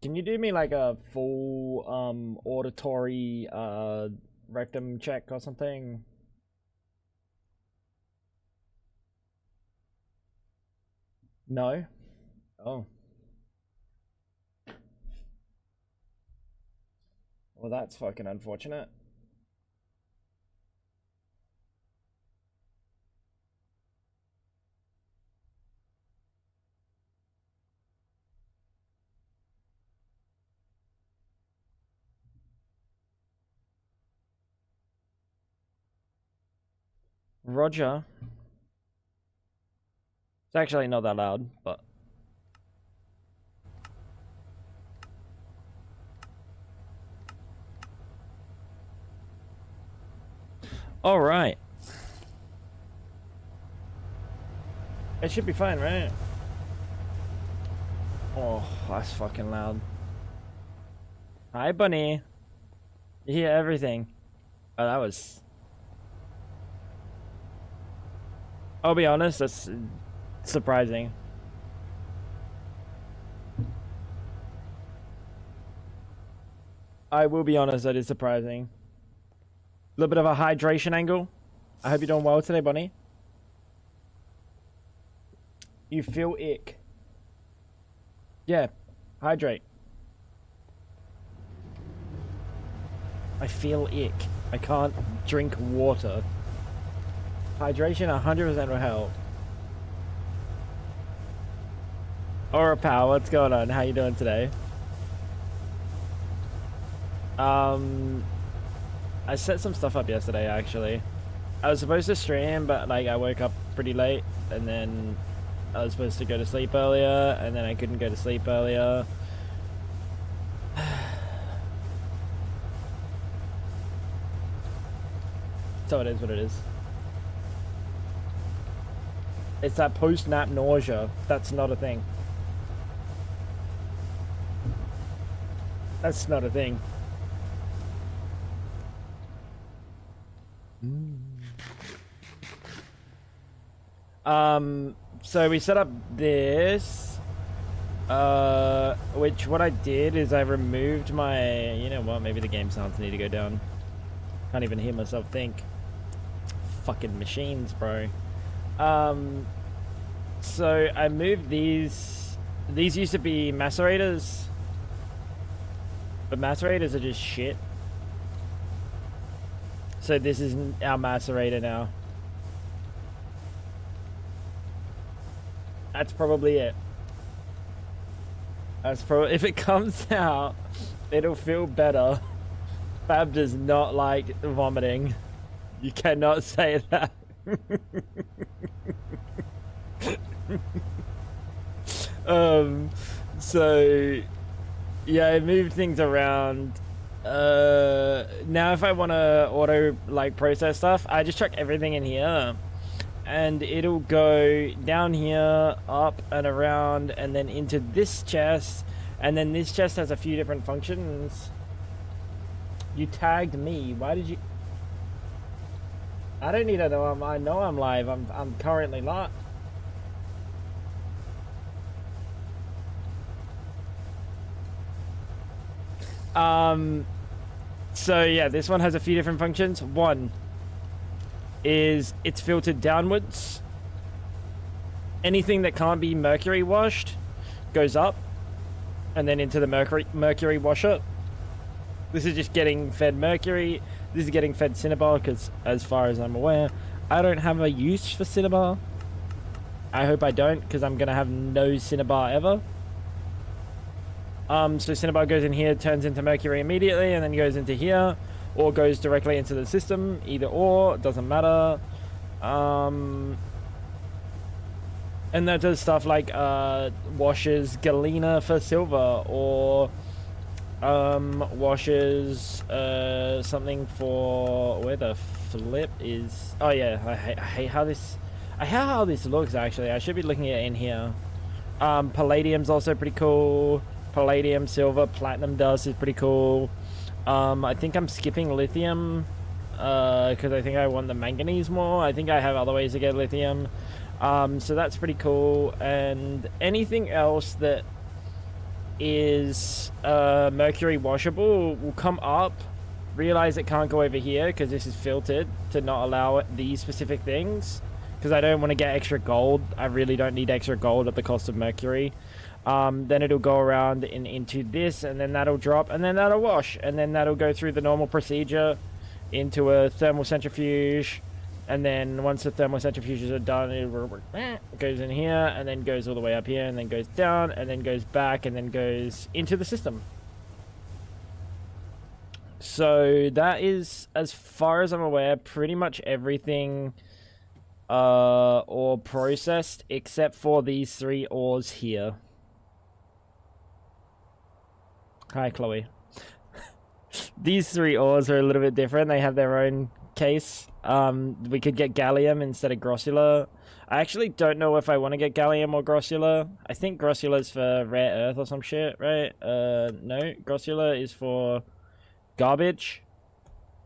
Can you do me like a full auditory rectum check or something? No? Oh. Well, that's fucking unfortunate. Roger. It's actually not that loud, but... Alright. It should be fine, right? Oh, that's fucking loud. Hi, bunny. You hear everything. Oh, that was... I'll be honest, that's surprising. I will be honest, that is surprising. A little bit of a hydration angle. I hope you're doing well today, bunny. You feel ick. Yeah, hydrate. I feel ick. I can't drink water. Hydration 100% will help. Aura Power, what's going on? How you doing today? I set some stuff up yesterday, actually. I was supposed to stream, but like I woke up pretty late, and then I was supposed to go to sleep earlier, and then I couldn't go to sleep earlier. So it is what it is. It's that post-nap nausea. That's not a thing. That's not a thing. So we set up this, which what I did is I removed my, you know what, maybe the game sounds need to go down. Can't even hear myself think. Fucking machines, bro. So I moved these used to be macerators, but macerators are just shit. So this is our macerator now. That's probably it. That's probably, if it comes out, it'll feel better. Fab does not like vomiting. You cannot say that. So yeah, I moved things around. Now if I want to auto like process stuff, I just chuck everything in here, and it'll go down here, up and around, and then into this chest, and then this chest has a few different functions. You tagged me. Why did you? I don't need to know. I know I'm live. I'm currently not. So yeah, this one has a few different functions. One is it's filtered downwards. Anything that can't be mercury washed goes up and then into the mercury washer. This is just getting fed mercury. This is getting fed cinnabar because, as far as I'm aware, I don't have a use for cinnabar. I hope I don't, because I'm gonna have no cinnabar ever. So cinnabar goes in here, turns into mercury immediately, and then goes into here, or goes directly into the system. Either or, doesn't matter. And that does stuff like washes galena for silver, or washes something for where the flip is. Oh yeah, I hate how this. I hate how this looks. Actually, I should be looking at it in here. Palladium's also pretty cool. Palladium, silver, platinum dust is pretty cool. I think I'm skipping lithium because I think I want the manganese more. I think I have other ways to get lithium. So that's pretty cool. And anything else that is mercury washable will come up, realize it can't go over here because this is filtered to not allow these specific things, because I don't want to get extra gold. I really don't need extra gold at the cost of mercury. Then it'll go around into this, and then that'll drop, and then that'll wash, and then that'll go through the normal procedure into a thermal centrifuge, and then once the thermal centrifuges are done, it goes in here, and then goes all the way up here, and then goes down, and then goes back, and then goes into the system. So that is, as far as I'm aware, pretty much everything ore processed, except for these 3 ores here. Hi, Chloe. These 3 ores are a little bit different. They have their own case. We could get gallium instead of grossula. I actually don't know if I want to get gallium or grossula. I think grossula is for rare earth or some shit, right? No, grossula is for garbage.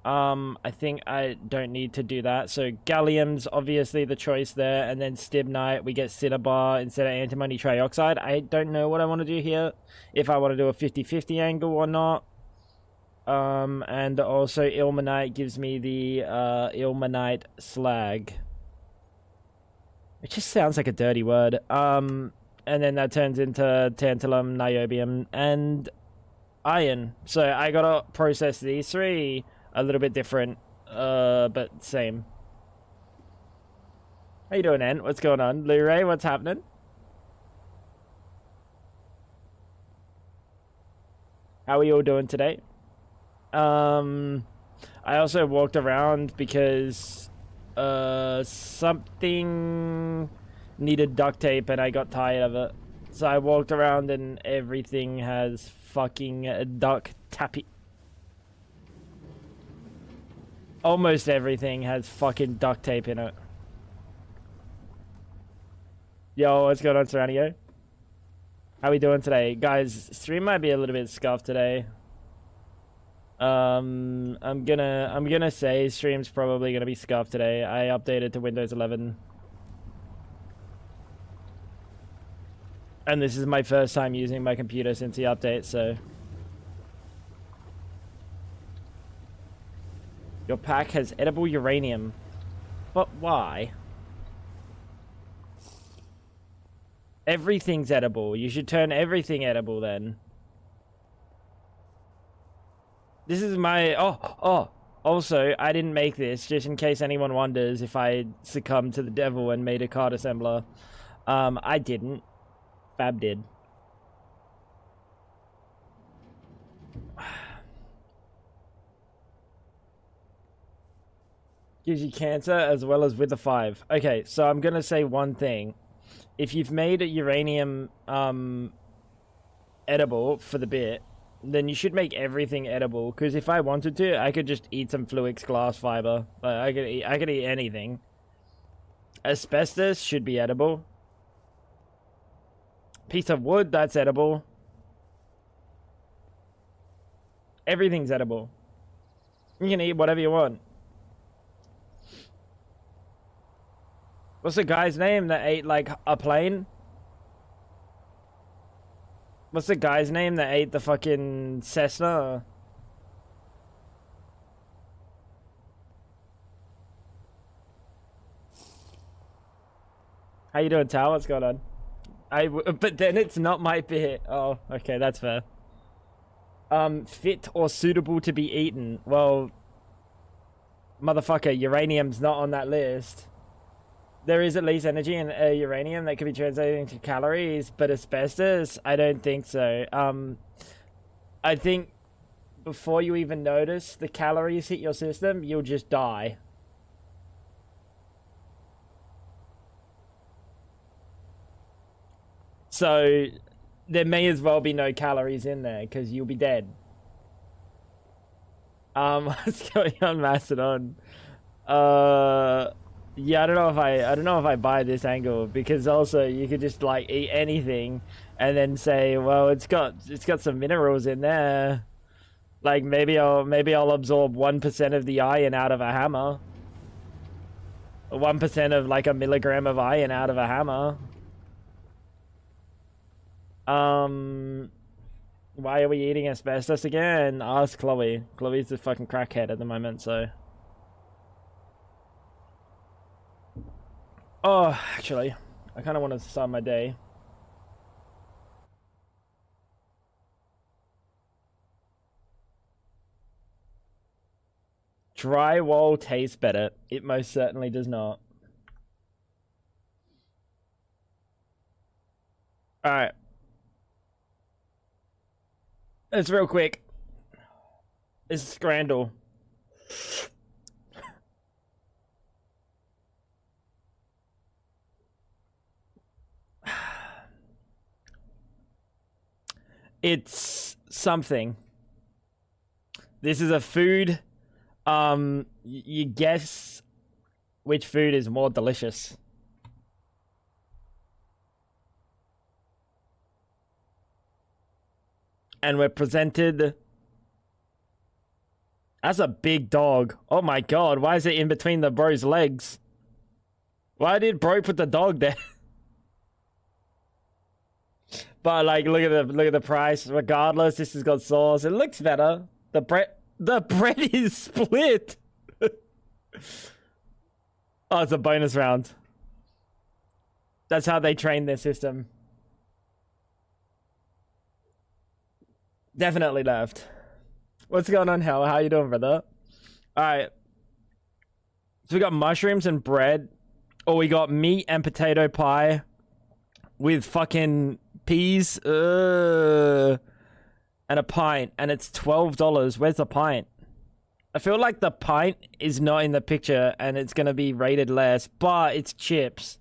I think I don't need to do that. So gallium's obviously the choice there, and then stibnite, we get cinnabar instead of antimony trioxide. I don't know what I want to do here, if I want to do a 50-50 angle or not. And also ilmenite gives me the ilmenite slag. It just sounds like a dirty word. And then that turns into tantalum, niobium, and iron. So I gotta process these 3 a little bit different, but same. How you doing, Ant? What's going on? Luray, what's happening? How are you all doing today? I also walked around because something needed duct tape and I got tired of it. So I walked around and everything has fucking duct tape. Almost everything has fucking duct tape in it. Yo, what's going on, Serranio? How we doing today? Guys, stream might be a little bit scuffed today. I'm gonna say stream's probably gonna be scuffed today. I updated to Windows 11. And this is my first time using my computer since the update, so... Your pack has edible uranium. But why? Everything's edible. You should turn everything edible then. This is my... Oh. Also, I didn't make this, just in case anyone wonders if I succumbed to the devil and made a card assembler. I didn't. Fab did. Gives you cancer as well as with the 5. Okay, so I'm gonna say one thing. If you've made a uranium edible for the bit, then you should make everything edible. Because if I wanted to, I could just eat some Fluix glass fiber. Like, I could eat anything. Asbestos should be edible. Piece of wood, that's edible. Everything's edible. You can eat whatever you want. What's the guy's name that ate, like, a plane? What's the guy's name that ate the fucking Cessna? How you doing, Tal? What's going on? But then it's not my bit. Oh, okay, that's fair. Fit or suitable to be eaten. Well, motherfucker, uranium's not on that list. There is at least energy in uranium that could be translated into calories, but asbestos, I don't think so. I think before you even notice the calories hit your system, you'll just die. So there may as well be no calories in there because you'll be dead. What's going on, Mastodon? Yeah, I don't know if I buy this angle, because also you could just like eat anything and then say, well, it's got some minerals in there. Like maybe I'll absorb 1% of the iron out of a hammer. 1% of like a milligram of iron out of a hammer. Why are we eating asbestos again? Ask Chloe. Chloe's the fucking crackhead at the moment, so. Oh, actually, I kind of want to start my day. Drywall tastes better. It most certainly does not. Alright. It's real quick. It's Scrandal. It's something. This is a food. You guess which food is more delicious. And we're presented as a big dog. Oh my god, why is it in between the bro's legs? Why did bro put the dog there? But like, look at the price. Regardless, this has got sauce. It looks better. The bread is split. Oh, it's a bonus round. That's how they train their system. Definitely left. What's going on, Hal? How you doing, brother? Alright. So we got mushrooms and bread. Or we got meat and potato pie. With fucking peas. And a pint. And it's $12. Where's the pint? I feel like the pint is not in the picture. And it's going to be rated less. But it's chips.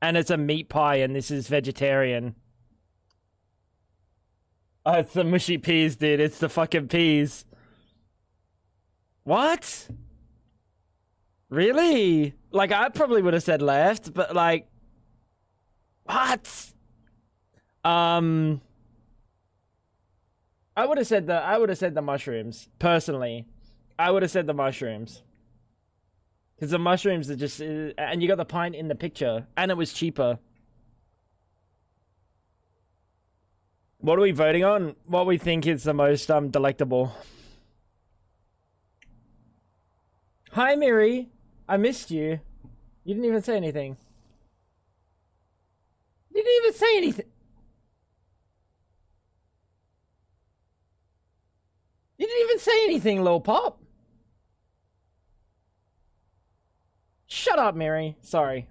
And it's a meat pie. And this is vegetarian. Oh, it's the mushy peas, dude. It's the fucking peas. What? Really? Like, I probably would have said left, but like... What? I would have said the mushrooms. Personally. I would have said the mushrooms. Because the mushrooms are just... and you got the pint in the picture. And it was cheaper. What are we voting on? What we think is the most delectable. Hi, Miri. I missed you. You didn't even say anything. You didn't even say anything. You didn't even say anything, Lil Pop. Shut up, Miri. Sorry.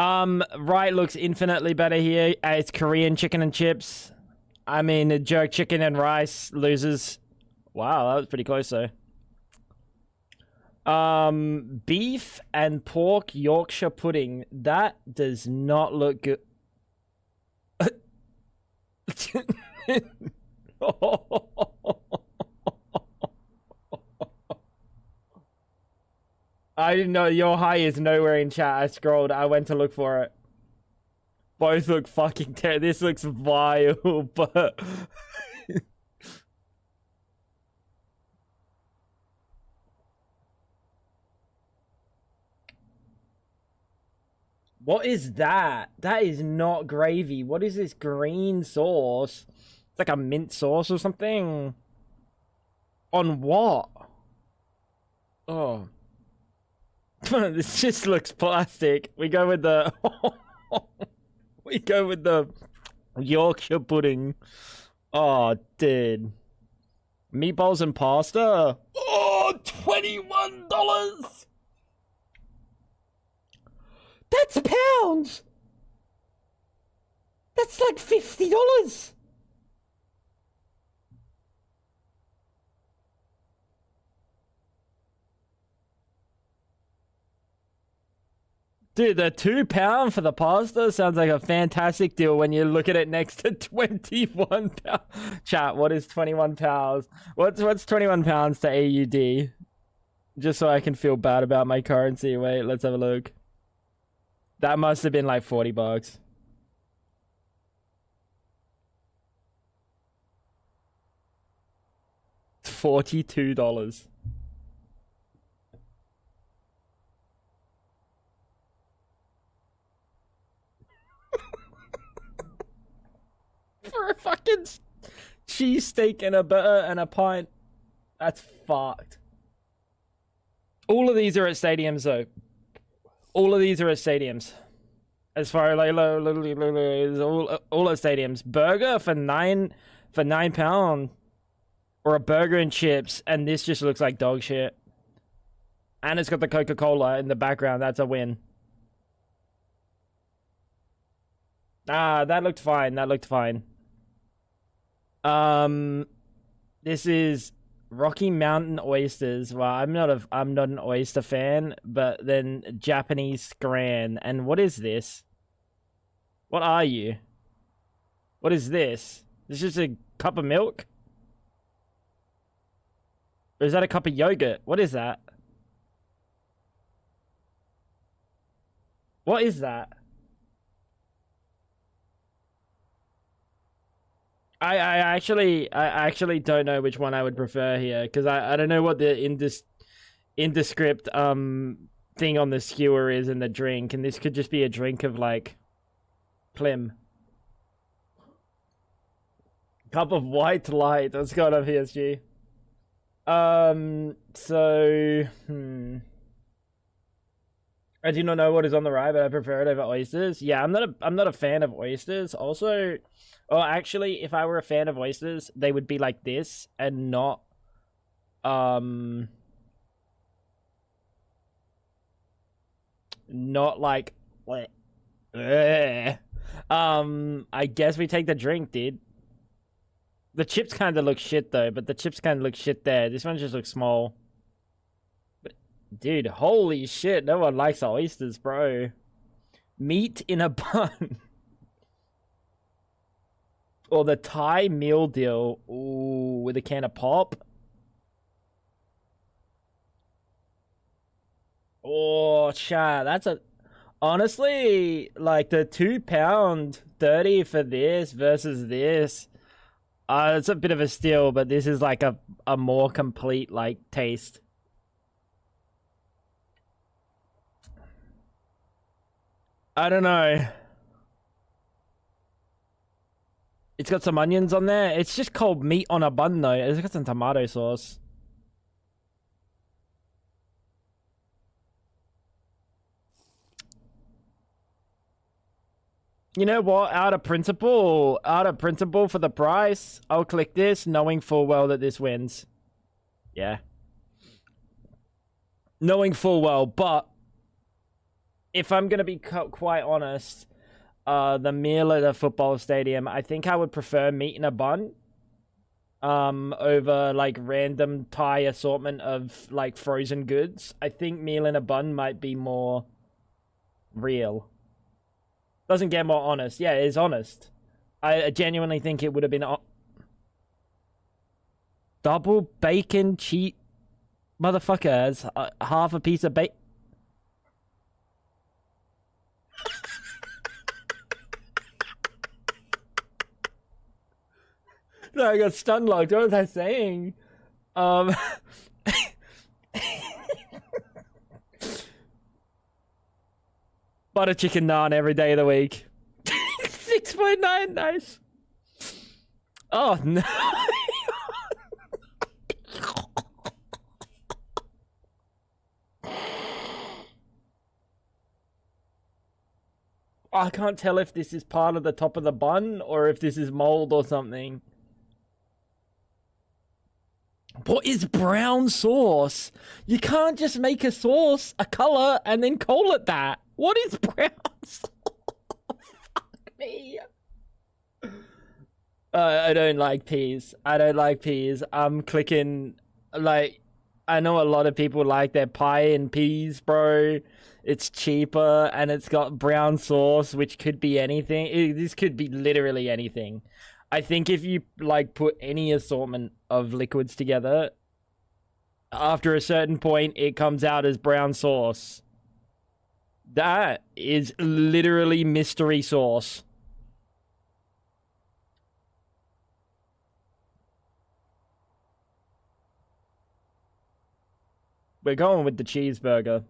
Right looks infinitely better here. It's Korean chicken and chips. I mean, jerk chicken and rice loses. Wow, that was pretty close though. Beef and pork Yorkshire pudding. That does not look good. I didn't know your high is nowhere in chat. I scrolled. I went to look for it. Both look fucking terrible. This looks vile, but... What is that? That is not gravy. What is this green sauce? It's like a mint sauce or something. On what? Oh. This just looks plastic. We go with the... we go with the Yorkshire pudding. Oh, dude. Meatballs and pasta? Oh, $21! That's pounds! That's like $50! Dude, the £2 for the pasta sounds like a fantastic deal when you look at it next to £21. Chat, what is £21? What's £21 to AUD? Just so I can feel bad about my currency. Wait, let's have a look. That must have been like $40. $42. For for a fucking cheesesteak and a burger and a pint. That's fucked. All of these are at stadiums, though. All of these are at stadiums. As far as like all at stadiums. Burger for £9, or a burger and chips, and this just looks like dog shit. And it's got the Coca-Cola in the background. That's a win. Ah, that looked fine. That looked fine. This is Rocky Mountain oysters. Well, I'm not an oyster fan, but then Japanese scran. And what is this? What are you? What is this? This is a cup of milk? Or is that a cup of yogurt? What is that? What is that? I actually don't know which one I would prefer here, because I don't know what the indescript thing on the skewer is in the drink, and this could just be a drink of like Plim. Cup of white light. What's going on, PSG? I do not know what is on the rye, but I prefer it over oysters. Yeah, I'm not a fan of oysters. Also, or actually, if I were a fan of oysters, they would be like this and not like what? I guess we take the drink, dude. The chips kind of look shit though, but the chips kind of look shit there. This one just looks small. But dude, holy shit, no one likes oysters, bro. Meat in a bun. Or the Thai meal deal. Ooh, with a can of pop. Oh, chat, that's a... Honestly, like the £2.30 for this versus this, it's a bit of a steal, but this is like a more complete like taste. I don't know. It's got some onions on there. It's just called meat on a bun though. It's got some tomato sauce. You know what? Out of principle for the price, I'll click this, knowing full well that this wins. Yeah. Knowing full well, but if I'm going to be quite honest, the meal at a football stadium, I think I would prefer meat in a bun over like random Thai assortment of like frozen goods. I think meal in a bun might be more real. Doesn't get more honest. Yeah, it is honest. I genuinely think it would have been double bacon cheat motherfuckers. Half a piece of bacon. No, I got stun locked. What was I saying? Butter chicken naan every day of the week. 6.9, nice. Oh no. I can't tell if this is part of the top of the bun or if this is mold or something. What is brown sauce? You can't just make a sauce, a color, and then call it that. What is brown sauce? Fuck me. I don't like peas. I don't like peas. I'm clicking, like, I know a lot of people like their pie and peas, bro. It's cheaper, and it's got brown sauce, which could be anything. This could be literally anything. I think if you, like, put any assortment of liquids together, after a certain point, it comes out as brown sauce. That is literally mystery sauce. We're going with the cheeseburger.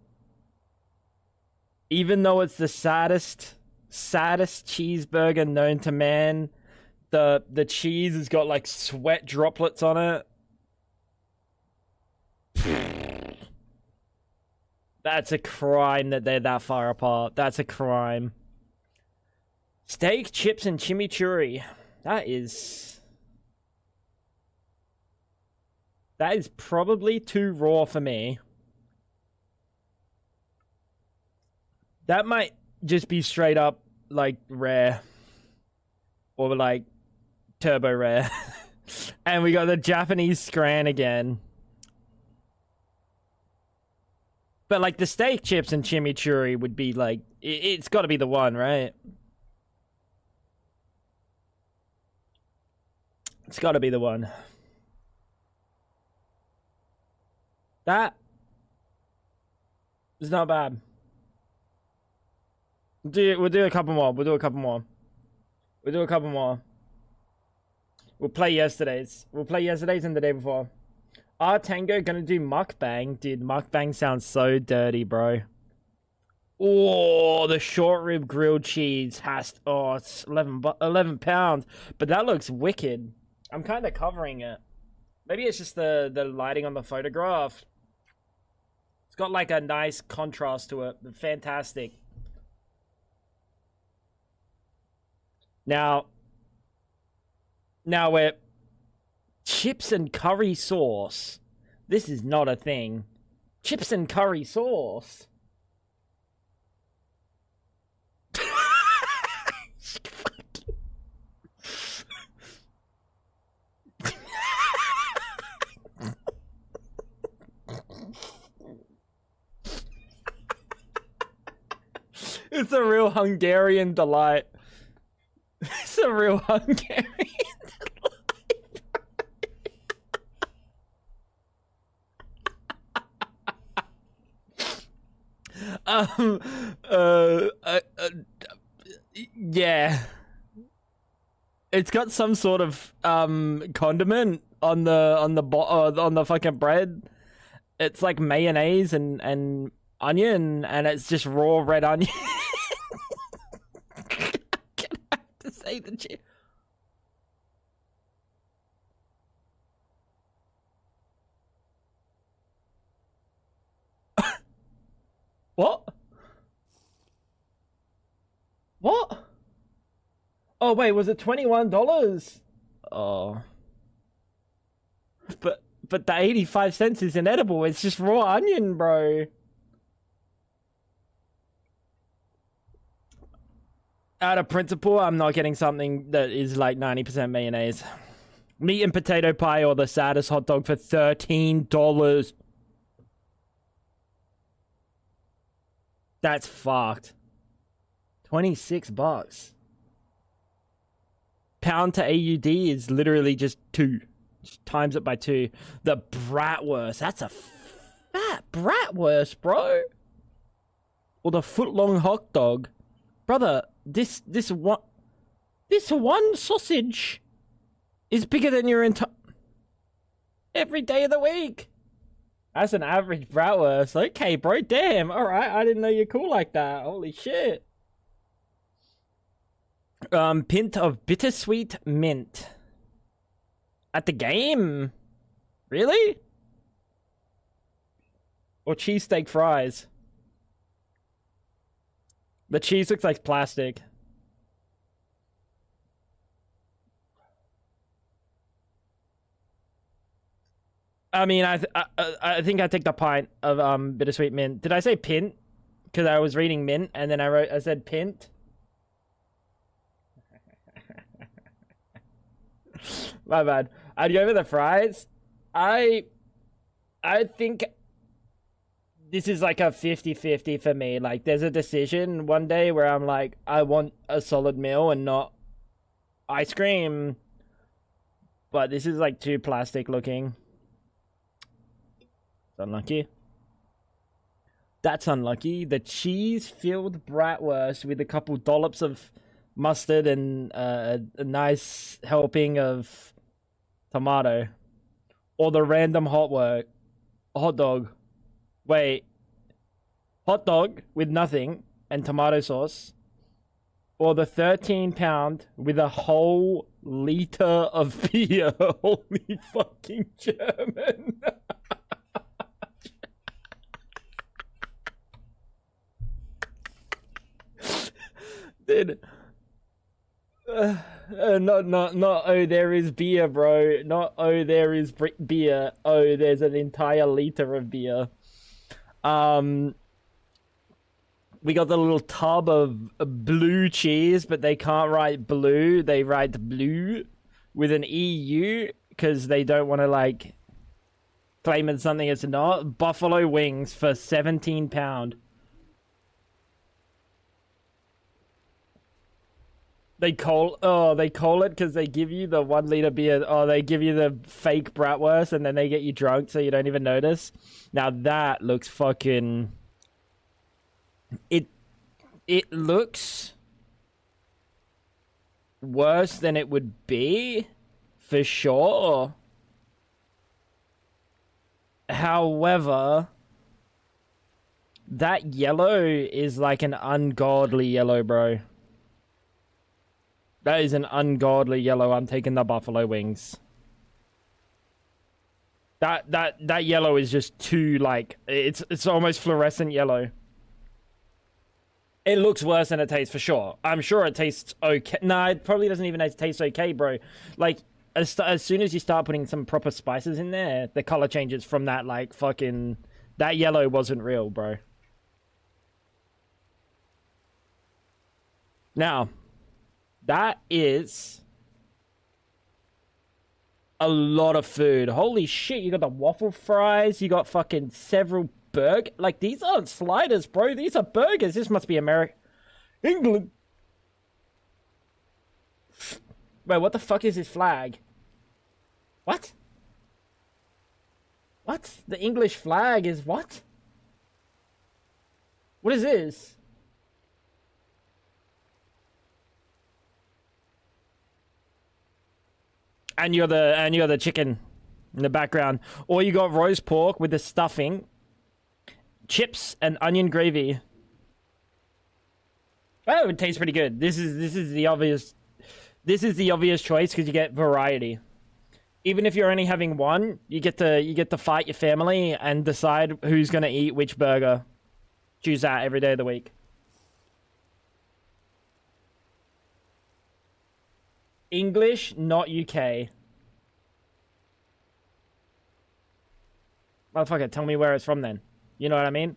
Even though it's the saddest cheeseburger known to man, The cheese has got like sweat droplets on it. That's a crime that they're that far apart. That's a crime. Steak, chips, and chimichurri. That is probably too raw for me. That might just be straight up like rare. Or like turbo rare. And we got the Japanese scran again. But like the steak, chips, and chimichurri would be like, it's got to be the one, right? It's got to be the one. That is not bad. We'll do a couple more. We'll do a couple more. We'll play yesterday's. We'll play yesterday's and the day before. Tango gonna do mukbang? Dude, mukbang sounds so dirty, bro. Oh, the short rib grilled cheese has... Oh, it's 11 pounds. But that looks wicked. I'm kind of covering it. Maybe it's just the lighting on the photograph. It's got like a nice contrast to it. Fantastic. Now we're... Chips and curry sauce. This is not a thing. Chips and curry sauce. It's a real Hungarian delight. It's a real Hungarian delight. Yeah. It's got some sort of condiment on the fucking bread. It's like mayonnaise and onion, and it's just raw red onion. I have to say the chip. What? What? Oh wait, was it $21? Oh. But the 85 cents is inedible. It's just raw onion, bro. Out of principle, I'm not getting something that is like 90% mayonnaise. Meat and potato pie or the saddest hot dog for $13. That's fucked. 26 bucks. Pound to AUD is literally just 2. Just times it by 2. The bratwurst. That's a fat bratwurst, bro. Or the foot-long hot dog. Brother, this one sausage is bigger than your entire... Every day of the week. That's an average bratwurst. Okay, bro. Damn. All right. I didn't know you're cool like that. Holy shit. Pint of bittersweet mint. At the game? Really? Or cheesesteak fries. The cheese looks like plastic. I mean, I think I take the pint of bittersweet mint. Did I say pint? Because I was reading mint and then I said pint. My bad. I'd go for the fries. I think this is like a 50-50 for me. Like, there's a decision one day where I'm like, I want a solid meal and not ice cream. But this is like too plastic looking. Unlucky. That's unlucky. The cheese-filled bratwurst with a couple dollops of mustard and a nice helping of tomato. Or the random hot dog. Wait. Hot dog with nothing and tomato sauce. Or the 13 pound with a whole liter of beer. Holy fucking German. Dude. Not oh there is beer, bro. Not oh there is beer. Oh, there's an entire liter of beer. We got the little tub of blue cheese, but they can't write blue. They write blue with an EU because they don't want to like claim it's something it's not. Buffalo wings for £17. They call it because they give you the 1 liter beer. Oh, they give you the fake bratwurst and then they get you drunk so you don't even notice. Now that looks fucking. It looks worse than it would be, for sure. However, that yellow is like an ungodly yellow, bro. That is an ungodly yellow. I'm taking the buffalo wings. That yellow is just too like it's almost fluorescent yellow. It looks worse than it tastes for sure. I'm sure it tastes okay. Nah, it probably doesn't even taste okay, bro. Like as soon as you start putting some proper spices in there, the color changes from that like fucking that yellow wasn't real, bro. Now, that is a lot of food. Holy shit, you got the waffle fries, you got fucking several burgers. Like, these aren't sliders, bro. These are burgers. This must be America. England. Wait, what the fuck is this flag? What? What? The English flag is what? What is this? And you're the chicken in the background. Or you got roast pork with the stuffing, chips, and onion gravy. Oh, it tastes pretty good. This is the obvious choice because you get variety. Even if you're only having one, you get to fight your family and decide who's gonna eat which burger. Choose that every day of the week. English, not UK. Motherfucker, tell me where it's from then. You know what I mean?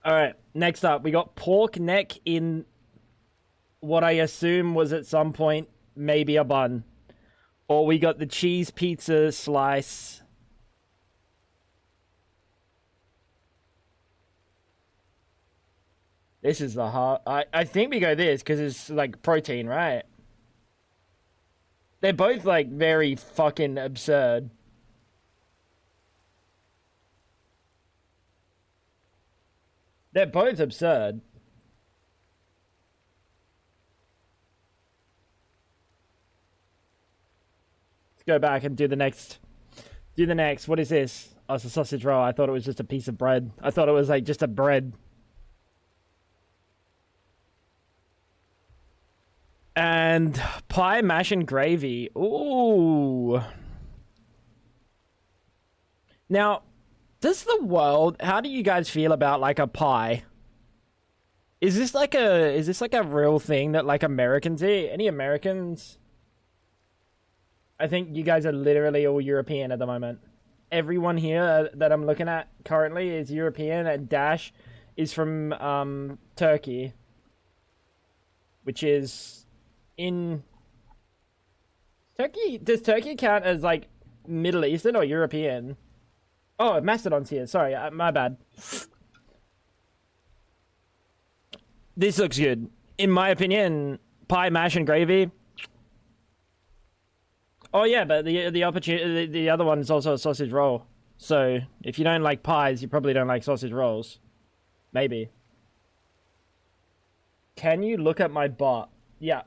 Alright, next up, we got pork neck in what I assume was at some point maybe a bun. Or we got the cheese pizza slice. This is the hard. I think we go this because it's like protein, right? They're both like very fucking absurd. They're both absurd. Let's go back and do the next. Do the next. What is this? Oh, it's a sausage roll. I thought it was just a piece of bread. I thought it was like just a bread. And pie, mash, and gravy. Ooh. Now, how do you guys feel about like a pie? Is this like a real thing that like Americans eat? Any Americans? I think you guys are literally all European at the moment. Everyone here that I'm looking at currently is European, and Dash is from Turkey, which is in Turkey. Does Turkey count as like Middle Eastern or European? Oh, Mastodon's here. Sorry, my bad. This looks good. In my opinion, pie, mash, and gravy. Oh yeah, but the other one is also a sausage roll. So if you don't like pies, you probably don't like sausage rolls. Maybe. Can you look at my butt? Yeah.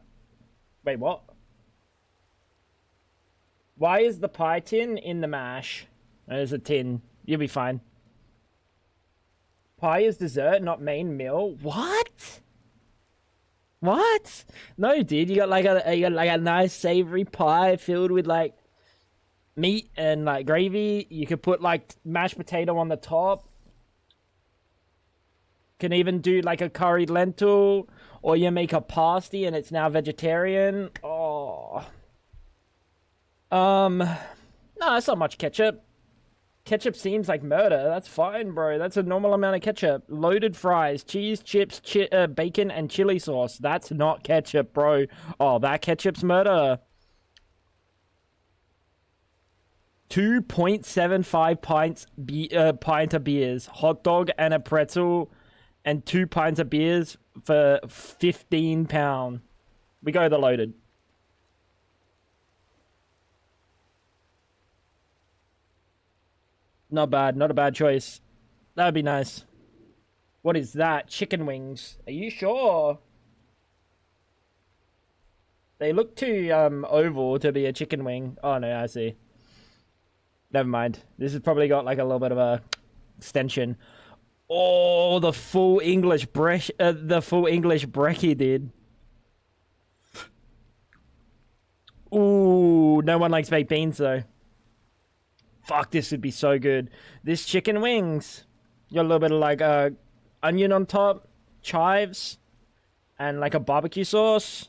Wait, what? Why is the pie tin in the mash? There's a tin. You'll be fine. Pie is dessert, not main meal. What? What? No, dude. You got like a nice savory pie filled with like meat and like gravy. You could put like mashed potato on the top. Can even do like a curried lentil, or you make a pasty and it's now vegetarian. Oh, no, that's not much ketchup. Ketchup seems like murder. That's fine, bro. That's a normal amount of ketchup. Loaded fries, cheese, chips, bacon, and chili sauce. That's not ketchup, bro. Oh, that ketchup's murder. 2.75 pint of beers, hot dog and a pretzel, and 2 pints of beers for £15. We go the loaded. Not bad, not a bad choice. That would be nice. What is that? Chicken wings. Are you sure? They look too oval to be a chicken wing. Oh no, I see. Never mind. This has probably got like a little bit of a extension. Oh, the full English brekkie, dude. Ooh, no one likes baked beans though. Fuck, this would be so good. This chicken wings. You got a little bit of like onion on top, chives, and like a barbecue sauce.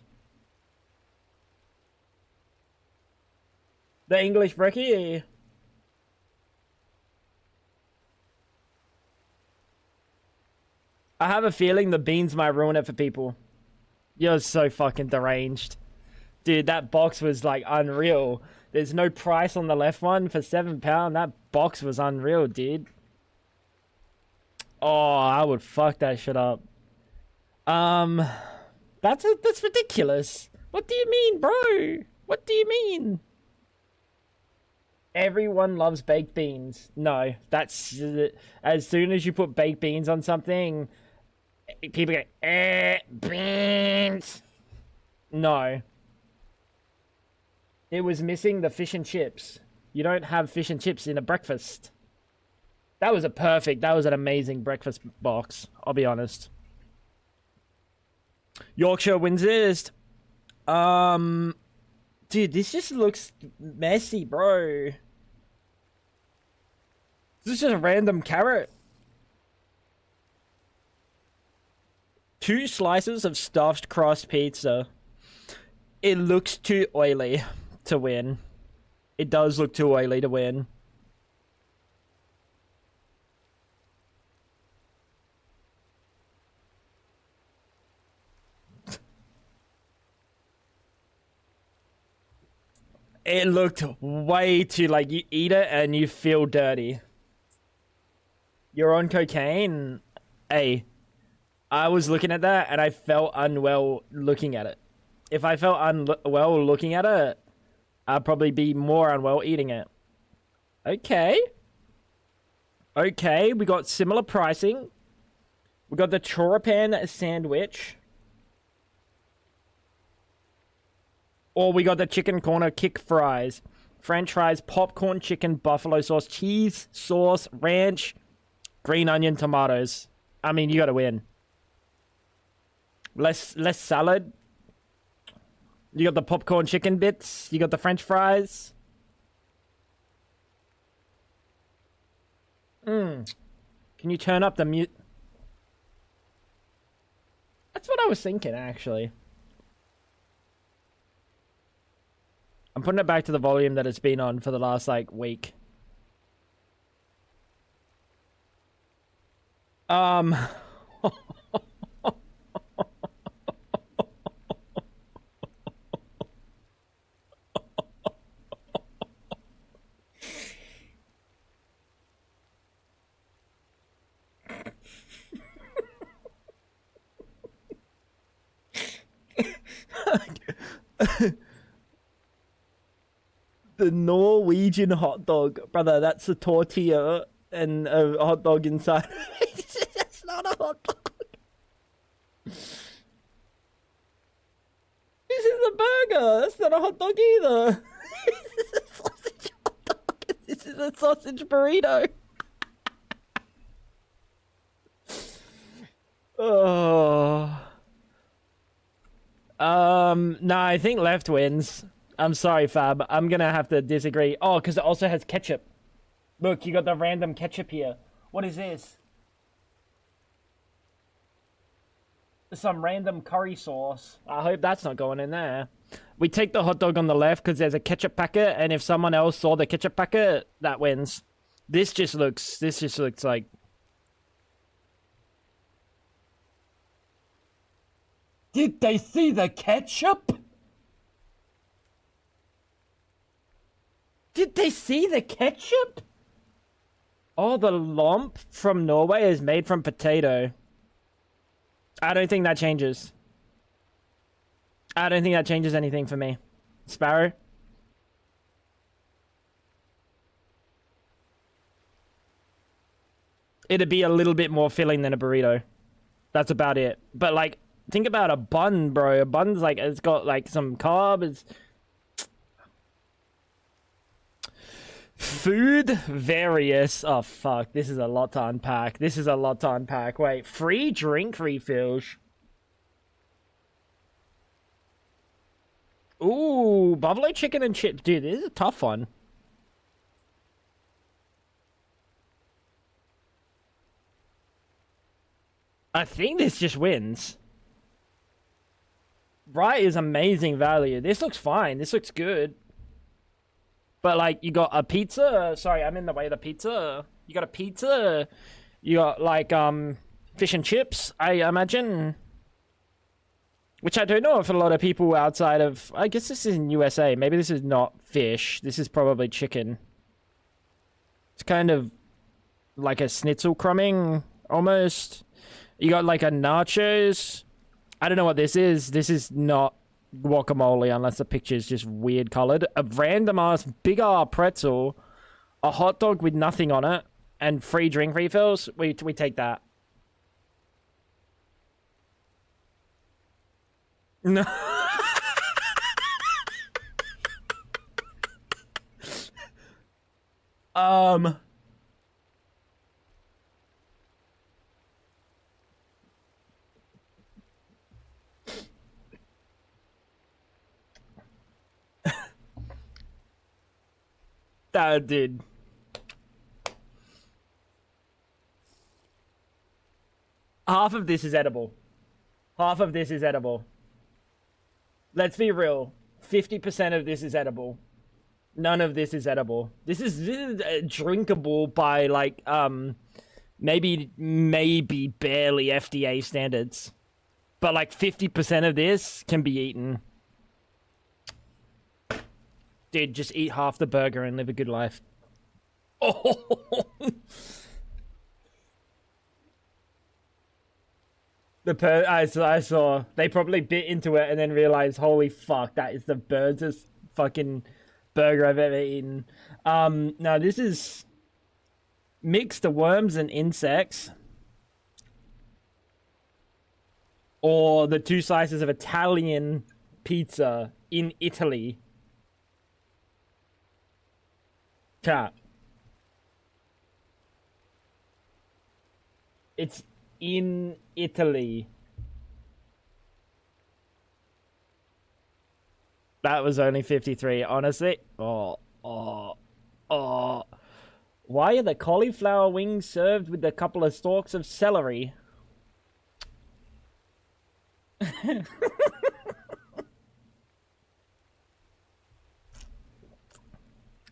The English brekkie. I have a feeling the beans might ruin it for people. You're so fucking deranged. Dude, that box was like unreal. There's no price on the left one for £7. That box was unreal, dude. Oh, I would fuck that shit up. That's ridiculous. What do you mean, bro? What do you mean? Everyone loves baked beans. No, that's as soon as you put baked beans on something, people go, beans. No. It was missing the fish and chips. You don't have fish and chips in a breakfast. That was an amazing breakfast box, I'll be honest. Yorkshire wins this. Dude, this just looks messy, bro. This is just a random carrot. 2 slices of stuffed crust pizza. It looks too oily to win. It does look too oily to win. It looked way too like you eat it and you feel dirty. You're on cocaine? Hey, I was looking at that and I felt unwell looking at it. If I felt unwell looking at it, I'd probably be more unwell eating it. Okay. Okay, we got similar pricing. We got the choripan sandwich. Or we got the chicken corner kick fries. French fries, popcorn, chicken, buffalo sauce, cheese, sauce, ranch, green onion, tomatoes. I mean, you gotta win. Less salad. You got the popcorn chicken bits. You got the French fries. Can you turn up the mute? That's what I was thinking, actually. I'm putting it back to the volume that it's been on for the last, like, week. The Norwegian hot dog. Brother, that's a tortilla and a hot dog inside. That's not a hot dog. This is a burger. That's not a hot dog either. This is a sausage hot dog. This is a sausage burrito. Oh. No, I think left wins. I'm sorry, Fab. I'm gonna have to disagree. Oh, because it also has ketchup. Look, you got the random ketchup here. What is this? Some random curry sauce. I hope that's not going in there. We take the hot dog on the left because there's a ketchup packet, and if someone else saw the ketchup packet, that wins. This just looks like... Did they see the ketchup? Did they see the ketchup? Oh, the lump from Norway is made from potato. I don't think that changes. I don't think that changes anything for me. Sparrow? It'd be a little bit more filling than a burrito. That's about it. But, like, think about a bun, bro. A bun's, like, it's got, like, some carbs. Food various. Oh, fuck. This is a lot to unpack. Wait, free drink refills. Ooh, buffalo chicken and chips. Dude, this is a tough one. I think this just wins. Right is amazing value. This looks fine. This looks good. But, like, you got a pizza. Sorry, I'm in the way of the pizza. You got a pizza. You got, like, fish and chips, I imagine. Which I don't know if a lot of people outside of... I guess this is in USA. Maybe this is not fish. This is probably chicken. It's kind of like a schnitzel crumbing, almost. You got, like, a nachos. I don't know what this is. This is not guacamole unless the picture is just weird colored. A random ass big pretzel, a hot dog with nothing on it, and free drink refills. We take that. No. That dude. Half of this is edible. Half of this is edible. Let's be real. 50% of this is edible. None of this is edible. This is drinkable by, like, maybe barely FDA standards. But, like, 50% of this can be eaten. Dude, just eat half the burger and live a good life. Oh! I saw. They probably bit into it and then realized, holy fuck, that is the bird's fucking burger I've ever eaten. Now this is mixed worms and insects. Or the 2 slices of Italian pizza in Italy. Chat. It's in Italy. That was only 53, honestly. Oh. Why are the cauliflower wings served with a couple of stalks of celery?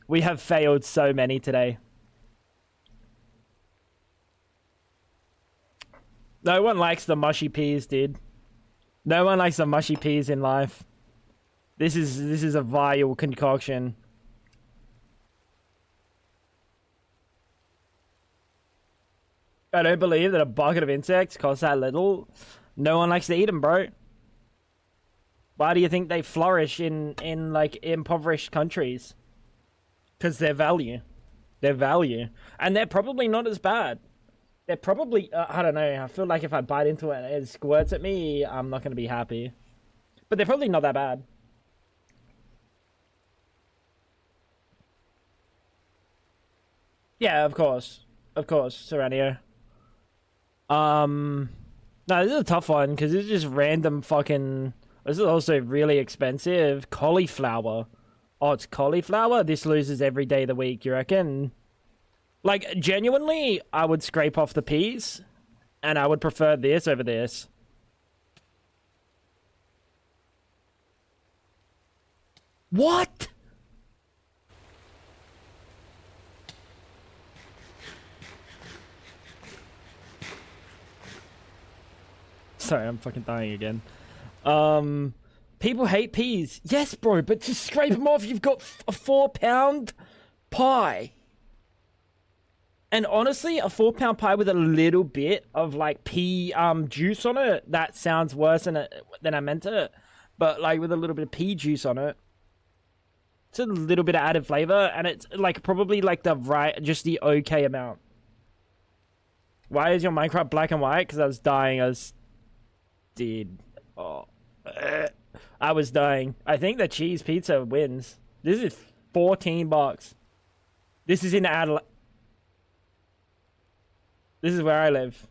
We have failed so many today. No one likes the mushy peas, dude. No one likes the mushy peas in life. This is a vile concoction. I don't believe that a bucket of insects costs that little. No one likes to eat them, bro. Why do you think they flourish in like impoverished countries? Because their value. And they're probably not as bad. They're probably, I don't know, I feel like if I bite into it and it squirts at me, I'm not going to be happy. But they're probably not that bad. Yeah, of course. Of course, Serenio. No, this is a tough one, because it's just random fucking... This is also really expensive. Cauliflower. Oh, it's cauliflower? This loses every day of the week, you reckon? Like, genuinely, I would scrape off the peas, and I would prefer this over this. What? Sorry, I'm fucking dying again. People hate peas. Yes, bro, but to scrape them off, you've got a 4-pound pie. And honestly, a 4-pound pie with a little bit of, like, pea juice on it, that sounds worse than I meant it. But, like, with a little bit of pea juice on it, it's a little bit of added flavor, and it's, like, probably, like, just the okay amount. Why is your Minecraft black and white? Because I was dying. I was dying. I think the cheese pizza wins. This is $14. This is in Adelaide. This is where I live.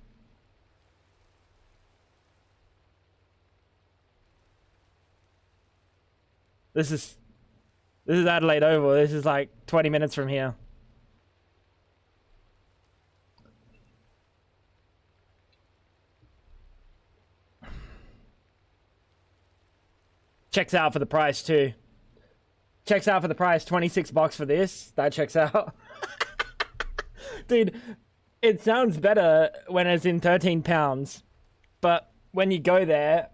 This is Adelaide Oval. This is like 20 minutes from here. Checks out for the price too. Checks out for the price. $26 for this. That checks out. Dude, it sounds better when it's in 13 pounds. But when you go there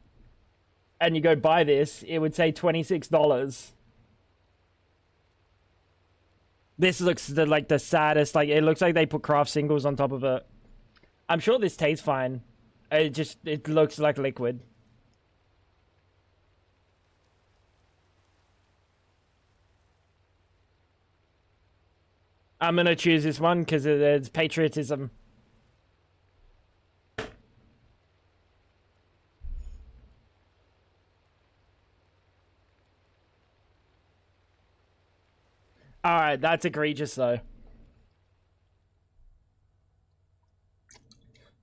and you go buy this, it would say $26. This looks like the saddest. Like, it looks like they put craft singles on top of it. I'm sure this tastes fine. It looks like liquid. I'm gonna choose this one because it's patriotism. Alright, that's egregious though.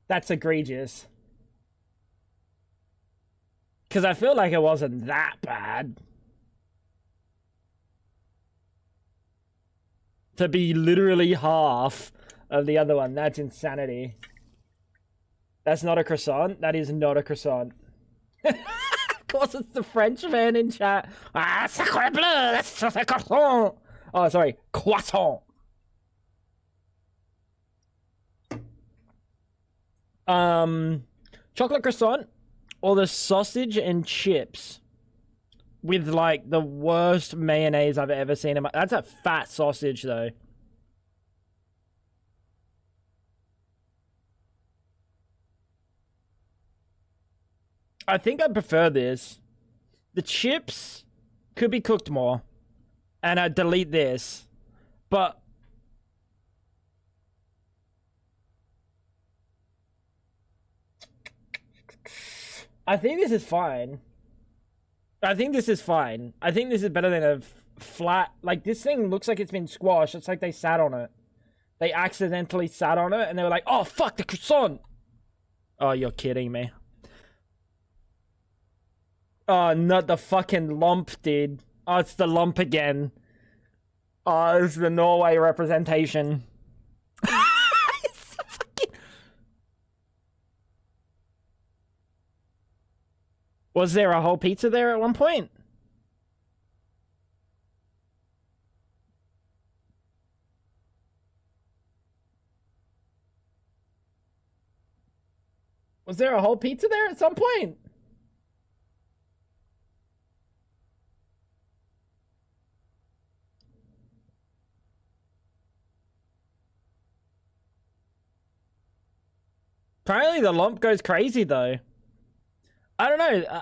That's egregious. Because I feel like it wasn't that bad. To be literally half of the other one. That's insanity. That's not a croissant. That is not a croissant. Of course it's the French man in chat. Ah, sacre bleu! That's a croissant! Oh, sorry. Croissant. Chocolate croissant or the sausage and chips with, like, the worst mayonnaise I've ever seen in my... That's a fat sausage, though. I think I prefer this. The chips could be cooked more. And I'd delete this. But... I think this is fine. I think this is fine. I think this is better than a flat... Like, this thing looks like it's been squashed. It's like they sat on it. They accidentally sat on it, and they were like, oh, fuck, the croissant! Oh, you're kidding me. Oh, not the fucking lump, dude. Oh, it's the lump again. Oh, it's the Norway representation. Was there a whole pizza there at one point? Was there a whole pizza there at some point? Apparently the lump goes crazy, though. I don't know.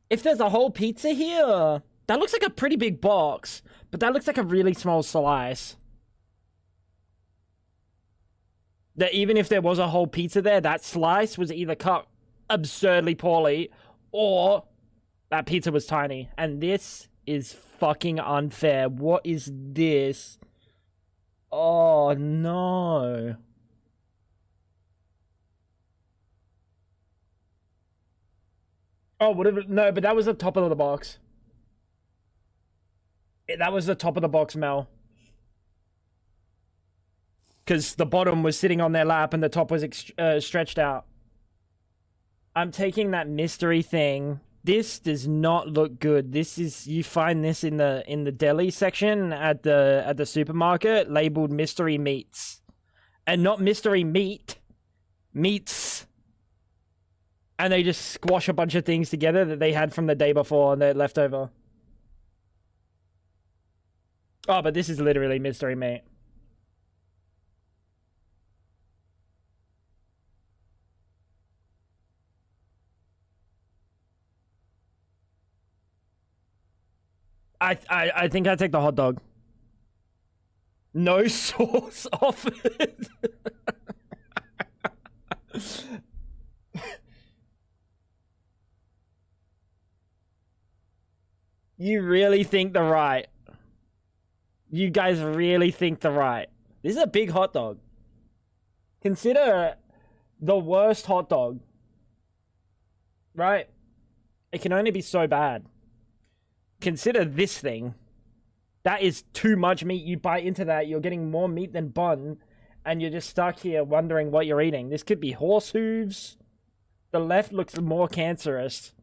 If there's a whole pizza here, that looks like a pretty big box, but that looks like a really small slice. That even if there was a whole pizza there, that slice was either cut absurdly poorly or that pizza was tiny. And this is fucking unfair. What is this? Oh, no. Oh, would have no, but that was the top of the box. That was the top of the box, Mel. Because the bottom was sitting on their lap and the top was stretched out. I'm taking that mystery thing. This does not look good. This is, you find this in the deli section at the supermarket, labeled mystery meats, and not mystery meats. And they just squash a bunch of things together that they had from the day before and they're left over. Oh, but this is literally mystery meat. I think I'd take the hot dog. No sauce offered. You really think the right. You guys really think the right. This is a big hot dog. Consider the worst hot dog. Right? It can only be so bad. Consider this thing. That is too much meat. You bite into that, you're getting more meat than bun, and you're just stuck here wondering what you're eating. This could be horse hooves. The left looks more cancerous.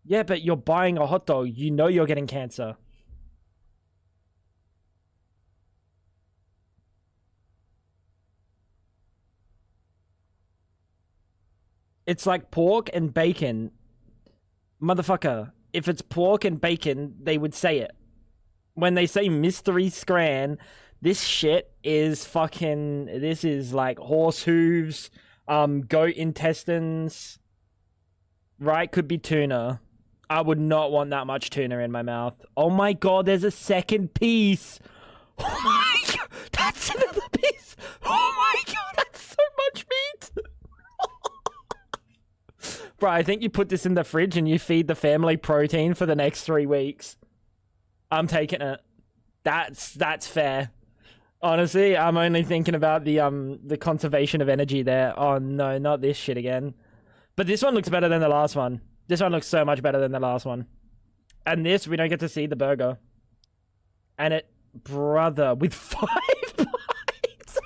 Yeah, but you're buying a hot dog. You know you're getting cancer. It's like pork and bacon. Motherfucker, if it's pork and bacon, they would say it. When they say mystery scran, this shit is fucking... This is like horse hooves, goat intestines. Right, could be tuna. I would not want that much tuna in my mouth. Oh my god, there's a second piece. Oh my god, that's another piece. Oh my god, that's so much meat. Bro, I think you put this in the fridge and you feed the family protein for the next 3 weeks. I'm taking it. That's fair. Honestly, I'm only thinking about the conservation of energy there. Oh no, not this shit again. But this one looks better than the last one. This one looks so much better than the last one. And this, we don't get to see the burger. And it, brother, with 5 bites.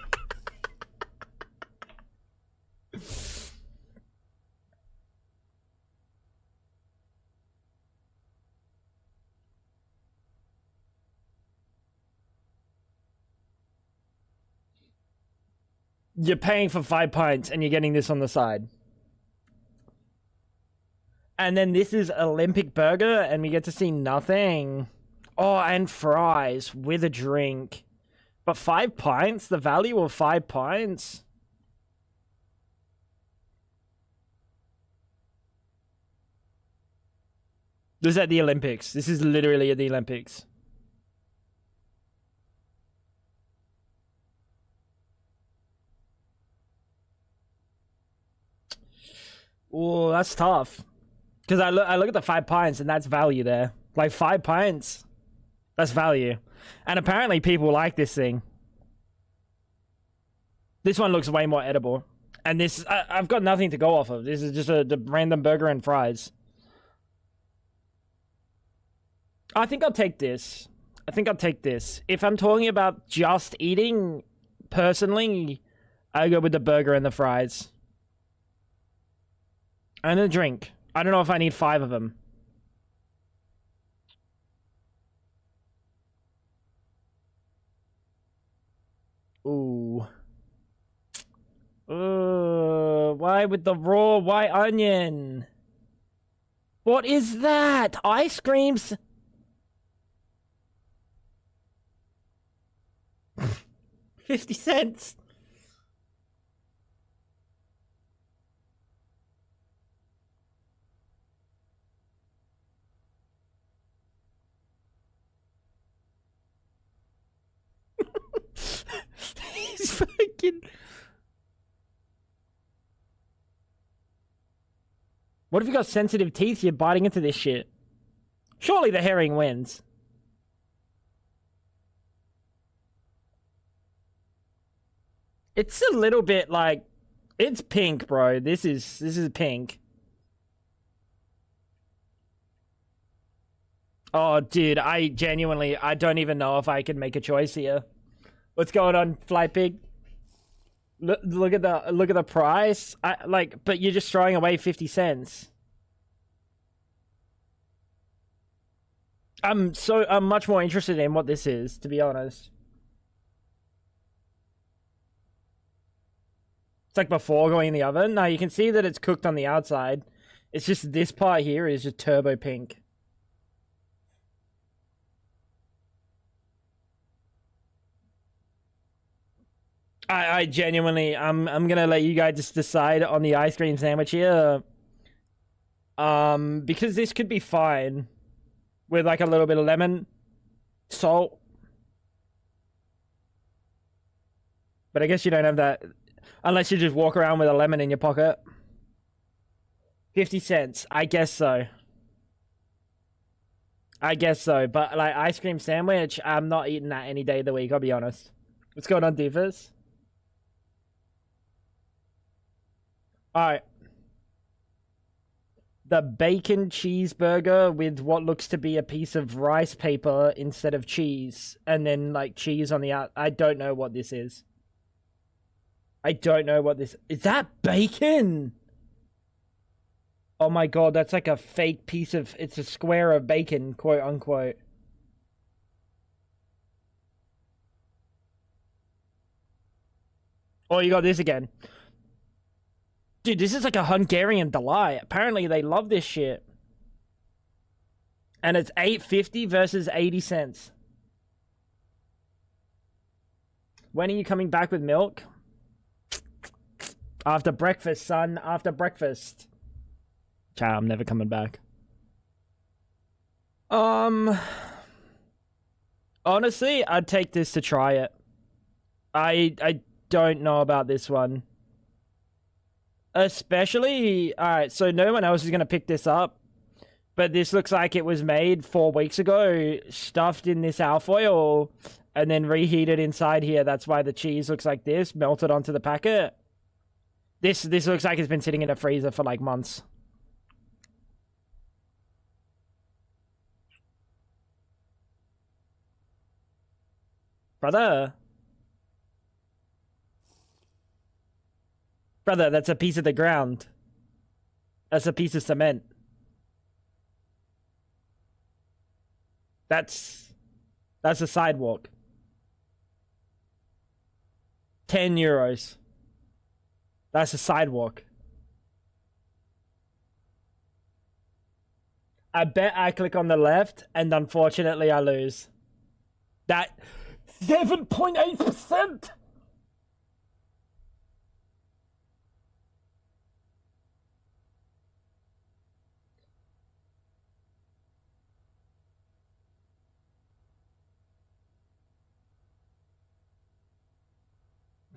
You're paying for 5 pints and you're getting this on the side. And then this is Olympic burger and we get to see nothing. Oh, and fries with a drink. But 5 pints? The value of 5 pints? This is at the Olympics. This is literally at the Olympics. Oh, that's tough. Because I look at the 5 pints and that's value there. Like 5 pints, that's value. And apparently people like this thing. This one looks way more edible. And this, I've got nothing to go off of. This is just a random burger and fries. I think I'll take this. I think I'll take this. If I'm talking about just eating, personally, I go with the burger and the fries. And a drink. I don't know if I need 5 of them. Ooh. Why with the raw white onion? What is that? Ice creams? 50 cents. He's fucking... What if you got sensitive teeth? You're biting into this shit. Surely the herring wins. It's a little bit like... It's pink, bro. This is pink. Oh, dude, I genuinely, I don't even know if I can make a choice here. What's going on, Flight Pig? Look at the price. But you're just throwing away 50 cents. I'm much more interested in what this is, to be honest. It's like before going in the oven. No, you can see that it's cooked on the outside. It's just this part here is just turbo pink. I genuinely, I'm gonna let you guys just decide on the ice cream sandwich here. Because this could be fine with like a little bit of lemon, salt. But I guess you don't have that unless you just walk around with a lemon in your pocket. 50 cents. I guess so. I guess so. But like ice cream sandwich, I'm not eating that any day of the week, I'll be honest. What's going on, Divas? Alright. The bacon cheeseburger with what looks to be a piece of rice paper instead of cheese. And then like cheese on the out. I don't know what this is. I don't know what this is. That bacon? Oh my god, that's like a fake piece of, it's a square of bacon, quote unquote. Oh, you got this again. Dude, this is like a Hungarian delight. Apparently they love this shit. And it's $8.50 versus 80 cents. When are you coming back with milk? After breakfast, son. After breakfast. Ciao, I'm never coming back. Honestly, I'd take this to try it. I don't know about this one. Especially, alright, so no one else is going to pick this up. But this looks like it was made 4 weeks ago, stuffed in this alfoil, and then reheated inside here. That's why the cheese looks like this, melted onto the packet. This looks like it's been sitting in a freezer for like months. Brother, that's a piece of the ground. That's a piece of cement. That's a sidewalk. 10 euros. That's a sidewalk. I bet I click on the left, and unfortunately I lose. That 7.8%!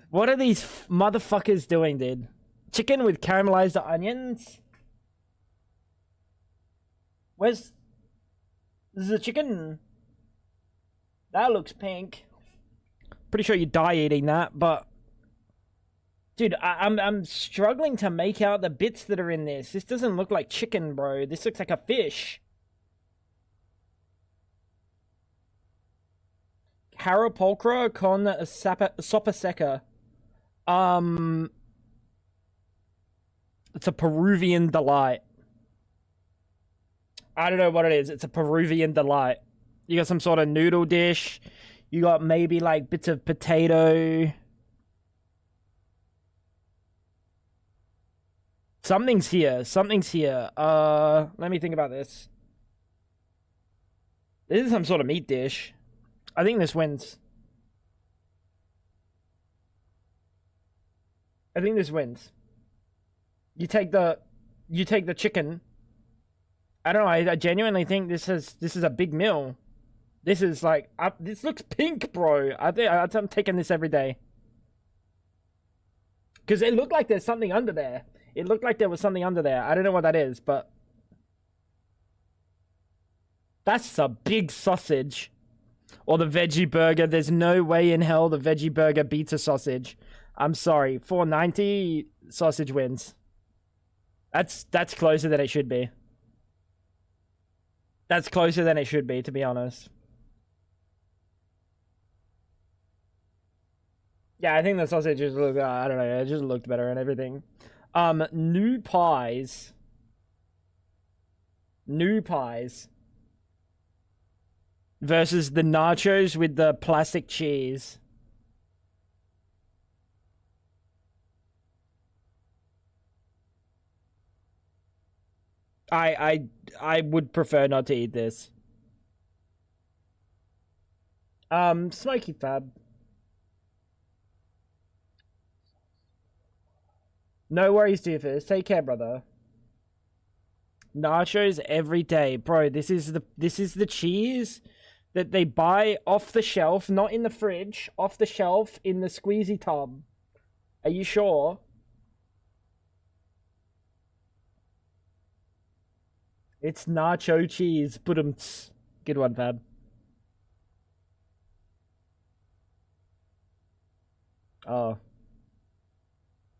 What are these motherfuckers doing, dude? Chicken with caramelized onions? Where's... This is a chicken. That looks pink. Pretty sure you die eating that, but... Dude, I'm struggling to make out the bits that are in this. This doesn't look like chicken, bro. This looks like a fish. Carapulcra con sopa seca. It's a Peruvian delight. I don't know what it is. It's a Peruvian delight. You got some sort of noodle dish. You got maybe like bits of potato. Something's here. Something's here. Let me think about this. This is some sort of meat dish. I think this wins. I think this wins. You take the chicken. I don't know. I genuinely think this is a big meal. This is like this looks pink, bro. I'm taking this every day. Because it looked like there's something under there. It looked like there was something under there. I don't know what that is, but that's a big sausage. Or the veggie burger. There's no way in hell the veggie burger beats a sausage. I'm sorry. $4.90 sausage wins. That's closer than it should be. That's closer than it should be, to be honest. Yeah, I think the sausage just looked, I don't know, it just looked better and everything. New pies. New pies. Versus the nachos with the plastic cheese. I would prefer not to eat this. Smoky Fab. No worries, Doofus. Take care, brother. Nachos every day, bro. This is the cheese that they buy off the shelf, not in the fridge, off the shelf in the squeezy tub. Are you sure? It's nacho cheese. Budumts. Good one, Fab. Oh.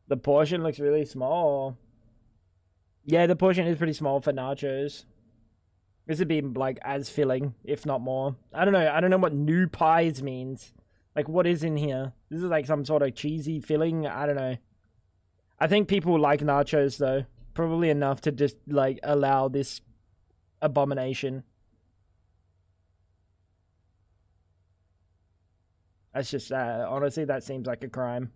The portion looks really small. Yeah, the portion is pretty small for nachos. This would be like as filling, if not more. I don't know. I don't know what new pies means. Like, what is in here? This is like some sort of cheesy filling. I don't know. I think people like nachos though. Probably enough to just like allow this abomination. That's just honestly, that seems like a crime.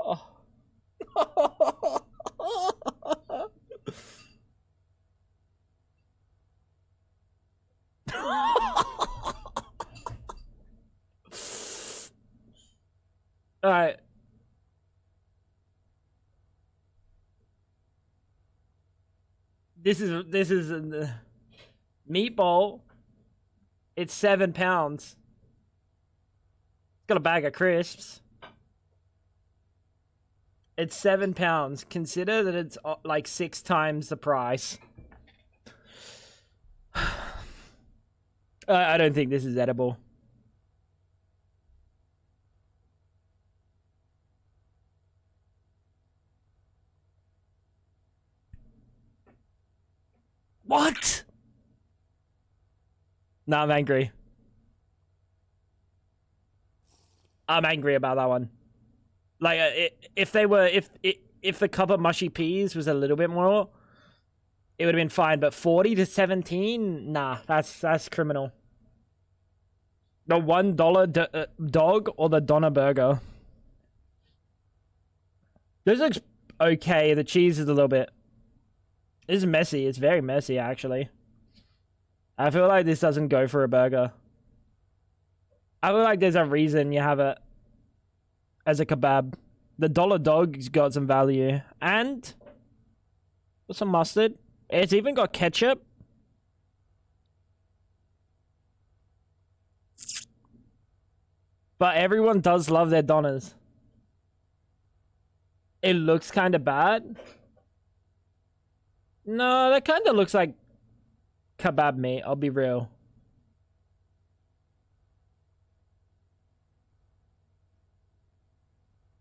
Oh. All right. This is a meatball. It's 7 pounds. It's got a bag of crisps. It's 7 pounds. Consider that it's like 6 times the price. I don't think this is edible. What? No, I'm angry. I'm angry about that one. Like, if they were, if the cup of mushy peas was a little bit more, it would have been fine. But 40 to 17, nah, that's criminal. The $1 dog or the Donna burger. This looks okay. The cheese is a little bit. It's messy. It's very messy, actually. I feel like this doesn't go for a burger. I feel like there's a reason you have it as a kebab. The dollar dog's got some value. And some mustard. It's even got ketchup. But everyone does love their Donnas. It looks kind of bad. No, that kind of looks like kebab meat, I'll be real.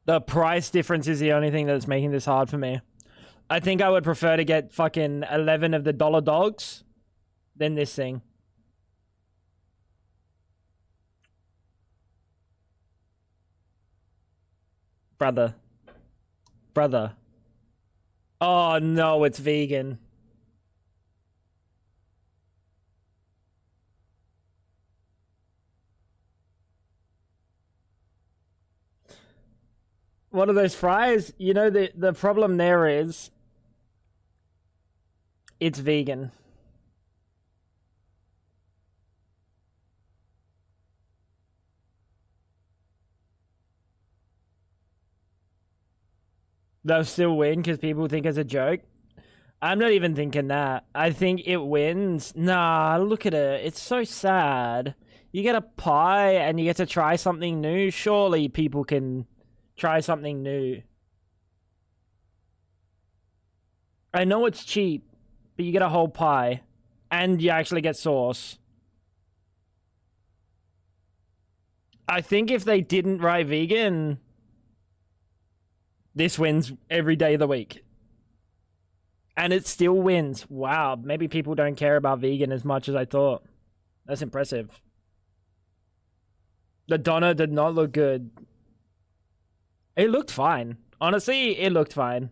The price difference is the only thing that's making this hard for me. I think I would prefer to get fucking 11 of the dollar dogs than this thing. Brother. Brother. Oh no, it's vegan. One of those fries, you know, the problem there is it's vegan. They'll still win because people think it's a joke. I'm not even thinking that. I think it wins. Nah, look at it. It's so sad. You get a pie and you get to try something new. Surely people can try something new. I know it's cheap, but you get a whole pie. And you actually get sauce. I think if they didn't write vegan, this wins every day of the week. And it still wins. Wow, maybe people don't care about vegan as much as I thought. That's impressive. The doner did not look good. It looked fine. Honestly, it looked fine.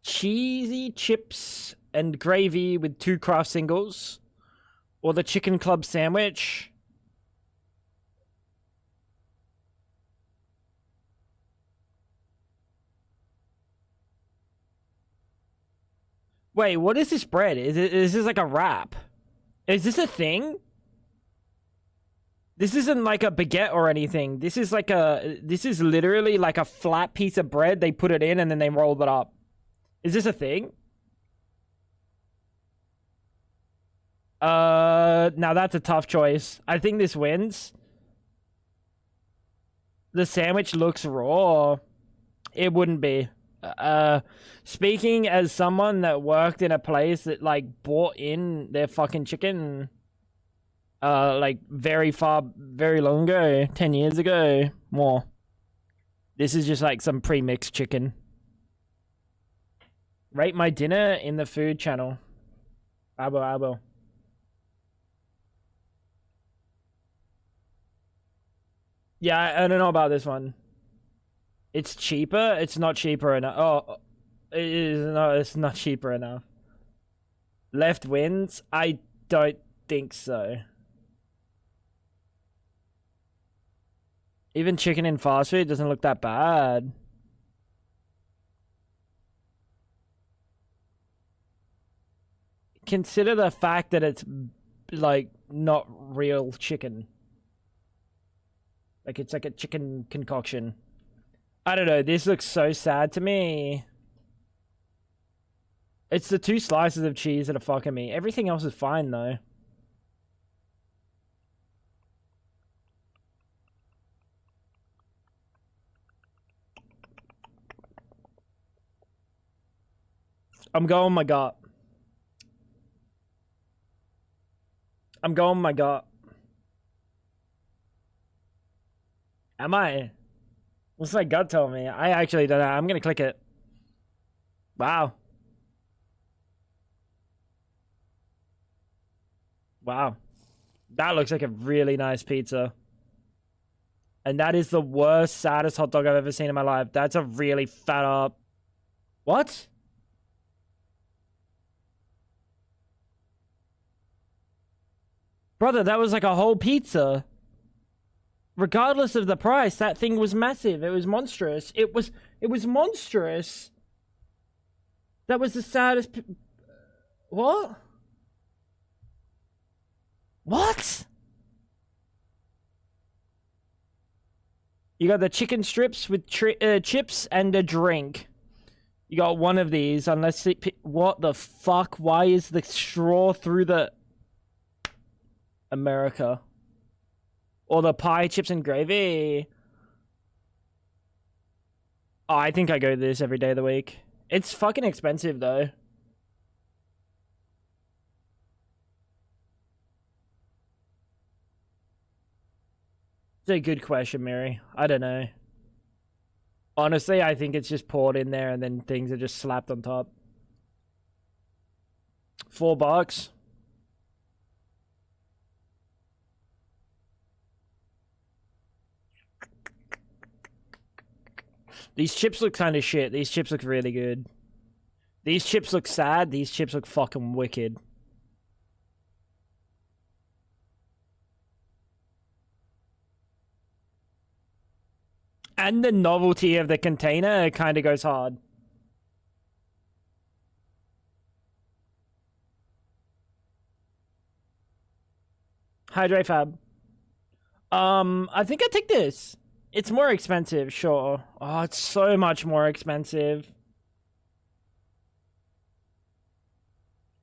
Cheesy chips and gravy with 2 craft singles. Or the chicken club sandwich. Wait, what is this bread? Is this like a wrap? Is this a thing? This isn't like a baguette or anything. This is literally like a flat piece of bread. They put it in and then they roll it up. Is this a thing? Now that's a tough choice. I think this wins. The sandwich looks raw. It wouldn't be. Speaking as someone that worked in a place that like bought in their fucking chicken like very long ago, 10 years ago, more. This is just like some pre-mixed chicken. Rate my dinner in the food channel. I will. Yeah, I don't know about this one. It's cheaper. It's not cheaper enough. Oh, it is no. It's not cheaper enough. Left wins. I don't think so. Even chicken in fast food doesn't look that bad. Consider the fact that it's like not real chicken. Like it's like a chicken concoction. I don't know, this looks so sad to me. It's the 2 slices of cheese that are fucking me. Everything else is fine, though. I'm going my gut. I'm going my gut. Am I? What's my gut tell me? I actually don't know. I'm gonna click it. Wow. Wow. That looks like a really nice pizza. And that is the worst, saddest hot dog I've ever seen in my life. That's a really fat up. What? Brother, that was like a whole pizza. Regardless of the price, that thing was massive. It was monstrous. It was monstrous. That was the saddest. What? What? You got the chicken strips with chips and a drink. You got one of these, unless it... What the fuck? Why is the straw through the... America? Or the pie, chips, and gravy? Oh, I think I go to this every day of the week. It's fucking expensive, though. It's a good question, Mary. I don't know. Honestly, I think it's just poured in there and then things are just slapped on top. $4. These chips look kind of shit. These chips look really good. These chips look sad. These chips look fucking wicked. And the novelty of the container kind of goes hard. Hydrate Fab. I think I take this. It's more expensive, sure. Oh, it's so much more expensive.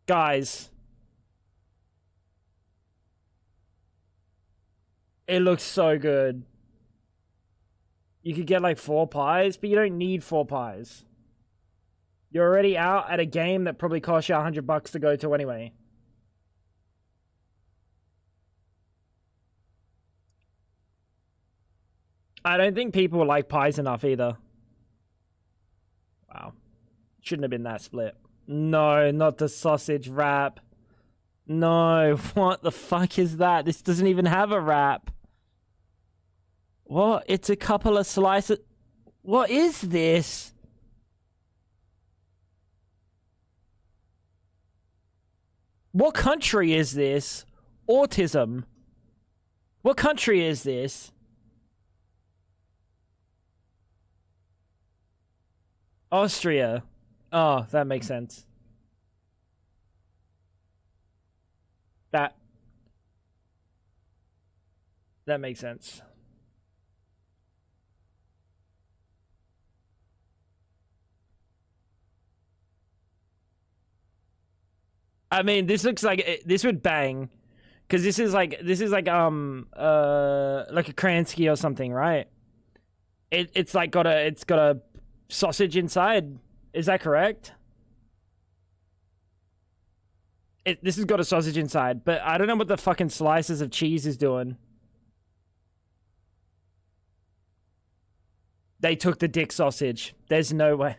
Guys. It looks so good. You could get like 4 pies, but you don't need 4 pies. You're already out at a game that probably costs you $100 to go to anyway. I don't think people like pies enough either. Wow. Shouldn't have been that split. No, not the sausage wrap. No, what the fuck is that? This doesn't even have a wrap. What? It's a couple of slices. What is this? What country is this? Autism. What country is this? Austria. Oh, that makes sense. That makes sense. I mean, this looks like this would bang, because this is like like a Kransky or something, right? It's got a sausage inside. Is that correct? This has got a sausage inside, but I don't know what the fucking slices of cheese is doing. They took the dick sausage. There's no way.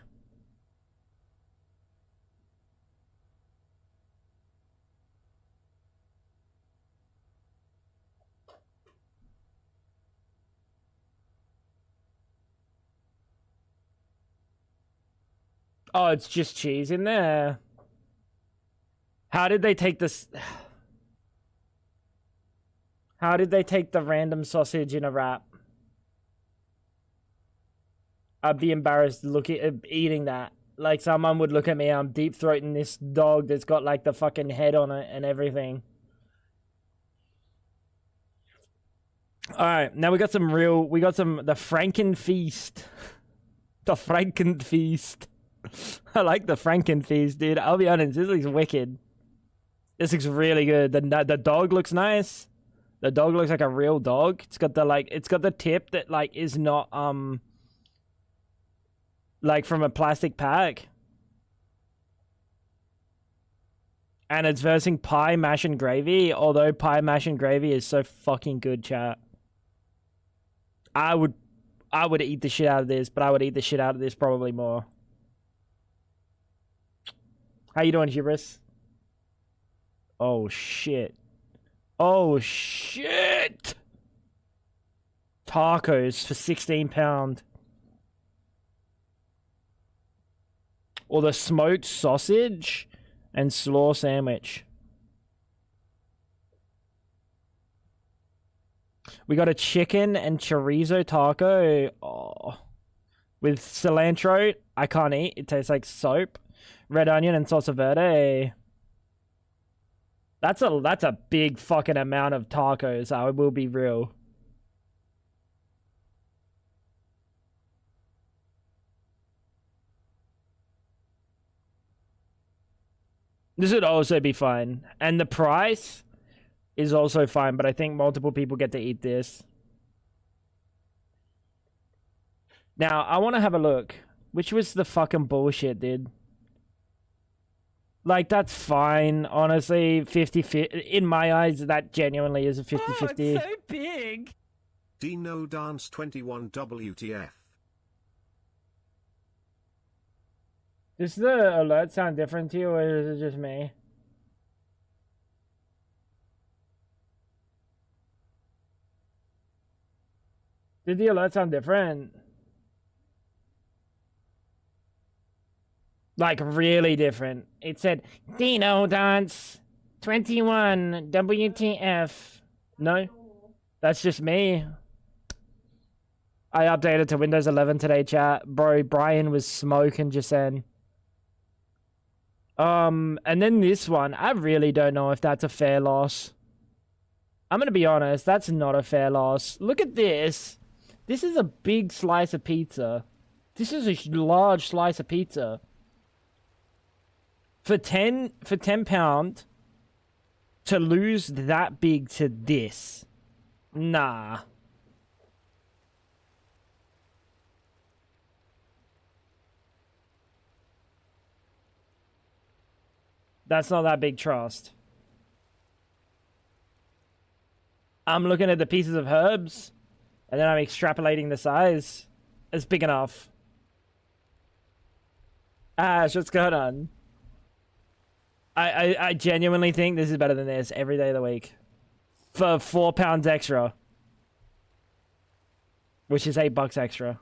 Oh, it's just cheese in there. How did they take this? How did they take the random sausage in a wrap? I'd be embarrassed eating that. Like, someone would look at me, I'm deep throating this dog that's got like the fucking head on it and everything. Alright, now we got the Frankenfeast. The Frankenfeast. I like the Frankenfeast, dude. I'll be honest, this looks wicked. This looks really good. The dog looks nice. The dog looks like a real dog. It's got the tip that like is not like from a plastic pack. And it's versing pie, mash, and gravy. Although pie, mash, and gravy is so fucking good, chat. I would eat the shit out of this, but I would eat the shit out of this probably more. How you doing, Hubris? Oh, shit. Oh, shit! Tacos for £16. Or the smoked sausage and slaw sandwich. We got a chicken and chorizo taco. Oh. With cilantro. I can't eat. It tastes like soap. Red onion and salsa verde. That's a big fucking amount of tacos. I will be real. This would also be fine. And the price is also fine, but I think multiple people get to eat this. Now, I want to have a look. Which was the fucking bullshit, dude? Like, that's fine, honestly. 50-50. In my eyes, that genuinely is a 50-50. Oh, it's so big! Dino Dance 21 WTF. Does the alert sound different to you, or is it just me? Did the alert sound different? Like, really different. It said, Dino Dance 21 WTF. No? That's just me. I updated to Windows 11 today, chat. Bro, Brian was smoking just then. And then this one, I really don't know if that's a fair loss. I'm gonna be honest, that's not a fair loss. Look at this. This is a big slice of pizza. This is a large slice of pizza. For £10 to lose that big to this. Nah. That's not that big trust. I'm looking at the pieces of herbs, and then I'm extrapolating the size. It's big enough. Ash, what's going on? I genuinely think this is better than this every day of the week. For £4 extra. Which is $8 extra.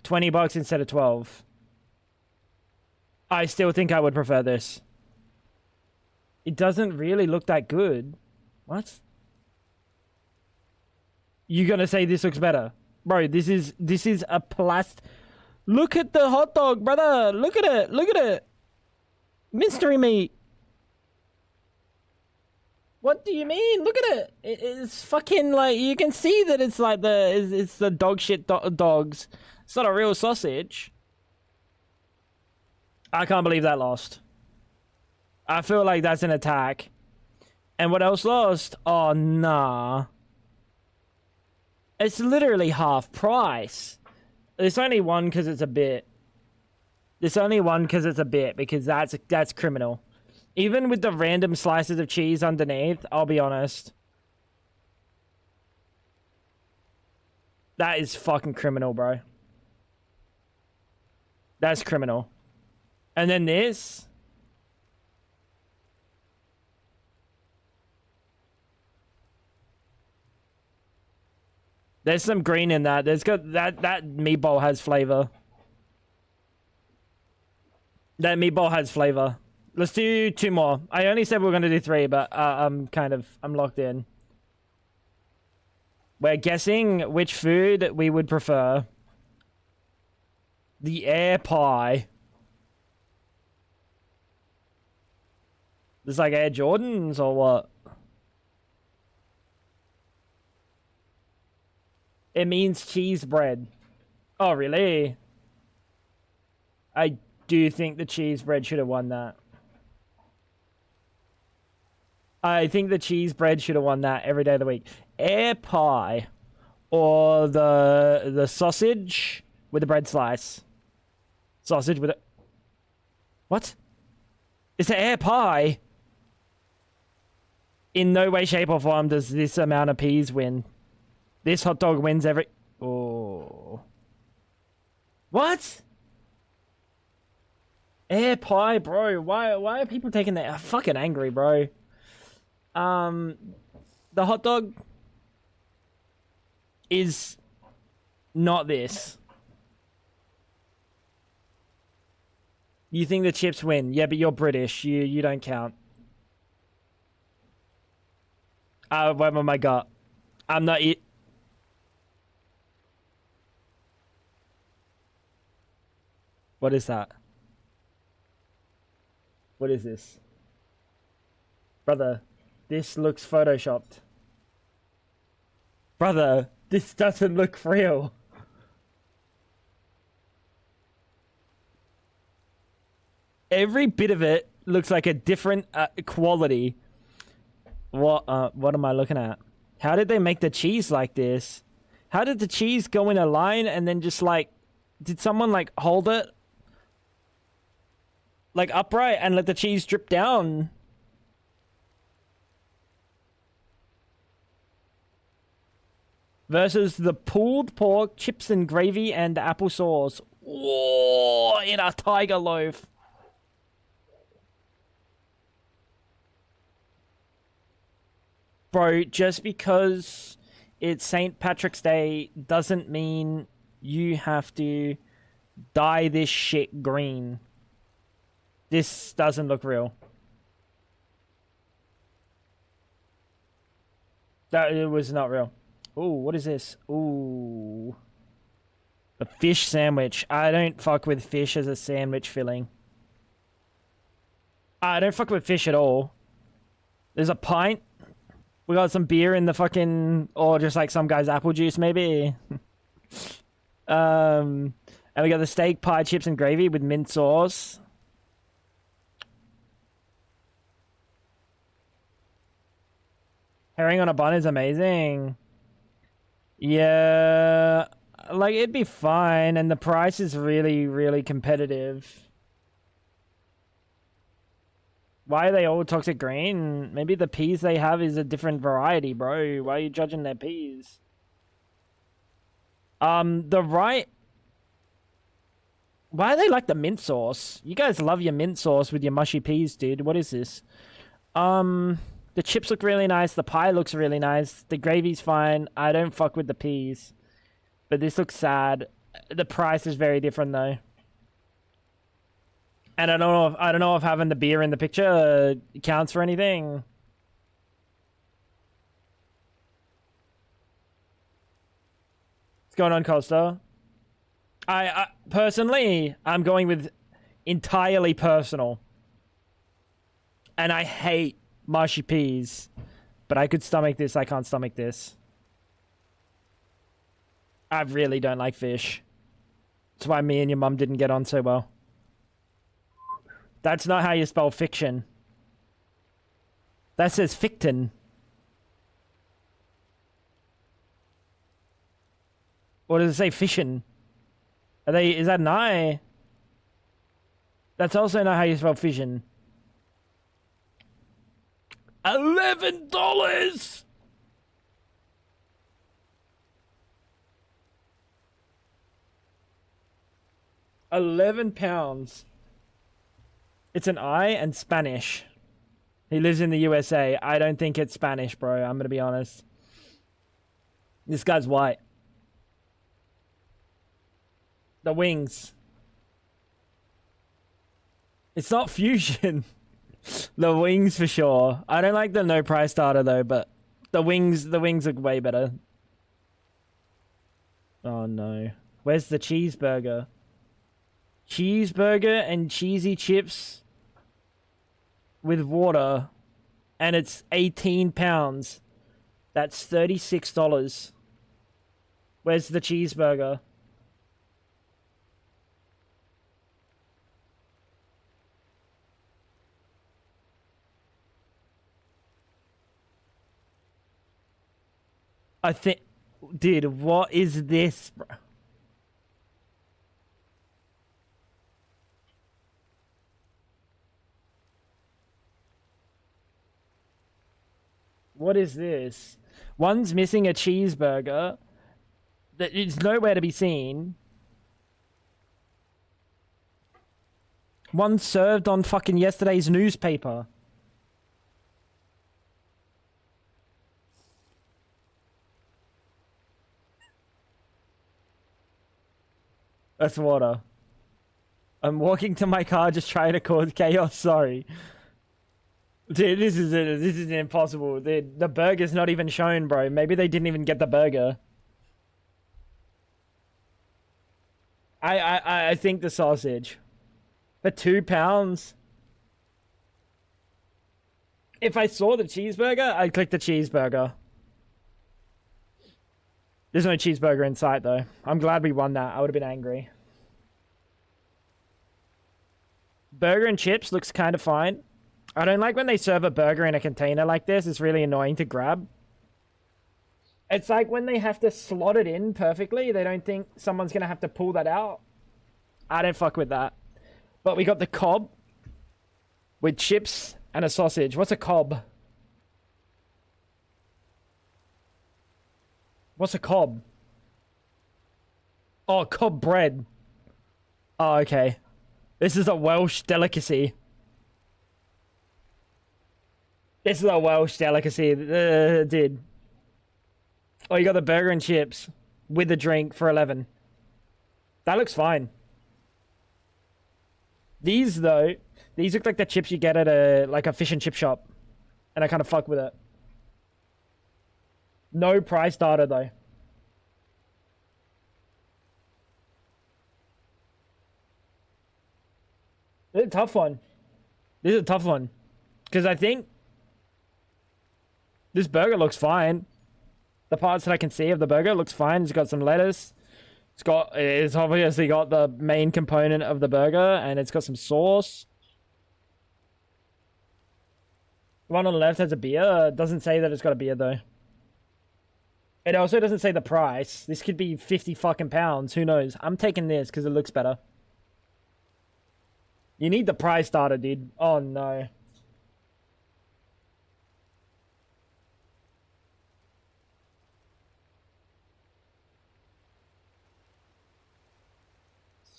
$20 instead of 12. I still think I would prefer this. It doesn't really look that good. What? You gonna say this looks better? Bro, this is a Look at the hot dog, brother. Look at it. Look at it. Mystery meat. What do you mean? Look at it. It's fucking like, you can see that it's like it's the dog shit dogs. It's not a real sausage. I can't believe that lost. I feel like that's an attack. And what else lost? Oh, nah. It's literally half price. There's only one because it's a bit. There's only one because it's a bit, because that's criminal. Even with the random slices of cheese underneath, I'll be honest. That is fucking criminal, bro. That's criminal. And then this. There's some green in that. There's got that meatball has flavor. That meatball has flavor. Let's do 2 more. I only said we were going to do 3, but I'm locked in. We're guessing which food we would prefer. The air pie. There's like Air Jordans or what? It means cheese bread. Oh, really? I do think the cheese bread should have won that. I think the cheese bread should have won that every day of the week. Air pie or the sausage with the bread slice. Sausage with a... What? It's an air pie. In no way, shape, or form does this amount of peas win. This hot dog wins every... Oh. What? Air pie, bro. Why are people taking that? I'm fucking angry, bro. The hot dog is not this. You think the chips win? Yeah, but you're British. You don't count. What am I got? I'm not it. What is that? What is this? Brother, this looks photoshopped. Brother, this doesn't look real. Every bit of it looks like a different quality. What am I looking at? How did they make the cheese like this? How did the cheese go in a line and then just like... Did someone like hold it like upright and let the cheese drip down? Versus the pulled pork, chips and gravy, and applesauce. Whoa, in a tiger loaf. Bro, just because it's St. Patrick's Day doesn't mean you have to dye this shit green. This doesn't look real. That it was not real. Ooh, what is this? Ooh. A fish sandwich. I don't fuck with fish as a sandwich filling. I don't fuck with fish at all. There's a pint. We got some beer in the fucking... Or just like some guy's apple juice, maybe. And we got the steak, pie, chips, and gravy with mint sauce. Herring on a bun is amazing. Yeah, like it'd be fine, and the price is really, really competitive. Why are they all toxic green? Maybe the peas they have is a different variety, bro. Why are you judging their peas? The right... Why do they like the mint sauce? You guys love your mint sauce with your mushy peas, dude. What is this? The chips look really nice. The pie looks really nice. The gravy's fine. I don't fuck with the peas. But this looks sad. The price is very different, though. And I don't know if having the beer in the picture counts for anything. What's going on, Costa? I personally, I'm going with entirely personal. And I hate mushy peas. But I could stomach this. I can't stomach this. I really don't like fish. That's why me and your mum didn't get on so well. That's not how you spell fiction. That says fictin. Or does it say fission? Are they? Is that an I? That's also not how you spell fission. $11. £11. It's an I and Spanish. He lives in the USA. I don't think it's Spanish, bro. I'm gonna be honest. This guy's white. The wings. It's not fusion. The wings for sure. I don't like the no price starter though, but the wings look way better. Oh no. Where's the cheeseburger? Cheeseburger and cheesy chips with water, and it's 18 pounds. That's $36. Where's the cheeseburger? I think, dude, what is this, bro? What is this? One's missing a cheeseburger. That is nowhere to be seen. One's served on fucking yesterday's newspaper. That's water. I'm walking to my car just trying to cause chaos. Sorry. Dude, this is impossible. The burger's not even shown, bro. Maybe they didn't even get the burger. I think the sausage. For £2. If I saw the cheeseburger, I'd click the cheeseburger. There's no cheeseburger in sight, though. I'm glad we won that. I would have been angry. Burger and chips looks kind of fine. I don't like when they serve a burger in a container like this. It's really annoying to grab. It's like when they have to slot it in perfectly. They don't think someone's going to have to pull that out. I don't fuck with that. But we got the cob with chips and a sausage. What's a cob? What's a cob? Oh, cob bread. Oh, okay. This is a Welsh delicacy. This is a Welsh delicacy, dude. Oh, you got the burger and chips with a drink for 11. That looks fine. These, though, these look like the chips you get at a fish and chip shop. And I kind of fuck with it. No price starter, though. This is a tough one. This is a tough one. Because I think this burger looks fine. The parts that I can see of the burger looks fine. It's got some lettuce. It's obviously got the main component of the burger, and it's got some sauce. The one on the left has a beer. It doesn't say that it's got a beer, though. It also doesn't say the price. This could be 50 fucking pounds. Who knows? I'm taking this because it looks better. You need the price starter, dude. Oh, no.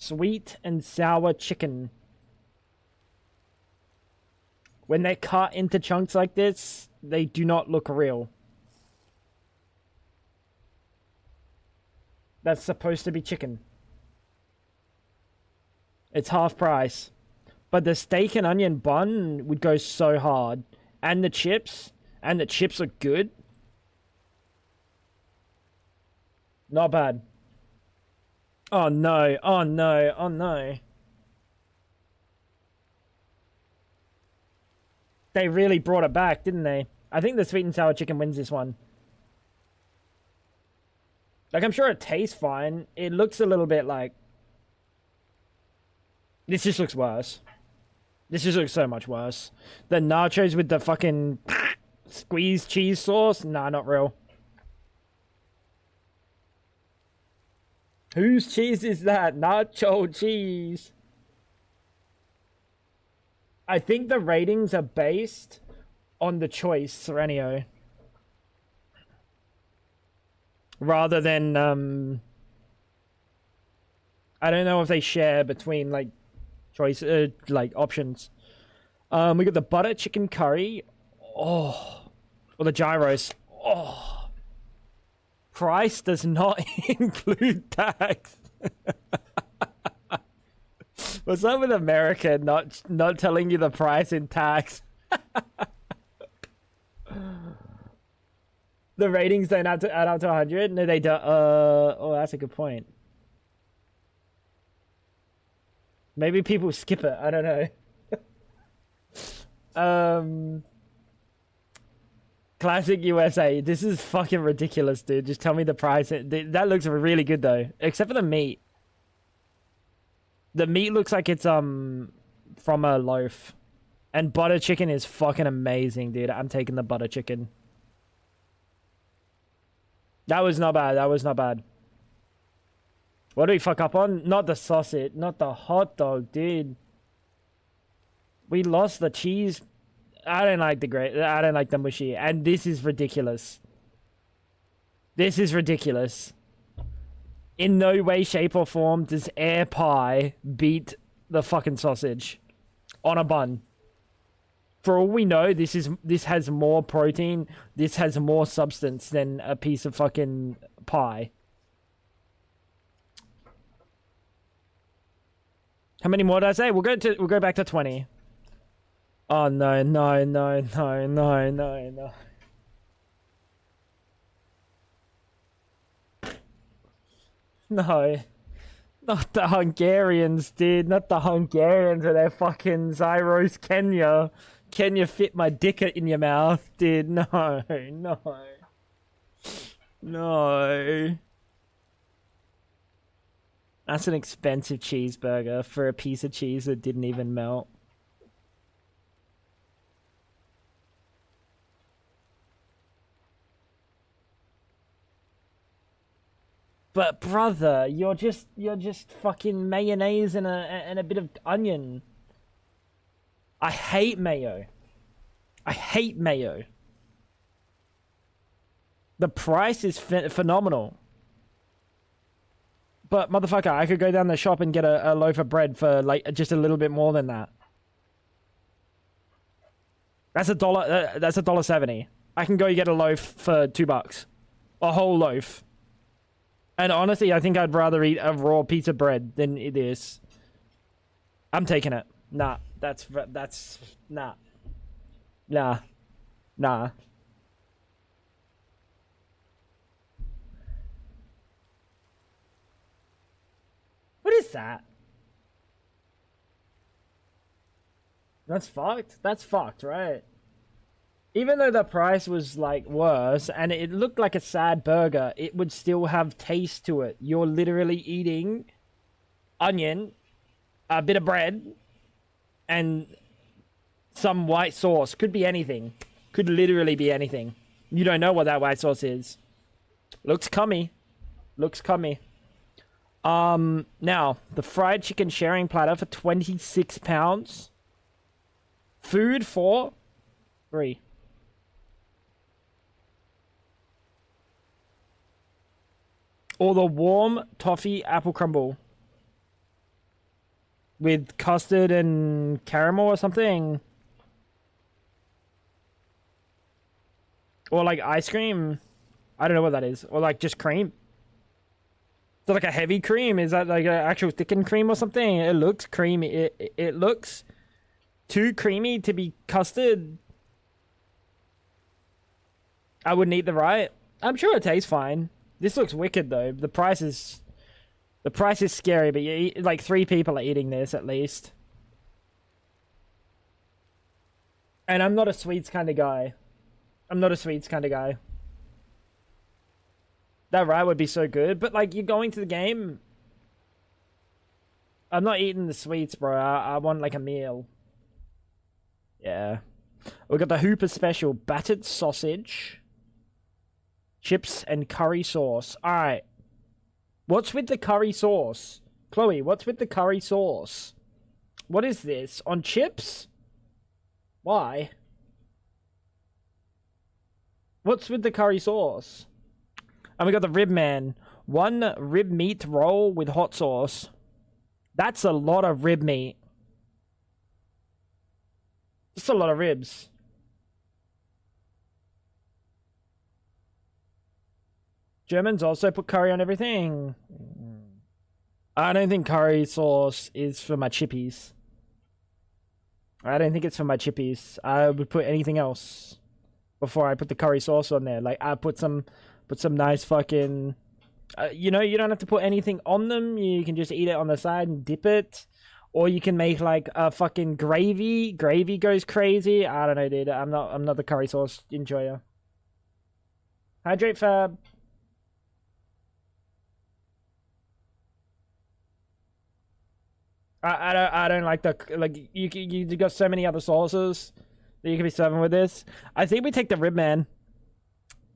Sweet and sour chicken. When they're cut into chunks like this, they do not look real. That's supposed to be chicken. It's half price. But the steak and onion bun would go so hard. And the chips are good. Not bad. Oh no, oh no, oh no. They really brought it back, didn't they? I think the sweet and sour chicken wins this one. Like, I'm sure it tastes fine. It looks a little bit like... This just looks worse. This just looks so much worse. The nachos with the fucking squeezed cheese sauce? Nah, not real. Whose cheese is that? Nacho cheese. I think the ratings are based on the choice, Serenio. Rather than, I don't know if they share between, like, choice, like, options. We got the butter chicken curry. Oh. Or the gyros. Oh. Price does not include tax. What's up with America not telling you the price in tax? The ratings don't have to add up to 100? No, they don't. Oh, that's a good point. Maybe people skip it. I don't know. Classic USA. This is fucking ridiculous, dude. Just tell me the price. That looks really good, though. Except for the meat. The meat looks like it's, from a loaf. And butter chicken is fucking amazing, dude. I'm taking the butter chicken. That was not bad. That was not bad. What do we fuck up on? Not the sausage. Not the hot dog, dude. We lost the cheese. I don't like I don't like the mushy. And this is ridiculous. This is ridiculous. In no way, shape, or form does air pie beat the fucking sausage on a bun. For all we know, this has more protein. This has more substance than a piece of fucking pie. How many more did I say? We'll go back to 20. Oh no, no, no, no, no, no, no. No. Not the Hungarians, dude. Not the Hungarians with their fucking Zyros Kenya. Can you fit my dick in your mouth, dude? No, no. No. That's an expensive cheeseburger for a piece of cheese that didn't even melt. But brother, you're just fucking mayonnaise and a bit of onion. I hate mayo. I hate mayo. The price is phenomenal. But motherfucker, I could go down the shop and get a loaf of bread for like just a little bit more than that. That's $1. That's $1.70. I can go get a loaf for $2. A whole loaf. And honestly, I think I'd rather eat a raw piece of bread than this. I'm taking it. Nah, that's nah. Nah. Nah. What is that? That's fucked. That's fucked, right? Even though the price was, like, worse, and it looked like a sad burger, it would still have taste to it. You're literally eating onion, a bit of bread, and some white sauce. Could be anything. Could literally be anything. You don't know what that white sauce is. Looks cummy. Looks cummy. Now, the fried chicken sharing platter for £26. Food for 3. Or the warm toffee apple crumble. with custard and caramel or something. Or like ice cream. I don't know what that is. Or like just cream. Is it like a heavy cream? Is that like an actual thickened cream or something? It looks creamy. It looks too creamy to be custard. I wouldn't eat the right. I'm sure it tastes fine. This looks wicked though. The price is scary, but you eat, like 3 people are eating this at least. And I'm not a sweets kind of guy. That rye would be so good, but like you're going to the game. I'm not eating the sweets, bro. I want like a meal. Yeah. We got the Hooper special battered sausage, chips, and curry sauce. All right. What's with the curry sauce? Chloe, what's with the curry sauce? What is this? On chips? Why? What's with the curry sauce? And we got the rib man. 1 rib meat roll with hot sauce. That's a lot of rib meat. That's a lot of ribs. Germans also put curry on everything. I don't think curry sauce is for my chippies. I don't think it's for my chippies. I would put anything else before I put the curry sauce on there. Like I put some nice fucking. You know, you don't have to put anything on them. You can just eat it on the side and dip it, or you can make like a fucking gravy. Gravy goes crazy. I don't know, dude. I'm not the curry sauce enjoyer. Hydrate Fab. I don't like the like you got so many other sauces that you can be serving with this. I think we take the rib man.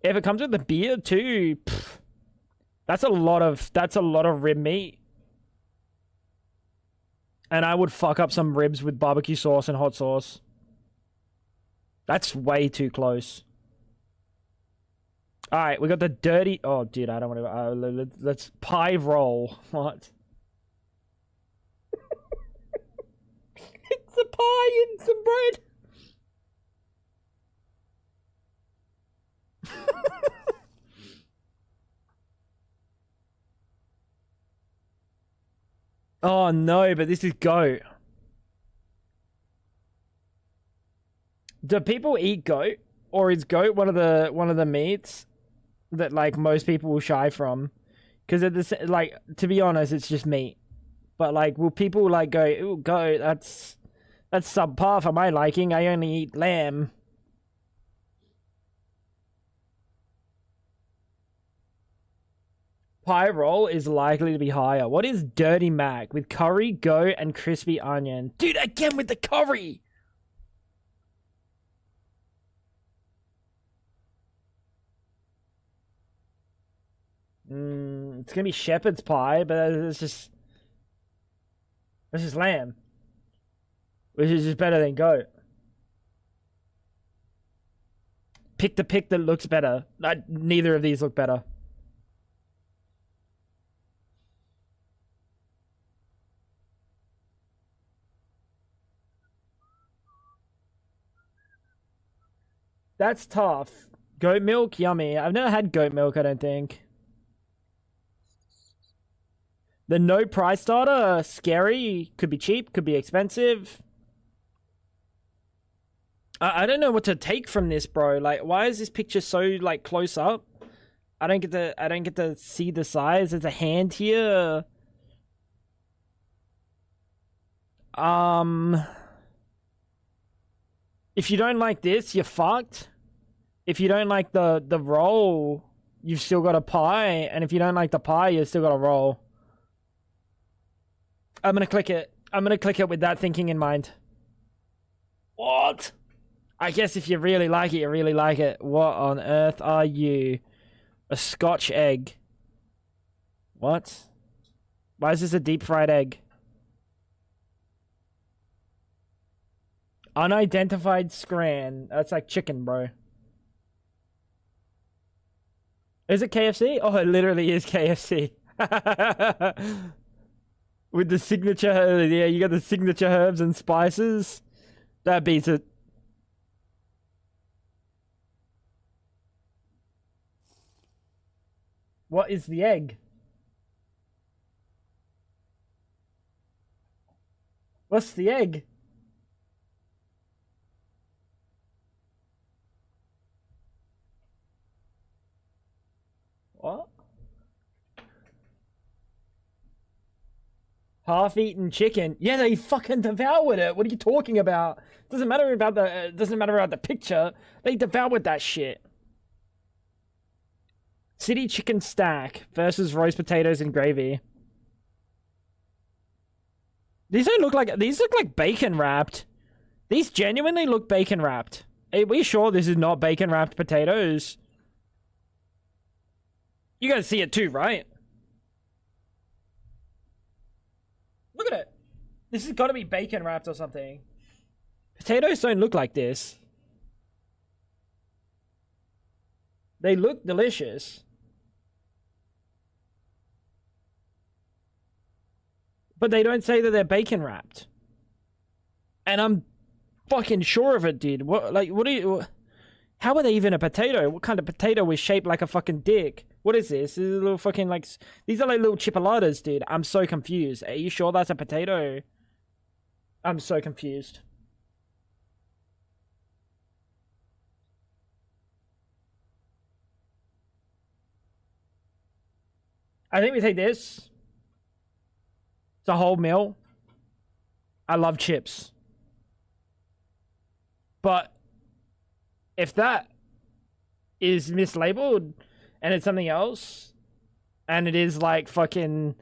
If it comes with the beer too, that's a lot of rib meat. And I would fuck up some ribs with barbecue sauce and hot sauce. That's way too close. All right, we got the dirty. Oh, dude, I don't want to. Let's pie roll. What? It's a pie and some bread. Oh no, but this is goat. Do people eat goat, or is goat one of the meats that like most people will shy from? Because like, to be honest, it's just meat. But like, will people like go, ooh, goat? That's subpar for my liking. I only eat lamb. Pie roll is likely to be higher. What is Dirty Mac? With curry, goat, and crispy onion. Dude, again with the curry! It's gonna be shepherd's pie, but it's just lamb. Which is just better than goat. Pick the pick that looks better. Neither of these look better. That's tough. Goat milk, yummy. I've never had goat milk, I don't think. The no price starter, scary. Could be cheap, could be expensive. I don't know what to take from this, bro. Like, why is this picture so like close up? I don't get to see the size. There's a hand here. If you don't like this, you're fucked. If you don't like the roll, you've still got a pie. And if you don't like the pie, you've still got a roll. I'm gonna click it. I'm gonna click it with that thinking in mind. What? I guess if you really like it, you really like it. What on earth are you? A Scotch egg. What? Why is this a deep fried egg? Unidentified scran. That's like chicken, bro. Is it KFC? Oh, it literally is KFC. With the signature, yeah, you got the signature herbs and spices. That beats it. What is the egg? What's the egg? What? Half-eaten chicken. Yeah, they fucking devoured it. What are you talking about? Doesn't matter about the picture. They devoured that shit. City chicken stack versus roast potatoes and gravy. These look like bacon wrapped. These genuinely look bacon wrapped. Are we sure this is not bacon wrapped potatoes? You guys see it too, right? Look at it. This has got to be bacon wrapped or something. Potatoes don't look like this. They look delicious. But they don't say that they're bacon wrapped. And I'm fucking sure of it, dude. How are they even a potato? What kind of potato is shaped like a fucking dick? What is this? This is a little fucking like... These are like little chipolatas, dude. I'm so confused. Are you sure that's a potato? I'm so confused. I think we take this. It's a whole meal. I love chips. But if that is mislabeled and it's something else, and it is like fucking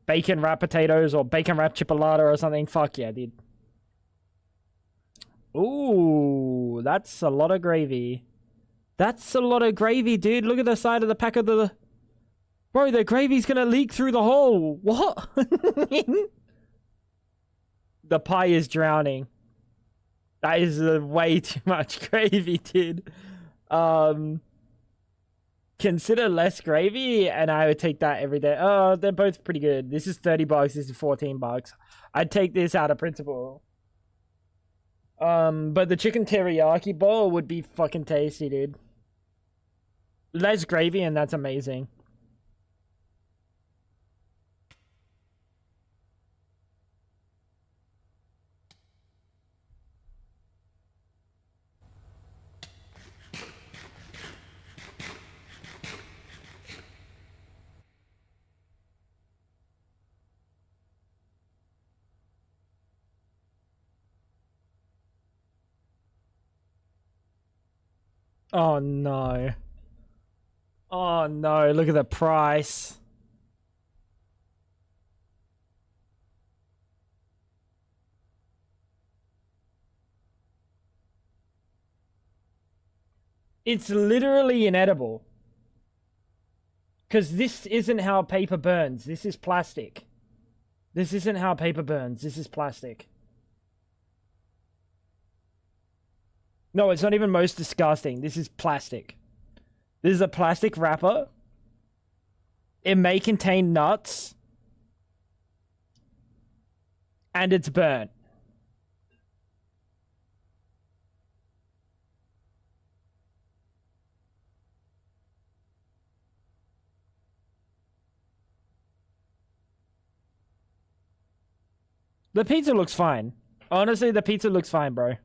bacon wrapped potatoes or bacon wrapped chipolata or something, fuck yeah, dude. Ooh, that's a lot of gravy. That's a lot of gravy, dude. Look at the side of the pack of the... Bro, the gravy's gonna leak through the hole. What? The pie is drowning. That is way too much gravy, dude. Consider less gravy, and I would take that every day. Oh, they're both pretty good. This is $30. This is $14. I'd take this out of principle. But the chicken teriyaki bowl would be fucking tasty, dude. Less gravy, and that's amazing. Oh no. Oh no, look at the price. It's literally inedible. Because this isn't how paper burns. This is plastic. This isn't how paper burns. This is plastic. No, it's not even most disgusting. This is plastic. This is a plastic wrapper. It may contain nuts. And it's burnt. The pizza looks fine. Honestly, the pizza looks fine, bro.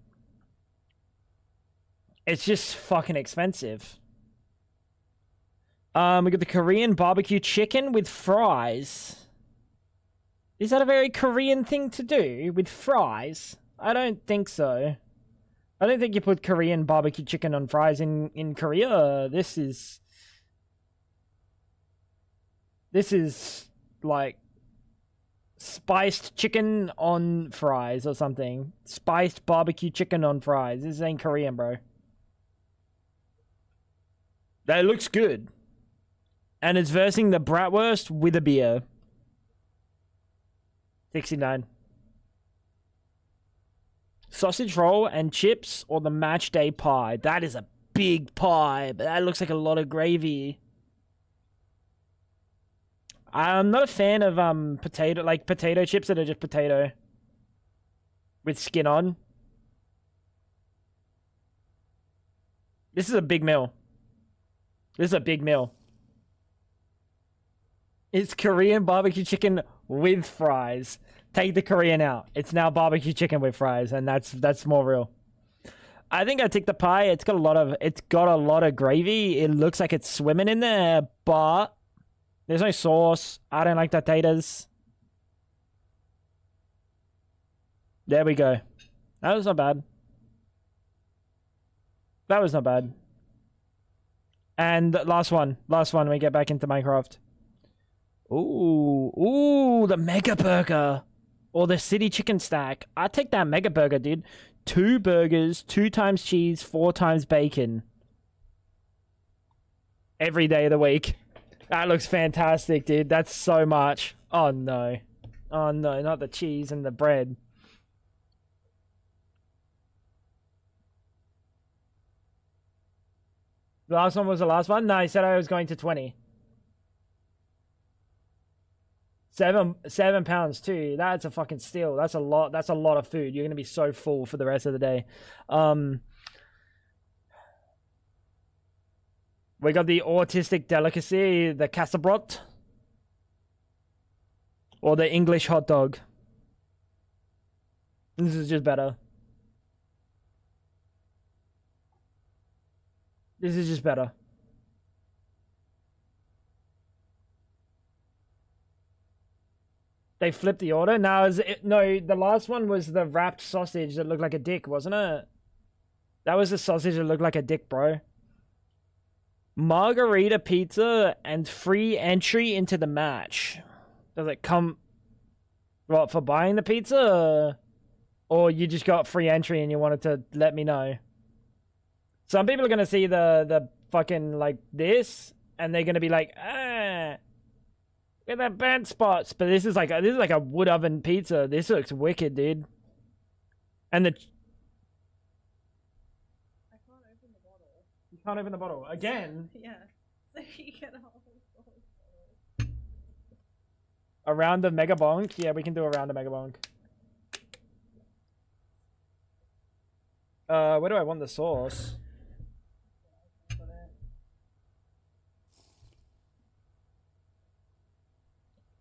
It's just fucking expensive. We got the Korean barbecue chicken with fries. Is that a very Korean thing to do with fries? I don't think so. I don't think you put Korean barbecue chicken on fries in Korea. This is like spiced chicken on fries or something. Spiced barbecue chicken on fries. This ain't Korean, bro. That looks good. And it's versing the bratwurst with a beer. 69. Sausage roll and chips or the match day pie. That is a big pie, but that looks like a lot of gravy. I'm not a fan of potato chips that are just potato with skin on. This is a big meal. This is a big meal. It's Korean barbecue chicken with fries. Take the Korean out. It's now barbecue chicken with fries, and that's more real. I think I take the pie. It's got a lot of gravy. It looks like it's swimming in there, but there's no sauce. I don't like potatoes. There we go. That was not bad. That was not bad. And last one. We get back into Minecraft. Ooh, the Mega Burger. Or the City Chicken Stack. I take that Mega Burger, dude. 2 burgers, 2 times cheese, 4 times bacon. Every day of the week. That looks fantastic, dude. That's so much. Oh, no. Oh, no, not the cheese and the bread. The last one was the last one? No, he said I was going to 20. 7 pounds too. That's a fucking steal. That's a lot. That's a lot of food. You're gonna be so full for the rest of the day. We got the autistic delicacy, the Kassabrot, or the English hot dog. This is just better. This is just better. They flipped the order? No, the last one was the wrapped sausage that looked like a dick, wasn't it? That was the sausage that looked like a dick, bro. Margarita pizza and free entry into the match. Does it come... What, for buying the pizza? Or you just got free entry and you wanted to let me know? Some people are going to see the fucking, like, this, and they're going to be like, look at that burnt spots. But this is like a wood oven pizza. This looks wicked, dude. And the... I can't open the bottle. You can't open the bottle. Again? Yeah. So you get a whole bottle. A round of Megabonk? Yeah, we can do a round of Megabonk. Where do I want the sauce?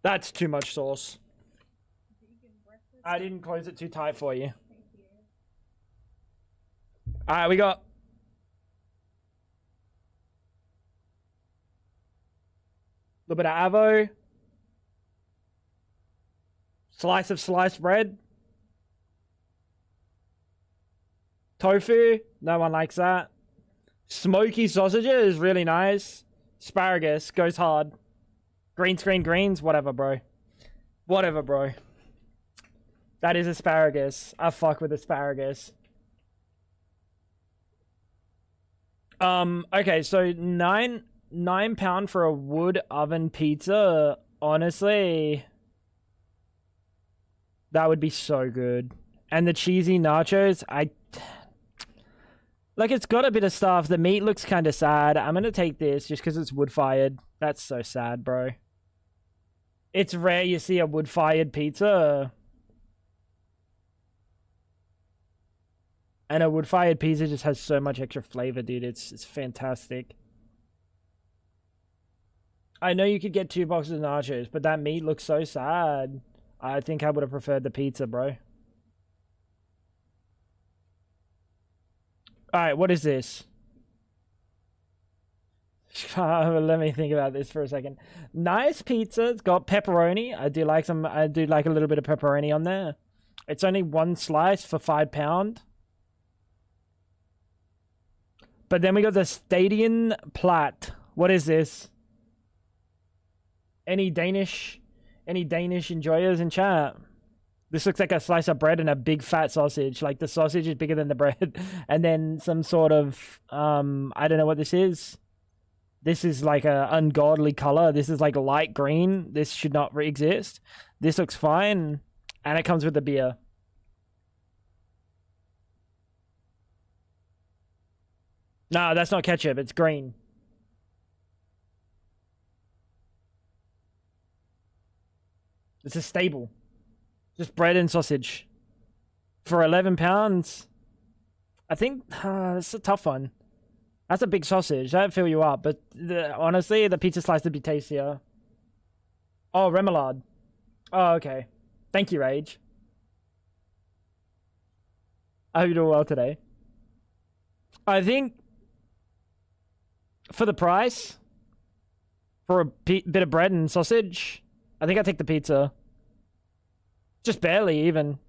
That's too much sauce. I didn't close it too tight for you. Thank you. Alright, we got... a little bit of avo. Slice of sliced bread. Tofu. No one likes that. Smoky sausages is really nice. Asparagus goes hard. Green screen greens. Whatever, bro. Whatever, bro. That is asparagus. I fuck with asparagus. Okay, so £9 for a wood oven pizza. Honestly, that would be so good. And the cheesy nachos, like, it's got a bit of stuff. The meat looks kind of sad. I'm gonna take this just because it's wood-fired. That's so sad, bro. It's rare you see a wood-fired pizza. And a wood-fired pizza just has so much extra flavor, dude. It's fantastic. I know you could get 2 boxes of nachos, but that meat looks so sad. I think I would have preferred the pizza, bro. Alright, what is this? Let me think about this for a second. Nice pizza. It's got pepperoni. I do like a little bit of pepperoni on there. It's only 1 slice for £5. But then we got the Stadion Plat. What is this? Any Danish enjoyers in chat? This looks like a slice of bread and a big fat sausage. Like, the sausage is bigger than the bread. And then some sort of, I don't know what this is. This is like a ungodly color. This is like light green. This should not exist. This looks fine. And it comes with a beer. No, that's not ketchup. It's green. This is stable. Just bread and sausage. For £11, I think it's a tough one. That's a big sausage. That'd fill you up. But honestly, the pizza slice would be tastier. Oh, remoulade. Oh, okay. Thank you, Rage. I hope you're doing well today. I think for the price, for a bit of bread and sausage, I think I'd take the pizza. Just barely, even.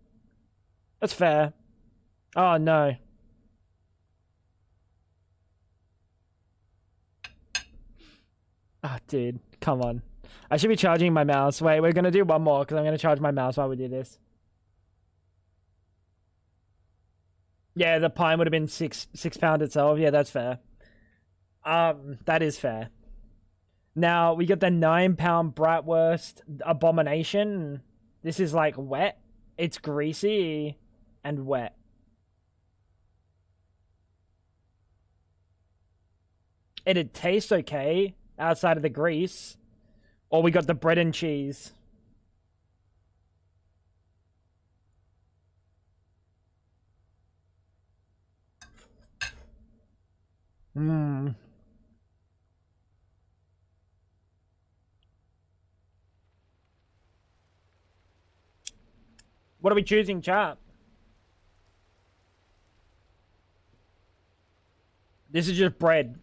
That's fair. Oh, no. Oh, dude. Come on. I should be charging my mouse. Wait, we're going to do one more because I'm going to charge my mouse while we do this. Yeah, the pine would have been six pound itself. Yeah, that's fair. That is fair. Now, we got the 9-pound bratwurst abomination. This is like wet. It's greasy and wet. It'd taste okay outside of the grease. Or we got the bread and cheese. Mmm. What are we choosing, chat? This is just bread.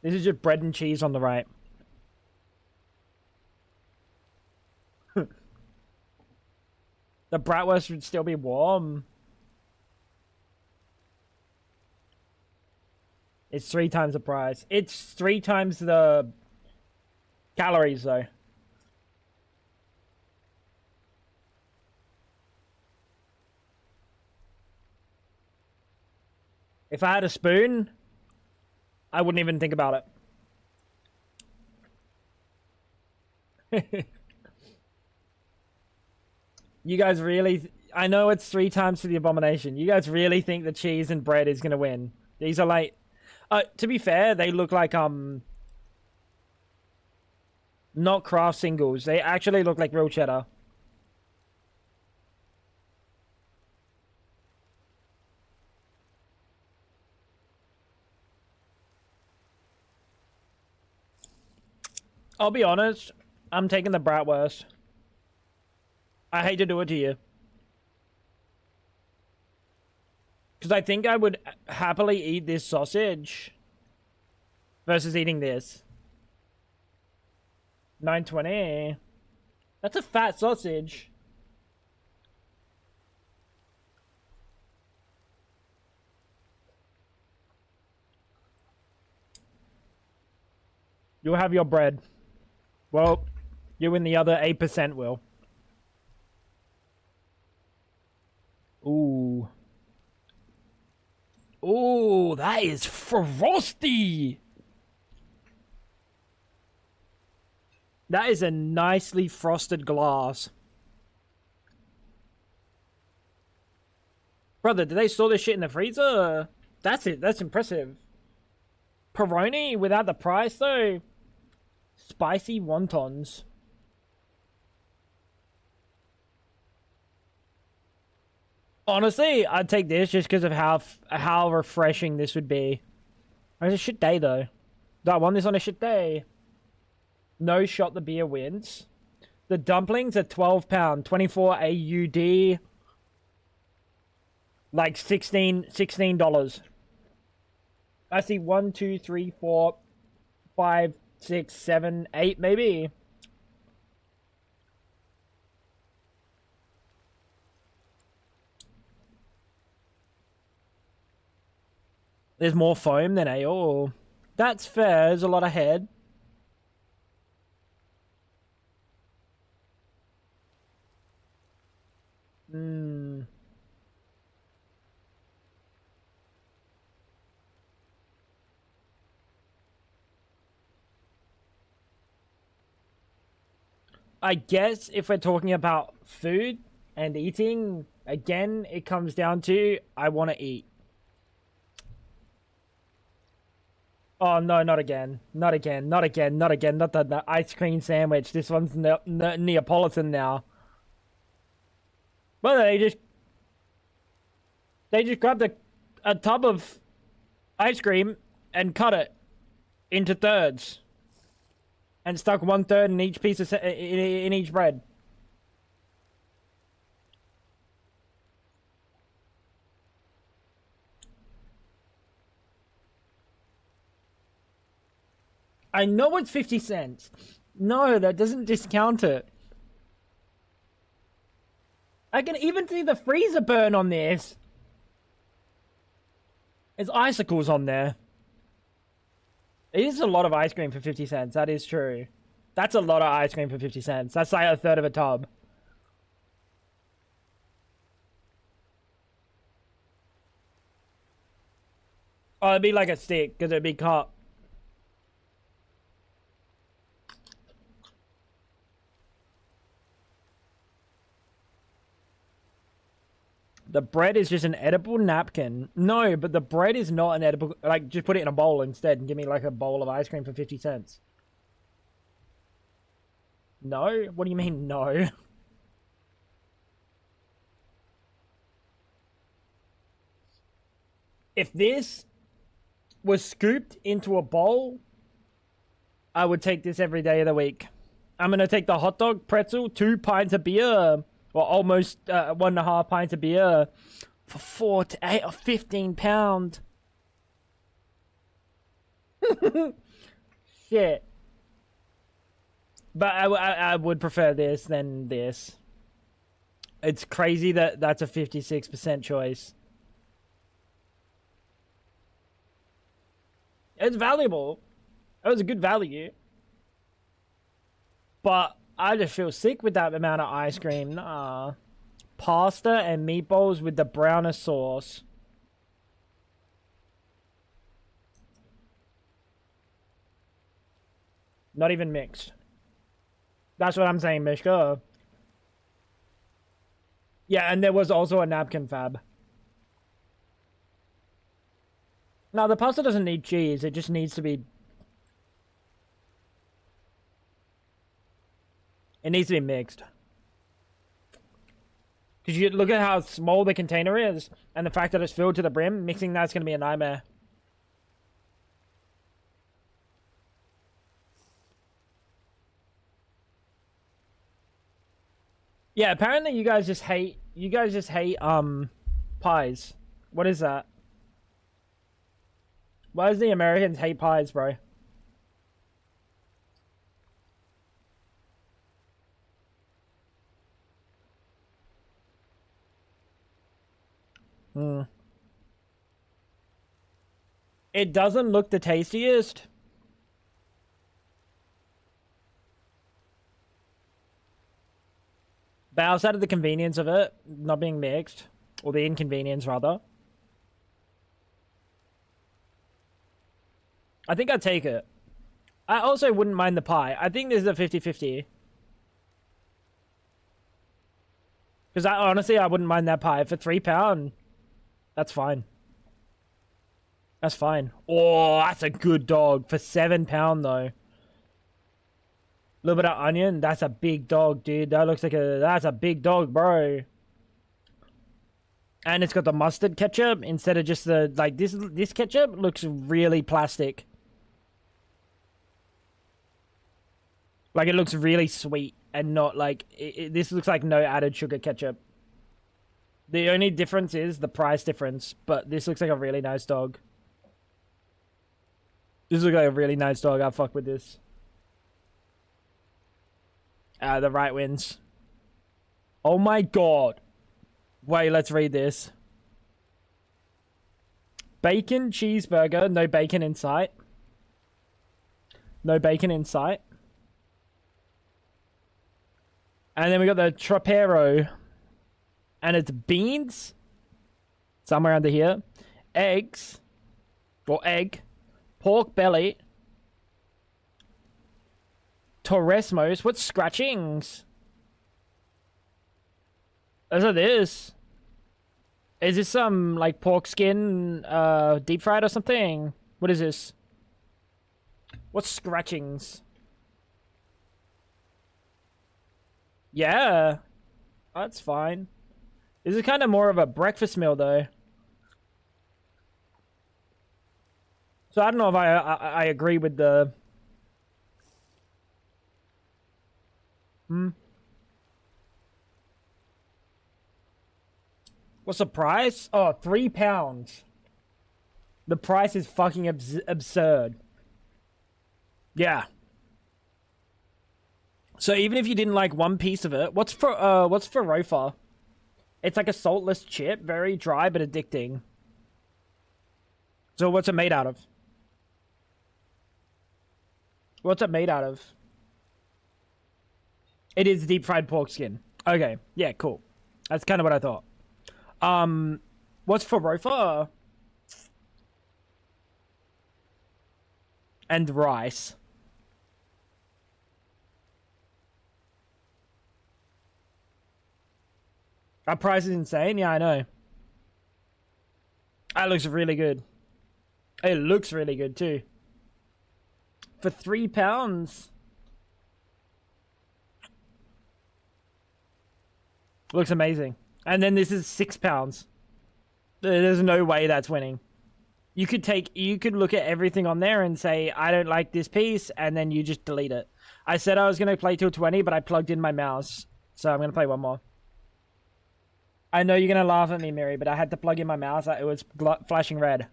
This is just bread and cheese on the right. The bratwurst would still be warm. It's 3 times the price. It's 3 times the calories, though. If I had a spoon, I wouldn't even think about it. You guys really... I know it's 3 times to the abomination. You guys really think the cheese and bread is going to win? These are like... to be fair, they look like, not craft singles. They actually look like real cheddar. I'll be honest, I'm taking the bratwurst. I hate to do it to you. Because I think I would happily eat this sausage versus eating this. $9.20. That's a fat sausage. You'll have your bread. Well, you and the other 8% will. Ooh. Ooh, that is frosty. That is a nicely frosted glass. Brother, did they store this shit in the freezer? That's it. That's impressive. Peroni without the price, though. Spicy wontons. Honestly, I'd take this just because of how refreshing this would be. It's a shit day, though. Do I want this on a shit day? No shot the beer wins. The dumplings are £12, 24 AUD. Like $16. I see 1, 2, 3, 4, 5, 6, 7, 8, maybe. There's more foam than ale. That's fair. There's a lot of head. I guess if we're talking about food and eating, again, it comes down to I want to eat. Oh no, not again. Not again. Not again. Not again. Not the ice cream sandwich. This one's Neapolitan now. Well, they just grabbed a tub of ice cream and cut it into thirds and stuck 1/3 in each piece of in each bread. I know it's 50 cents. No, that doesn't discount it. I can even see the freezer burn on this. There's icicles on there. It is a lot of ice cream for 50 cents. That is true. That's a lot of ice cream for 50 cents. That's like 1/3 of a tub. Oh, it'd be like a stick, because it'd be cut. The bread is just an edible napkin. No, but the bread is not an edible... Like, just put it in a bowl instead and give me, like, a bowl of ice cream for 50 cents. No? What do you mean, no? If this was scooped into a bowl, I would take this every day of the week. I'm going to take the hot dog, pretzel, 2 pints of beer... Or almost 1.5 pints of beer for 4 to 8 or 15 pounds. Shit. But I would prefer this than this. It's crazy that that's a 56% choice. It's valuable. It was a good value. But I just feel sick with that amount of ice cream. Nah. Pasta and meatballs with the brownest sauce. Not even mixed. That's what I'm saying, Mishka. Yeah, and there was also a napkin fab. No, the pasta doesn't need cheese. It just needs to be... It needs to be mixed. Because you look at how small the container is, and the fact that it's filled to the brim, mixing that's going to be a nightmare. Yeah, apparently you guys just hate pies. What is that? Why does the Americans hate pies, bro? It doesn't look the tastiest. But outside of the convenience of it not being mixed, or the inconvenience rather, I think I'd take it. I also wouldn't mind the pie. I think this is a 50-50. Because honestly, I wouldn't mind that pie. For £3, that's fine. That's fine. Oh, that's a good dog. For £7 though. A little bit of onion. That's a big dog, dude. That looks like that's a big dog, bro. And it's got the mustard ketchup instead of just the, like, this ketchup looks really plastic. Like, it looks really sweet and not like, this looks like no added sugar ketchup. The only difference is the price difference, but this looks like a really nice dog. This looks like a really nice dog. I'll fuck with this. The right wins. Oh my god. Wait, let's read this. Bacon cheeseburger, no bacon in sight. No bacon in sight. And then we got the Tropero. And it's beans. Somewhere under here. Eggs. Or egg. Pork belly. Torresmos. What's scratchings? Is it this? Is this some, like, pork skin, deep fried or something? What is this? What's scratchings? Yeah. That's fine. This is kind of more of a breakfast meal, though. So I don't know if I agree with the... What's the price? Oh, £3. The price is fucking absurd. Yeah. So even if you didn't like one piece of it, what's farofa? It's like a saltless chip, very dry but addicting. So what's it made out of? What's it made out of? It is deep fried pork skin. Okay, yeah, cool. That's kind of what I thought. What's farofa? And rice. Our price is insane. Yeah, I know. That looks really good. It looks really good too. For £3. Looks amazing. And then this is £6. There's no way that's winning. You could look at everything on there and say, I don't like this piece, and then you just delete it. I said I was going to play till 20, but I plugged in my mouse. So I'm going to play one more. I know you're going to laugh at me, Mary, but I had to plug in my mouse. It was flashing red.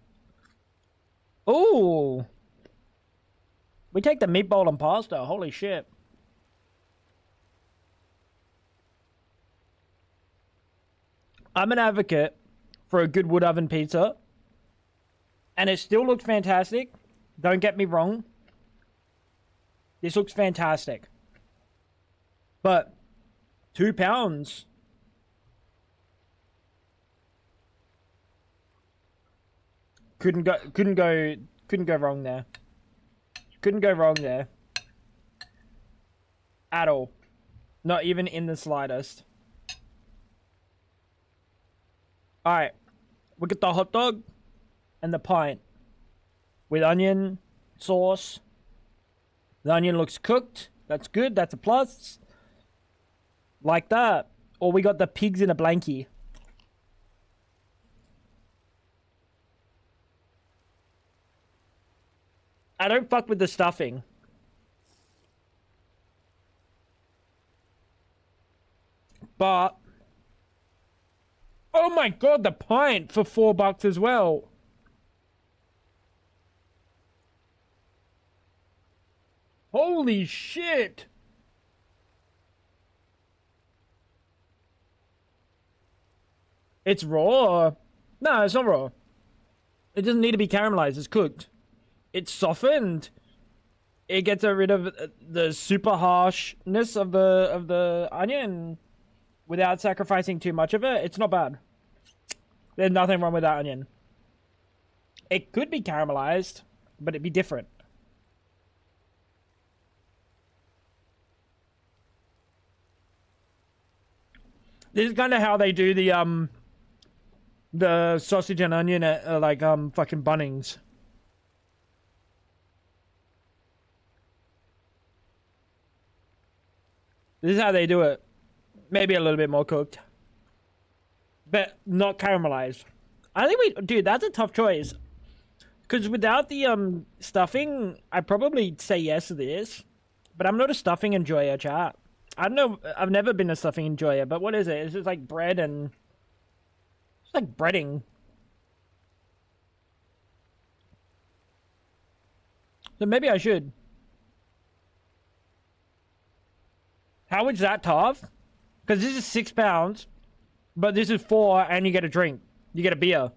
Ooh. We take the meatball and pasta. Holy shit. I'm an advocate for a good wood oven pizza. And it still looks fantastic. Don't get me wrong. This looks fantastic. But £2. Couldn't go wrong there. Couldn't go wrong there. At all. Not even in the slightest. Alright. We get the hot dog and the pint. With onion, sauce. The onion looks cooked. That's good. That's a plus. Like that. Or we got the pigs in a blankie. I don't fuck with the stuffing. But... oh my god, the pint for $4 as well. Holy shit. It's raw. No, it's not raw. It doesn't need to be caramelized. It's cooked. It's softened. It gets rid of the super harshness of the onion without sacrificing too much of it. It's not bad. There's nothing wrong with that onion. It could be caramelized, but it'd be different. This is kind of how they do the sausage and onion at fucking Bunnings. This is how they do it. Maybe a little bit more cooked. But not caramelized. I think dude, that's a tough choice. Because without the stuffing, I'd probably say yes to this. But I'm not a stuffing enjoyer, chat. I don't know, I've never been a stuffing enjoyer, but what is it? It's just like bread and... it's like breading. So maybe I should. How is that tough? Because this is £6, but this is $4, and you get a drink. You get a beer.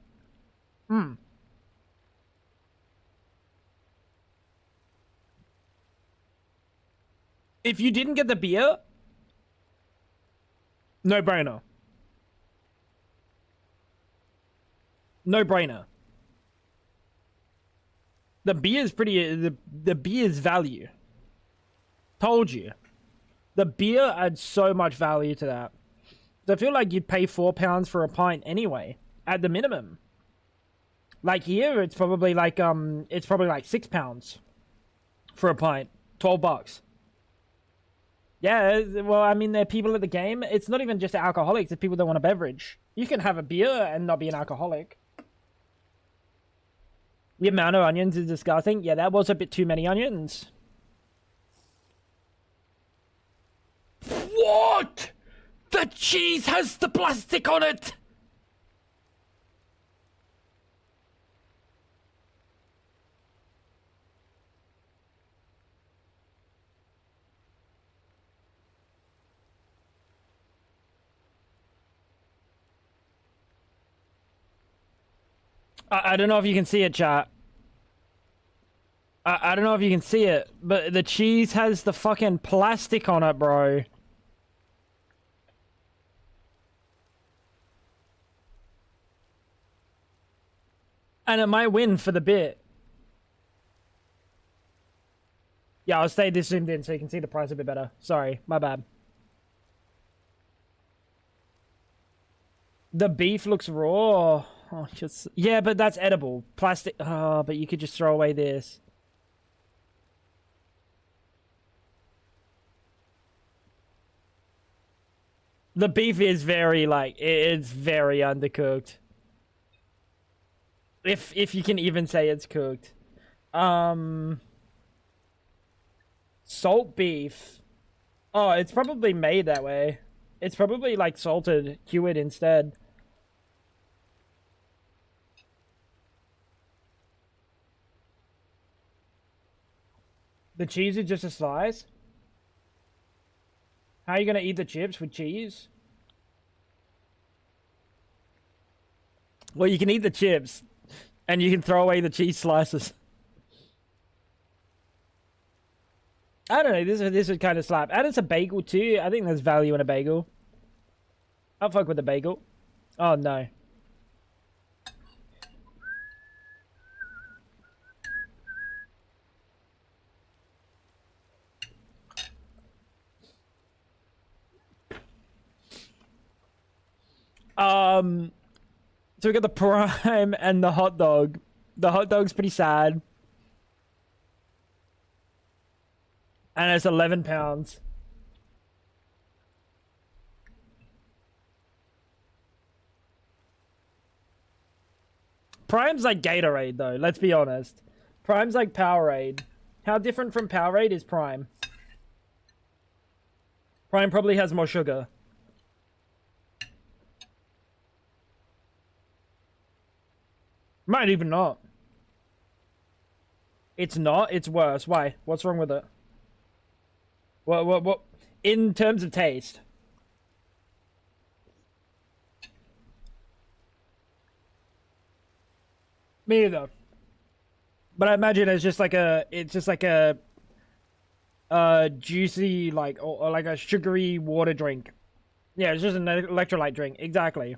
If you didn't get the beer, no brainer. No brainer. The beer is pretty. The beer is value. Told you. The beer adds so much value to that. I feel like you'd pay £4 for a pint anyway, at the minimum. Like here, it's probably like £6. for a pint. $12. Yeah, well, I mean, they're people at the game. It's not even just alcoholics. It's people that want a beverage. You can have a beer and not be an alcoholic. The amount of onions is disgusting. Yeah, that was a bit too many onions. What? The cheese has the plastic on it! I don't know if you can see it, chat. I don't know if you can see it, but the cheese has the fucking plastic on it, bro. And it might win for the bit. Yeah, I'll stay this zoomed in so you can see the price a bit better. Sorry, my bad. The beef looks raw. Oh, just yeah, but that's edible. Plastic. Oh, but you could just throw away this. The beef is very it's very undercooked. If you can even say it's cooked. Salt beef. Oh, it's probably made that way. It's probably like salted, cured instead. The cheese is just a slice? How are you gonna eat the chips with cheese? Well, you can eat the chips, and you can throw away the cheese slices. I don't know, this would kind of slap. And it's a bagel too. I think there's value in a bagel. I'll fuck with the bagel. Oh no. So we got the prime and the hot dog. The hot dog's pretty sad. And it's 11 pounds. Prime's like Gatorade though, let's be honest. Prime's like Powerade. How different from Powerade is Prime? Prime probably has more sugar. Might even not. It's not, it's worse. Why? What's wrong with it? What? In terms of taste. Me either. But I imagine it's just like a juicy, or like a sugary water drink. Yeah, it's just an electrolyte drink. Exactly.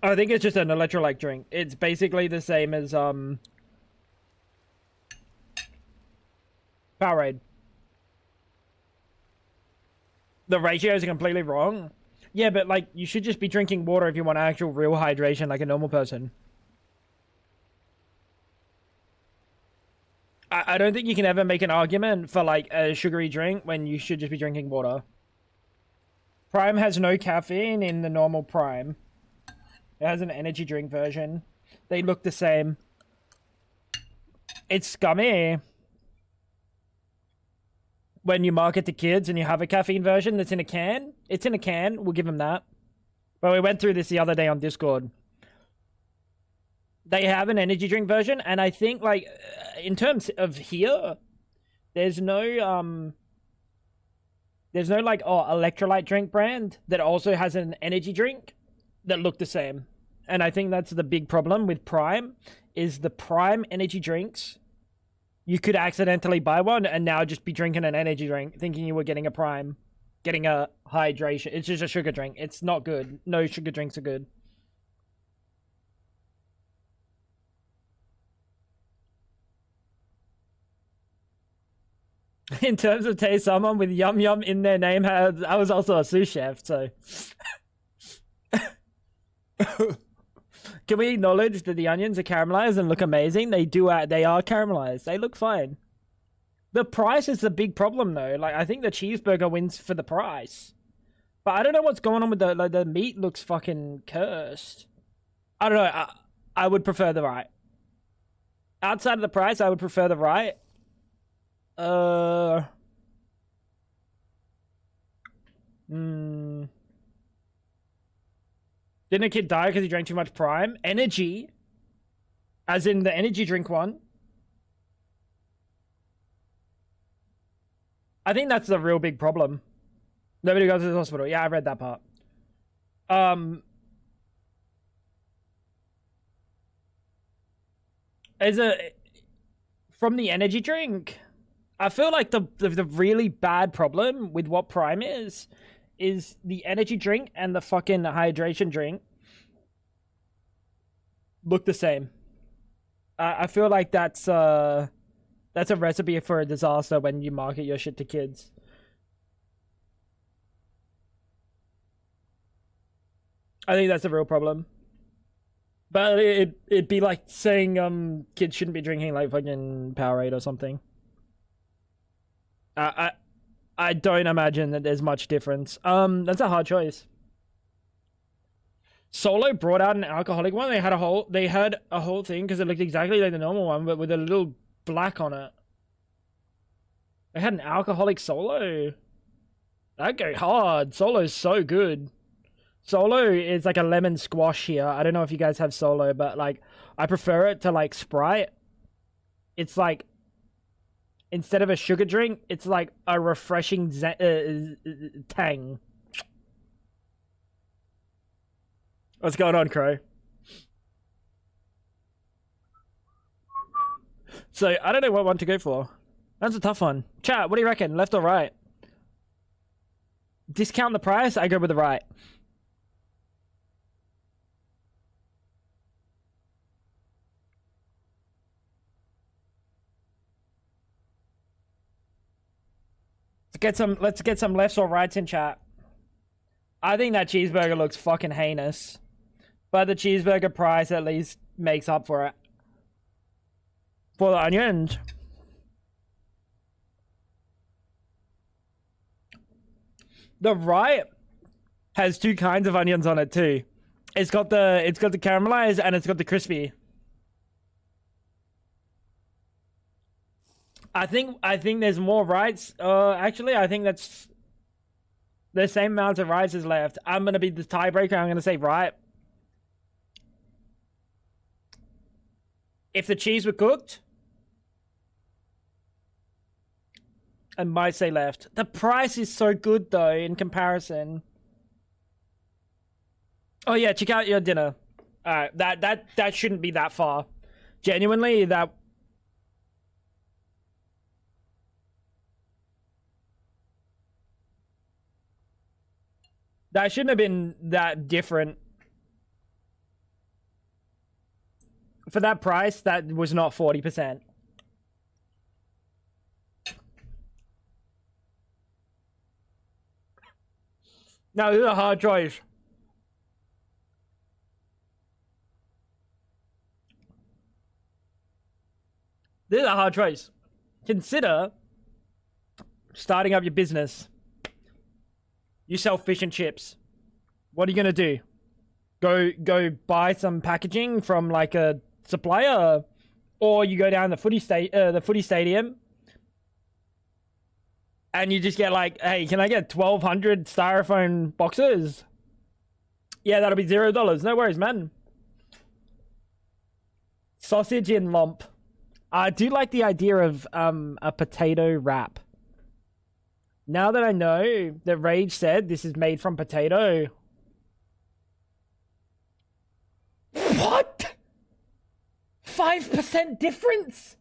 I think it's just an electrolyte drink. It's basically the same as Powerade. The ratios are completely wrong. Yeah, but like you should just be drinking water if you want actual real hydration like a normal person. I don't think you can ever make an argument for like a sugary drink when you should just be drinking water. Prime has no caffeine in the normal Prime. It has an energy drink version. They look the same. It's scummy. When you market to kids and you have a caffeine version that's in a can. It's in a can. We'll give them that. But we went through this the other day on Discord. They have an energy drink version. And I think, like, in terms of here, there's no, like, electrolyte drink brand that also has an energy drink that look the same. And I think that's the big problem with Prime, is the Prime energy drinks. You could accidentally buy one and now just be drinking an energy drink, thinking you were getting a Prime, getting a hydration. It's just a sugar drink. It's not good. No sugar drinks are good. In terms of taste, someone with yum yum in their name I was also a sous chef, so. Can we acknowledge that the onions are caramelized and look amazing? They do. They are caramelized. They look fine. The price is the big problem, though. Like, I think the cheeseburger wins for the price. But I don't know what's going on with the meat looks fucking cursed. I don't know. I would prefer the right. Outside of the price, I would prefer the right. Didn't a kid die because he drank too much Prime? Energy? As in the energy drink one? I think that's the real big problem. Nobody goes to the hospital. Yeah, I read that part. From the energy drink, I feel like the really bad problem with what Prime is the energy drink and the fucking hydration drink look the same. I feel like that's a recipe for a disaster when you market your shit to kids. I think that's a real problem. But it'd be like saying kids shouldn't be drinking like fucking Powerade or something. I don't imagine that there's much difference. That's a hard choice. Solo brought out an alcoholic one. They had a whole thing because it looked exactly like the normal one, but with a little black on it. They had an alcoholic Solo. That go hard. Solo's so good. Solo is like a lemon squash here. I don't know if you guys have Solo, but like I prefer it to like Sprite. It's like instead of a sugar drink, it's like a refreshing tang. What's going on, Crow? So I don't know what one to go for. That's a tough one. Chat, what do you reckon? Left or right? Discount the price? I go with the right. Let's get some lefts or rights in chat. I think that cheeseburger looks fucking heinous. But the cheeseburger price at least makes up for it. For the onions. The right has two kinds of onions on it too. It's got the caramelized and it's got the crispy. I think there's more rights. Actually, I think that's the same amount of rights as left. I'm gonna be the tiebreaker. I'm gonna say right. If the cheese were cooked, I might say left. The price is so good though in comparison. Oh yeah, check out your dinner. Alright, that shouldn't be that far. Genuinely, that shouldn't have been that different. For that price, that was not 40%. No, this is a hard choice. This is a hard choice. Consider starting up your business. You sell fish and chips. What are you gonna do? Go buy some packaging from like a supplier, or you go down the footy stadium, and you just get like, hey, can I get 1,200 styrofoam boxes? Yeah, that'll be $0. No worries, man. Sausage in lump. I do like the idea of a potato wrap. Now that I know that Rage said this is made from potato. What? 5% difference?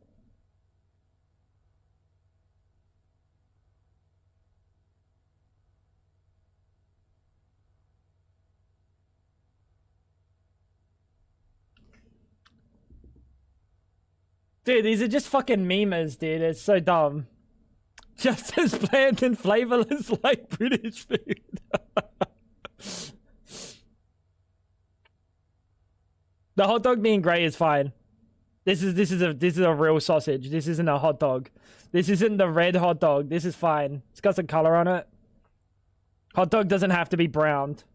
Dude, these are just fucking memers, dude. It's so dumb. Just as bland and flavorless like British food. The hot dog being grey is fine. This is a real sausage. This isn't a hot dog. This isn't the red hot dog. This is fine. It's got some color on it. Hot dog doesn't have to be browned.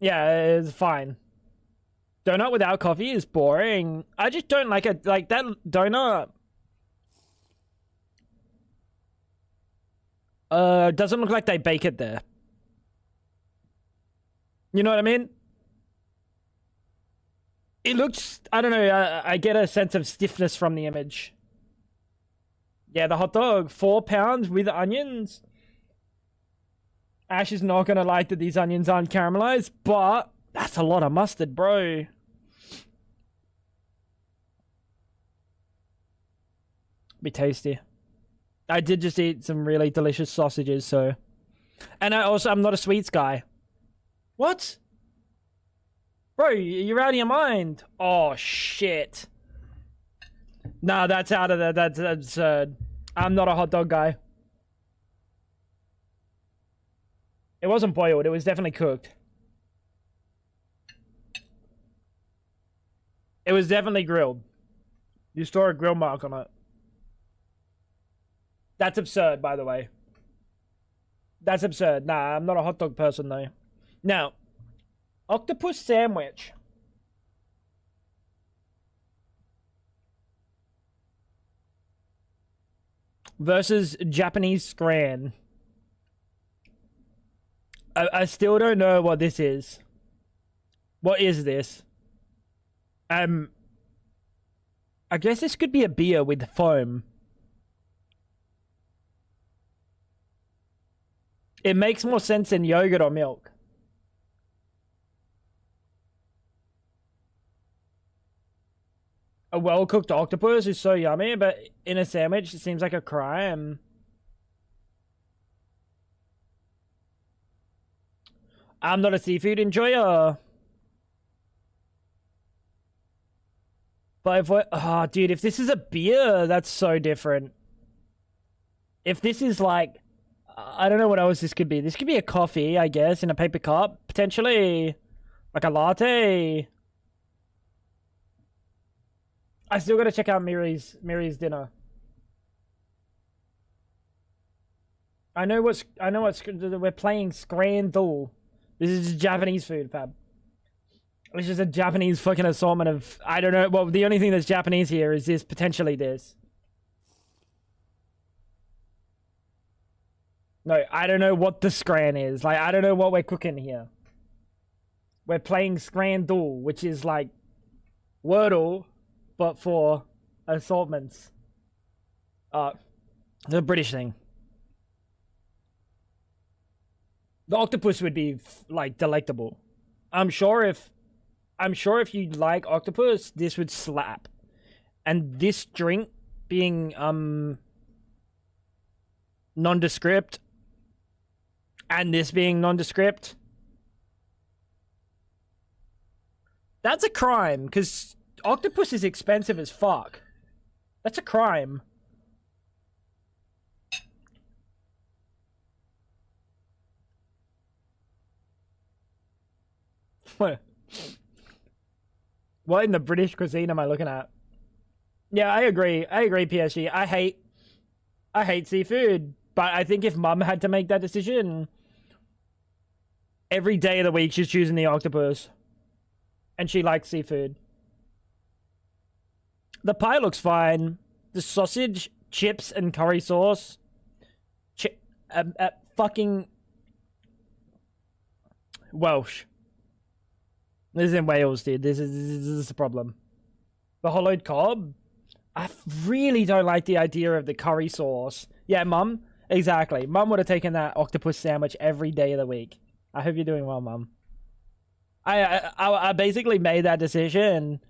Yeah, it's fine. Donut without coffee is boring. I just don't like it. Like that donut. Doesn't look like they bake it there. You know what I mean? It looks, I don't know, I get a sense of stiffness from the image. Yeah, the hot dog, 4 pounds with onions. Ash is not gonna like that these onions aren't caramelized, but that's a lot of mustard, bro. Be tasty. I did just eat some really delicious sausages, so. And I'm not a sweets guy. What? Bro, you're out of your mind. Oh, shit. Nah, that's out of there. That's absurd. I'm not a hot dog guy. It wasn't boiled. It was definitely cooked. It was definitely grilled. You saw a grill mark on it. That's absurd, by the way. That's absurd. Nah, I'm not a hot dog person, though. Now, octopus sandwich. Versus Japanese scran. I still don't know what this is. What is this? I guess this could be a beer with foam. It makes more sense than yogurt or milk. A well-cooked octopus is so yummy, but in a sandwich, it seems like a crime. I'm not a seafood enjoyer. But oh, dude, if this is a beer, that's so different. If this is like, I don't know what else this could be. This could be a coffee, I guess, in a paper cup. Potentially, like a latte. I still gotta check out Miri's dinner. I know what's, we're playing Scrandal. This is Japanese food, fab. It's just a Japanese fucking assortment of, I don't know, well, the only thing that's Japanese here is this, potentially this. No, I don't know what the scran is. Like, I don't know what we're cooking here. We're playing Scrandal, which is like Wordle, but for assortments. The British thing. The octopus would be like delectable. I'm sure if you like octopus, this would slap. And this drink being nondescript and this being nondescript, that's a crime, because octopus is expensive as fuck. That's a crime. What in the British cuisine am I looking at? Yeah, I agree, PSG. I hate seafood, but I think if Mum had to make that decision, every day of the week she's choosing the octopus. And she likes seafood. The pie looks fine. The sausage, chips, and curry sauce. Fucking Welsh. This is in Wales, dude. This is the problem. The hollowed cob. I really don't like the idea of the curry sauce. Yeah, Mum. Exactly. Mum would have taken that octopus sandwich every day of the week. I hope you're doing well, Mum. I basically made that decision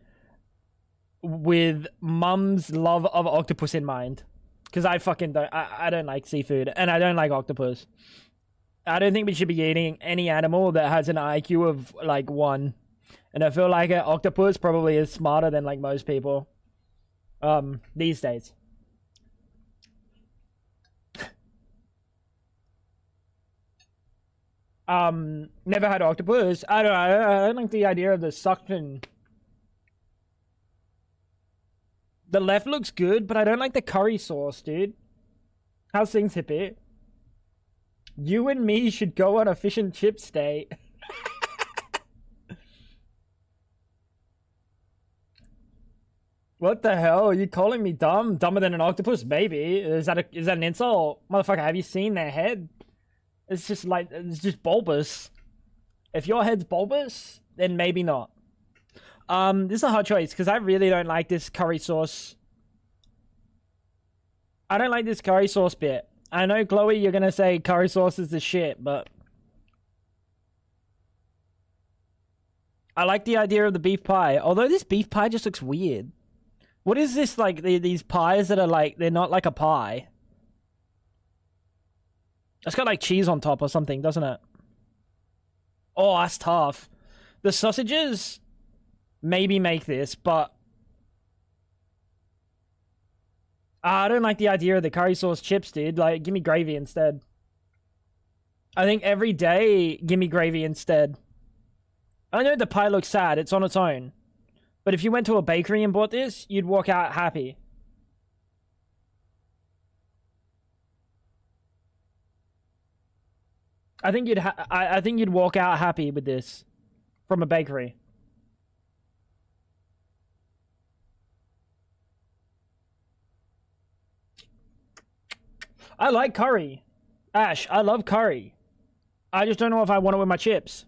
with Mum's love of octopus in mind. Because I fucking don't. I don't like seafood. And I don't like octopus. I don't think we should be eating any animal that has an IQ of like 1. And I feel like an octopus probably is smarter than like most people. These days. Never had octopus. I don't like the idea of the suction The left looks good, but I don't like the curry sauce, dude. How's things, hippie? You and me should go on a fish and chips date. What the hell? Are you calling me dumb? Dumber than an octopus? Maybe. Is that an insult? Motherfucker, have you seen their head? It's just bulbous. If your head's bulbous, then maybe not. This is a hard choice because I really don't like this curry sauce. I don't like this curry sauce bit. I know, Chloe, you're gonna say curry sauce is the shit, but I like the idea of the beef pie. Although this beef pie just looks weird. What is this, like, these pies that are like, they're not like a pie? It's got like cheese on top or something, doesn't it? Oh, that's tough. The sausages maybe make this, but I don't like the idea of the curry sauce chips, dude. Like, give me gravy instead. I think every day, give me gravy instead. I know the pie looks sad. It's on its own. But if you went to a bakery and bought this, you'd walk out happy. I think you'd walk out happy with this from a bakery. I like curry. Ash, I love curry. I just don't know if I want it with my chips.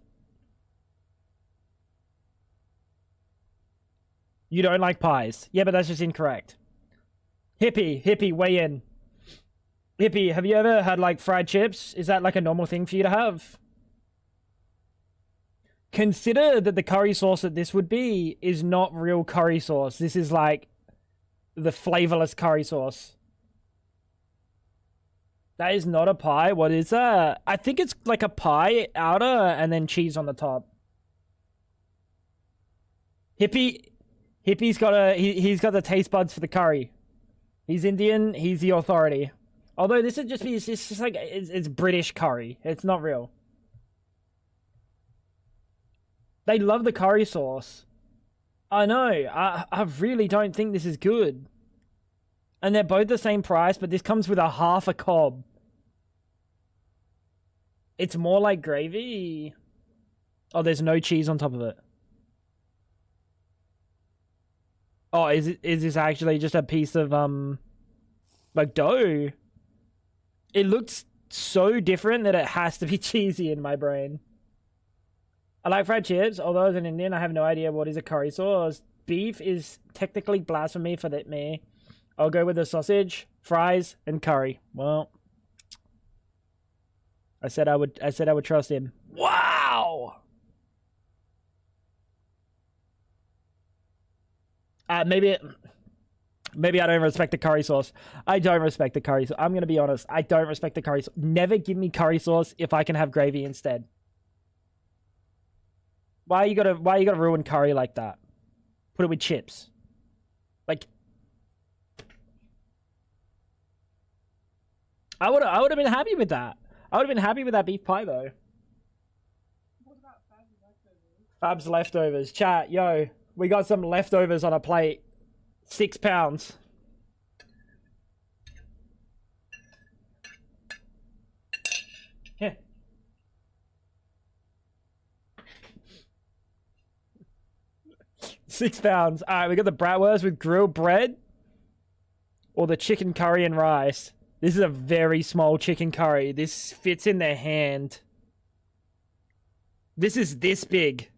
You don't like pies. Yeah, but that's just incorrect. Hippie, weigh in. Hippie, have you ever had, like, fried chips? Is that, like, a normal thing for you to have? Consider that the curry sauce that this would be is not real curry sauce. This is, like, the flavorless curry sauce. That is not a pie. What is that? I think it's, like, a pie outer and then cheese on the top. Hippie's got he's got the taste buds for the curry. He's Indian. He's the authority. Although this is it's just like it's British curry. It's not real. They love the curry sauce. I know. I really don't think this is good. And they're both the same price, but this comes with a half a cob. It's more like gravy. Oh, there's no cheese on top of it. Oh, is this actually just a piece of like dough? It looks so different that it has to be cheesy in my brain. I like fried chips, although as an Indian, I have no idea what is a curry sauce. Beef is technically blasphemy for me. I'll go with the sausage, fries, and curry. Well, I said I would trust him. Wow. Maybe I don't respect the curry sauce. I don't respect the curry sauce. I'm going to be honest. I don't respect the curry sauce. Never give me curry sauce if I can have gravy instead. Why you gotta ruin curry like that? Put it with chips. Like, I would have been happy with that. I would have been happy with that beef pie though. What about Fab's leftovers? Fab's leftovers. Chat, yo. We got some leftovers on a plate. 6 pounds. Yeah. £6. Alright, we got the bratwurst with grilled bread. Or the chicken curry and rice. This is a very small chicken curry. This fits in their hand. This is this big.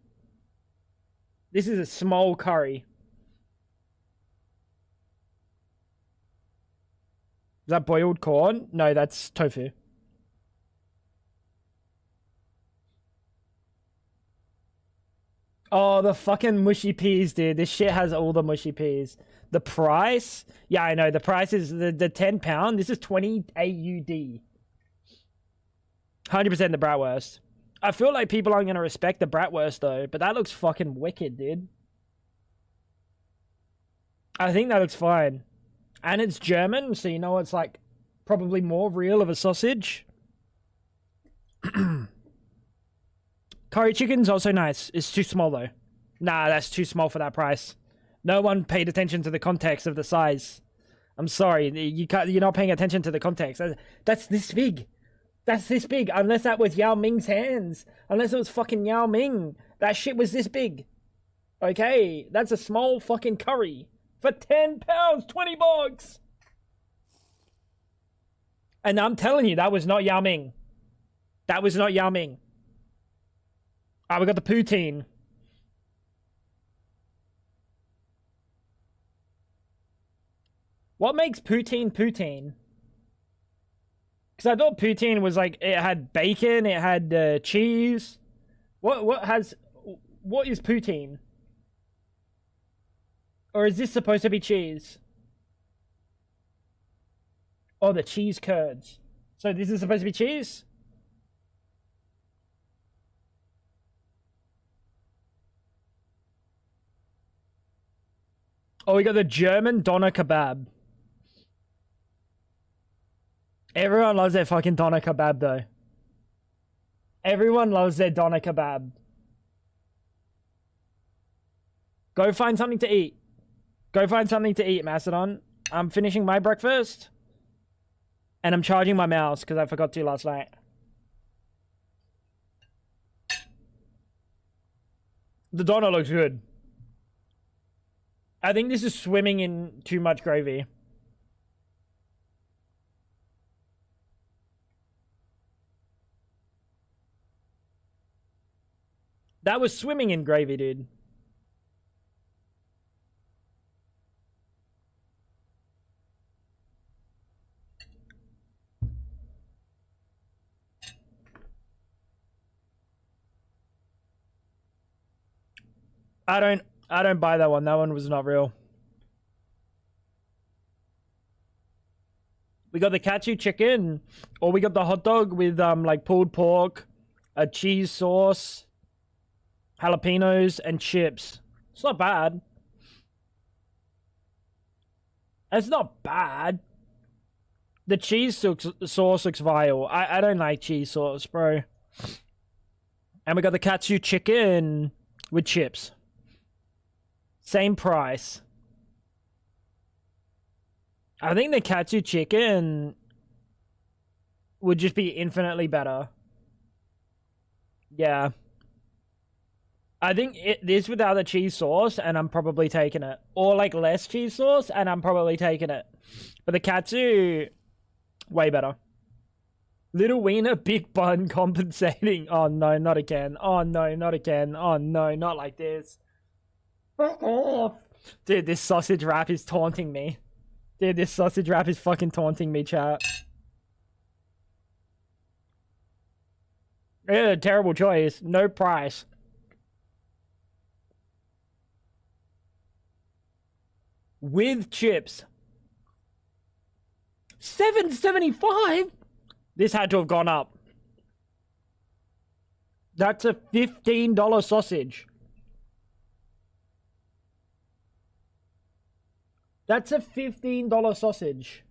This is a small curry. Is that boiled corn? No, that's tofu. Oh, the fucking mushy peas, dude. This shit has all the mushy peas. The price? Yeah, I know. The price is the £10. This is 20 AUD. 100% the bratwurst. I feel like people aren't going to respect the bratwurst, though. But that looks fucking wicked, dude. I think that looks fine. And it's German, so you know it's, like, probably more real of a sausage. Curry chicken's also nice. It's too small, though. Nah, that's too small for that price. No one paid attention to the context of the size. I'm sorry, you're not paying attention to the context. That's this big. That's this big. Unless that was Yao Ming's hands. Unless it was fucking Yao Ming. That shit was this big. Okay, that's a small fucking curry. For £10, $20. And I'm telling you, that was not Yao Ming. That was not Yao Ming. Alright, we got the poutine. What makes poutine poutine? Because I thought poutine was like, it had bacon, it had cheese. What is poutine? Or is this supposed to be cheese? Oh, the cheese curds. So this is supposed to be cheese? Oh, we got the German doner kebab. Everyone loves their fucking doner kebab, though. Everyone loves their doner kebab. Go find something to eat. Go find something to eat, Macedon. I'm finishing my breakfast. And I'm charging my mouse, because I forgot to last night. The doner looks good. I think this is swimming in too much gravy. That was swimming in gravy, dude. I don't buy that one. That one was not real. We got the katsu chicken, or we got the hot dog with like pulled pork, a cheese sauce, jalapenos, and chips. It's not bad. It's not bad. The cheese sauce looks vile. I don't like cheese sauce, bro. And we got the katsu chicken with chips. Same price. I think the katsu chicken would just be infinitely better. Yeah. I think this without the cheese sauce, and I'm probably taking it. Or like less cheese sauce, and I'm probably taking it. But the katsu, way better. Little wiener, big bun compensating. Oh no, not again. Oh no, not again. Oh no, not like this. Fuck off. Dude, this sausage wrap is taunting me. Dude, this sausage wrap is fucking taunting me, chat. Yeah, terrible choice. No price. With chips. $7.75? This had to have gone up. That's a $15 sausage. That's a $15 sausage.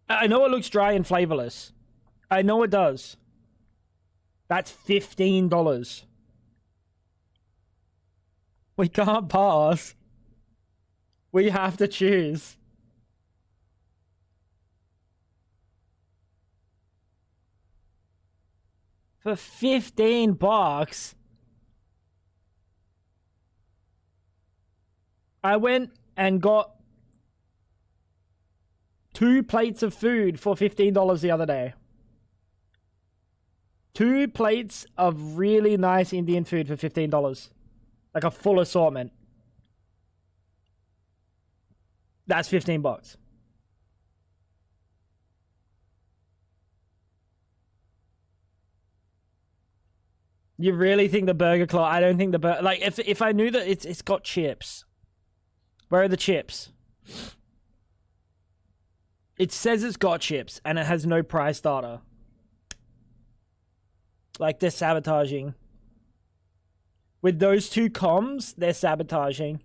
I know it looks dry and flavorless. I know it does. That's $15. We can't pass. We have to choose. For $15, I went and got 2 plates of food for $15 the other day. 2 plates of really nice Indian food for $15. Like a full assortment. That's $15. You really think the Burger Claw? I don't think the burger. Like if I knew that it's got chips. Where are the chips? It says it's got chips and it has no price data. Like they're sabotaging. With those two comms, they're sabotaging.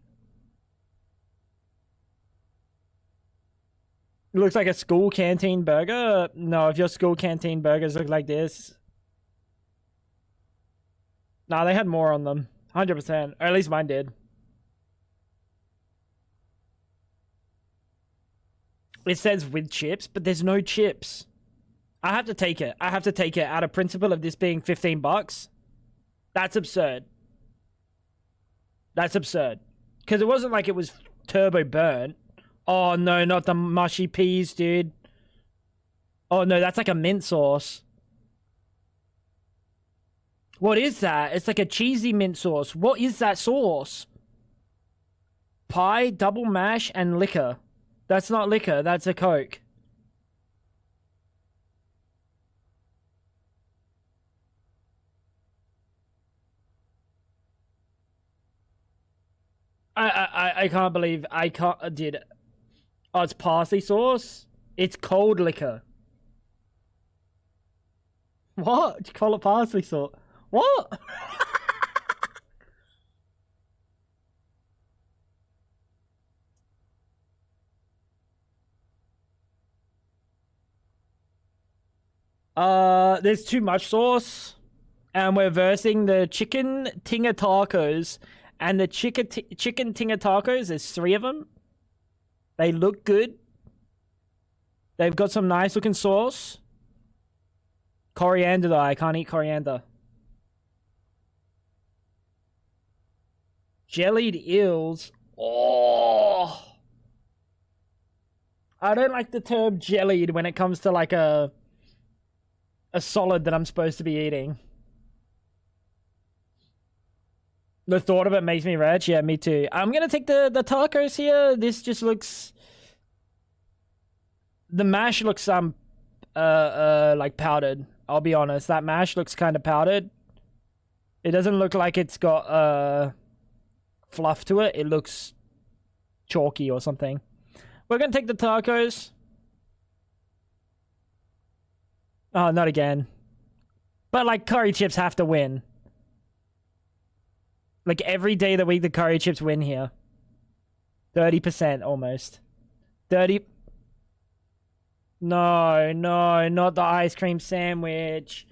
It looks like a school canteen burger. No, if your school canteen burgers look like this. Nah, they had more on them. 100%. Or at least mine did. It says with chips, but there's no chips. I have to take it. I have to take it out of principle of this being 15 bucks. That's absurd. That's absurd. Because it wasn't like it was turbo burnt. Oh, no, not the mushy peas, dude. Oh, no, that's like a mint sauce. What is that? It's like a cheesy mint sauce. What is that sauce? Pie, double mash, and liquor. That's not liquor. That's a Coke. I can't believe did. Oh, it's parsley sauce. It's cold liquor. What? You call it parsley sauce? What? There's too much sauce, and we're versing the chicken tinga tacos, and the chicken tinga tacos. There's 3 of them. They look good. They've got some nice looking sauce. Coriander though, I can't eat coriander. Jellied eels. Oh, I don't like the term jellied when it comes to like a solid that I'm supposed to be eating. The thought of it makes me rich. Yeah, me too. I'm gonna take the tacos here. This just looks. The mash looks like powdered. I'll be honest. That mash looks kind of powdered. It doesn't look like it's got fluff to it. It looks chalky or something. We're gonna take the tacos. Oh, not again. But like curry chips have to win. Like every day of the week, the curry chips win here. 30% almost. 30. No, not the ice cream sandwich.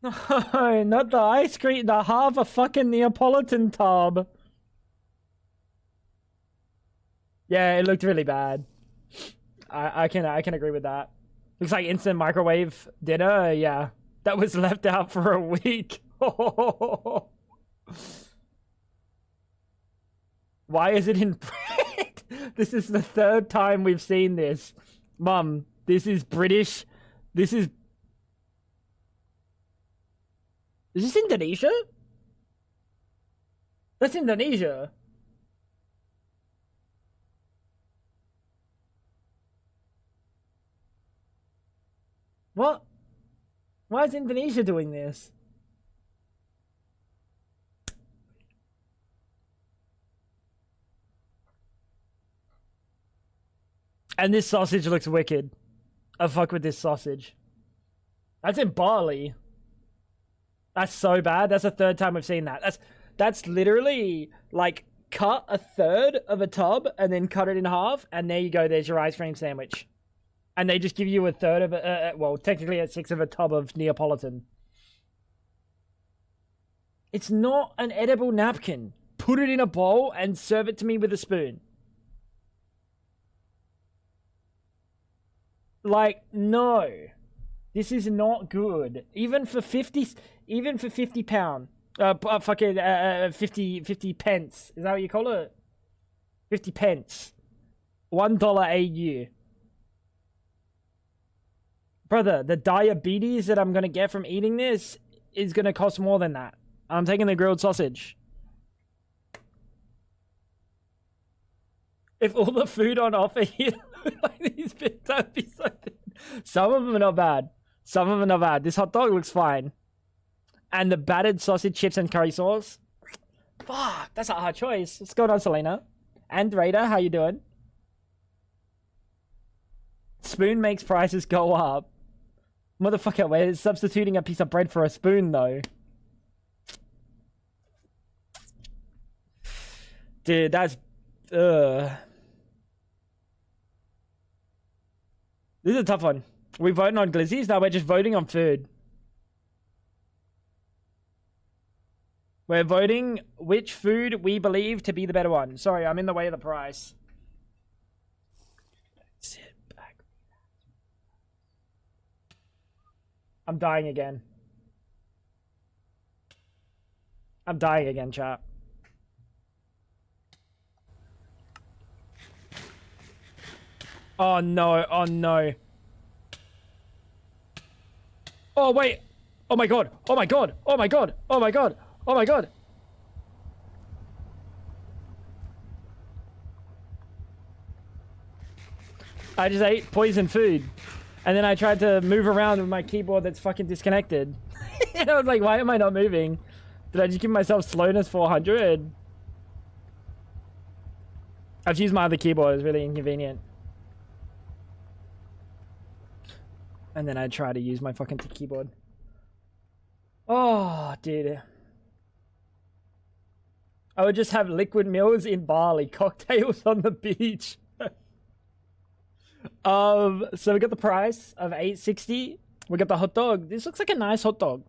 No, not the ice cream. The half a fucking Neapolitan tub. Yeah, it looked really bad. I can agree with that. Looks like instant microwave dinner. Yeah, that was left out for a week. Why is it in bread? This is the 3rd time we've seen this. Mum, this is British. This is... Is this Indonesia? That's Indonesia. What? Why is Indonesia doing this? And this sausage looks wicked. I fuck with this sausage. That's in Bali. That's so bad. That's the 3rd time we've seen that. That's literally like cut a 1/3 of a tub and then cut it in half, and there you go. There's your ice cream sandwich. And they just give you a 1/3 of it. Well, technically a 1/6 of a tub of Neapolitan. It's not an edible napkin. Put it in a bowl and serve it to me with a spoon. Like, no. This is not good. Even for 50 pound. 50 pence. Is that what you call it? 50 pence. $1 AU. Brother, the diabetes that I'm going to get from eating this is going to cost more than that. I'm taking the grilled sausage. If all the food on offer here like these bits, that'd be so good. Some of them are not bad. Some of them are not bad. This hot dog looks fine. And the battered sausage chips and curry sauce. Fuck, that's a hard choice. What's going on, Selena? And Raider, how you doing? Spoon makes prices go up. Motherfucker, we're substituting a piece of bread for a spoon, though. Dude, that's... This is a tough one. We voting on glizzies? No, we're just voting on food. We're voting which food we believe to be the better one. Sorry, I'm in the way of the price. Sit back. I'm dying again. I'm dying again, chat. Oh no, oh no. Oh wait. Oh my god. Oh my god. Oh my god. Oh my god. Oh my god. I just ate poison food. And then I tried to move around with my keyboard that's fucking disconnected. And I was like, why am I not moving? Did I just give myself slowness 400? I've used my other keyboard, it's really inconvenient. And then I try to use my fucking keyboard. Oh, dude. I would just have liquid meals in Bali, cocktails on the beach. So we got the price of $8.60. We got the hot dog. This looks like a nice hot dog.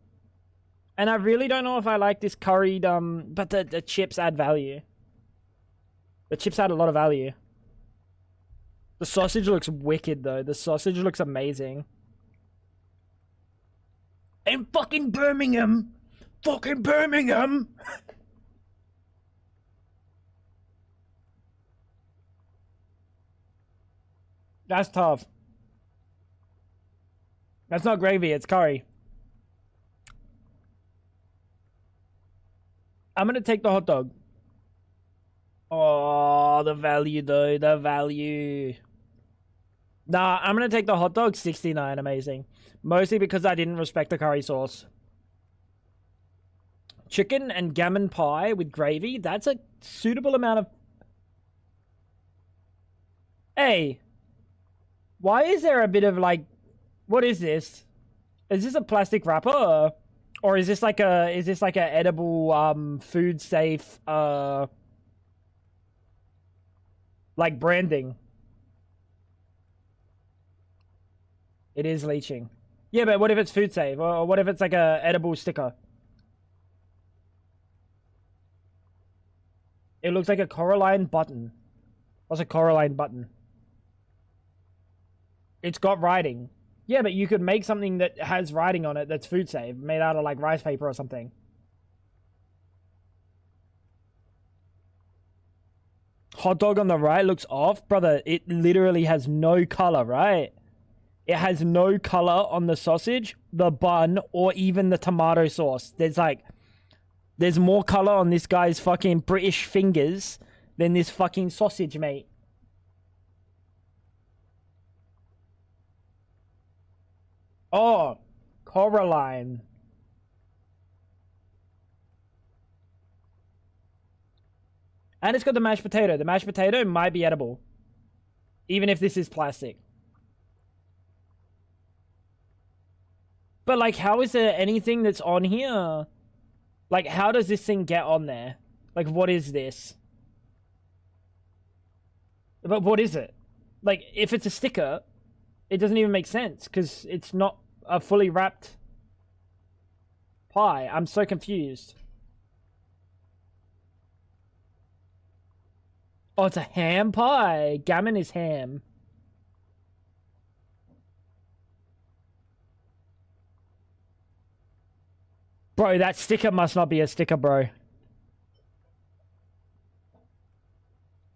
And I really don't know if I like this curried, but the chips add value. The chips add a lot of value. The sausage looks wicked, though. The sausage looks amazing. In fucking Birmingham! Fucking Birmingham! That's tough. That's not gravy, it's curry. I'm gonna take the hot dog. Oh, the value though, the value. Nah, I'm gonna take the hot dog, 69, amazing. Mostly because I didn't respect the curry sauce. Chicken and gammon pie with gravy, that's a suitable amount of... Hey, why is there a bit of like... What is this? Is this a plastic wrapper? Or is this like a... Is this like a edible, food safe, like branding? It is leaching. Yeah, but what if it's food safe? Or what if it's like a edible sticker? It looks like a Coraline button. What's a Coraline button? It's got writing. Yeah, but you could make something that has writing on it that's food safe, made out of like rice paper or something. Hot dog on the right looks off. Brother, it literally has no color, right? It has no color on the sausage, the bun, or even the tomato sauce. There's more color on this guy's fucking British fingers than this fucking sausage, mate. Oh, Coraline. And it's got the mashed potato. The mashed potato might be edible. Even if this is plastic. But, like, how is there anything that's on here? Like, how does this thing get on there? Like, what is this? But what is it? Like, if it's a sticker, it doesn't even make sense, because it's not a fully wrapped pie. I'm so confused. Oh, it's a ham pie. Gammon is ham. Bro, that sticker must not be a sticker, bro.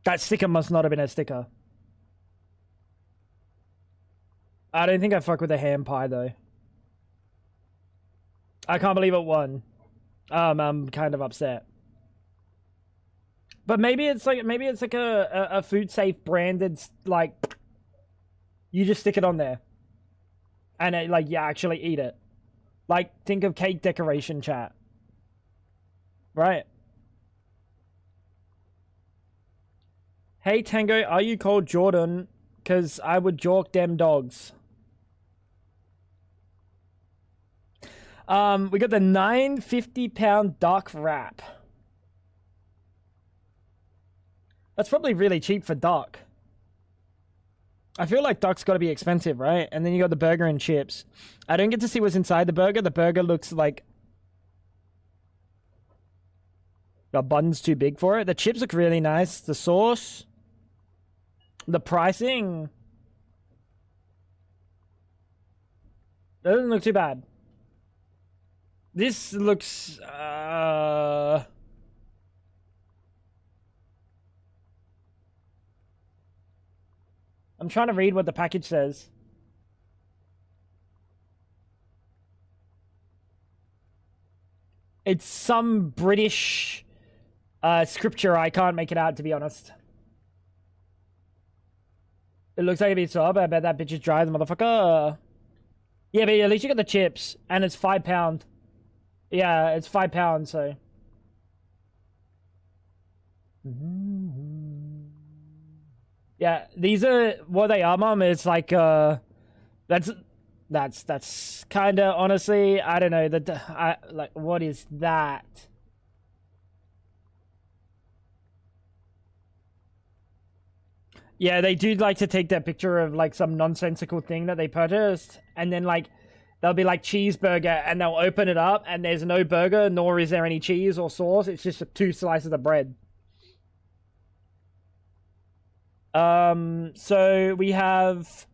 That sticker must not have been a sticker. I don't think I fuck with a ham pie, though. I can't believe it won. I'm kind of upset. But maybe it's like a food safe branded, like, you just stick it on there. And it, like, you actually eat it. Like, think of cake decoration, chat. Right? Hey, Tango, are you called Jordan? Because I would jork them dogs. We got the 950-pound duck wrap. That's probably really cheap for duck. I feel like duck's got to be expensive, right? And then you got the burger and chips. I don't get to see what's inside the burger. The burger looks like the bun's too big for it. The chips look really nice. The sauce, the pricing, that doesn't look too bad. This looks I'm trying to read what the package says. It's some British scripture. I can't make it out, to be honest. It looks like a bit sour, but I bet that bitch is dry, the motherfucker. Yeah, but at least you got the chips, and it's £5. Yeah, it's £5, so. Yeah, these are what they are, Mum. It's like that's kind of, honestly, I don't know, like, what is that? Yeah, they do like to take that picture of like some nonsensical thing that they purchased, and then like they'll be like cheeseburger, and they'll open it up, and there's no burger, nor is there any cheese or sauce. It's just 2 slices of bread. So we have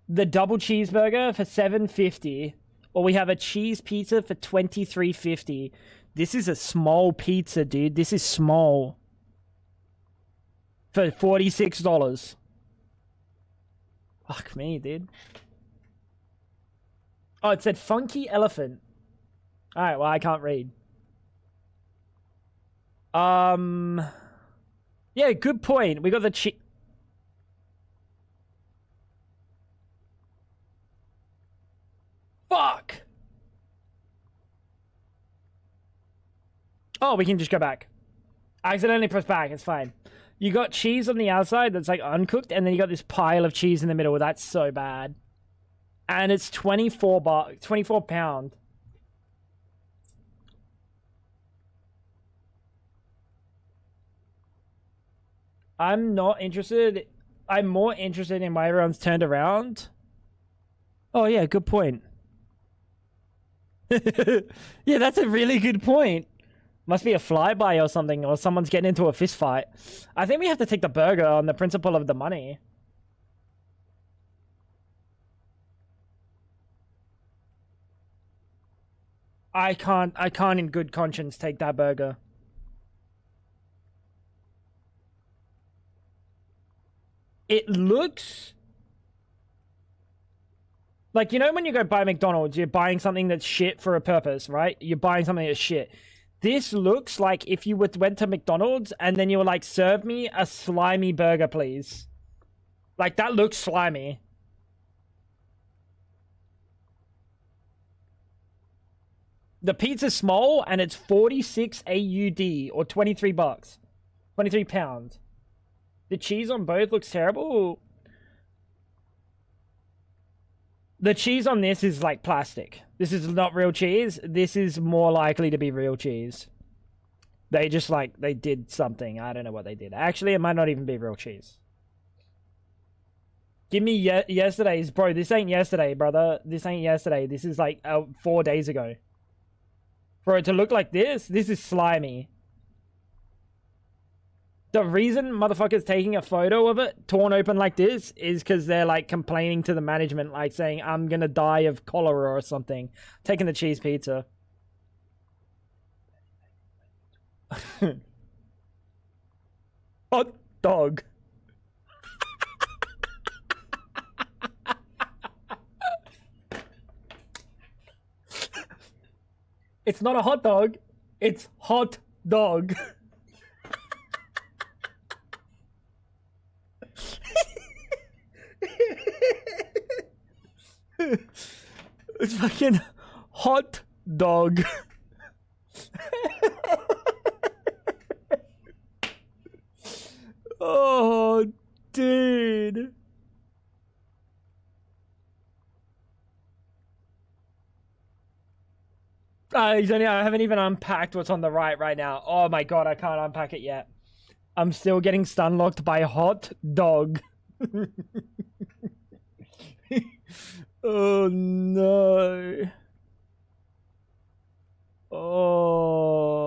the double cheeseburger for $7.50, or we have a cheese pizza for $23.50. This is a small pizza, dude. This is small. For $46. Fuck me, dude. Oh, it said funky elephant. Alright, well, I can't read. Yeah, good point. We got the Fuck! Oh, we can just go back. I accidentally pressed back. It's fine. You got cheese on the outside that's like uncooked, and then you got this pile of cheese in the middle. That's so bad. And it's 24 £24. I'm not interested. I'm more interested in why everyone's turned around. Oh yeah, good point. Yeah, that's a really good point. Must be a flyby or something, or someone's getting into a fist fight. I think we have to take the burger on the principle of the money. I can't in good conscience take that burger. It looks like, you know when you go buy McDonald's, you're buying something that's shit for a purpose, right? You're buying something that's shit. This looks like if you went to McDonald's and then you were like, serve me a slimy burger, please. Like, that looks slimy. The pizza's small and it's 46 AUD, or 23 bucks. 23 pounds. The cheese on both looks terrible. The cheese on this is like plastic. This is not real cheese. This is more likely to be real cheese. They just like, they did something. I don't know what they did. Actually, it might not even be real cheese. Give me yesterday's. Bro, this ain't yesterday, brother. This ain't yesterday. This is like 4 days ago. For it to look like this is slimy. The reason motherfuckers taking a photo of it torn open like this is because they're like complaining to the management, like saying, I'm gonna die of cholera or something. Taking the cheese pizza. Hot dog. It's not a hot dog. It's hot dog. It's fucking hot dog. Oh, dude. I haven't even unpacked what's on the right now. Oh my god, I can't unpack it yet. I'm still getting stun locked by hot dog. Oh no. Oh.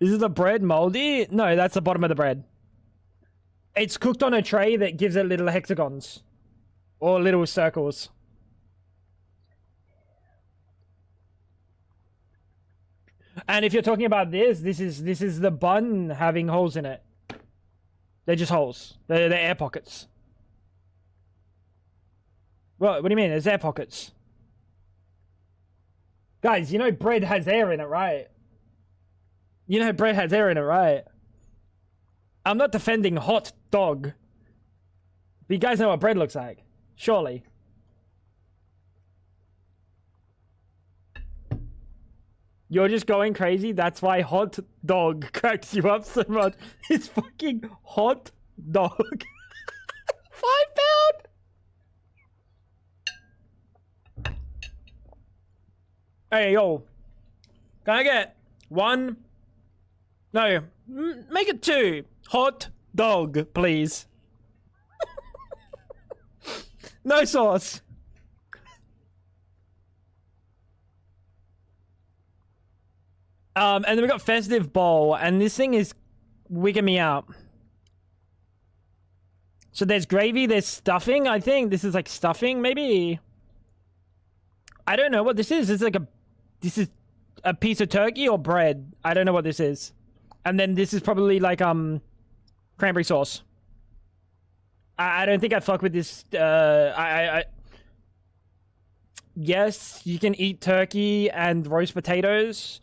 Is the bread moldy? No, that's the bottom of the bread. It's cooked on a tray that gives it little hexagons. Or little circles. And if you're talking about this is the bun having holes in it. They're just holes. They're air pockets. What do you mean? There's air pockets. Guys, you know bread has air in it, right? You know bread has air in it, right? I'm not defending hot dog. But you guys know what bread looks like. Surely. You're just going crazy. That's why hot dog cracks you up so much. It's fucking hot dog. £5? Hey, yo. Can I get one? No. Make it 2. Hot dog, please. No sauce. And then we got festive bowl, and this thing is wigging me out. So there's gravy, there's stuffing. I think this is like stuffing, maybe. I don't know what this is. This is a piece of turkey or bread. I don't know what this is. And then this is probably like cranberry sauce. I don't think I fuck with this. Yes, you can eat turkey and roast potatoes.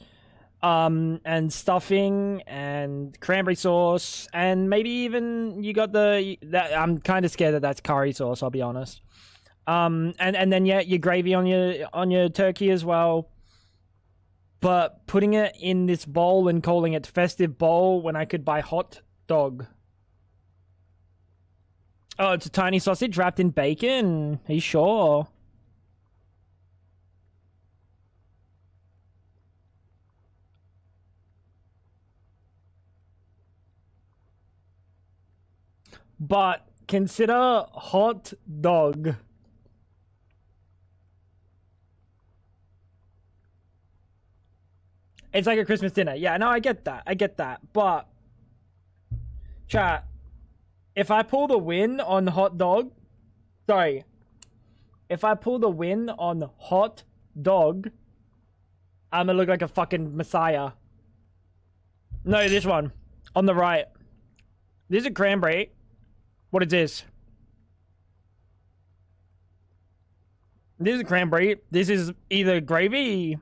And stuffing and cranberry sauce, and maybe even you got I'm kind of scared that that's curry sauce, I'll be honest. And then yeah, your gravy on your turkey as well. But putting it in this bowl and calling it festive bowl when I could buy hot dog. Oh, it's a tiny sausage wrapped in bacon. Are you sure? But consider hot dog. It's like a Christmas dinner. Yeah, no, I get that. I get that. But, chat, if I pull the win on hot dog, sorry, if I pull the win on hot dog, I'm gonna look like a fucking messiah. No, this one. On the right. This is a cranberry. What is this? This is cranberry. This is either gravy.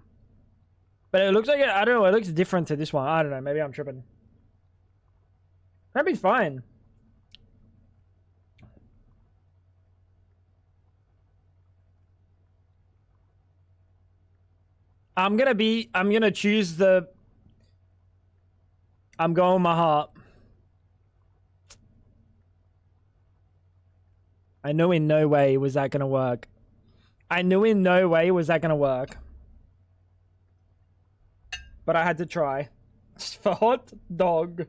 But it looks like I don't know. It looks different to this one. I don't know. Maybe I'm tripping. Cranberry's fine. I'm gonna choose the... I'm going with my heart. I knew in no way was that gonna work. I knew in no way was that gonna work. But I had to try. For hot dog.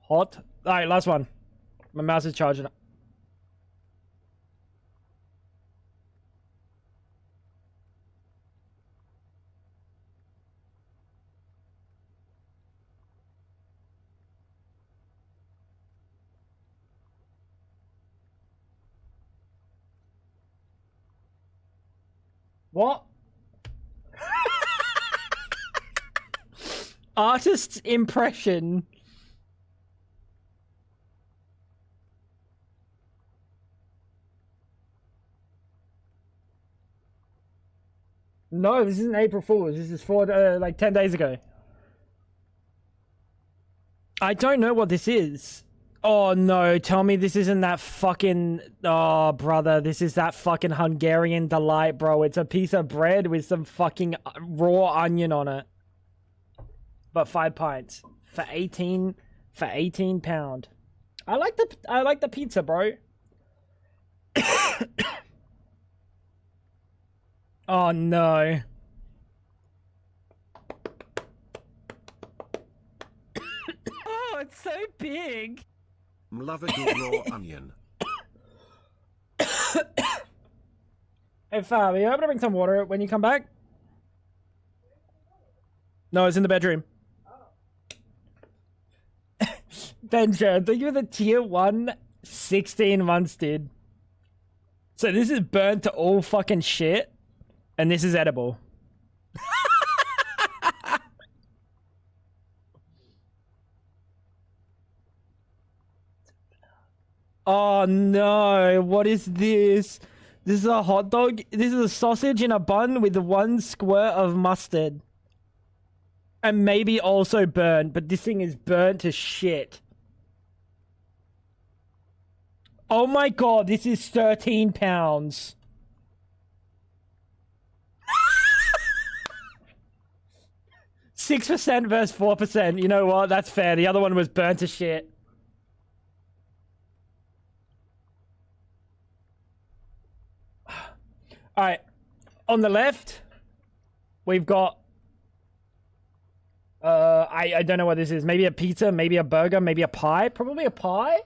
Hot. Alright, last one. My mouse is charging. What? Artist's impression. No, this isn't April Fool's. This is for like 10 days ago. I don't know what this is. Oh no, tell me this isn't that fucking... Oh, brother, this is that fucking Hungarian delight, bro. It's a piece of bread with some fucking raw onion on it. But 5 pints. For 18 £18. I like the pizza, bro. Oh no. Oh, it's so big. Love a good raw onion. Hey Fab, are you able to bring some water when you come back? No, it's in the bedroom. Benja, thank you for the tier 1 16 months, dude. So this is burnt to all fucking shit, and this is edible. Oh no, what is this? This is a hot dog? This is a sausage in a bun with 1 squirt of mustard. And maybe also burnt, but this thing is burnt to shit. Oh my god, this is 13 pounds. %6 versus 4%. You know what? That's fair. The other one was burnt to shit. Alright. On the left, we've got... I don't know what this is. Maybe a pizza, maybe a burger, maybe a pie. Probably a pie?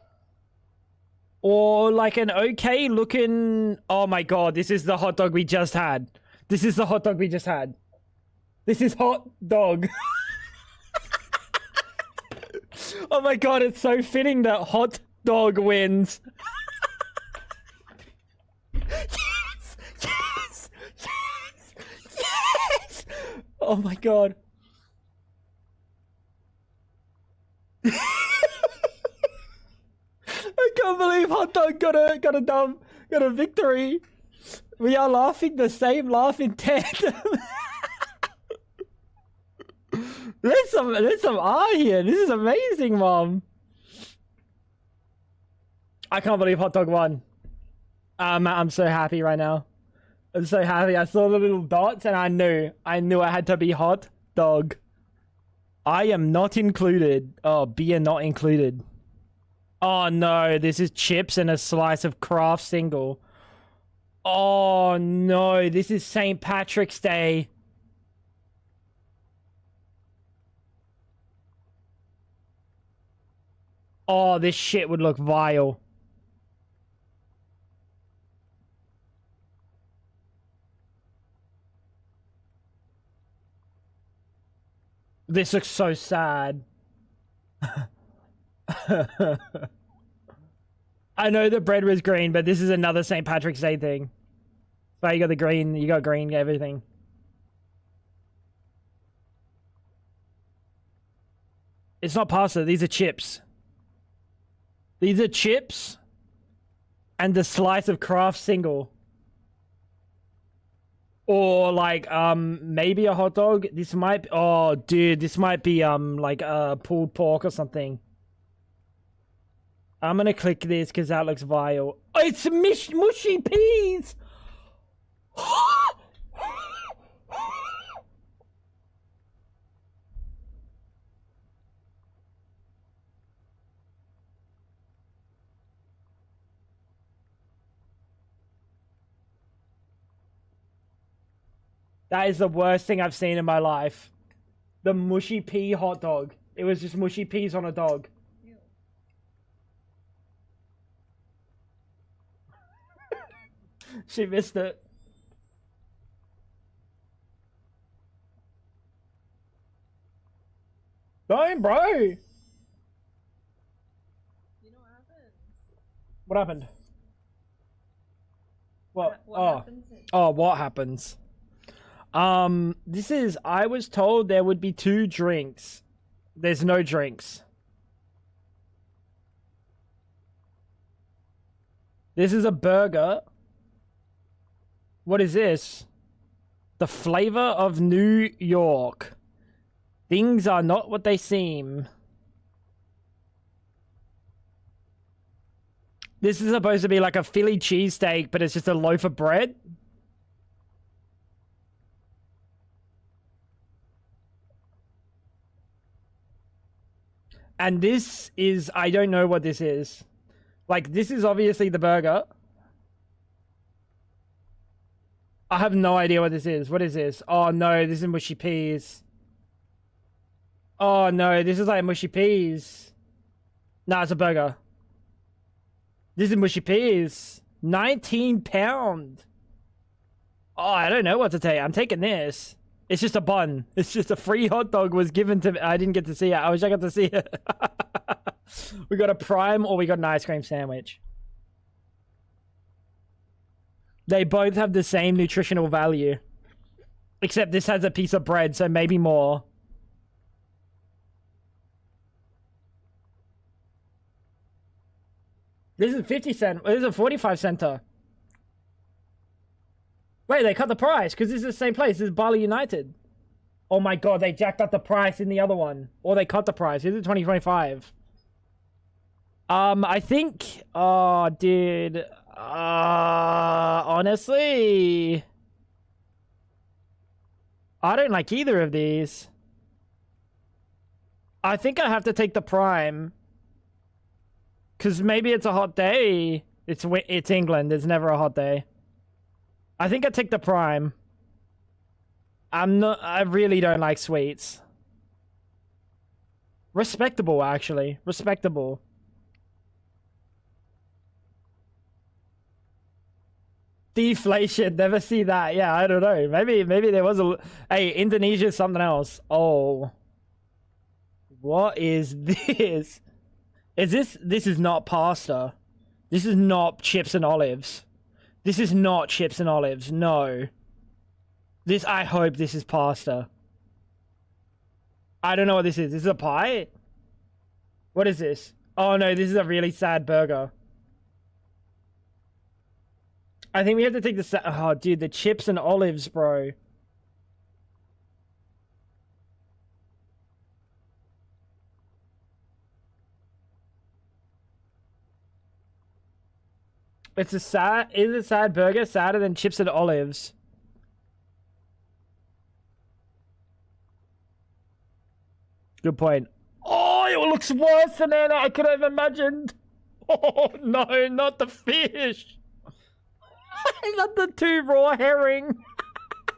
Or like an okay looking... Oh my god, this is the hot dog we just had. This is the hot dog we just had. This is hot dog. Oh my god, it's so fitting that hot dog wins. Yes! Yes! Yes! Yes! Oh my god. I can't believe hot dog got a victory. We are laughing the same laugh in tandem. There's some R here. This is amazing, Mom. I can't believe hot dog won. I'm so happy right now. I'm so happy. I saw the little dots and I knew I had to be hot dog. I am not included. Oh, beer not included. Oh no, this is chips and a slice of craft single. Oh no, this is St. Patrick's Day. Oh, this shit would look vile. This looks so sad. I know the bread was green, but this is another St. Patrick's Day thing. So you got the green, you got green, everything. It's not pasta, these are chips. These are chips and a slice of craft single. Or like maybe a hot dog. This might oh dude, this might be like pulled pork or something. I'm gonna click this because that looks vile. Oh, it's mushy peas. That is the worst thing I've seen in my life. The mushy pea hot dog. It was just mushy peas on a dog. Ew. She missed it. Don't, bro. You know what happens? What happened? What? What Oh. happens is- Oh, what happens? This is, I was told there would be 2 drinks. There's no drinks. This is a burger. What is this? The flavor of New York. Things are not what they seem. This is supposed to be like a Philly cheesesteak, but it's just a loaf of bread. And this is, I don't know what this is. Like, this is obviously the burger. I have no idea what this is. What is this? Oh no, this is mushy peas. Oh no, this is like mushy peas. Nah, it's a burger. This is mushy peas. £19. Oh, I don't know what to take. I'm taking this. It's just a bun. It's just a free hot dog was given to me. I didn't get to see it. I wish I got to see it. We got a prime or we got an ice cream sandwich. They both have the same nutritional value. Except this has a piece of bread, so maybe more. This is 50 cent. This is a 45 center. Wait, they cut the price because this is the same place. This is Bali United. Oh my god, they jacked up the price in the other one. Or they cut the price. This is 2025. I think... Oh, dude. Honestly... I don't like either of these. I think I have to take the prime. Because maybe it's a hot day. It's England. There's never a hot day. I think I take the prime. I really don't like sweets. Respectable, actually. Respectable. Deflation. Never see that. Yeah, I don't know. Maybe there was a... Hey, Indonesia's something else. Oh. What is this? This is not pasta. This is not chips and olives. This is not chips and olives. No. I hope this is pasta. I don't know what this is. This is a pie? What is this? Oh no, this is a really sad burger. I think we have to take the... Oh, dude, the chips and olives, bro. It's a sad... Is it a sad burger? Sadder than chips and olives. Good point. Oh, it looks worse than I could have imagined. Oh, no, not the fish. Not the 2 raw herring.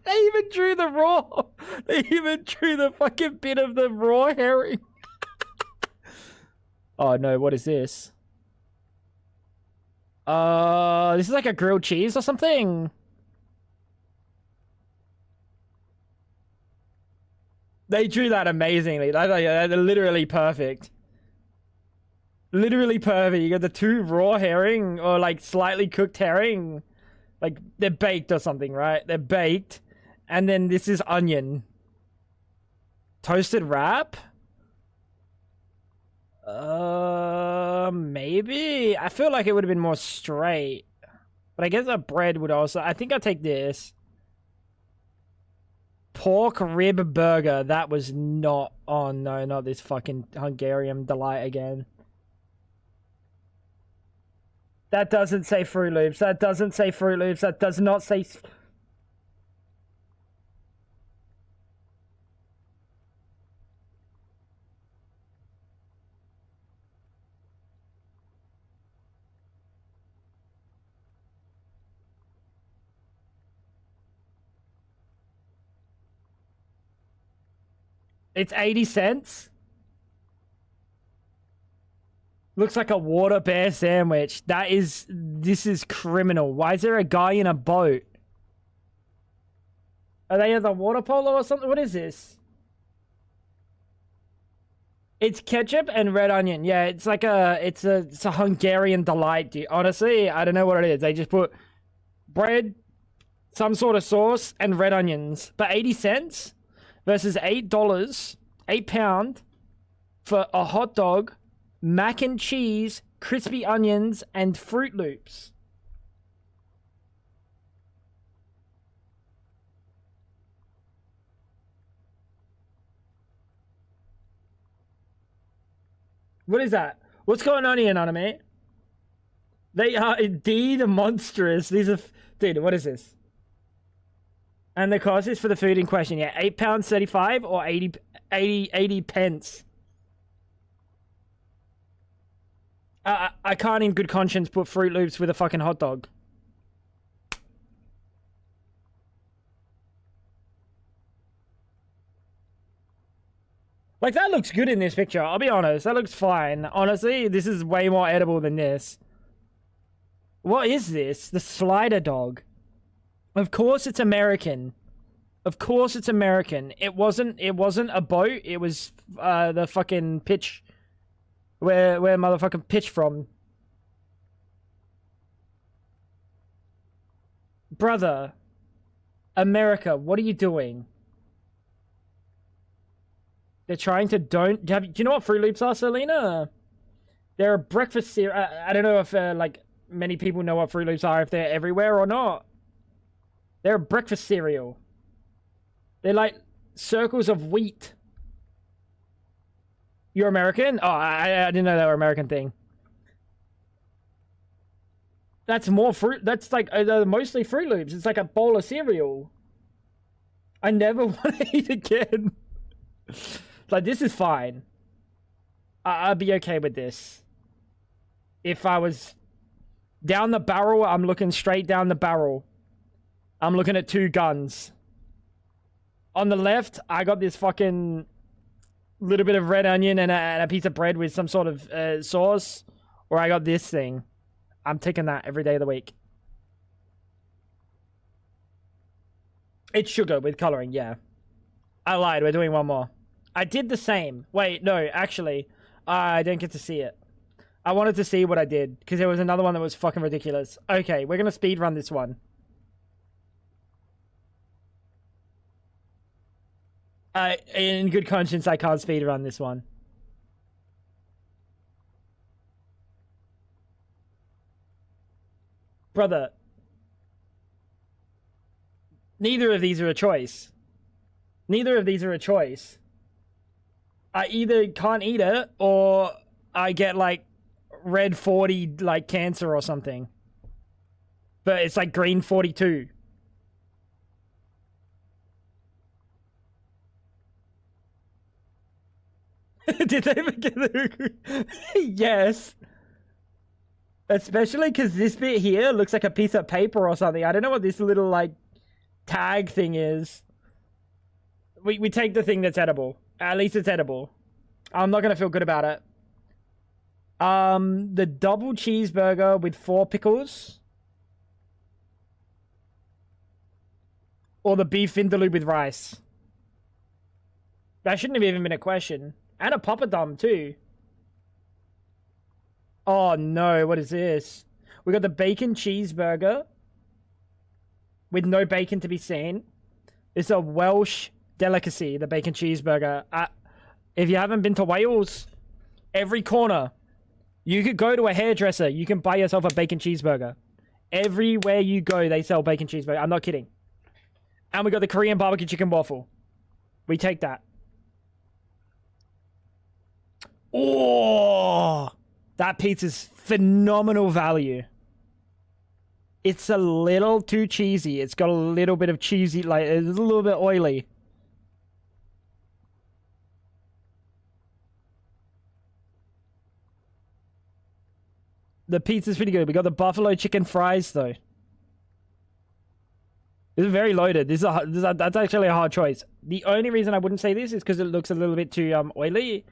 They even drew the raw. They even drew the fucking bit of the raw herring. Oh, no, what is this? This is like a grilled cheese or something. They drew that amazingly. They're literally perfect. Literally perfect. You got the 2 raw herring or like slightly cooked herring. Like they're baked or something, right? They're baked. And then this is onion. Toasted wrap? Maybe. I feel like it would have been more straight. But I guess a bread would also... I think I'll take this. Pork rib burger. That was not... Oh no, not this fucking Hungarian delight again. That doesn't say Fruit Loops. That doesn't say Fruit Loops. That does not say... It's 80 cents. Looks like a water bear sandwich. This is criminal. Why is there a guy in a boat? Are they at the water polo or something? What is this? It's ketchup and red onion. Yeah, it's like it's a Hungarian delight, dude. Honestly, I don't know what it is. They just put bread, some sort of sauce, and red onions. But 80 cents versus $8, £8 for a hot dog, mac and cheese, crispy onions, and Fruit Loops. What is that? What's going on here, Anime? They are indeed monstrous. These are... Dude, what is this? And the cost is for the food in question. Yeah, £8.35 or 80 pence. I can't in good conscience put Fruit Loops with a fucking hot dog. Like, that looks good in this picture. I'll be honest. That looks fine. Honestly, this is way more edible than this. What is this? The slider dog. Of course it's American. Of course it's American. It wasn't a boat. It was the fucking pitch. Where motherfucking pitch from. Brother. America, what are you doing? They're trying to do you know what Fruit Loops are, Selena? They're a breakfast cereal. I don't know if like many people know what Fruit Loops are, if they're everywhere or not. They're a breakfast cereal. They're like circles of wheat. You're American? Oh, I didn't know they were American thing. That's more fruit. That's like mostly Fruit Loops. It's like a bowl of cereal. I never want to eat again. Like, this is fine. I'd be okay with this. If I was down the barrel, I'm looking straight down the barrel. I'm looking at two guns. On the left, I got this fucking little bit of red onion and a piece of bread with some sort of sauce. Or I got this thing. I'm taking that every day of the week. It's sugar with coloring, yeah. I lied, we're doing one more. I did the same. Wait, no, actually, I didn't get to see it. I wanted to see what I did, because there was another one that was fucking ridiculous. Okay, we're going to speed run this one. In good conscience, I can't speed run this one. Brother, neither of these are a choice. Neither of these are a choice. I either can't eat it, or I get, like, red 40, like, cancer or something. But it's, like, green 42. Did they forget the... Yes. Especially because this bit here looks like a piece of paper or something. I don't know what this little, like, tag thing is. We take the thing that's edible. At least it's edible. I'm not going to feel good about it. The double cheeseburger with 4 pickles. Or the beef vindaloo with rice. That shouldn't have even been a question. And a papadum, too. Oh, no. What is this? We got the bacon cheeseburger. With no bacon to be seen. It's a Welsh delicacy, the bacon cheeseburger. If you haven't been to Wales, every corner, you could go to a hairdresser. You can buy yourself a bacon cheeseburger. Everywhere you go, they sell bacon cheeseburger. I'm not kidding. And we got the Korean barbecue chicken waffle. We take that. Oh, that pizza's phenomenal value. It's a little too cheesy. It's got a little bit of cheesy, like, it's a little bit oily. The pizza's pretty good. We got the buffalo chicken fries, though. This is very loaded. That's actually a hard choice. The only reason I wouldn't say this is because it looks a little bit too oily.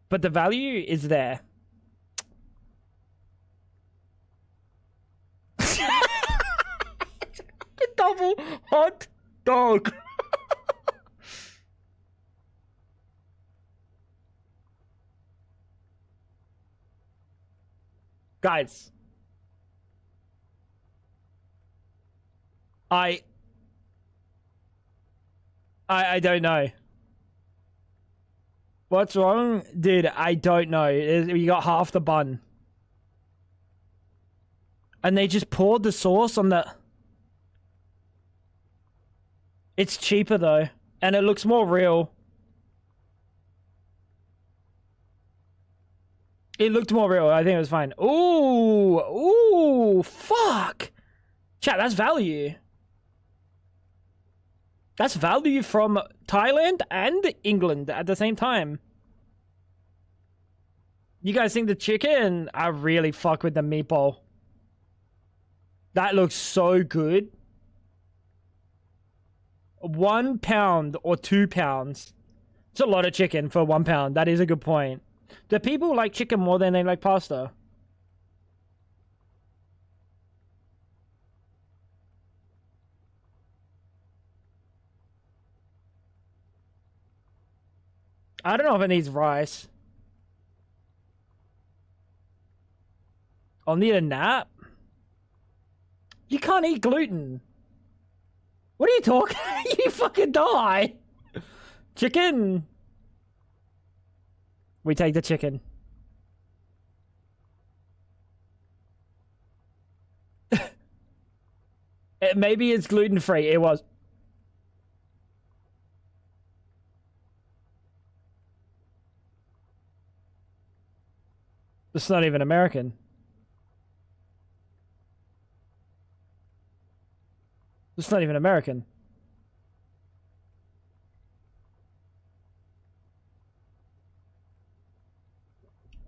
But the value is there. Double hot dog. Guys. I don't know. What's wrong? Dude, I don't know. You got half the bun. And they just poured the sauce on the... It's cheaper, though. And it looks more real. It looked more real. I think it was fine. Ooh. Ooh. Fuck. Chat, that's value. That's value from Thailand and England at the same time. You guys think the chicken? I really fuck with the meatball. That looks so good. 1 pound or 2 pounds. It's a lot of chicken for £1. That is a good point. Do people like chicken more than they like pasta? I don't know if it needs rice. I'll need a nap. You can't eat gluten. What are you talking? You fucking die. Chicken. We take the chicken. Maybe it's gluten free. It was. It's not even American. It's not even American.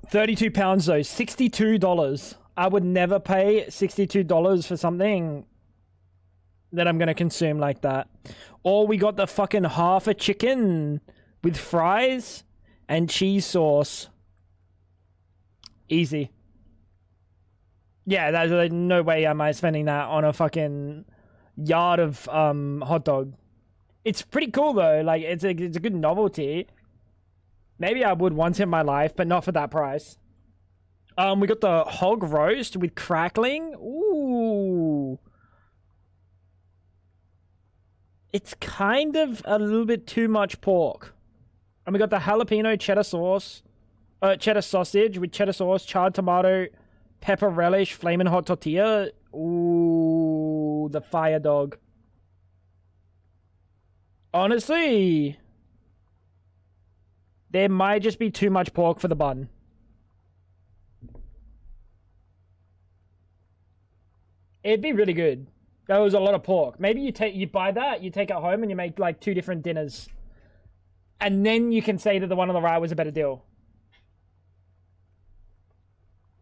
£32 though. $62. I would never pay $62 for something that I'm gonna consume like that. Or we got the fucking half a chicken with fries and cheese sauce. Easy. Yeah, there's like, no way am I spending that on a fucking yard of hot dog. It's pretty cool though. Like it's a good novelty. Maybe I would once in my life, but not for that price. We got the hog roast with crackling. Ooh. It's kind of a little bit too much pork. And we got the jalapeno cheddar sauce. Cheddar sausage with cheddar sauce, charred tomato, pepper relish, flaming hot tortilla. Ooh, the fire dog. Honestly, there might just be too much pork for the bun. It'd be really good. That was a lot of pork. Maybe you buy that, you take it home, and you make like 2 different dinners, and then you can say that the one on the right was a better deal.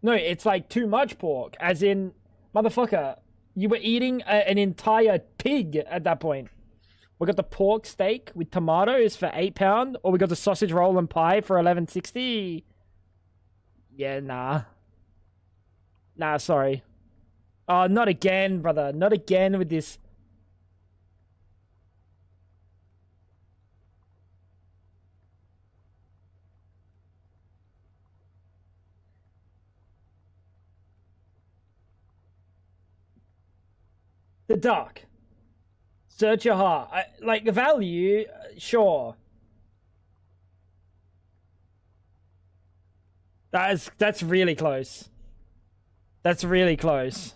No, it's like too much pork, as in, motherfucker, you were eating an entire pig at that point. We got the pork steak with tomatoes for £8, or we got the sausage roll and pie for $11.60. Yeah, nah. Nah, sorry. Oh, not again, brother. Not again with this. The duck. Search your heart. Like, value, sure. That's really close. That's really close.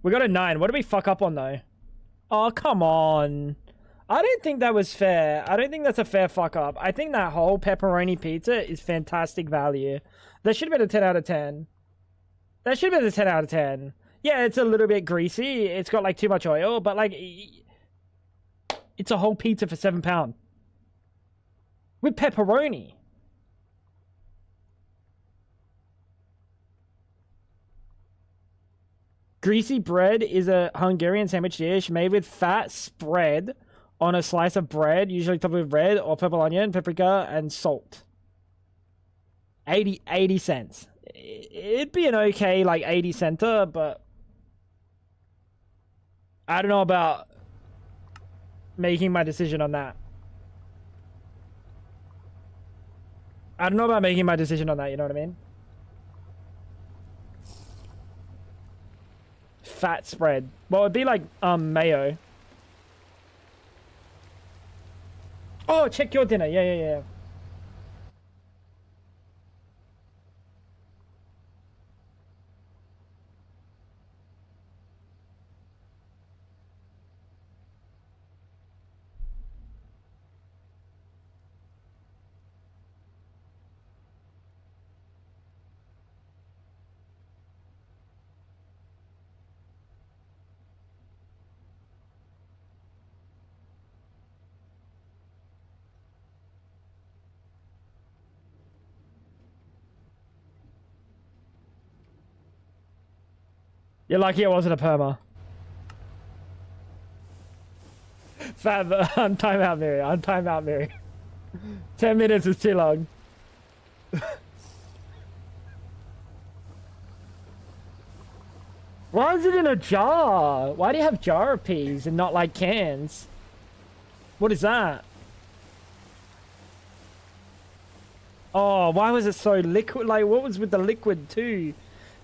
We got a 9. What did we fuck up on, though? Oh, come on. I don't think that was fair. I don't think that's a fair fuck up. I think that whole pepperoni pizza is fantastic value. That should have been a 10 out of 10. That should have been a 10 out of 10. Yeah, it's a little bit greasy. It's got, like, too much oil. But, like, it's a whole pizza for £7. With pepperoni. Greasy bread is a Hungarian sandwich dish made with fat spread on a slice of bread, usually topped with red or purple onion, paprika, and salt. 80 cents. It'd be an okay, like, 80 center, but I don't know about making my decision on that. I don't know about making my decision on that, you know what I mean? Fat spread. Well, it'd be like mayo. Oh, check your dinner. Yeah. You're lucky it wasn't a perma. Fab, I'm time out, Miri. I'm time out, Miri. 10 minutes is too long. Why is it in a jar? Why do you have jar of peas and not like cans? What is that? Oh, why was it so liquid? Like, what was with the liquid too?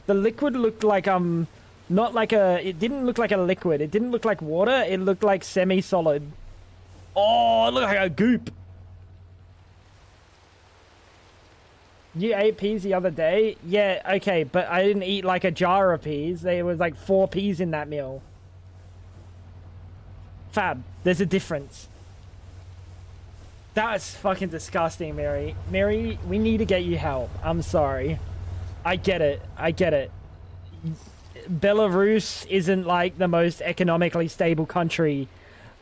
The liquid looked like, not like a, it didn't look like a liquid. It didn't look like water. It looked like semi-solid. Oh, it looked like a goop. You ate peas the other day? Yeah, okay, but I didn't eat like a jar of peas. There was like 4 peas in that meal. Fab, there's a difference. That's fucking disgusting, Mary. Mary, we need to get you help. I'm sorry. I get it. I get it. Belarus isn't like the most economically stable country.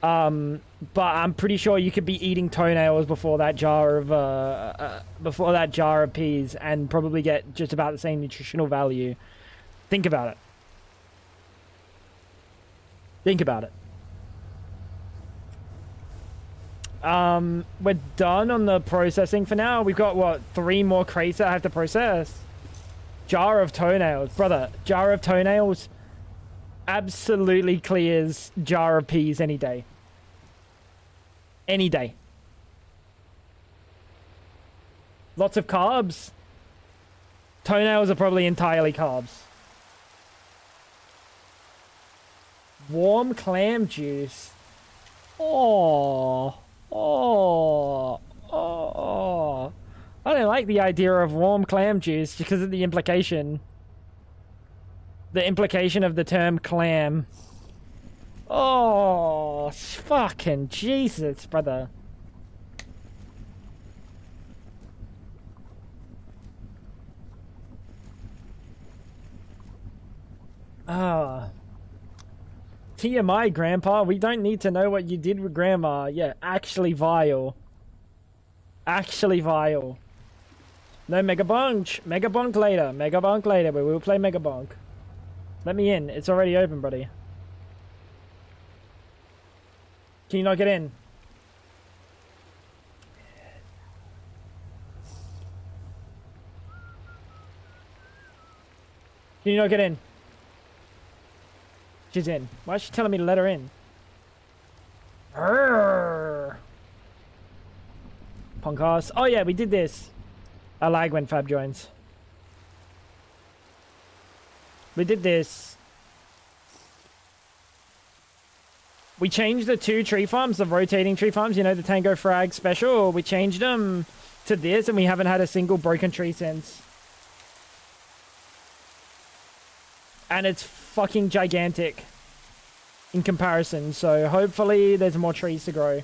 But I'm pretty sure you could be eating toenails before that jar of peas and probably get just about the same nutritional value. Think about it. Think about it. We're done on the processing for now. We've got, what, 3 more crates that I have to process? Jar of toenails. Brother, jar of toenails absolutely clears jar of peas any day. Any day. Lots of carbs. Toenails are probably entirely carbs. Warm clam juice. Oh. Oh. Oh. I don't like the idea of warm clam juice because of the implication. The implication of the term clam. Oh, fucking Jesus, brother. Ah. TMI, Grandpa. We don't need to know what you did with Grandma. Yeah, actually vile. Actually vile. No Megabonk. Megabonk later. Megabonk later, but we'll play Megabonk. Let me in. It's already open, buddy. Can you not get in? Can you not get in? She's in. Why is she telling me to let her in? Arrgh. Podcast. Oh yeah, we did this. I lag when Fab joins. We did this. We changed the 2 tree farms, the rotating tree farms, you know, the Tango Frag special. We changed them to this and we haven't had a single broken tree since. And it's fucking gigantic in comparison. So hopefully there's more trees to grow.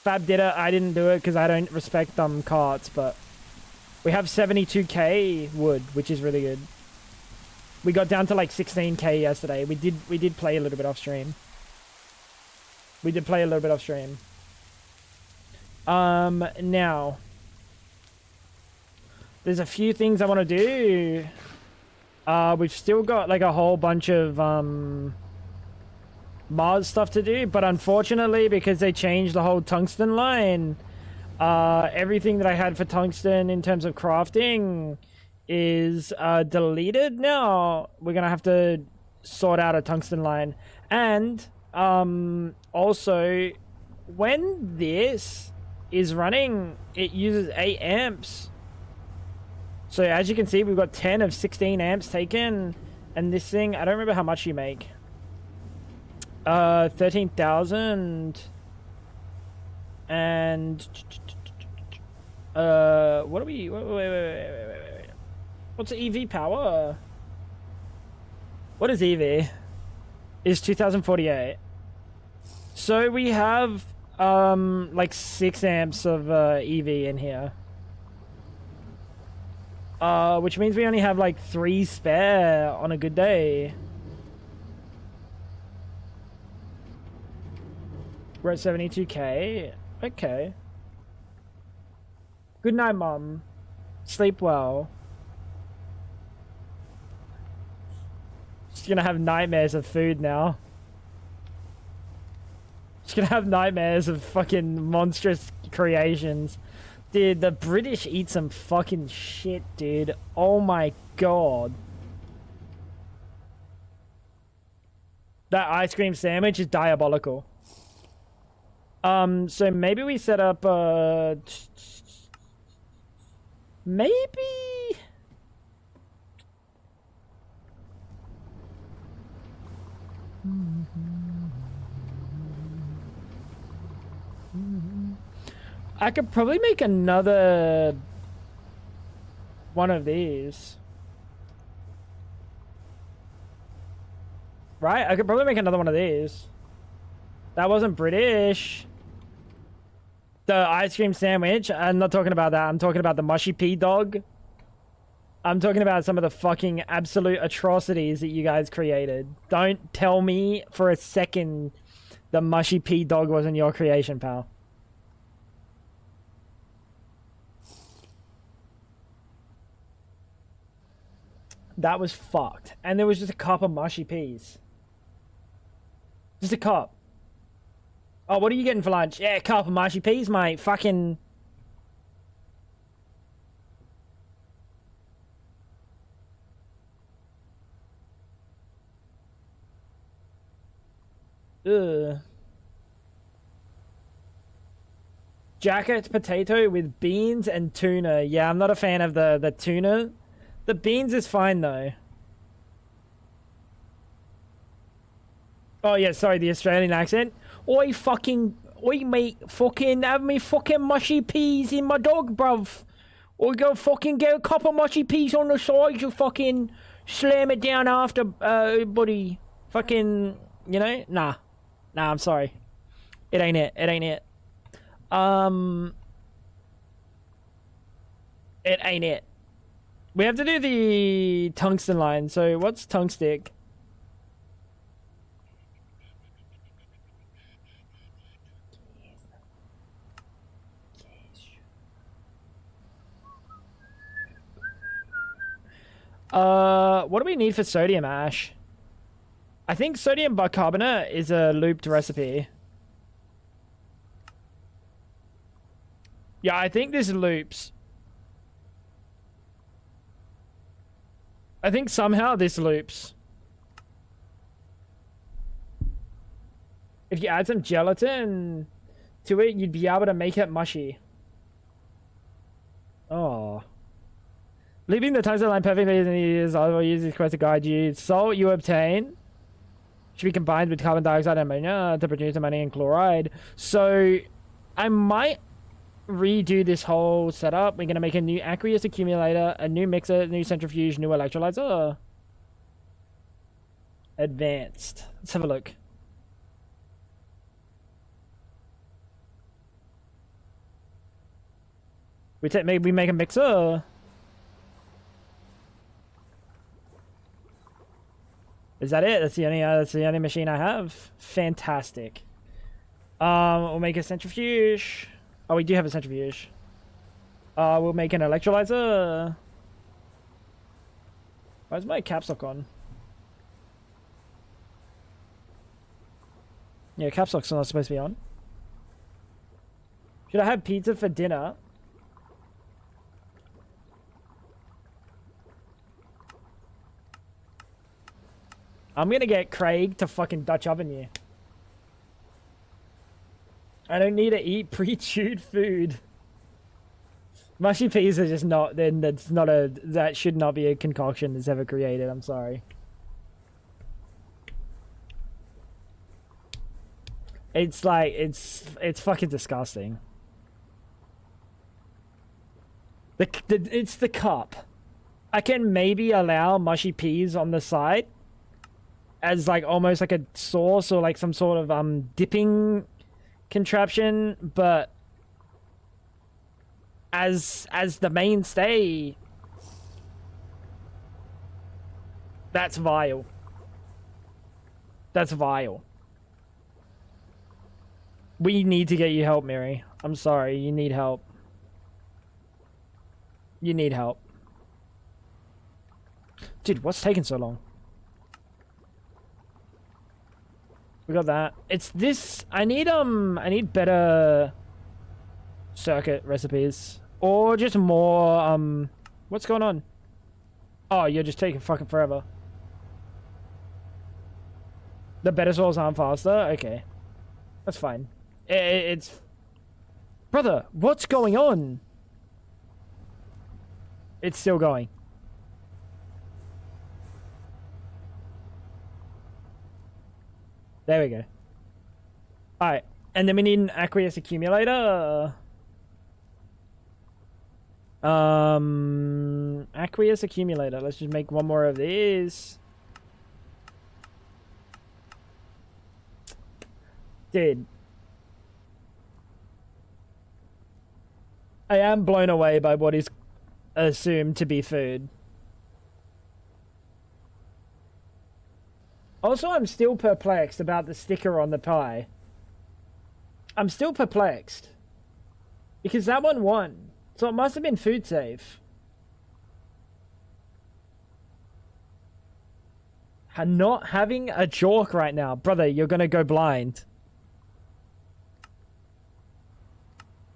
Fab did it. I didn't do it because I don't respect carts, but we have 72k wood, which is really good. We got down to like 16k yesterday. We did play a little bit off stream. We did play a little bit off stream. Now there's a few things I want to do. We've still got like a whole bunch of Mars stuff to do, but unfortunately, because they changed the whole tungsten line, everything that I had for tungsten in terms of crafting is deleted now. We're gonna have to sort out a tungsten line. And also, when this is running, it uses 8 amps. So as you can see, we've got 10 of 16 amps taken, and this thing, I don't remember how much you make. 13,000. And what are we? Wait. What's the EV power? What is EV? Is 2048. So we have like 6 amps of EV in here. Which means we only have like 3 spare on a good day. We're at 72k. Okay. Good night, Mom. Sleep well. She's gonna have nightmares of food now. She's gonna have nightmares of fucking monstrous creations. Dude, the British eat some fucking shit, dude. Oh my god. That ice cream sandwich is diabolical. So maybe we set up, maybe... I could probably make another one of these. Right? I could probably make another one of these. That wasn't British. The ice cream sandwich. I'm not talking about that. I'm talking about the mushy pea dog. I'm talking about some of the fucking absolute atrocities that you guys created. Don't tell me for a second the mushy pea dog wasn't your creation, pal. That was fucked. And there was just a cup of mushy peas. Just a cup. Oh, what are you getting for lunch? Yeah, a cup of mushy peas, mate. Fucking... Ugh. Jacket potato with beans and tuna. Yeah, I'm not a fan of the tuna. The beans is fine, though. Oh, yeah, sorry, the Australian accent. Oi, mate, fucking have me fucking mushy peas in my dog, bruv. Or go fucking get a couple mushy peas on the side, you fucking slam it down after, buddy. Fucking, you know? Nah, I'm sorry. It ain't it. It ain't it. It ain't it. We have to do the tungsten line. So what's tungstick? What do we need for sodium ash? I think sodium bicarbonate is a looped recipe. Yeah, I think this loops. I think somehow this loops. If you add some gelatin to it, you'd be able to make it mushy. Oh. Leaving the tungsten line perfectly is I will use this quest to guide you. Salt you obtain should be combined with carbon dioxide and ammonia to produce ammonium chloride. So I might redo this whole setup. We're going to make a new aqueous accumulator, a new mixer, new centrifuge, new electrolyzer. Advanced. Let's have a look. We make a mixer. Is that it? That's the only machine I have. Fantastic. We'll make a centrifuge. Oh, we do have a centrifuge. We'll make an electrolyzer. Why's my caps lock on? Yeah, caps lock's not supposed to be on. Should I have pizza for dinner? I'm gonna get Craig to fucking Dutch oven you. I don't need to eat pre-chewed food. Mushy peas are just not, then that should not be a concoction that's ever created, I'm sorry. It's like, it's fucking disgusting. It's the cup. I can maybe allow mushy peas on the side as like almost like a sauce or like some sort of dipping contraption, but as the mainstay, that's vile. That's vile. We need to get you help, Mary. I'm sorry, you need help. You need help. Dude, what's taking so long? We got that. It's this. I need better. circuit recipes. Or just more, what's going on? Oh, you're just taking fucking forever. The better souls aren't faster? Okay. That's fine. It's... Brother, what's going on? It's still going. There we go. Alright. And then we need an aqueous accumulator. Aqueous accumulator. Let's just make one more of these. Dude. I am blown away by what is assumed to be food. Also, I'm still perplexed about the sticker on the pie. I'm still perplexed. Because that one won. So it must have been food safe. Not having a chalk right now. Brother, you're gonna go blind.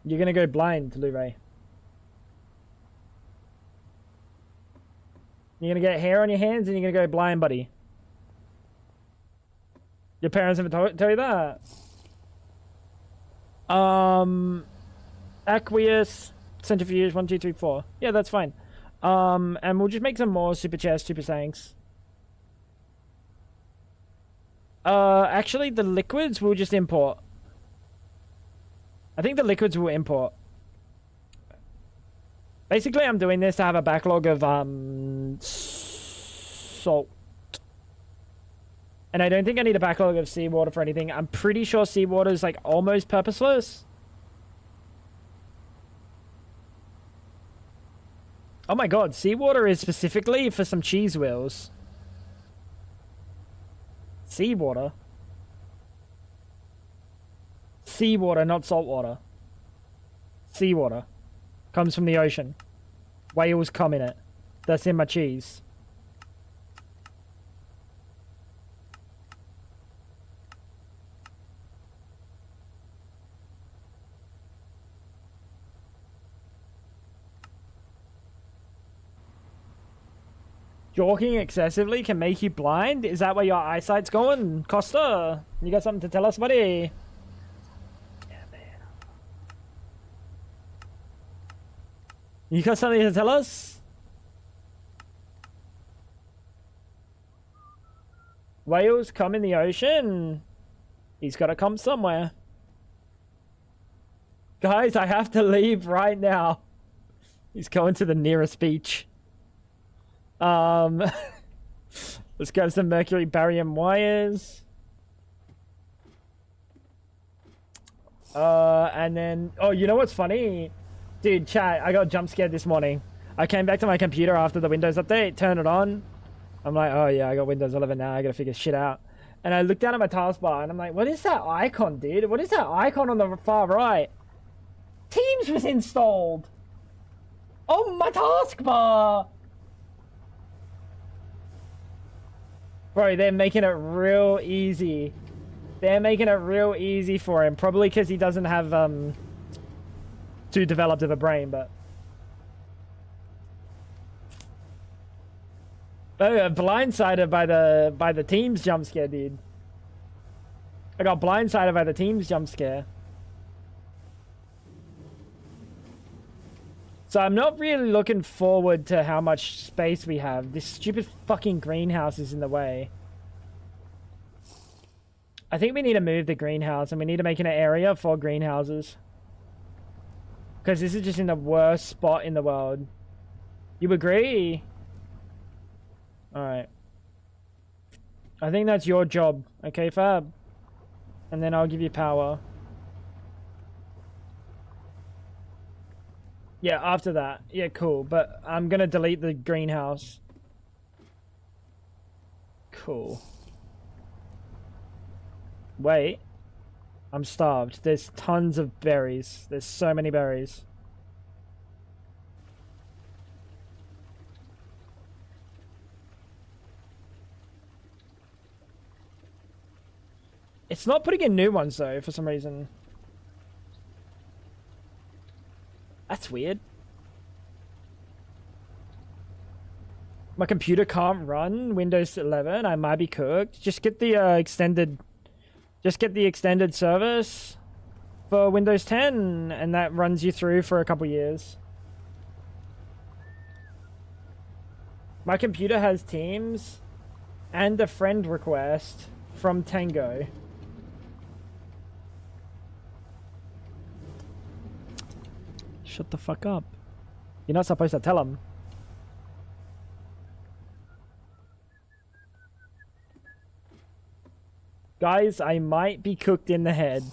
You're gonna go blind, Luray. You're gonna get hair on your hands and you're gonna go blind, buddy. Your parents haven't told you that? Aqueous, centrifuge, 1, 2, 3, 4. Yeah, that's fine. And we'll just make some more super chests, super tanks. Actually, the liquids we'll just import. I think the liquids will import. Basically, I'm doing this to have a backlog of, salt. And I don't think I need a backlog of seawater for anything. I'm pretty sure seawater is, like, almost purposeless. Oh my god, seawater is specifically for some cheese wheels. Seawater? Seawater, not saltwater. Seawater. Comes from the ocean. Whales come in it. That's in my cheese. Joking excessively can make you blind? Is that where your eyesight's going? Costa, you got something to tell us, buddy? Yeah, man. You got something to tell us? Whales come in the ocean? He's got to come somewhere. Guys, I have to leave right now. He's going to the nearest beach. Let's grab some mercury barium wires. And then, oh, you know what's funny? Dude, chat, I got jump scared this morning. I came back to my computer after the Windows update, turned it on. I'm like, oh yeah, I got Windows 11 now, I gotta figure shit out. And I looked down at my taskbar and I'm like, what is that icon, dude? What is that icon on the far right? Teams was installed! On my taskbar! Bro, they're making it real easy. They're making it real easy for him. Probably because he doesn't have, too developed of a brain, but... Oh, blindsided by the team's jump scare, dude. I got blindsided by the team's jump scare. So I'm not really looking forward to how much space we have. This stupid fucking greenhouse is in the way. I think we need to move the greenhouse and we need to make an area for greenhouses. Because this is just in the worst spot in the world. You agree? Alright. I think that's your job. Okay, Fab? And then I'll give you power. Yeah, after that. Yeah, cool. But I'm gonna delete the greenhouse. Cool. Wait. I'm starved. There's tons of berries. There's so many berries. It's not putting in new ones though, for some reason. That's weird. My computer can't run Windows 11. I might be cooked. Just get the extended. Just get the extended service for Windows 10, and that runs you through for a couple years. My computer has Teams and a friend request from Tango. Shut the fuck up. You're not supposed to tell him. Guys, I might be cooked in the head.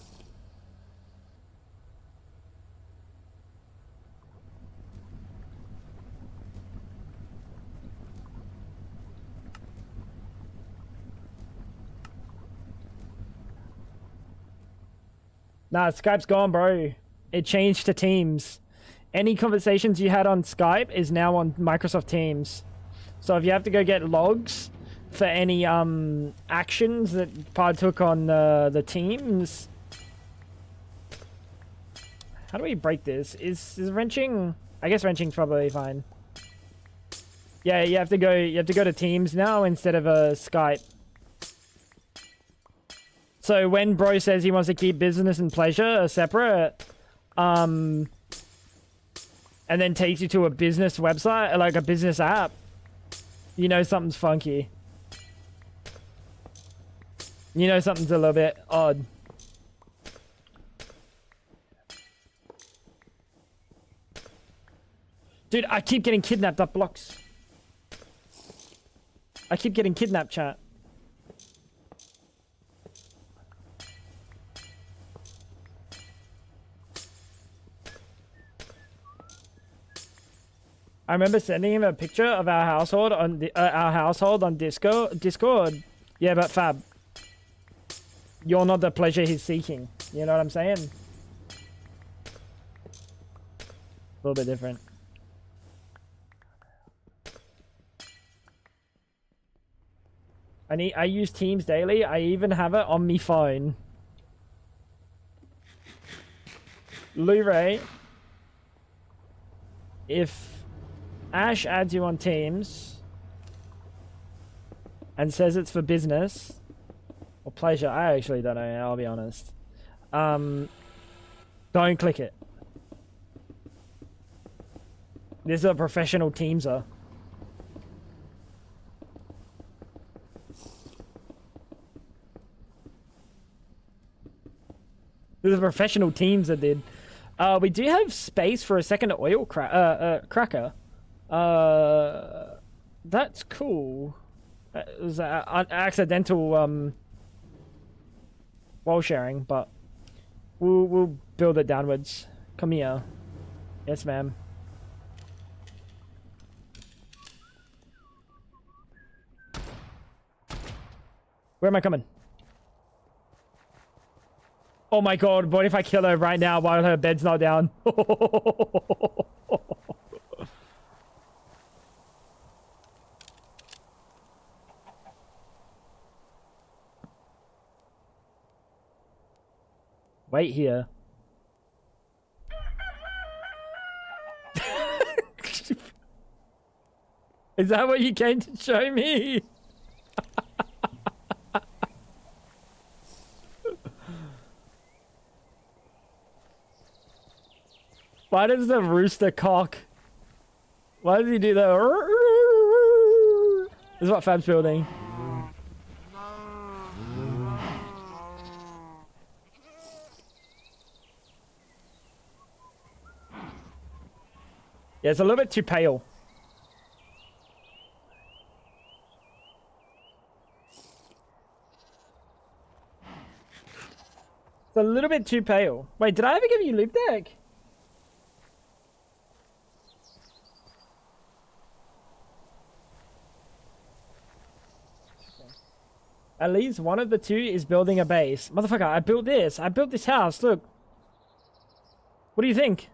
Nah, Skype's gone, bro. It changed to Teams. Any conversations you had on Skype is now on Microsoft Teams. So if you have to go get logs for any actions that partook on the Teams. How do we break this? Is wrenching? I guess wrenching's probably fine. Yeah, you have to go to Teams now instead of Skype. So when bro says he wants to keep business and pleasure separate, and then takes you to a business website, like a business app, you know something's funky. You know something's a little bit odd. Dude, I keep getting kidnapped up blocks. I keep getting kidnapped, chat. I remember sending him a picture of our household on Discord. Yeah, but Fab, you're not the pleasure he's seeking. You know what I'm saying? A little bit different. I use Teams daily. I even have it on me phone. Blu-ray. If Ash adds you on Teams and says it's for business or pleasure, I actually don't know, I'll be honest. Don't click it. This is a professional Teamser. This is a professional Teamser, dude. We do have space for a second oil cracker. That's cool. It was an accidental wall sharing, but we'll build it downwards. Come here. Yes, ma'am. Where am I coming? Oh my god, what if I kill her right now while her bed's not down? Wait here. Is that what you came to show me? Why does the rooster cock? Why does he do that? This is what Fab's building. Yeah, it's a little bit too pale. It's a little bit too pale. Wait, did I ever give you loop deck? At least one of the two is building a base. Motherfucker, I built this. I built this house. Look. What do you think?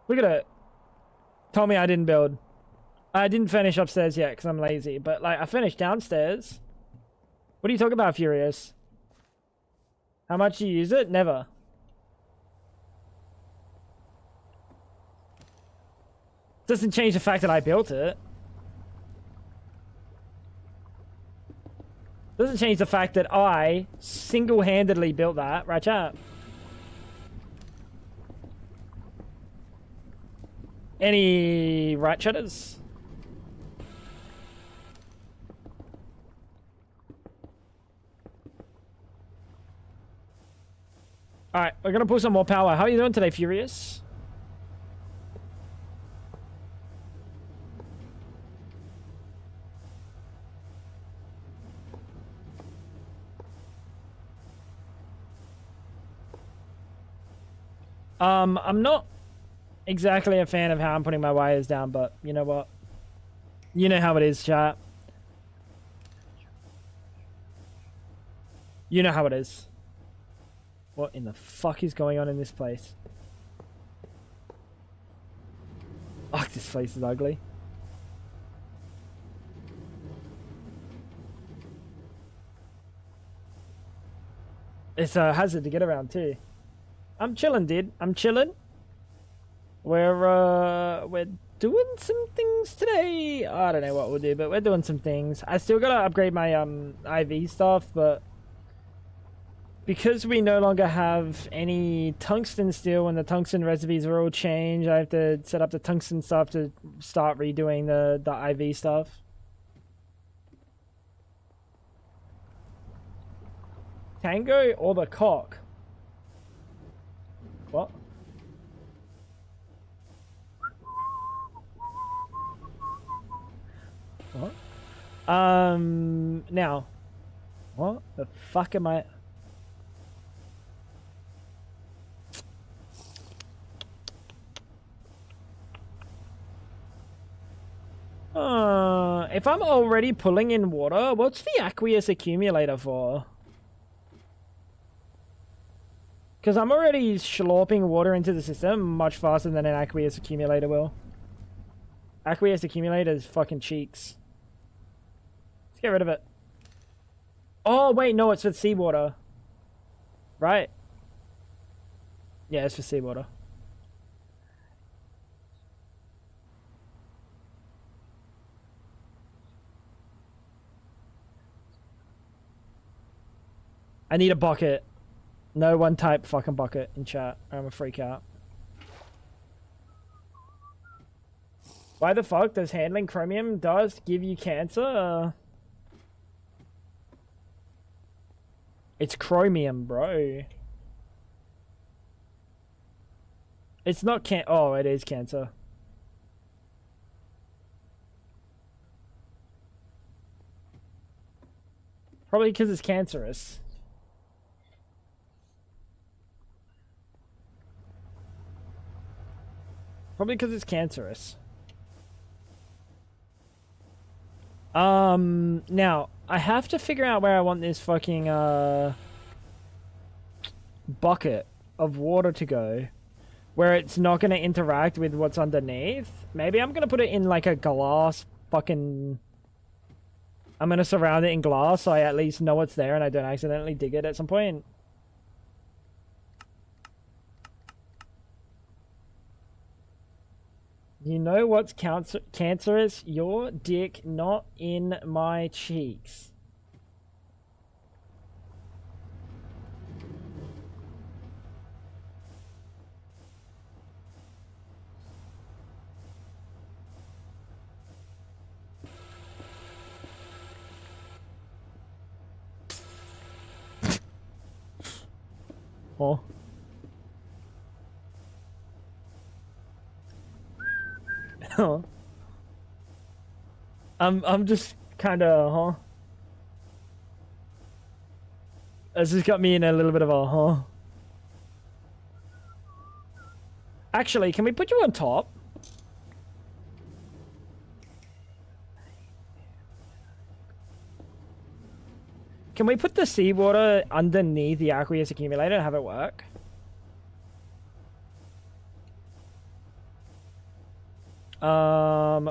Look at it. Told me I didn't build. I didn't finish upstairs yet because I'm lazy. But, like, I finished downstairs. What are you talking about, Furious? How much do you use it? Never. Doesn't change the fact that I built it. Doesn't change the fact that I single-handedly built that. Right, chat? Any right chatters? Alright, we're gonna pull some more power. How are you doing today, Furious? I'm not exactly a fan of how I'm putting my wires down, but you know what? You know how it is, chat. You know how it is. What in the fuck is going on in this place? Oh, this place is ugly. It's a hazard to get around too. I'm chilling, dude. I'm chilling. We're doing some things today. I don't know what we'll do, but we're doing some things. I still gotta upgrade my IV stuff, but because we no longer have any tungsten steel and the tungsten recipes are all changed, I have to set up the tungsten stuff to start redoing the IV stuff. Tango or the cock? What? What? Now. What the fuck am I... if I'm already pulling in water, what's the aqueous accumulator for? Because I'm already slurping water into the system much faster than an aqueous accumulator will. Aqueous accumulator is fucking cheeks. Let's get rid of it. Oh, wait, no, it's for seawater. Right? Yeah, it's for seawater. I need a bucket. No one type fucking bucket in chat. I'm a freak out. Why the fuck does handling chromium dust give you cancer? It's chromium, bro. It's not oh, it is cancer. Probably because it's cancerous. Probably because it's cancerous. Now, I have to figure out where I want this fucking, bucket of water to go. Where it's not going to interact with what's underneath. Maybe I'm going to put it in, like, a glass fucking... I'm going to surround it in glass so I at least know what's there and I don't accidentally dig it at some point. You know what's cancerous? Your dick not in my cheeks. Oh. I'm just kind of, This just got me in a little bit of a, Actually, can we put you on top? Can we put the seawater underneath the aqueous accumulator and have it work?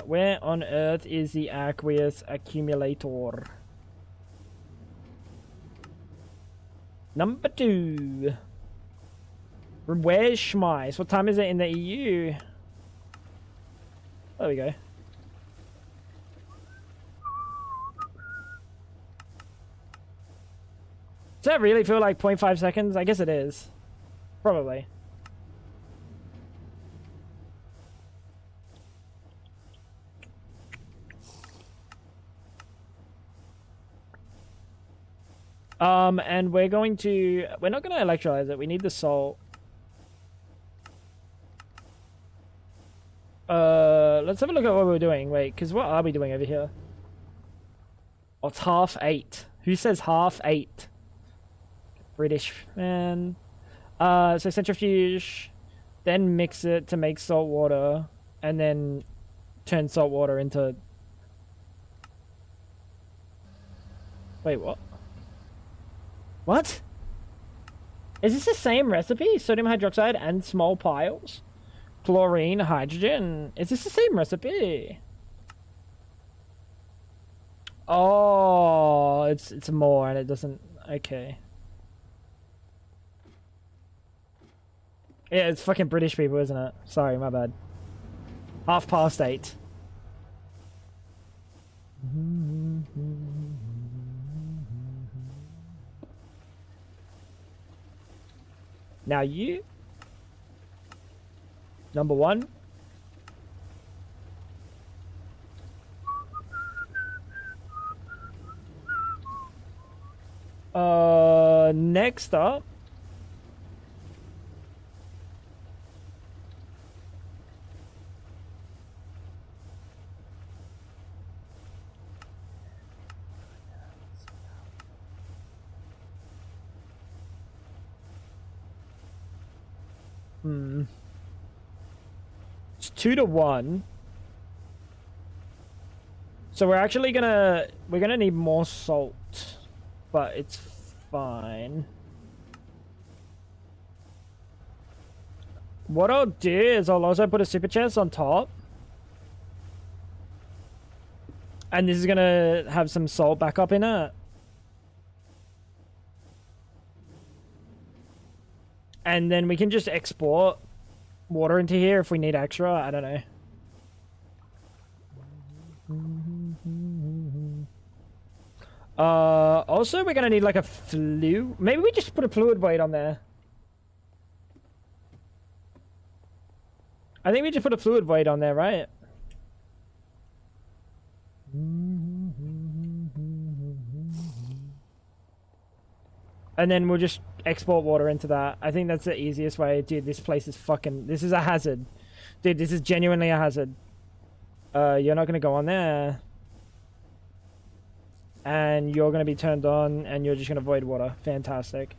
Where on earth is the aqueous accumulator? Number 2. Where's Schmeiss? What time is it in the EU? There we go. Does that really feel like 0.5 seconds? I guess it is. Probably. And we're not going to electrolyze it. We need the salt. Let's have a look at what we're doing. Wait, because what are we doing over here? Oh, it's 8:30. Who says 8:30? British man. So centrifuge, then mix it to make salt water, and then turn salt water into... Wait, what? What? Is this the same recipe? Sodium hydroxide and small piles? Chlorine, hydrogen. Is this the same recipe? Oh, it's more and it doesn't... Okay. Yeah, it's fucking British people, isn't it? Sorry, my bad. 8:30. Now you... Number 1. Next up... It's 2-1. So we're gonna need more salt, but it's fine. What I'll do is I'll also put a super chest on top. And this is gonna have some salt back up in it. And then we can just export water into here if we need extra. I don't know. Also, we're gonna need like a fluid. Maybe we just put a fluid void on there. I think we just put a fluid void on there, right? And then we'll just export water into that. I think that's the easiest way. Dude, this place is fucking... This is a hazard. Dude, this is genuinely a hazard. You're not going to go on there. And you're going to be turned on, and you're just going to void water. Fantastic.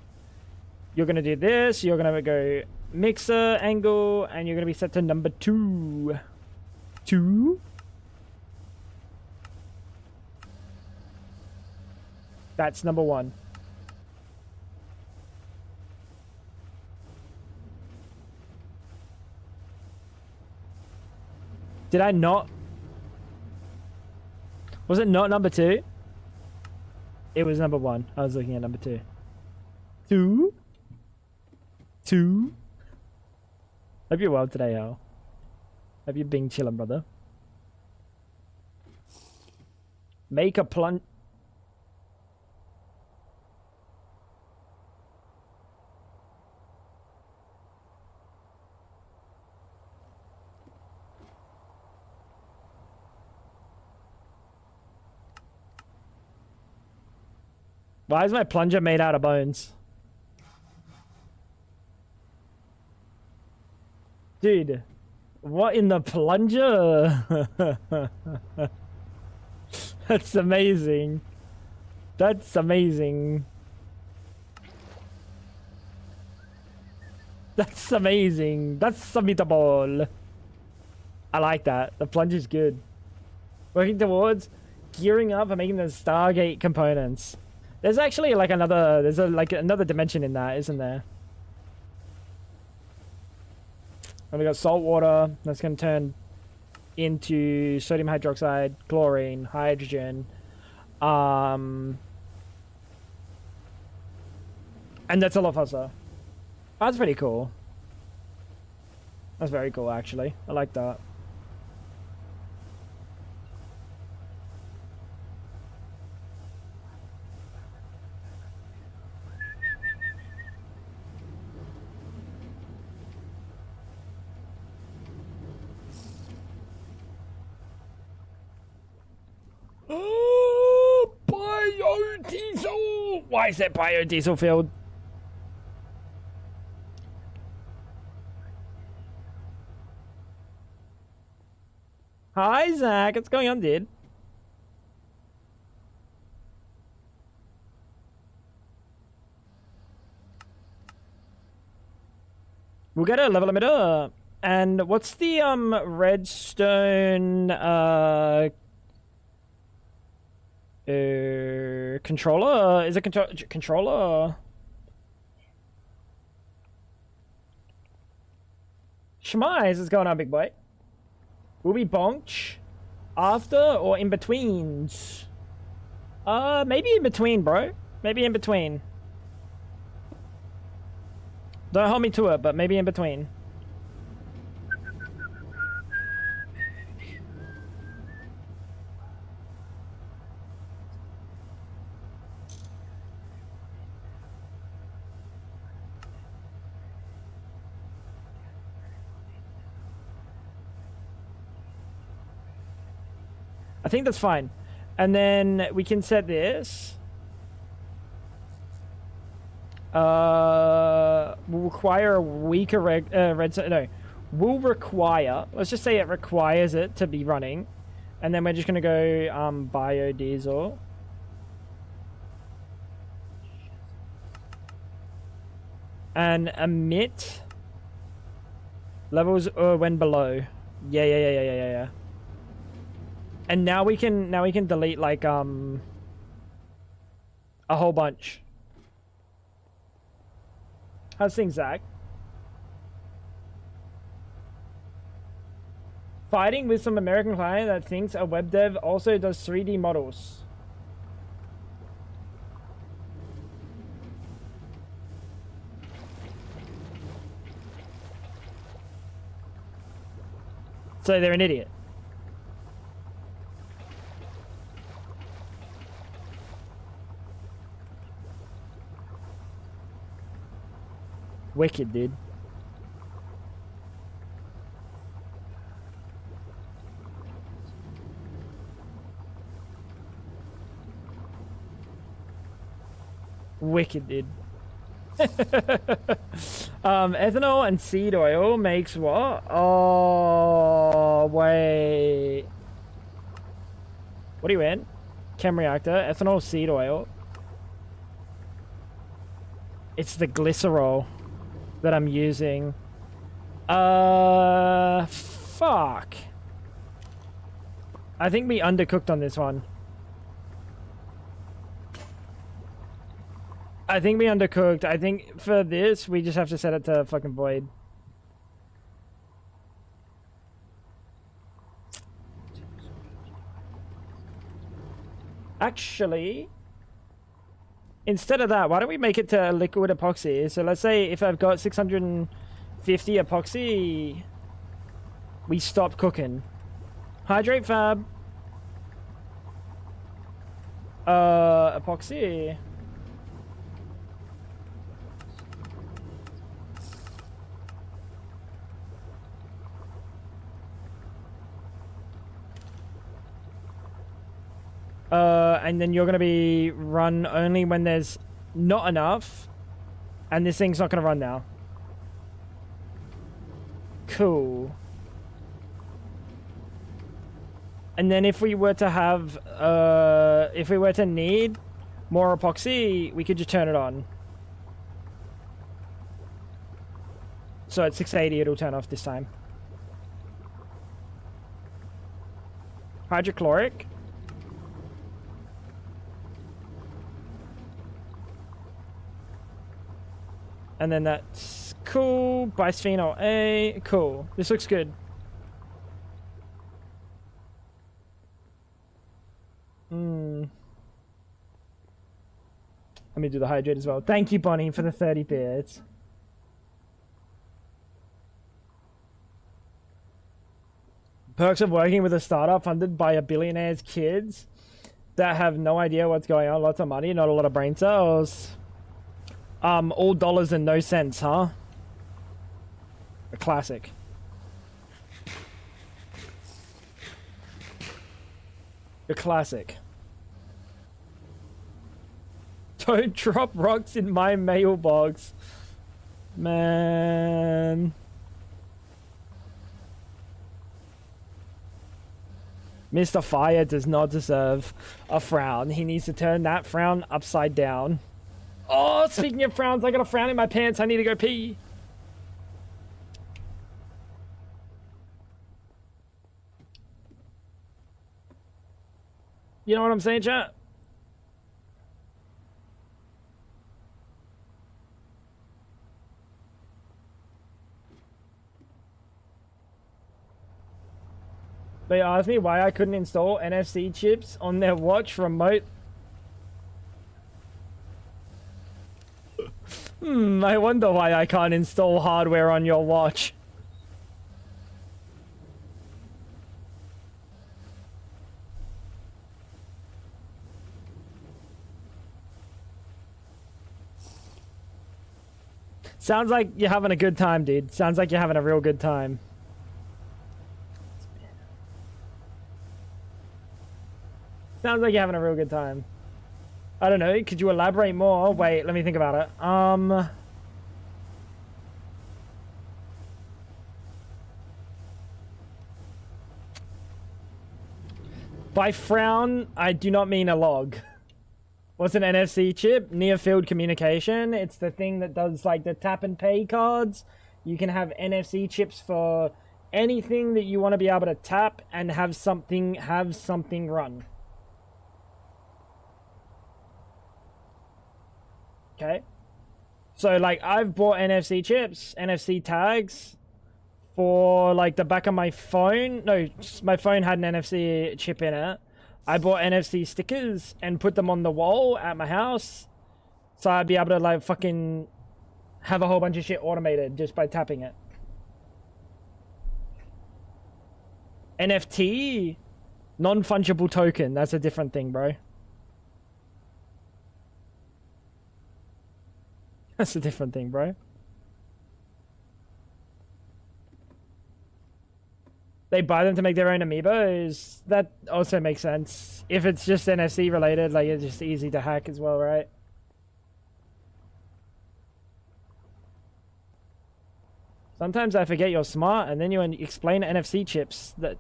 You're going to do this. You're going to go mixer angle, and you're going to be set to number 2. 2? That's number 1. Did I not? Was it not number 2? It was number 1. I was looking at number 2. 2? 2? Hope you're well today, Al. Hope you're being chillin', brother. Make a plunge. Why is my plunger made out of bones? Dude, what in the plunger? That's amazing. That's amazing. That's amazing. That's submittable. I like that. The plunger's good. Working towards gearing up and making the Stargate components. There's actually like another, another dimension in that, isn't there? And we got salt water that's going to turn into sodium hydroxide, chlorine, hydrogen, and that's a lot faster. That's pretty cool. That's very cool, actually. I like that. Why is that biodiesel field? Hi, Zach. What's going on, dude? We'll get a level limiter. And what's the redstone controller? Is it controller? Shemize is going on, big boy. Will we bonk after or in betweens? Maybe in between, bro. Maybe in between. Don't hold me to it, but maybe in between. I think that's fine. And then we can set this. Will require a weaker redstone. No, will require. Let's just say it requires it to be running, and then we're just gonna go biodiesel. And emit levels when below. Yeah. And now we can delete like a whole bunch. How's things, Zach? Fighting with some American client that thinks a web dev also does 3D models. So they're an idiot. Wicked, dude. Wicked, dude. Ethanol and seed oil makes what? Oh, wait. What do you in? Chem reactor, ethanol, seed oil. It's the glycerol that I'm using. Fuck. I think we undercooked on this one. I think we undercooked. I think for this, we just have to set it to fucking void. Actually, instead of that, why don't we make it to liquid epoxy? So let's say if I've got 650 epoxy, we stop cooking. Hydrate fab. Epoxy. And then you're going to be run only when there's not enough, and this thing's not going to run now. Cool. And then if we were to have, if we were to need more epoxy, we could just turn it on. So at 680, it'll turn off this time. Hydrochloric. And then that's cool. Bisphenol A. Cool. This looks good. Let me do the hydrate as well. Thank you, Bonnie, for the 30 bits. Perks of working with a startup funded by a billionaire's kids that have no idea what's going on. Lots of money, not a lot of brain cells. All dollars and no cents, huh? A classic. A classic. Don't drop rocks in my mailbox. Man. Mr. Fire does not deserve a frown. He needs to turn that frown upside down. Oh, speaking of frowns, I got a frown in my pants. I need to go pee. You know what I'm saying, chat? They asked me why I couldn't install NFC chips on their watch remote. I wonder why I can't install hardware on your watch. Sounds like you're having a good time, dude. Sounds like you're having a real good time. Sounds like you're having a real good time. I don't know. Could you elaborate more? Wait, let me think about it. By frown, I do not mean a log. What's an NFC chip? Near field communication. It's the thing that does like the tap and pay cards. You can have NFC chips for anything that you want to be able to tap and have something run. Okay. So like I've bought NFC chips, NFC tags for like the back of my phone. No, my phone had an NFC chip in it. I bought NFC stickers and put them on the wall at my house. So I'd be able to like fucking have a whole bunch of shit automated just by tapping it. NFT, non-fungible token. That's a different thing, bro. That's a different thing, bro. They buy them to make their own amiibos. That also makes sense. If it's just NFC related, like it's just easy to hack as well, right? Sometimes I forget you're smart, and then you explain NFC chips. That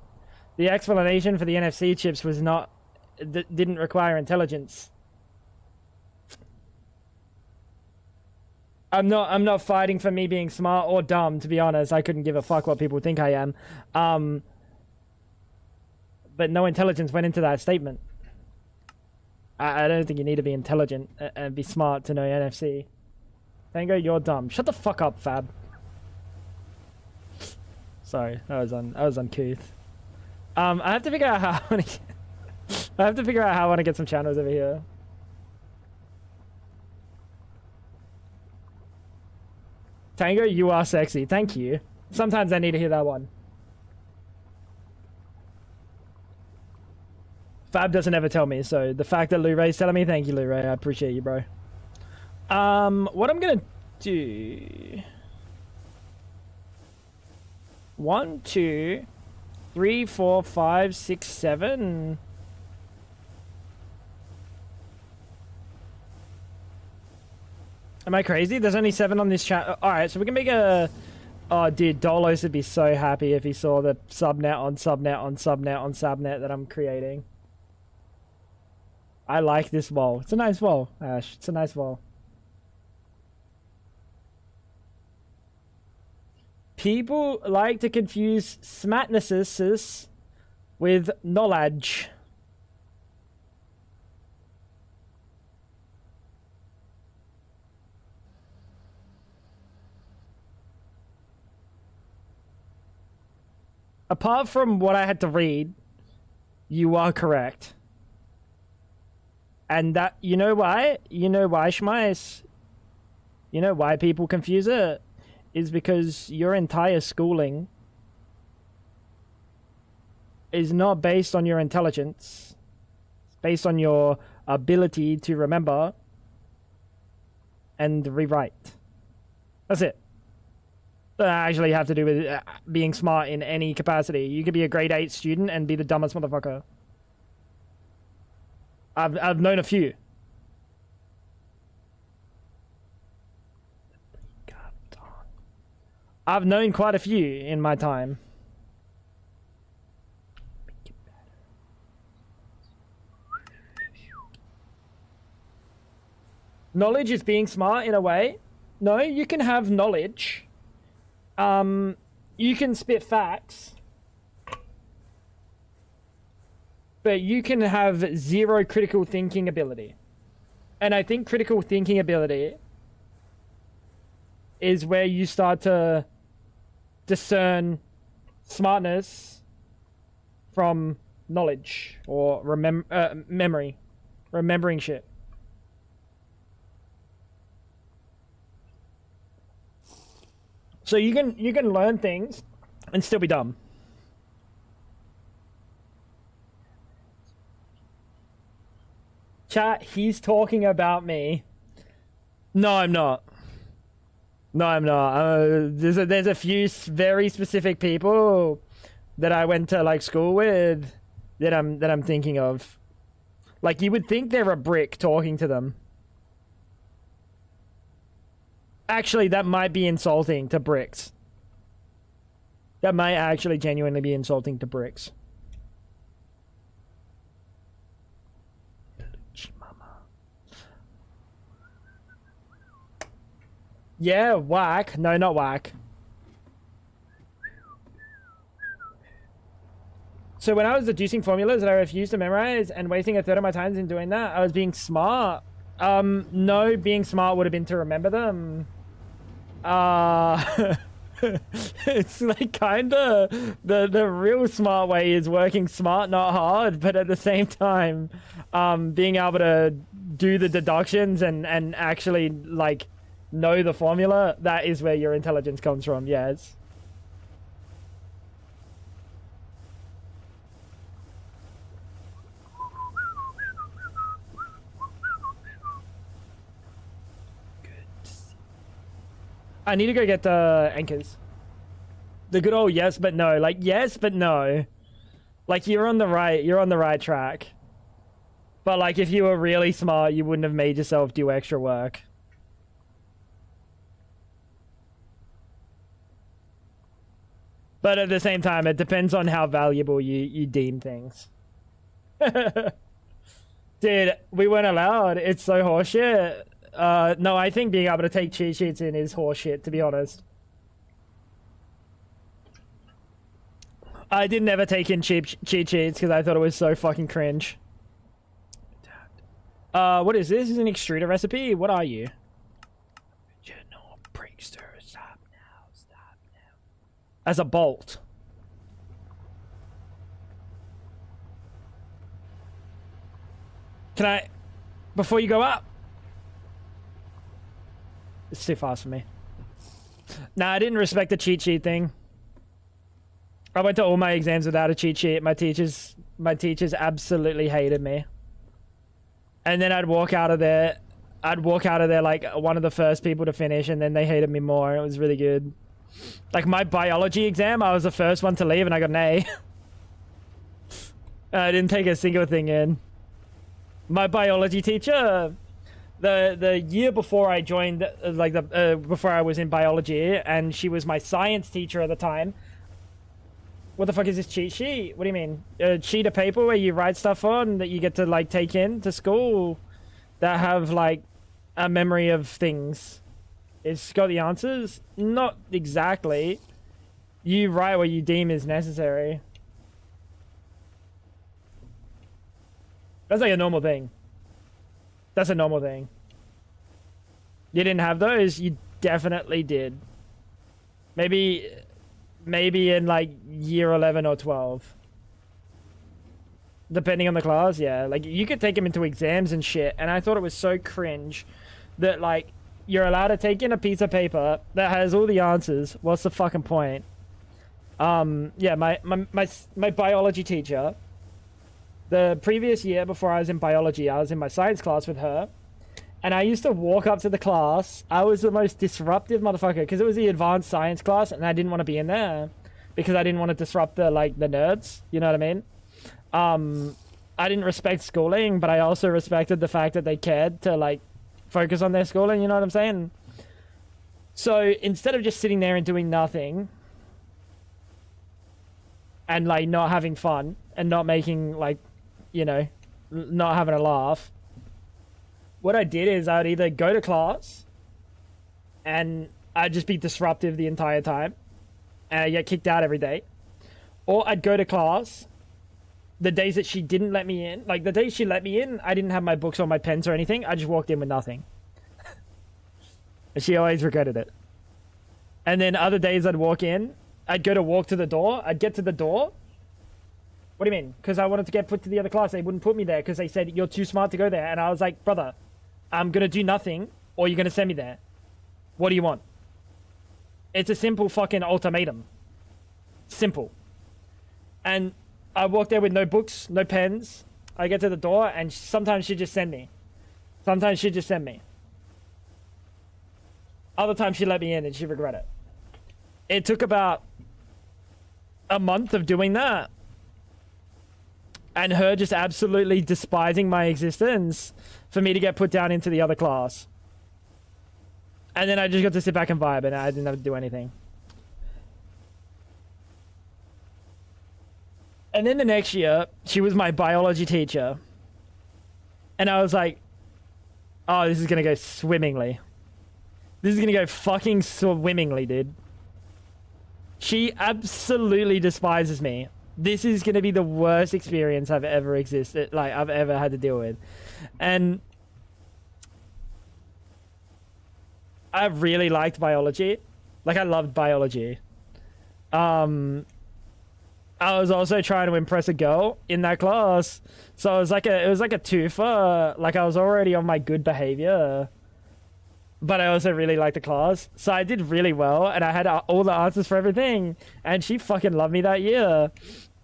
the explanation for the NFC chips was not, didn't require intelligence. I'm not fighting for me being smart or dumb, to be honest. I couldn't give a fuck what people think I am. But no intelligence went into that statement. I don't think you need to be intelligent and be smart to know NFC. Tango, you're dumb. Shut the fuck up, Fab. Sorry, I was uncouth. I have to figure out how I have to figure out how I want to get some channels over here. Tango, you are sexy. Thank you. Sometimes I need to hear that one. Fab doesn't ever tell me, so the fact that Lou Ray's telling me, thank you, Lou Ray. I appreciate you, bro. What I'm gonna do... 1, 2, 3, 4, 5, 6, 7... Am I crazy? There's only 7 on this chat. Alright, so we can make a... Oh, dude, Dolos would be so happy if he saw the subnet on subnet on subnet on subnet that I'm creating. I like this wall. It's a nice wall, Ash. It's a nice wall. People like to confuse smartnesses with knowledge. Apart from what I had to read, you are correct. And that, you know why? You know why, Schmeiss? You know why people confuse it? Is because your entire schooling is not based on your intelligence. It's based on your ability to remember and rewrite. That's it. Doesn't actually have to do with being smart in any capacity. You could be a grade 8 student and be the dumbest motherfucker. I've known a few. I've known quite a few in my time. Knowledge is being smart in a way. No, you can have knowledge. You can spit facts. But you can have zero critical thinking ability. And I think critical thinking ability is where you start to discern smartness from knowledge or memory. Remembering shit. So you can learn things and still be dumb. Chat, he's talking about me. No, I'm not. No, I'm not. There's a few very specific people that I went to like school with that I'm thinking of. Like you would think they're a brick talking to them. Actually, that might be insulting to bricks. That might actually genuinely be insulting to bricks. Yeah, whack. No, not whack. So when I was deducing formulas that I refused to memorize and wasting a third of my time in doing that, I was being smart. No, being smart would have been to remember them. It's like kinda the real smart way is working smart, not hard, but at the same time, being able to do the deductions and actually like know the formula, that is where your intelligence comes from. Yes. I need to go get the anchors. The good old yes but no. Like yes but no. Like you're on the right track. But like if you were really smart, you wouldn't have made yourself do extra work. But at the same time, it depends on how valuable you deem things. Dude, we weren't allowed. It's so horseshit. No, I think being able to take cheat sheets in is horseshit, to be honest. I didn't ever take in cheat sheets because I thought it was so fucking cringe. What is this? This is an extruder recipe? What are you? Original prankster. Stop now. Stop now. As a bolt. Can I... Before you go up? It's too fast for me. Nah, I didn't respect the cheat sheet thing. I went to all my exams without a cheat sheet. My teachers absolutely hated me. And then I'd walk out of there like one of the first people to finish, and then they hated me more. It was really good. Like my biology exam, I was the first one to leave and I got an A. I didn't take a single thing in. My biology teacher, the year before I joined, before I was in biology, and she was my science teacher at the time. What the fuck is this cheat sheet? What do you mean? A sheet of paper where you write stuff on that you get to like take in to school that have like a memory of things. It's got the answers? Not exactly. You write what you deem is necessary. That's like a normal thing. That's a normal thing. You didn't have those? You definitely did. Maybe in like year 11 or 12. Depending on the class, yeah. Like you could take them into exams and shit, and I thought it was so cringe that like you're allowed to take in a piece of paper that has all the answers. What's the fucking point? Yeah, my biology teacher, the previous year before I was in biology, I was in my science class with her, and I used to walk up to the class. I was the most disruptive motherfucker because it was the advanced science class, and I didn't want to be in there because I didn't want to disrupt the nerds. You know what I mean? I didn't respect schooling, but I also respected the fact that they cared to like focus on their schooling. You know what I'm saying? So instead of just sitting there and doing nothing and like not having fun and not making like, you know, not having a laugh, what I did is I'd either go to class and I'd just be disruptive the entire time and I get kicked out every day, or I'd go to class the days that she didn't let me in. Like the days she let me in, I didn't have my books or my pens or anything. I just walked in with nothing. And she always regretted it. And then other days I'd walk in, I'd go to walk to the door, I'd get to the door. What do you mean? Because I wanted to get put to the other class. They wouldn't put me there because they said, you're too smart to go there. And I was like, brother, I'm going to do nothing or you're going to send me there. What do you want? It's a simple fucking ultimatum. Simple. And I walk there with no books, no pens. I get to the door and sometimes she'd just send me. Sometimes she'd just send me. Other times she'd let me in and she'd regret it. It took about a month of doing that. And her just absolutely despising my existence for me to get put down into the other class. And then I just got to sit back and vibe and I didn't have to do anything. And then the next year, she was my biology teacher. And I was like, oh, this is going to go swimmingly. This is going to go fucking swimmingly, dude. She absolutely despises me. This is going to be the worst experience I've ever existed, like I've ever had to deal with. And I really liked biology. Like I loved biology. I was also trying to impress a girl in that class. So it was like a twofer. Like I was already on my good behavior. But I also really liked the class. So I did really well and I had all the answers for everything. And she fucking loved me that year.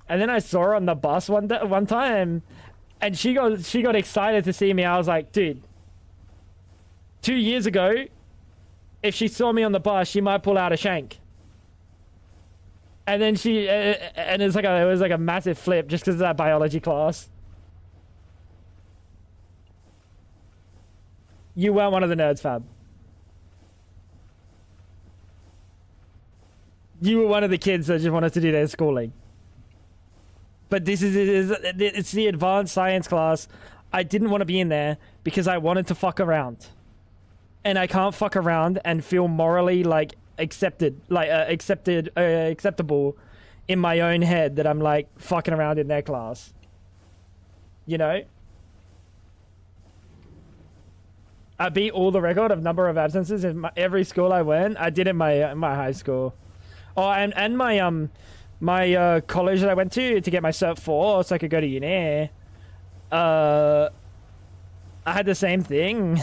And then I saw her on the bus one time, and she got excited to see me. I was like, dude, 2 years ago, if she saw me on the bus, she might pull out a shank. And then and it was like a massive flip just because of that biology class. You weren't one of the nerds, Fab. You were one of the kids that just wanted to do their schooling. But it's the advanced science class. I didn't want to be in there because I wanted to fuck around. And I can't fuck around and feel morally like acceptable in my own head that I'm like fucking around in their class. You know? I beat all the record of number of absences in every school I went. I did in my high school. Oh, and my college that I went to get my Cert 4 so I could go to uni. I had the same thing.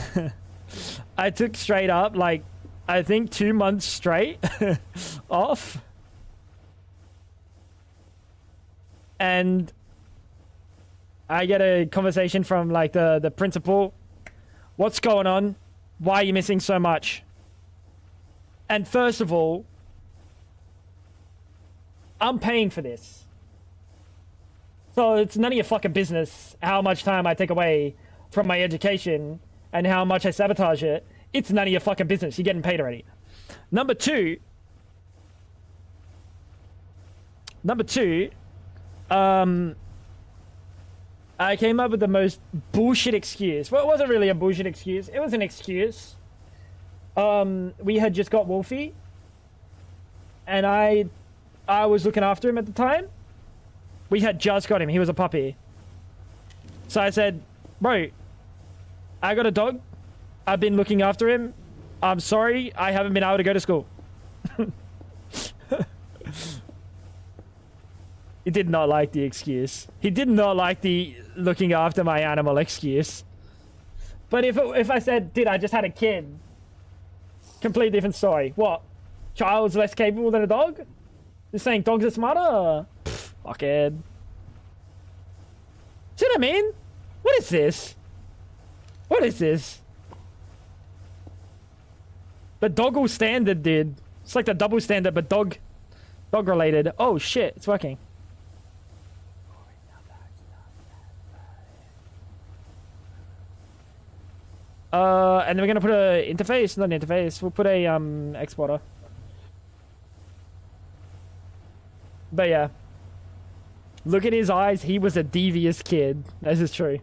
I took straight up, like, I think 2 months straight off. And I get a conversation from, like, the principal. What's going on? Why are you missing so much? And first of all, I'm paying for this. So it's none of your fucking business how much time I take away from my education and how much I sabotage it. It's none of your fucking business. You're getting paid already. Number two, I came up with the most bullshit excuse. Well, it wasn't really a bullshit excuse. It was an excuse. We had just got Wolfie. And I was looking after him at the time. We had just got him. He was a puppy. So I said, bro, I got a dog. I've been looking after him. I'm sorry. I haven't been able to go to school. He did not like the excuse. He did not like the looking after my animal excuse. But if I said, dude, I just had a kid. Completely different story. What? Child's less capable than a dog? Just saying dogs are smarter? Fuck it. See what I mean? What is this? What is this? The doggle standard, dude. It's like the double standard, but dog related. Oh shit, it's working. And then we're gonna put a interface, not an interface. We'll put a exporter. But yeah, look at his eyes. He was a devious kid. This is true.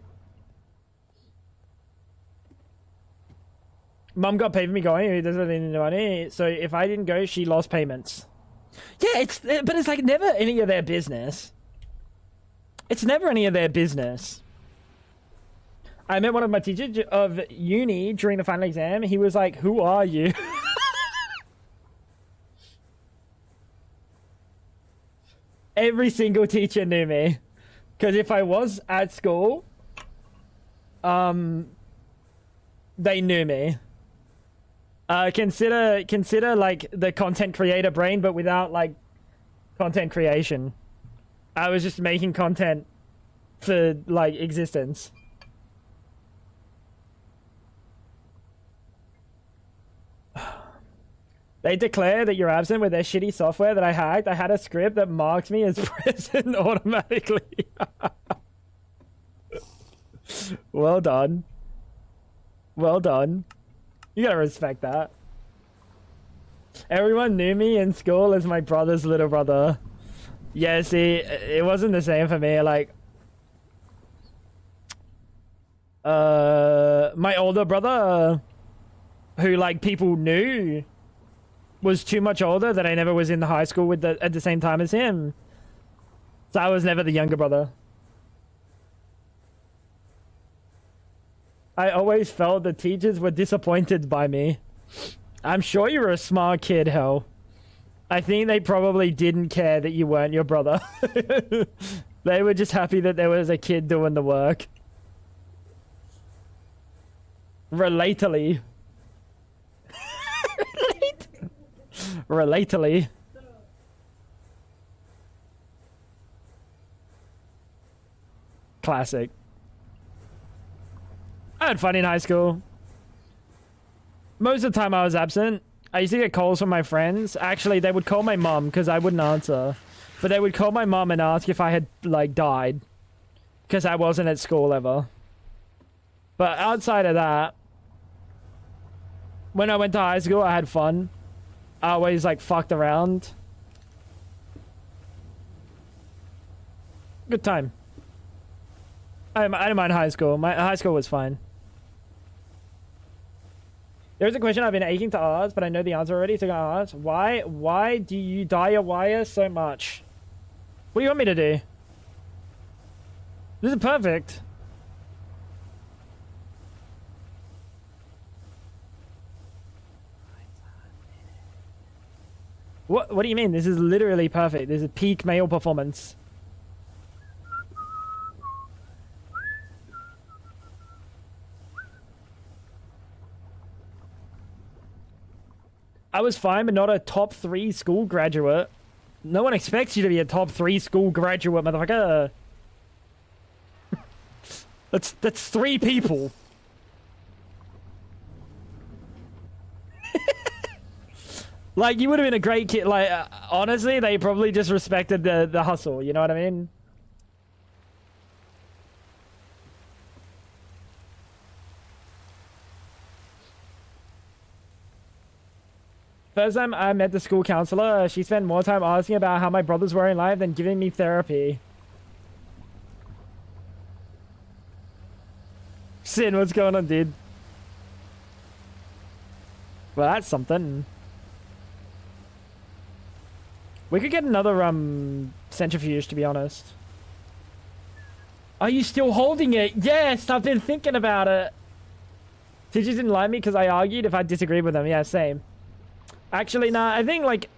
Mum got paid for me going. He doesn't need any money. So if I didn't go, she lost payments. Yeah, but it's like never any of their business. It's never any of their business. I met one of my teachers of uni during the final exam. He was like, "Who are you?" Every single teacher knew me. Because if I was at school, they knew me. Consider like the content creator brain, but without like content creation. I was just making content for like existence. They declare that you're absent with their shitty software that I hacked. I had a script that marked me as present automatically. Well done. Well done. You gotta respect that. Everyone knew me in school as my brother's little brother. Yeah, see, it wasn't the same for me. Like, my older brother, who like people knew, was too much older that I never was in the high school with at the same time as him. So I was never the younger brother. I always felt the teachers were disappointed by me. I'm sure you were a smart kid, hell. I think they probably didn't care that you weren't your brother. They were just happy that there was a kid doing the work. Relatedly. Relatedly. Classic. I had fun in high school. Most of the time I was absent. I used to get calls from my friends. Actually, they would call my mom because I wouldn't answer. But they would call my mom and ask if I had, like, died. Because I wasn't at school ever. But outside of that, when I went to high school, I had fun. I always, like, fucked around. Good time. I didn't mind high school. My high school was fine. There's a question I've been aching to ask, but I know the answer already, so I'm gonna ask. Why do you dye your wire so much? What do you want me to do? This is perfect. What do you mean? This is literally perfect. This is peak male performance. I was fine, but not a top 3 school graduate. No one expects you to be a top 3 school graduate, motherfucker. That's 3 people. Like, you would have been a great kid. Like, honestly, they probably just respected the hustle. You know what I mean? First time I met the school counselor, she spent more time asking about how my brothers were in life than giving me therapy. Sin, what's going on, dude? Well, that's something. We could get another centrifuge, to be honest. Are you still holding it? Yes, I've been thinking about it. Teachers didn't like me because I argued if I disagreed with them. Yeah, same. Actually, nah, I think, like,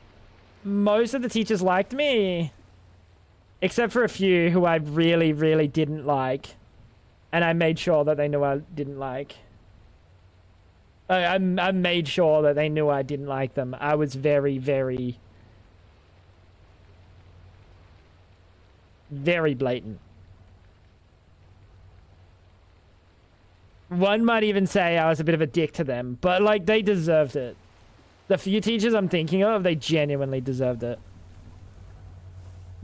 most of the teachers liked me. Except for a few who I really, really didn't like. And I made sure that they knew I didn't like. I made sure that they knew I didn't like them. I was very, very... very blatant. One might even say I was a bit of a dick to them. But, like, they deserved it. The few teachers I'm thinking of, they genuinely deserved it.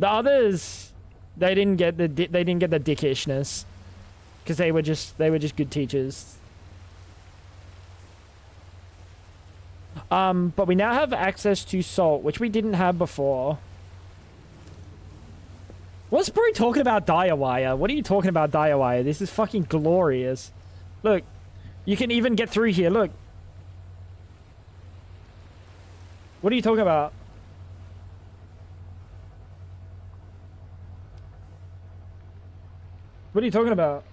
The others, they didn't get the dickishness, because they were just good teachers. But we now have access to salt, which we didn't have before. What's Bro talking about Direwire? What are you talking about Direwire? This is fucking glorious. Look, you can even get through here, look. What are you talking about? What are you talking about?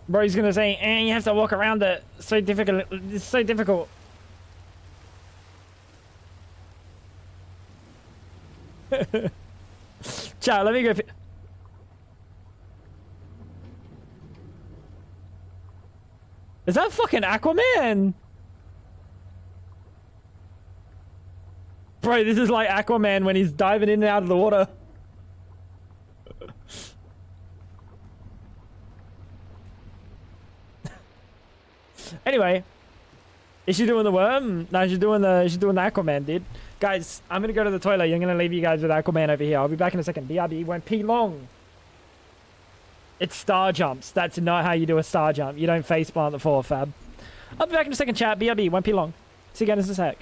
Bro, he's gonna say, you have to walk around it. So difficult. It's so difficult. Chat, let me go. Is that fucking Aquaman? Bro, this is like Aquaman when he's diving in and out of the water. Anyway, is she doing the worm? No, she's doing the Aquaman, dude. Guys, I'm gonna go to the toilet. I'm gonna leave you guys with Aquaman over here. I'll be back in a second. BRB won't pee long. It's star jumps. That's not how you do a star jump. You don't face plant the floor, fab. I'll be back in a second, chat. BRB won't pee long. See you again in a sec.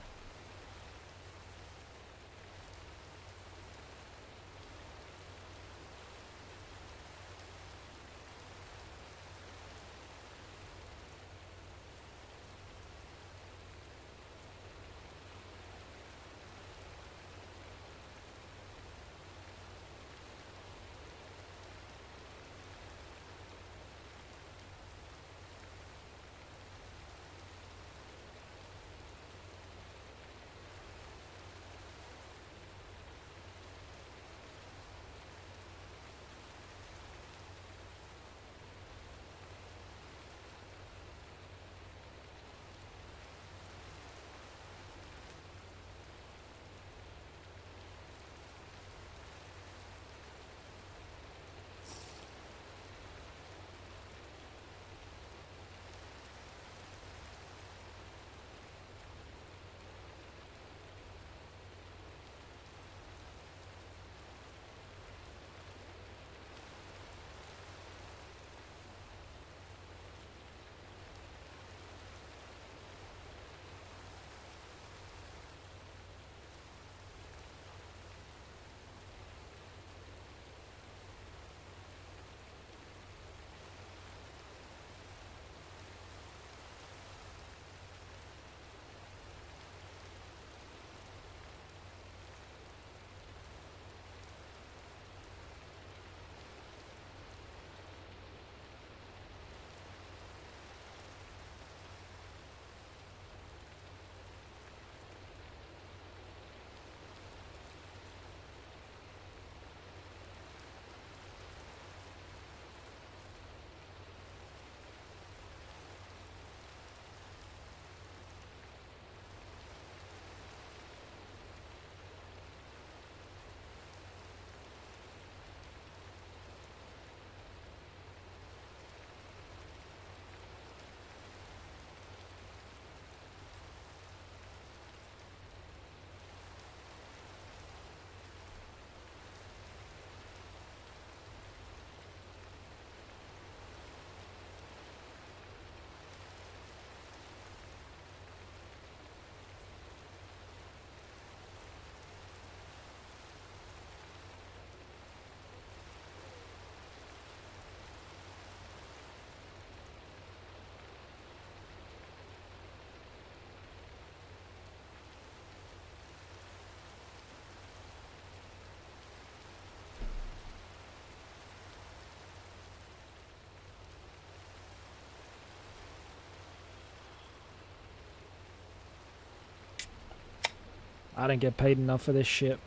I don't get paid enough for this shit.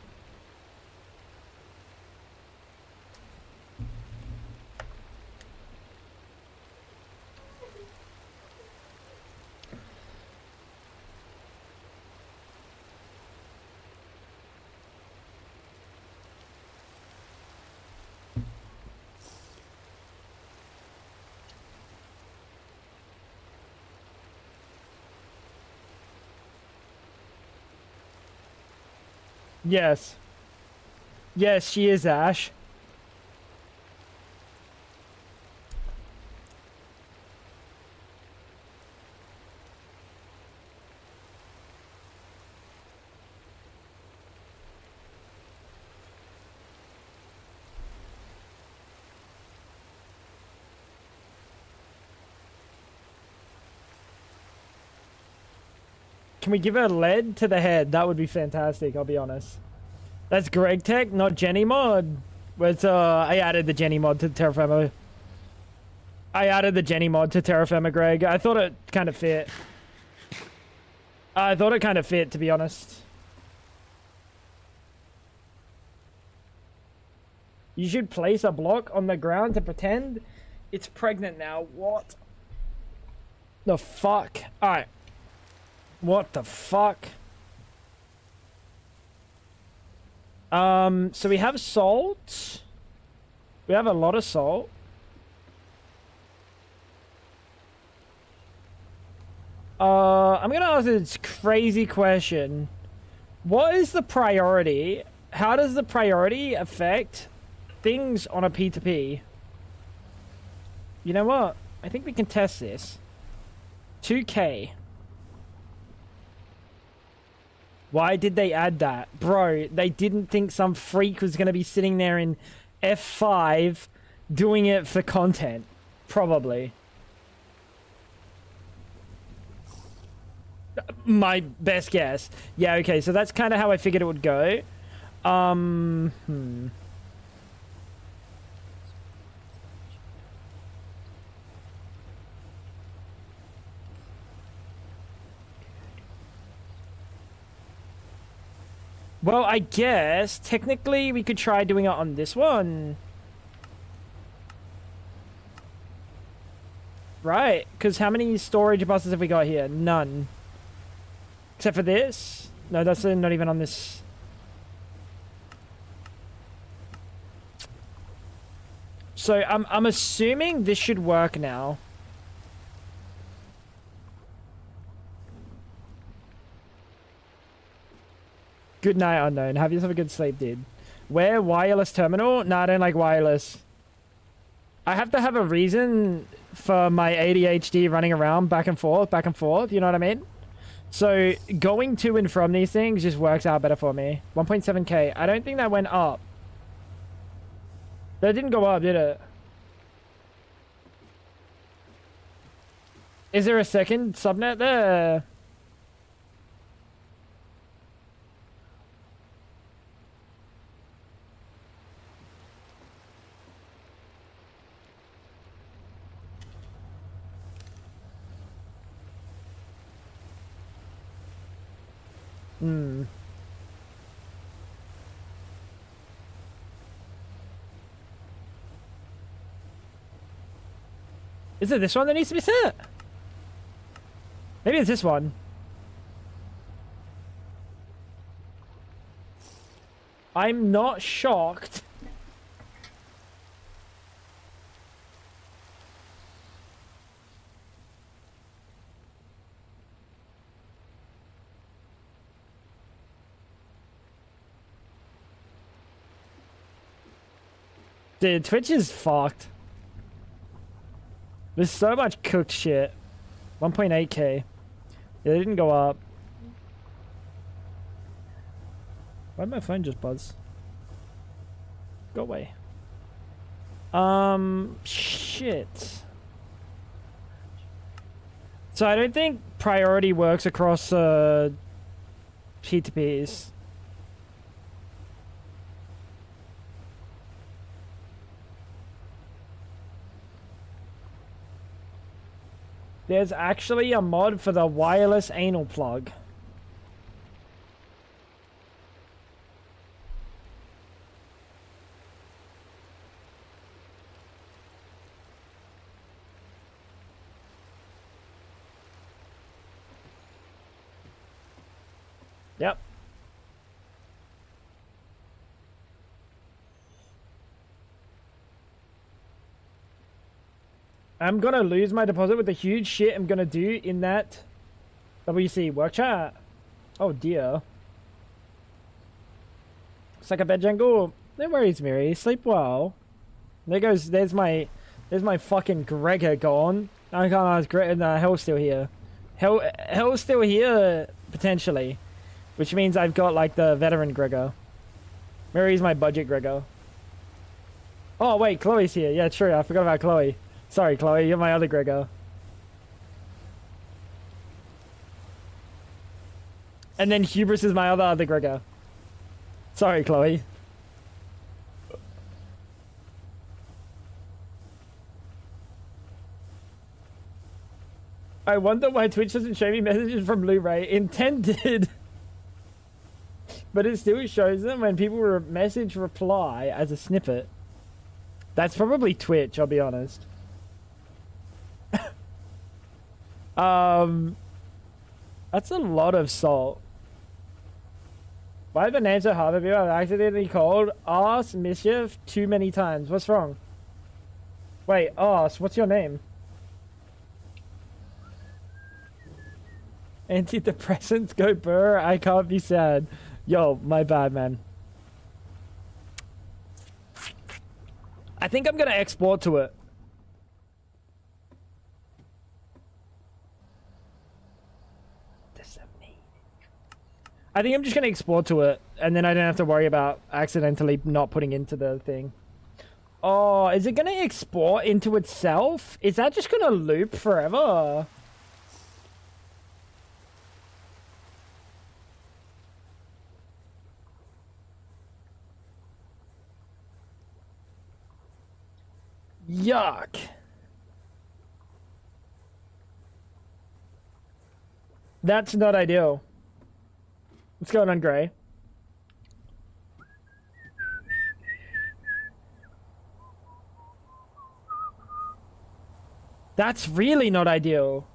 Yes. Yes, she is, Ash. Can we give her lead to the head? That would be fantastic, I'll be honest. That's Greg Tech, not Jenny mod. But I added the Jenny mod to TerraFirma. I added the Jenny mod to TerraFirmaGreg. I thought it kind of fit. To be honest. You should place a block on the ground to pretend it's pregnant now. What the fuck? Alright. What the fuck? So we have salt. We have a lot of salt. I'm gonna ask this crazy question. What is the priority? How does the priority affect things on a P2P? You know what? I think we can test this. 2K. Why did they add that? Bro, they didn't think some freak was going to be sitting there in F5 doing it for content. Probably. My best guess. Yeah, okay, so that's kind of how I figured it would go. Well, I guess, technically, we could try doing it on this one. Right, because how many storage buses have we got here? None. Except for this? No, that's not even on this. So, I'm assuming this should work now. Good night, unknown. Have yourself a good sleep, dude. Where? Wireless terminal? Nah, I don't like wireless. I have to have a reason for my ADHD running around back and forth, you know what I mean? So, going to and from these things just works out better for me. 1.7k. I don't think that went up. That didn't go up, did it? Is there a second subnet there? Is it this one that needs to be set? Maybe it's this one. I'm not shocked. Dude, Twitch is fucked. There's so much cooked shit. 1.8k. Yeah, they didn't go up. Why'd my phone just buzz? Go away. Shit. So I don't think priority works across P2Ps. There's actually a mod for the wireless anal plug. Yep. I'm gonna lose my deposit with the huge shit I'm gonna do in that WC work chat. Oh dear. It's like a bed jangle. No worries, Miri. Sleep well. There's my fucking Gregor gone. I can't ask Gregor. No, Hell's still here. Hell's still here potentially, which means I've got like the veteran Gregor. Miri's my budget Gregor. Oh wait, Chloe's here. Yeah, true. I forgot about Chloe. Sorry, Chloe, you're my other Gregor. And then Hubris is my other Gregor. Sorry, Chloe. I wonder why Twitch doesn't show me messages from Blu-ray. Intended. But it still shows them when people message reply as a snippet. That's probably Twitch, I'll be honest. That's a lot of salt. Why have the name so hard of you? I've accidentally called Arse Mischief too many times. What's wrong? Wait, Arse, what's your name? Antidepressants go burr, I can't be sad. Yo, my bad, man. I think I'm gonna export to it. I think I'm just gonna export to it, and then I don't have to worry about accidentally not putting into the thing. Oh, is it gonna export into itself? Is that just gonna loop forever? Yuck. That's not ideal. What's going on, Gray? That's really not ideal.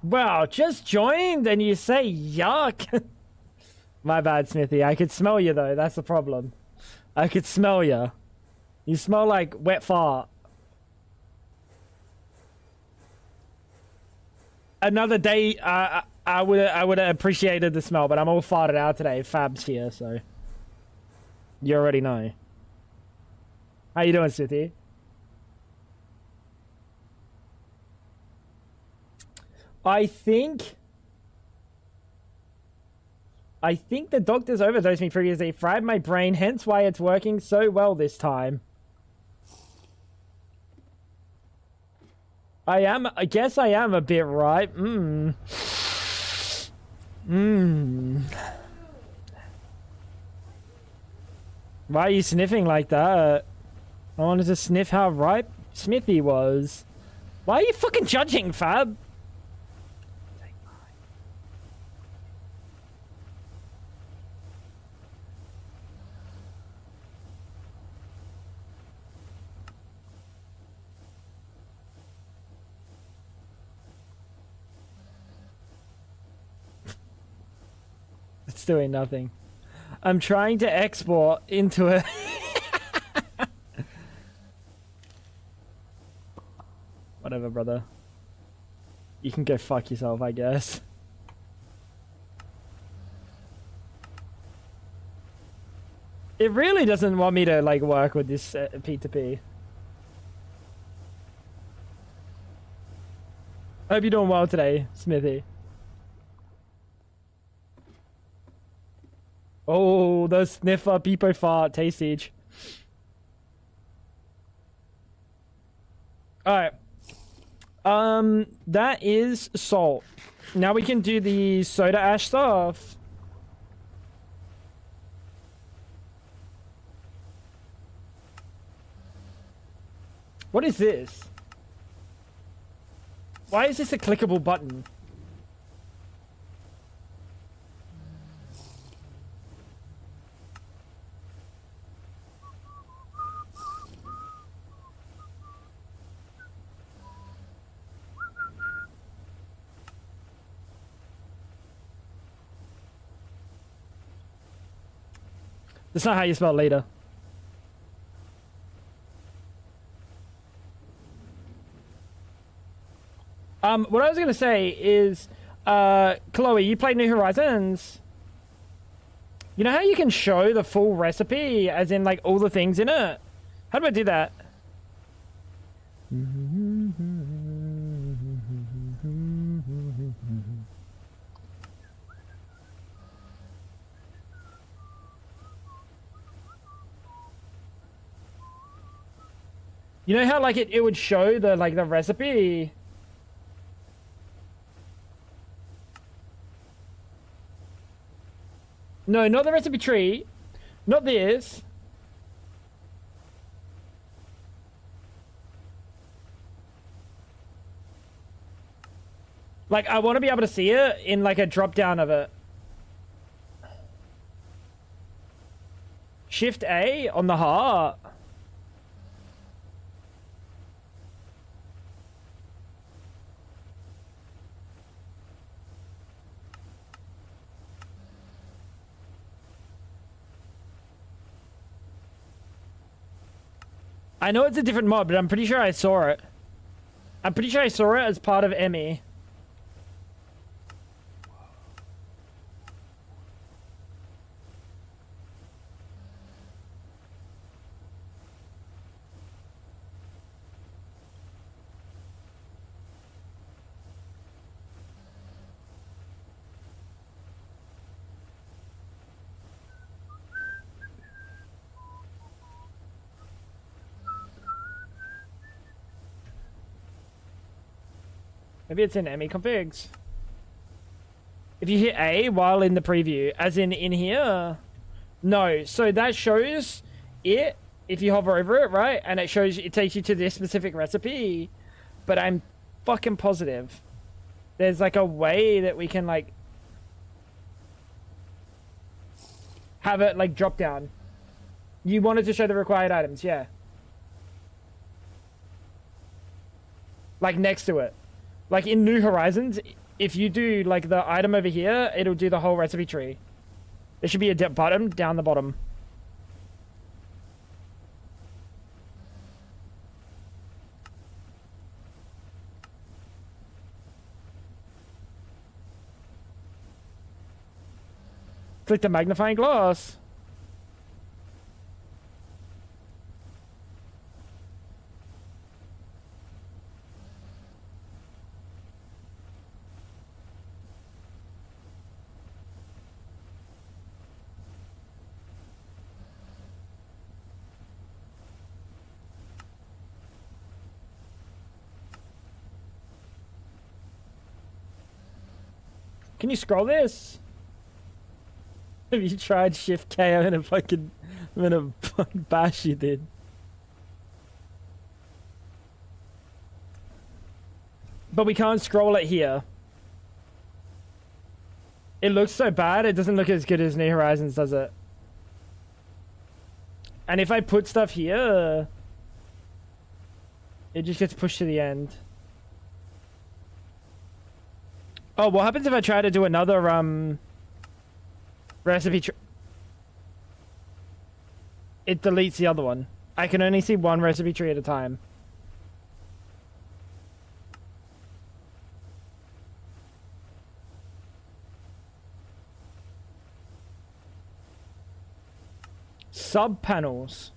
Wow, just joined and you say yuck. My bad, Smithy. I could smell you though. That's the problem. I could smell you. You smell like wet fart. Another day, I would have appreciated the smell, but I'm all farted out today. Fab's here, so you already know. How you doing, Smithy? I think the doctors overdosed me previously, fried my brain, hence why it's working so well this time. I guess I am a bit right. Why are you sniffing like that? I wanted to sniff how ripe Smithy was. Why are you fucking judging, Fab? It's doing nothing. I'm trying to export into it. Whatever, brother. You can go fuck yourself, I guess. It really doesn't want me to like work with this P2P. I hope you're doing well today, Smithy. Oh, the sniffer peepo fart tastage. Alright. That is salt. Now we can do the soda ash stuff. What is this? Why is this a clickable button? That's not how you spell later. What I was gonna say is, Chloe, you played New Horizons. You know how you can show the full recipe, as in like all the things in it? How do I do that? You know how like it would show the like the recipe? No, not the recipe tree. Not this. Like, I want to be able to see it in, like, a drop-down of it. Shift A on the heart. I know it's a different mod, but I'm pretty sure I saw it. I'm pretty sure I saw it as part of Emmy. Maybe it's in Emmy configs. If you hit A while in the preview, as in here, no. So that shows it if you hover over it, right? And it shows, it takes you to this specific recipe. But I'm fucking positive there's like a way that we can like have it like drop down. You wanted to show the required items, yeah. Like next to it. Like in New Horizons, if you do like the item over here, it'll do the whole recipe tree. There should be a button down the bottom. Click the magnifying glass. Can you scroll this? Have you tried Shift K? I'm gonna fucking bash you, dude. But we can't scroll it here. It looks so bad, it doesn't look as good as New Horizons, does it? And if I put stuff here, it just gets pushed to the end. Oh, what happens if I try to do another, recipe tree? It deletes the other one. I can only see one recipe tree at a time. Sub panels.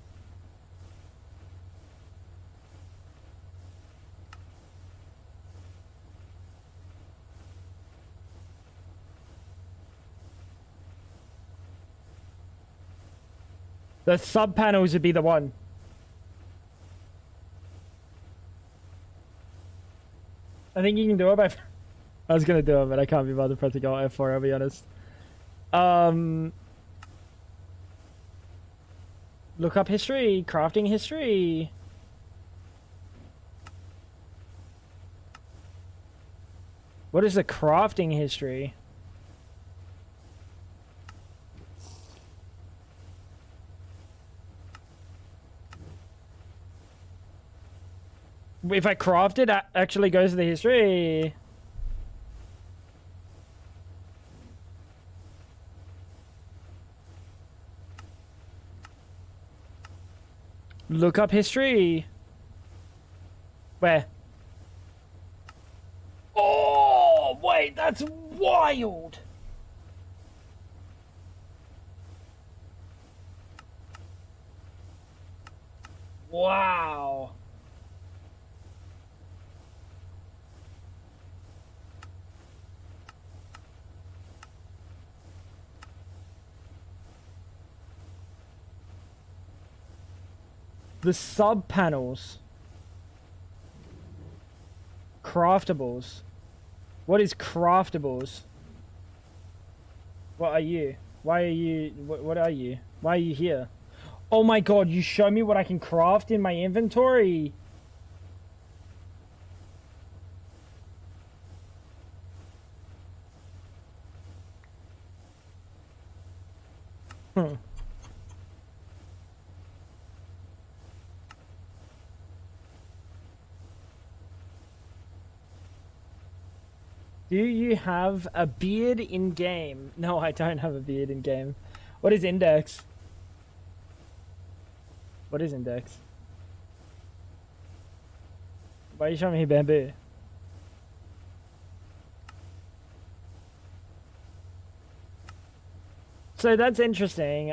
The sub panels would be the one. I think you can do it by. I was gonna do it, but I can't be bothered pressing Alt F4. I'll be honest. Look up history, crafting history. What is the crafting history? If I craft it, actually goes to the history. Look up history. Where? Oh, wait, that's wild. Wow. The sub panels. craftables? What is craftables? What are you? Why are you... What are you? Why are you here? Oh my god, you show me what I can craft in my inventory. Hmm. Do you have a beard in game? No, I don't have a beard in game. What is index? What is index? Why are you showing me bamboo? So that's interesting.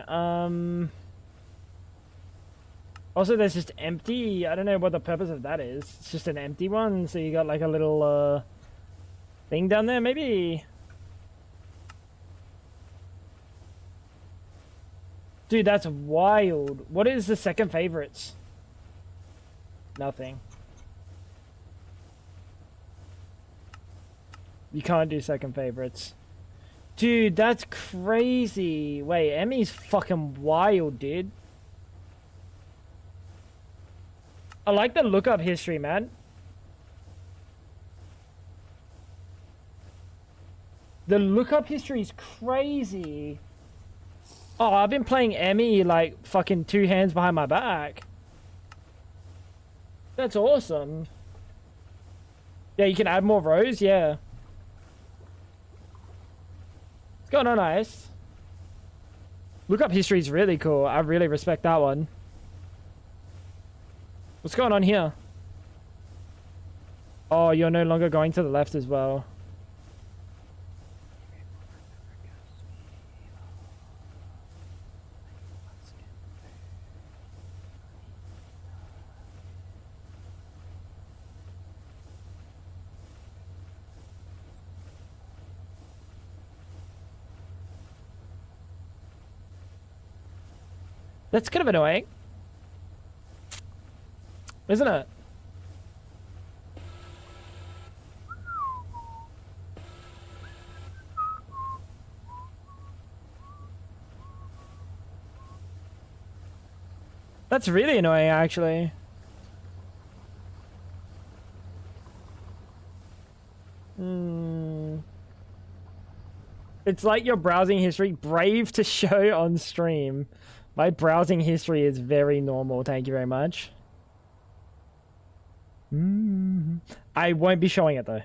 Also, there's just empty. I don't know what the purpose of that is. It's just an empty one. So you got like a little thing down there, maybe. Dude, that's wild. What is the second favorites? Nothing. You can't do second favorites. Dude, that's crazy. Wait, Emmy's fucking wild, dude. I like the lookup history, man. The lookup history is crazy. Oh, I've been playing Emmy like fucking 2 hands behind my back. That's awesome. Yeah, you can add more rows, yeah. What's going on, Ice? Lookup history is really cool. I really respect that one. What's going on here? Oh, you're no longer going to the left as well. That's kind of annoying. Isn't it? That's really annoying, actually. It's like your browsing history. Brave to show on stream. My browsing history is very normal, thank you very much. I won't be showing it, though.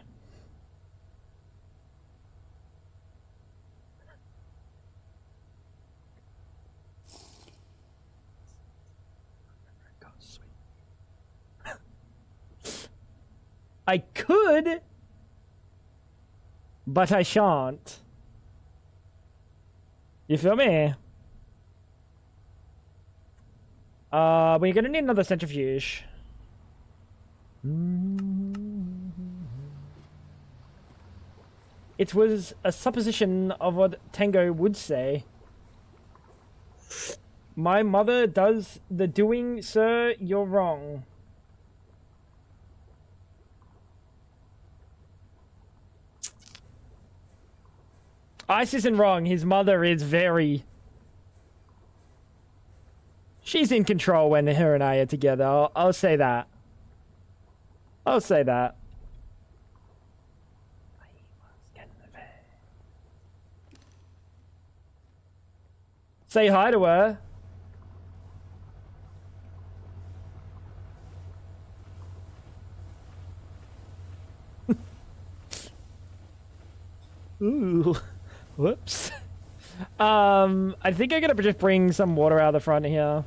I could, but I shan't. You feel me? We're gonna need another centrifuge. It was a supposition of what Tango would say. My mother does the doing, sir. You're wrong. Ice isn't wrong. His mother is very... She's in control when her and I are together. I'll say that. I'll say that. Say hi to her. Ooh. Whoops. I think I'm gonna just bring some water out of the front here.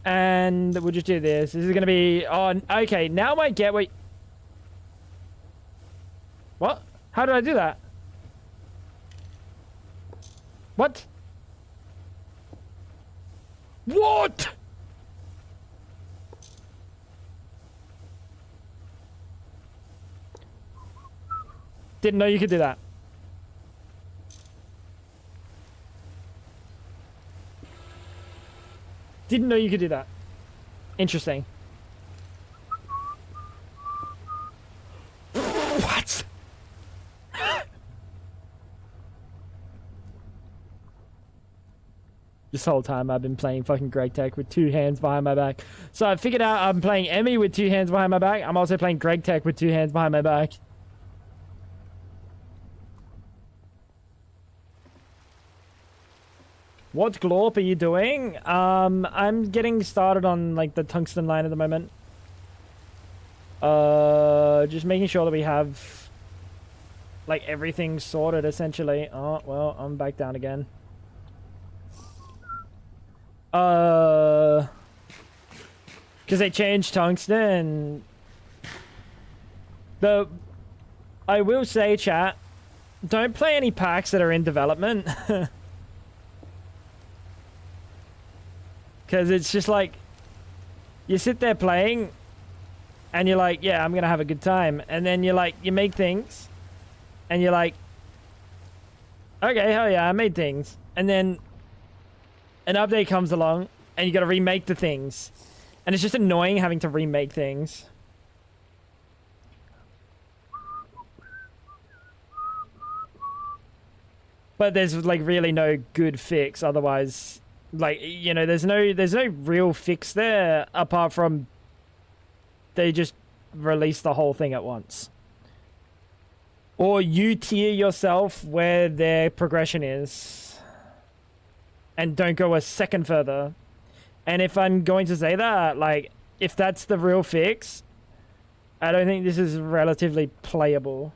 And we'll just do this. This is gonna be on. Okay, now I get what. What? How did I do that? What? What? Didn't know you could do that. Didn't know you could do that. Interesting. What? This whole time I've been playing fucking Greg Tech with 2 hands behind my back. So I figured out I'm playing Emmy with 2 hands behind my back. I'm also playing Greg Tech with 2 hands behind my back. What glorp are you doing? I'm getting started on like the tungsten line at the moment. Just making sure that we have like everything sorted essentially. Oh, well, I'm back down again. Because they changed tungsten. I will say, chat, don't play any packs that are in development. Because it's just like, you sit there playing, and you're like, yeah, I'm going to have a good time. And then you're like, you make things, and you're like, okay, hell yeah, I made things. And then an update comes along, and you got to remake the things. And it's just annoying having to remake things. But there's like really no good fix otherwise. Like, you know, there's no real fix there apart from they just release the whole thing at once. Or you tier yourself where their progression is and don't go a second further. And if I'm going to say that, like, if that's the real fix, I don't think this is relatively playable.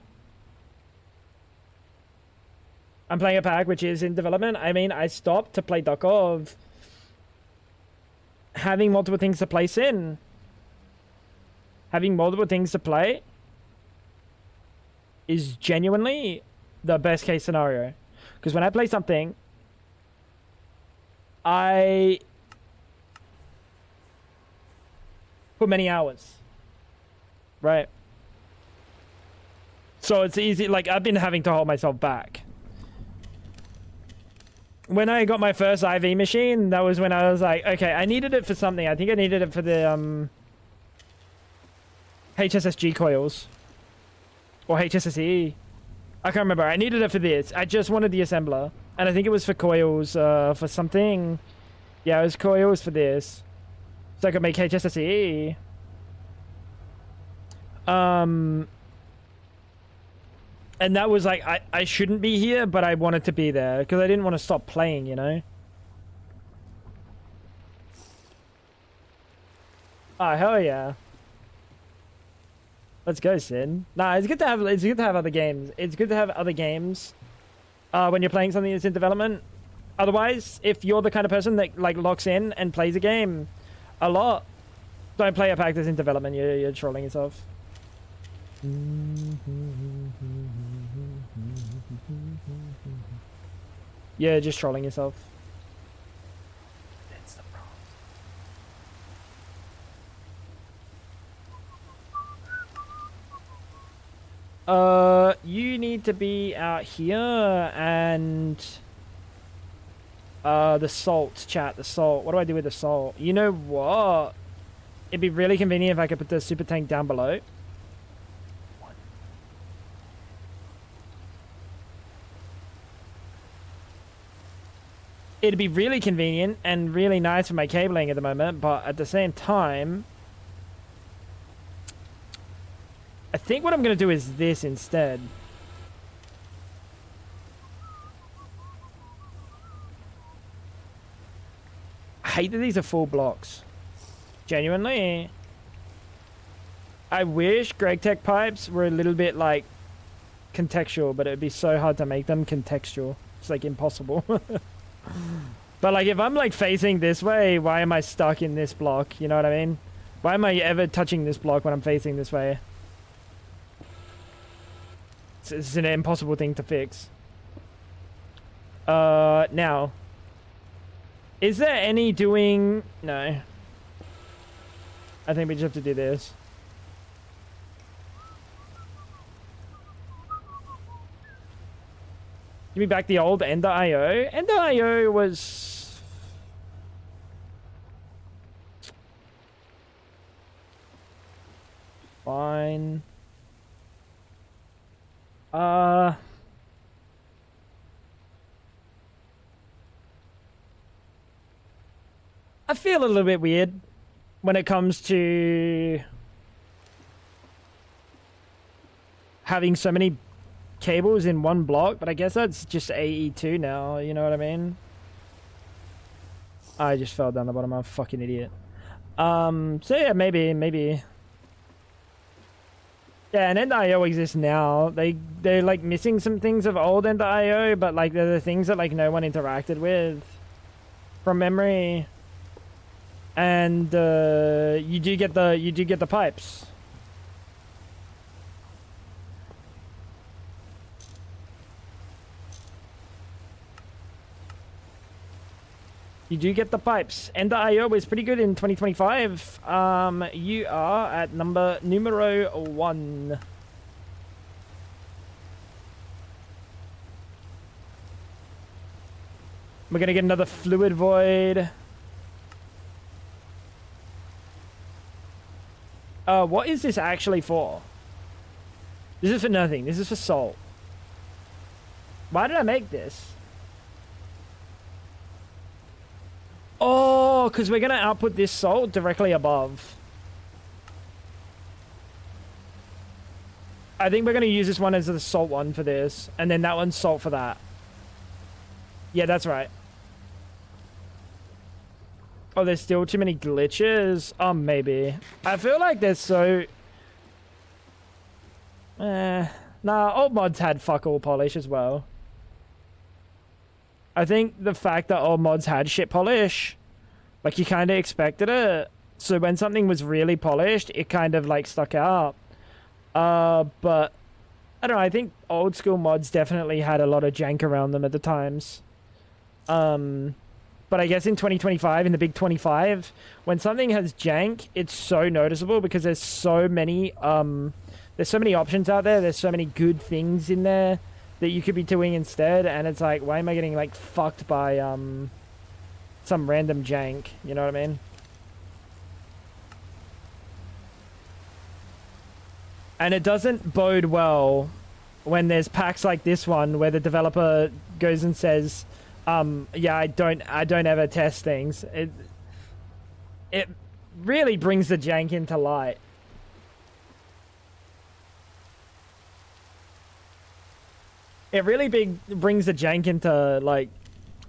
I'm playing a pack which is in development. I mean, I stopped to play Dokov. Having multiple things to place in. Having multiple things to play is genuinely the best case scenario. Because when I play something, I put many hours. Right? So it's easy. Like, I've been having to hold myself back. When I got my first IV machine, that was when I was like, okay, I needed it for something. I think I needed it for the HSSG coils. Or HSSE. I can't remember. I needed it for this. I just wanted the assembler. And I think it was for coils for something. Yeah, it was coils for this. So I could make HSSE. And that was like, I shouldn't be here, but I wanted to be there. Because I didn't want to stop playing, you know? Oh, hell yeah. Let's go, Sid. Nah, it's good to have other games. It's good to have other games when you're playing something that's in development. Otherwise, if you're the kind of person that like locks in and plays a game a lot, don't play a pack that's in development. You're trolling yourself. Yeah, just trolling yourself. That's the problem. You need to be out here and the salt, chat, the salt. What do I do with the salt? You know what? It'd be really convenient if I could put the super tank down below. It'd be really convenient and really nice for my cabling at the moment, but at the same time, I think what I'm going to do is this instead. I hate that these are full blocks. Genuinely. I wish Greg Tech pipes were a little bit like contextual, but it would be so hard to make them contextual. It's like impossible. But like if I'm like facing this way, why am I stuck in this block? You know what I mean? Why am I ever touching this block when I'm facing this way? It's an impossible thing to fix. Now. Is there any doing... No. I think we just have to do this. Give me back the old Ender.io. Ender.io was... Uh, I feel a little bit weird when it comes to having so many cables in one block, but I guess that's just AE2 now, you know what I mean? I just fell down the bottom, I'm a fucking idiot. So yeah, maybe. Yeah, and End.io exists now. They're like missing some things of old End.io, but like they're the things that like no one interacted with from memory. And you do get the pipes. You do get the pipes. End.io is pretty good in 2025. You are at numero 1. We're gonna get another fluid void. What is this actually for? This is for nothing. This is for salt. Why did I make this? Oh, because we're going to output this salt directly above. I think we're going to use this one as the salt one for this. And then that one's salt for that. Yeah, that's right. Oh, there's still too many glitches? Maybe. I feel like there's so... Nah, old mods had fuck all polish as well. I think the fact that old mods had shit polish, like you kind of expected it. So when something was really polished, it kind of like stuck out. But I don't know. I think old school mods definitely had a lot of jank around them at the times. But I guess in 2025, in the big 25, when something has jank, it's so noticeable because there's so many options out there. There's so many good things in there that you could be doing instead, and it's like, why am I getting like fucked by some random jank? You know what I mean? And it doesn't bode well when there's packs like this one where the developer goes and says, yeah, I don't ever test things. It really brings the jank into light. It really brings the jank into, like,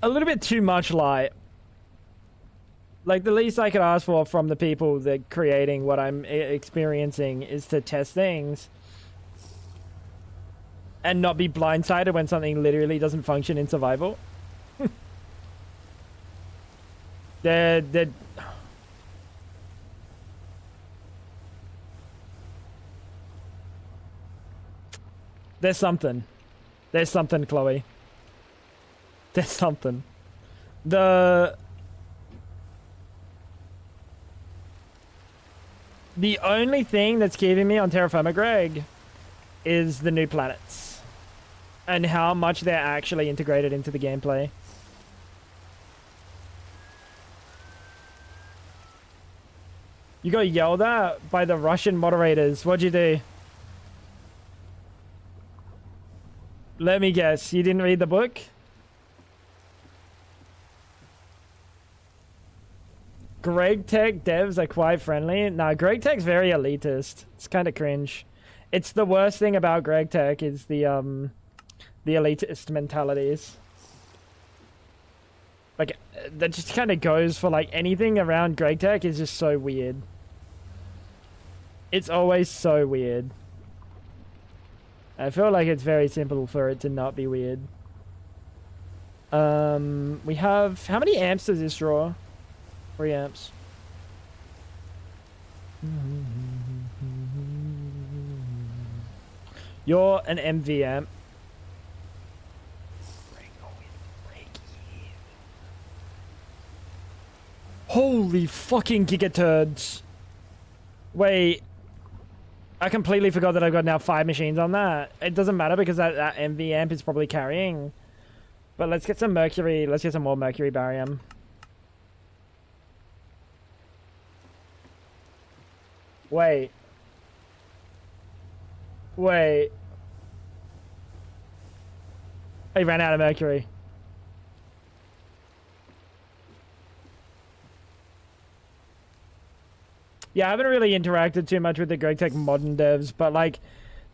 a little bit too much light. Like, the least I could ask for from the people that creating what I'm experiencing is to test things. And not be blindsided when something literally doesn't function in survival. They're... There's something. There's something, Chloe. There's something. The only thing that's keeping me on TerraFirmaGreg is the new planets. And how much they're actually integrated into the gameplay. You got yelled at by the Russian moderators. What'd you do? Let me guess, you didn't read the book? Greg Tech devs are quite friendly. Nah, Greg Tech's very elitist. It's kind of cringe. It's the worst thing about Greg Tech is the elitist mentalities. Like, that just kind of goes for, like, anything around Greg Tech is just so weird. It's always so weird. I feel like it's very simple for it to not be weird. We have... How many amps does this draw? 3 amps. You're an MV amp. Holy fucking gigaturds. Wait. I completely forgot that I've got now 5 machines on that. It doesn't matter because that MV amp is probably carrying. But let's get some mercury. Let's get some more mercury barium. Wait. Wait. He ran out of mercury. Yeah, I haven't really interacted too much with the GregTech modern devs, but like,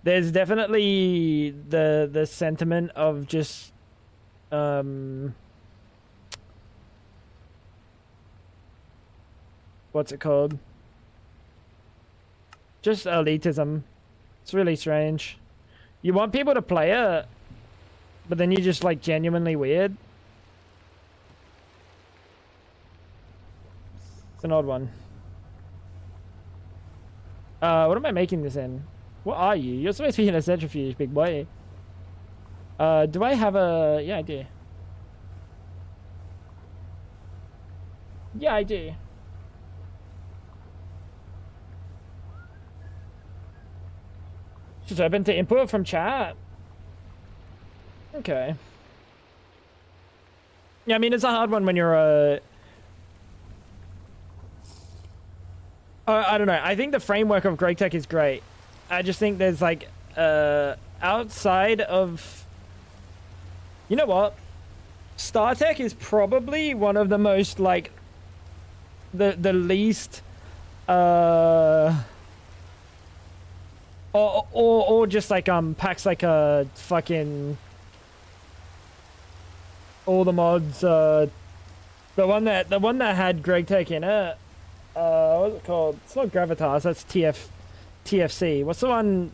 there's definitely the sentiment of just, what's it called? Just elitism. It's really strange. You want people to play it, but then you're just like genuinely weird. It's an odd one. What am I making this in? What are you? You're supposed to be in a centrifuge, big boy. Do I have a... Yeah, I do. Yeah, I do. Just open to input from chat. Okay. Yeah, I mean, it's a hard one when you're a... I don't know. I think the framework of GregTech is great. I just think there's like, outside of... You know what? StarTech is probably one of the most, like, the least, or just like, packs like a fucking... All the mods, the one that had GregTech in it, what's it called? It's not Gravitas, that's TFC. What's the one,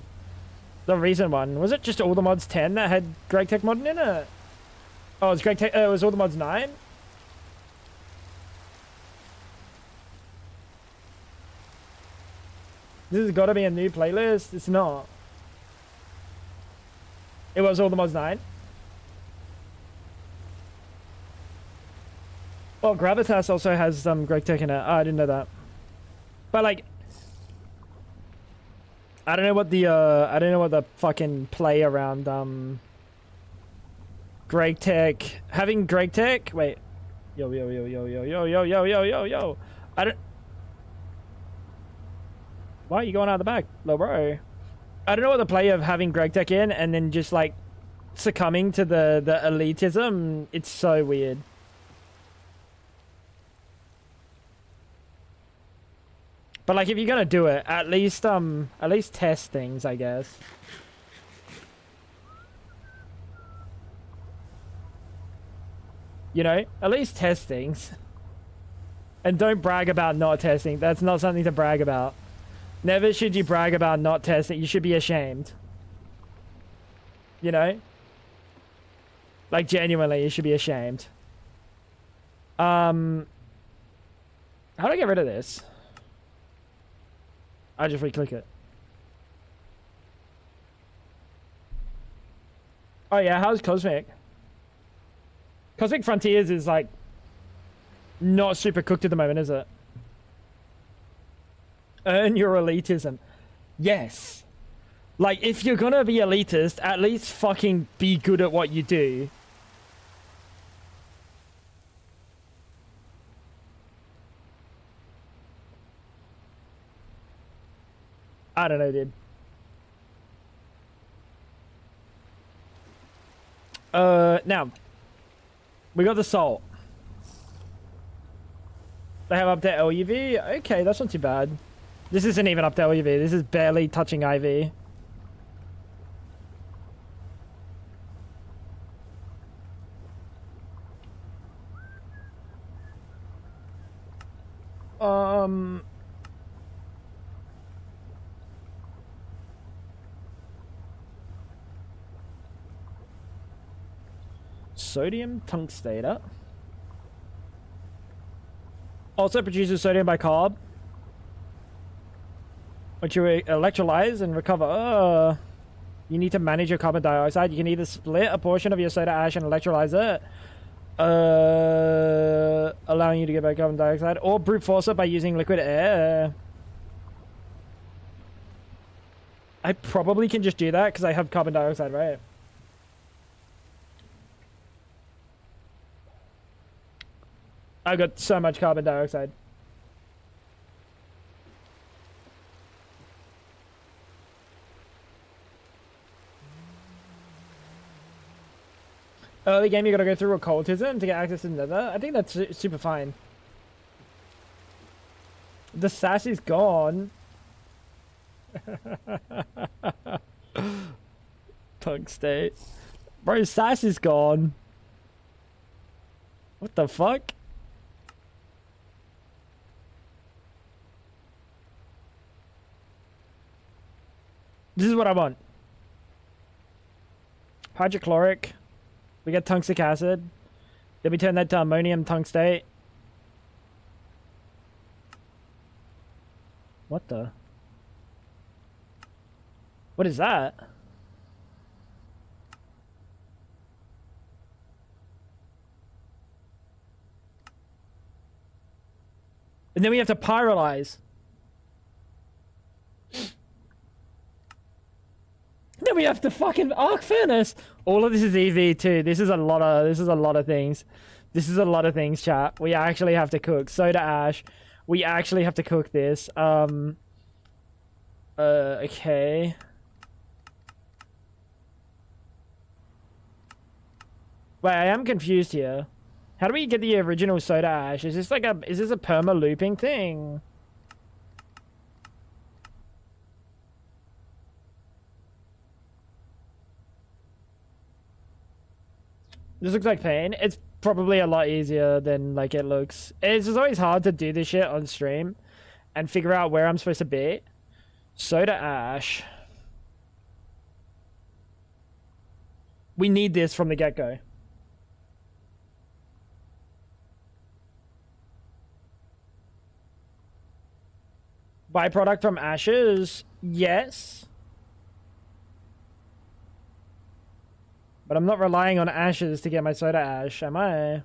the recent one? Was it just All the Mods 10 that had GregTech modern in it? Oh, it's GregTech, it was All the Mods 9? This has got to be a new playlist. It's not. It was All the Mods 9? Oh, Gravitas also has GregTech in it. Oh, I didn't know that. But like, I don't know what the fucking play around GregTech having GregTech. Wait, yo. I don't. Why are you going out the back, little bro? I don't know what the play of having GregTech in and then just like succumbing to the elitism. It's so weird. But like, if you're gonna do it, at least test things, I guess. You know, at least test things. And don't brag about not testing. That's not something to brag about. Never should you brag about not testing. You should be ashamed. You know? Like, genuinely, you should be ashamed. How do I get rid of this? I just re-click it. Oh yeah, how's Cosmic? Cosmic Frontiers is like not super cooked at the moment, is it? Earn your elitism. Yes. Like, if you're gonna be elitist, at least fucking be good at what you do. I don't know, dude. Now, we got the salt. They have update LUV. Okay, that's not too bad. This isn't even update LUV. This is barely touching IV. Sodium tungstate. Also produces sodium bicarb, which you electrolyze and recover. You need to manage your carbon dioxide. You can either split a portion of your soda ash and electrolyze it, allowing you to get back carbon dioxide, or brute force it by using liquid air. I probably can just do that because I have carbon dioxide, right? I got so much carbon dioxide. Early game, you gotta go through occultism to get access to the nether. I think that's super fine. The sass is gone. Punk state. Bro, sass is gone. What the fuck? This is what I want. Hydrochloric. We get tungstic acid. Then we turn that to ammonium tungstate. What the? What is that? And then we have to pyrolyze. Then we have to fucking arc furnace. All of this is EV too. This is a lot of things. This is a lot of things, chat. We actually have to cook soda ash. We actually have to cook this. Okay. Wait, I am confused here. How do we get the original soda ash? Is this like is this a perma looping thing? This looks like pain. It's probably a lot easier than like it looks. It's just always hard to do this shit on stream and figure out where I'm supposed to be. Soda ash. We need this from the get-go. Byproduct from ashes? Yes. But I'm not relying on ashes to get my soda ash, am I?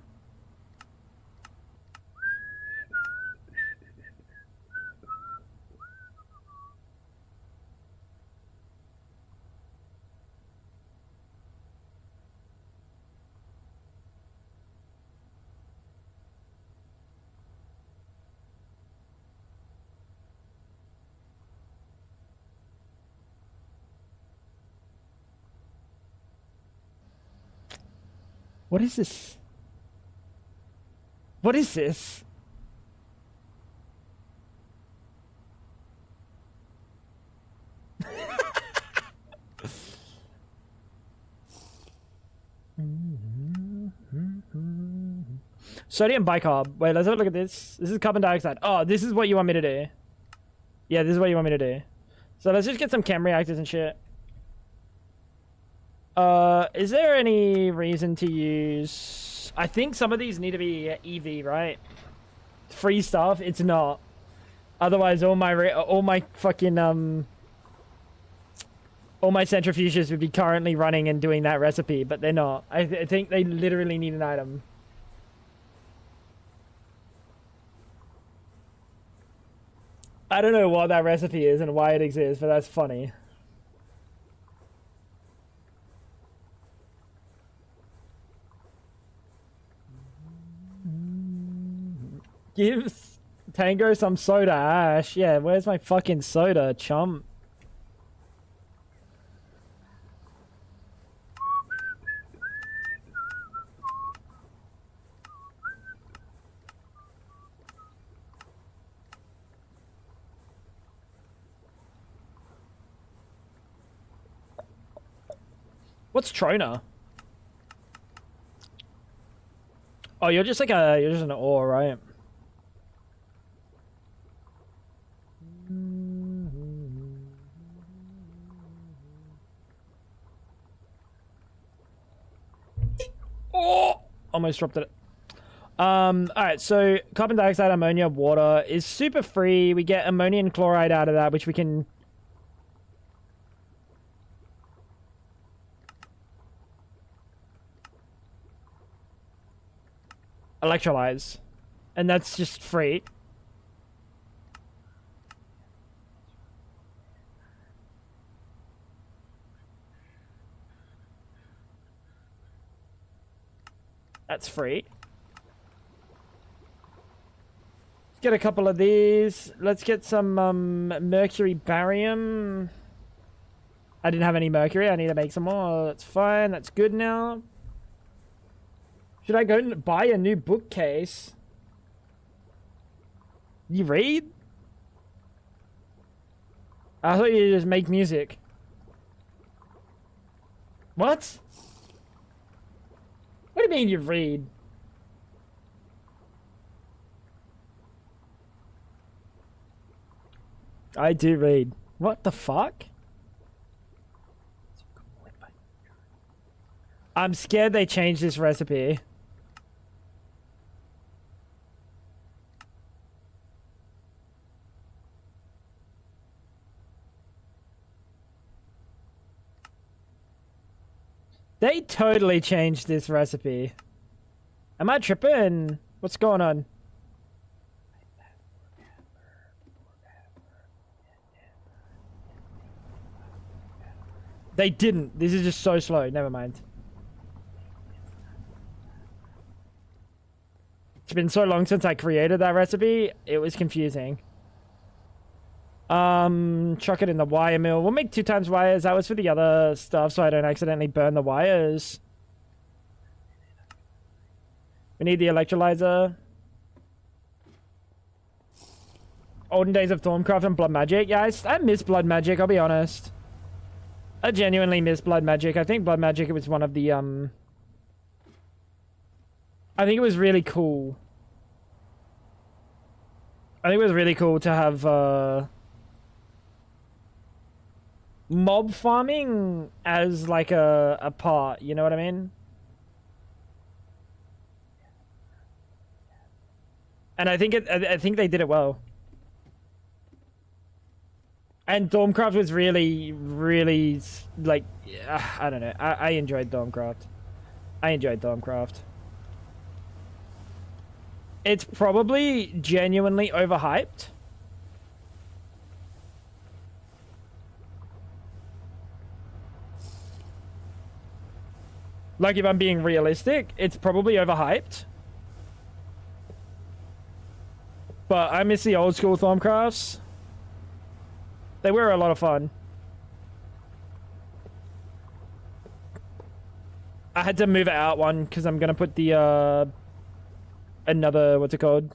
What is this? What is this? Sodium bicarb. Wait, let's have a look at this. This is carbon dioxide. Oh, this is what you want me to do. Yeah, this is what you want me to do. So let's just get some chem reactors and shit. Is there any reason to use... I think some of these need to be EV, right? Free stuff? It's not. Otherwise, all my fucking, all my centrifuges would be currently running and doing that recipe, but they're not. I think they literally need an item. I don't know what that recipe is and why it exists, but that's funny. Gives Tango some soda ash. Yeah, where's my fucking soda, chump? What's Trona? Oh, you're just like you're just an ore, right? Oh, almost dropped it. Alright, so carbon dioxide, ammonia, water is super free. We get ammonium chloride out of that, which we can... electrolyze. And that's just free. That's free. Let's get a couple of these. Let's get some mercury barium. I didn't have any mercury. I need to make some more. That's fine. That's good now. Should I go and buy a new bookcase? You read? I thought you just make music. What? What do you mean you read? I do read. What the fuck? I'm scared they changed this recipe. They totally changed this recipe. Am I tripping? What's going on? They didn't. This is just so slow. Never mind. It's been so long since I created that recipe. It was confusing. Chuck it in the wire mill. We'll make 2 times wires. That was for the other stuff, so I don't accidentally burn the wires. We need the electrolyzer. Olden days of Thorncraft and Blood Magic. Yeah, I miss Blood Magic, I'll be honest. I genuinely miss Blood Magic. I think Blood Magic was one of the, I think it was really cool. I think it was really cool to have, mob farming as, like, a part. You know what I mean? And I think I think they did it well. And Stormcraft was really, really, like, I don't know. I enjoyed Stormcraft. I enjoyed Stormcraft. It's probably genuinely overhyped. Like, if I'm being realistic, it's probably overhyped. But I miss the old school Stormcrafts. They were a lot of fun. I had to move it out one because I'm gonna put the another, what's it called,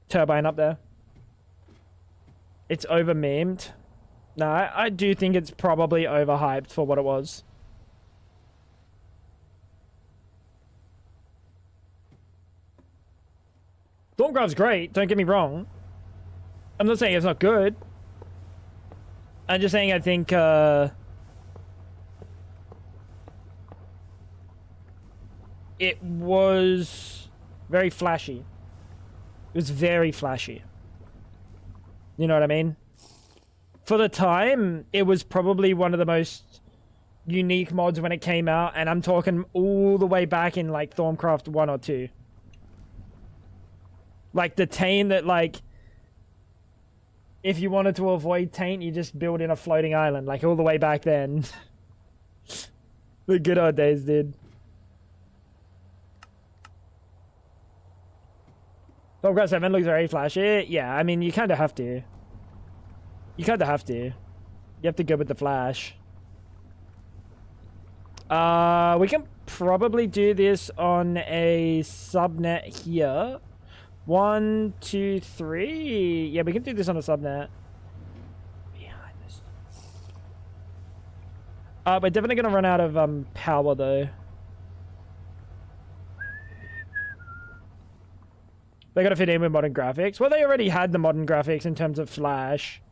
turbine up there. It's over memed. No, I do think it's probably overhyped for what it was. Stormcraft's great, don't get me wrong. I'm not saying it's not good. I'm just saying I think, it was very flashy. It was very flashy. You know what I mean? For the time, it was probably one of the most unique mods when it came out, and I'm talking all the way back in, like, Stormcraft 1 or 2. Like, the taint that, like, if you wanted to avoid taint, you just build in a floating island, like, all the way back then. The good old days, dude. Stormcraft 7 looks very flashy. Yeah, I mean, you kind of have to. You kind of have to. You have to go with the flash. We can probably do this on a subnet here. 1, 2, 3. Yeah, we can do this on a subnet. Behind this. We're definitely gonna run out of power though. They gotta fit in with modern graphics. Well, they already had the modern graphics in terms of Flash.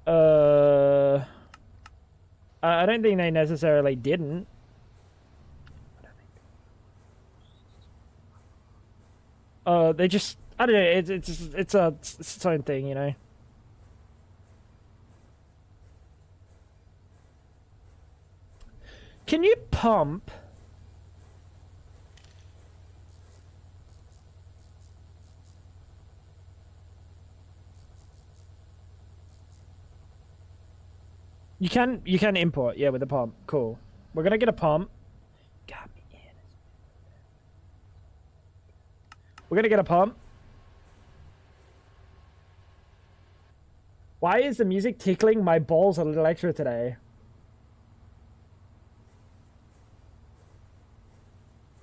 I don't think they necessarily didn't. They just, I don't know, it's its own thing, you know. Can you pump? You can import, yeah, with a pump. Cool. We're gonna get a pump. We're gonna get a pump. Why is the music tickling my balls a little extra today?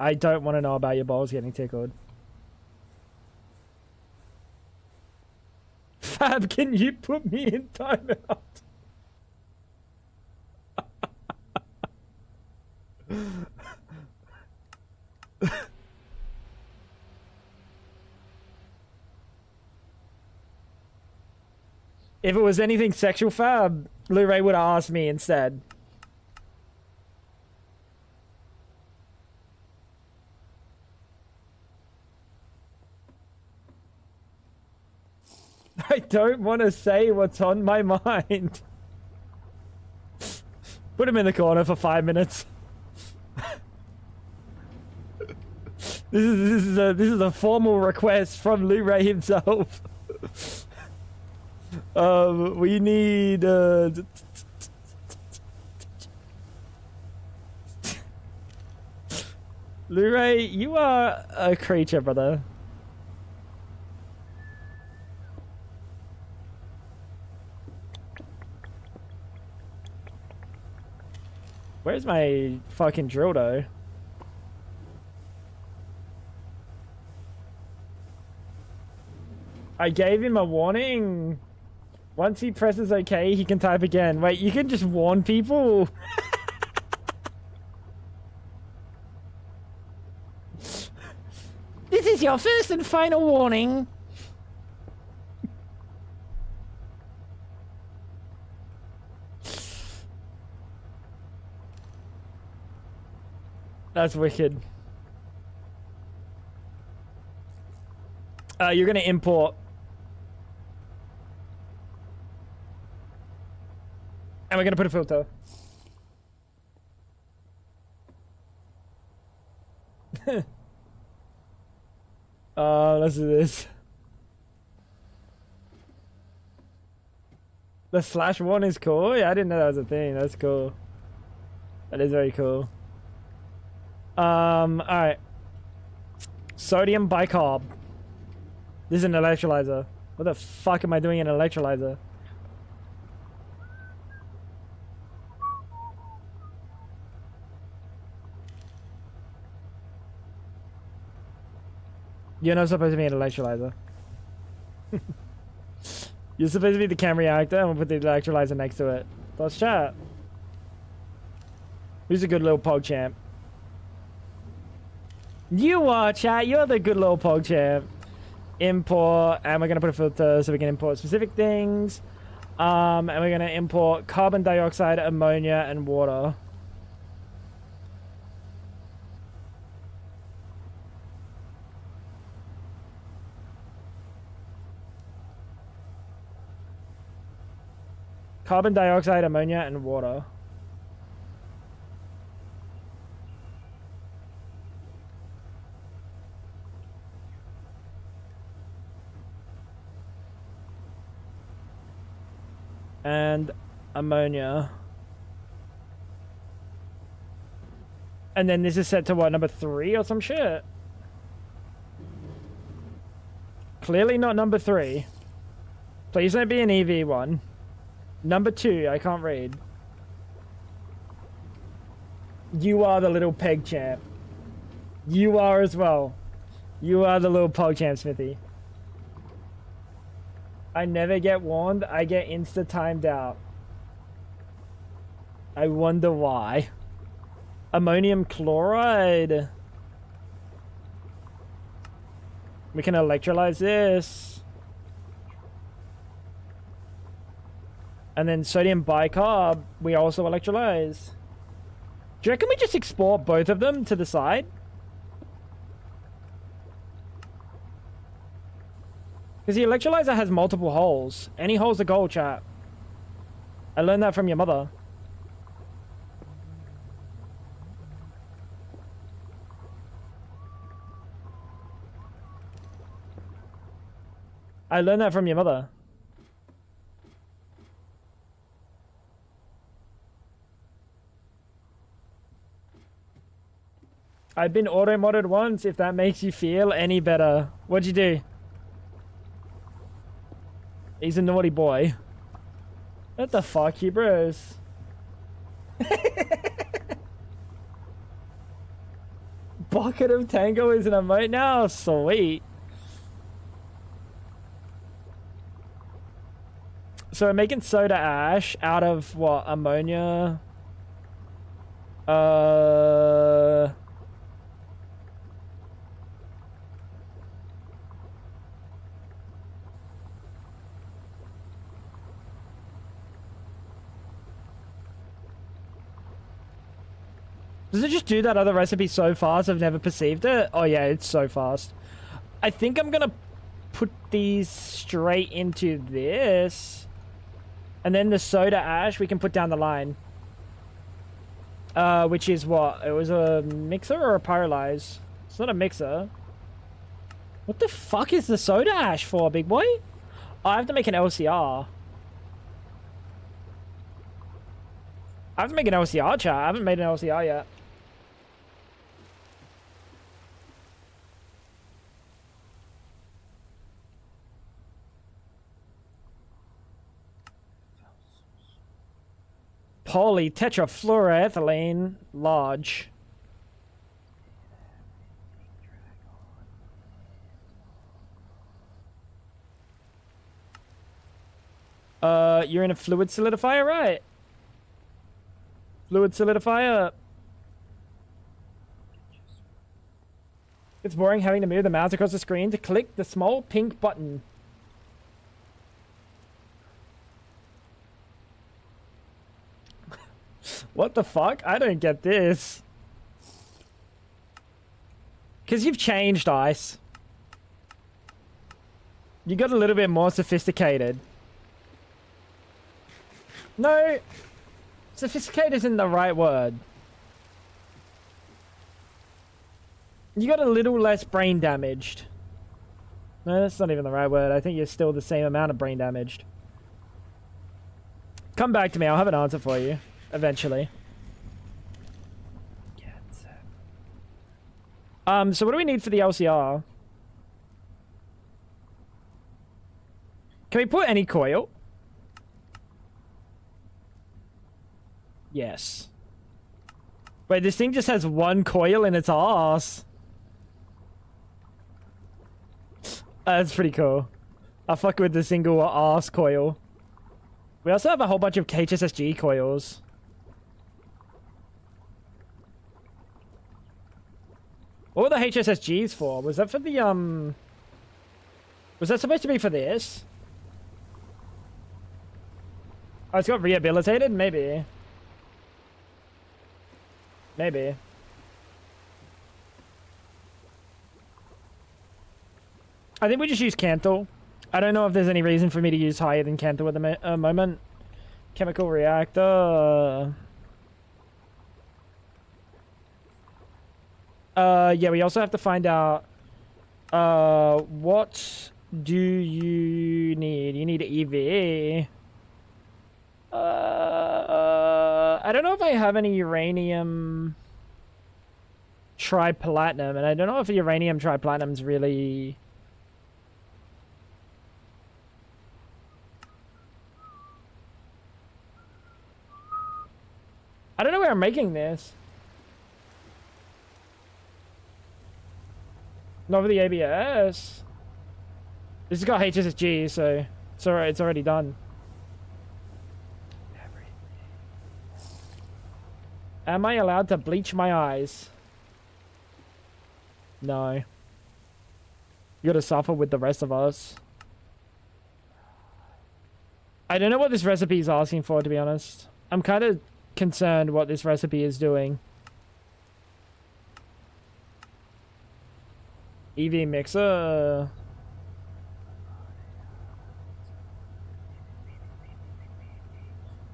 I don't want to know about your balls getting tickled. Fab, can you put me in timeout? If it was anything sexual, Fab, Blu-ray would have asked me instead. I don't want to say what's on my mind. Put him in the corner for 5 minutes. This is a formal request from Blu-ray himself. We need Blu-ray, you are a creature, brother. Where's my fucking drill though? I gave him a warning. Once he presses OK, he can type again. Wait, you can just warn people? This is your first and final warning. That's wicked. You're gonna import. And we're gonna put a filter. Let's do this. The /1 is cool? Yeah, I didn't know that was a thing. That's cool. That is very cool. Alright. Sodium bicarb. This is an electrolyzer. What the fuck am I doing in an electrolyzer? You're not supposed to be an electrolyzer. You're supposed to be the chem reactor and we'll put the electrolyzer next to it. Let's chat. Who's a good little pog champ? You are, chat. You're the good little pog champ. Import, and we're going to put a filter so we can import specific things. And we're going to import carbon dioxide, ammonia, and water. Carbon dioxide, ammonia, and water. And ammonia. And then this is set to what, number 3 or some shit? Clearly not number 3. Please don't be an EV1. Number 2, I can't read. You are the little peg champ. You are as well. You are the little pog champ, Smithy. I never get warned, I get insta-timed out. I wonder why. Ammonium chloride. We can electrolyze this. And then sodium bicarb, we also electrolyze. Do you reckon we just export both of them to the side? Because the electrolyzer has multiple holes. Any hole's a goal, chat. I learned that from your mother. I learned that from your mother. I've been auto-modded once, if that makes you feel any better. What'd you do? He's a naughty boy. What the fuck, you bros? Bucket of Tango is an emote now? Sweet. So we're making soda ash out of what? Ammonia? Does it just do that other recipe so fast I've never perceived it? Oh yeah, it's so fast. I think I'm gonna put these straight into this. And then the soda ash we can put down the line. Which is what? It was a mixer or a pyrolyze? It's not a mixer. What the fuck is the soda ash for, big boy? Oh, I have to make an LCR. I have to make an LCR, chat. I haven't made an LCR yet. Polytetrafluoroethylene large. You're in a fluid solidifier, right? Fluid solidifier. It's boring having to move the mouse across the screen to click the small pink button. What the fuck? I don't get this. Because you've changed, Ice. You got a little bit more sophisticated. No. Sophisticated isn't the right word. You got a little less brain damaged. No, that's not even the right word. I think you're still the same amount of brain damaged. Come back to me. I'll have an answer for you. Eventually. So what do we need for the LCR? Can we put any coil? Yes. Wait, this thing just has one coil in its ass. That's pretty cool. I'll fuck with the single ass coil. We also have a whole bunch of HSSG coils. What were the HSSGs for? Was that for the, was that supposed to be for this? Oh, it's got rehabilitated? Maybe. Maybe. I think we just use Cantle. I don't know if there's any reason for me to use higher than Cantle at the moment. Chemical reactor. Yeah, we also have to find out, what do you need? You need EV. I don't know if I have any uranium triplatinum, and I don't know if uranium triplatinum's really... I don't know where I'm making this. Not for the ABS. This has got HSSG, so it's alright. It's already done. Am I allowed to bleach my eyes? No. You gotta suffer with the rest of us. I don't know what this recipe is asking for, to be honest. I'm kind of concerned what this recipe is doing. EV mixer.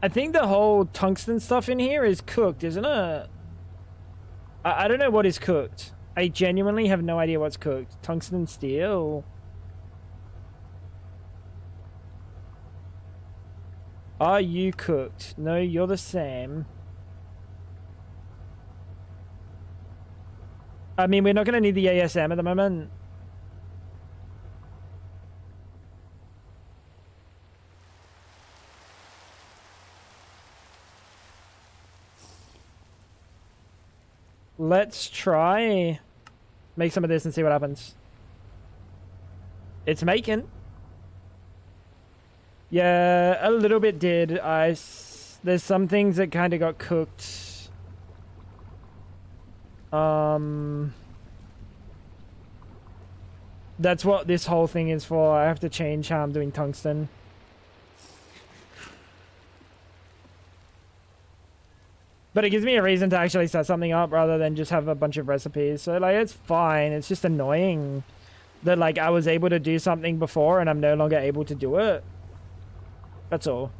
I think the whole tungsten stuff in here is cooked, isn't it? I don't know what is cooked. I genuinely have no idea what's cooked. Tungsten steel. Are you cooked? No, you're the same. I mean, we're not going to need the ASM at the moment. Let's try Make some of this and see what happens. It's making. Yeah, a little bit did. There's some things that kind of got cooked. That's what this whole thing is for. I have to change how I'm doing tungsten. But it gives me a reason to actually set something up rather than just have a bunch of recipes. So, like, it's fine. It's just annoying that, like, I was able to do something before and I'm no longer able to do it. That's all.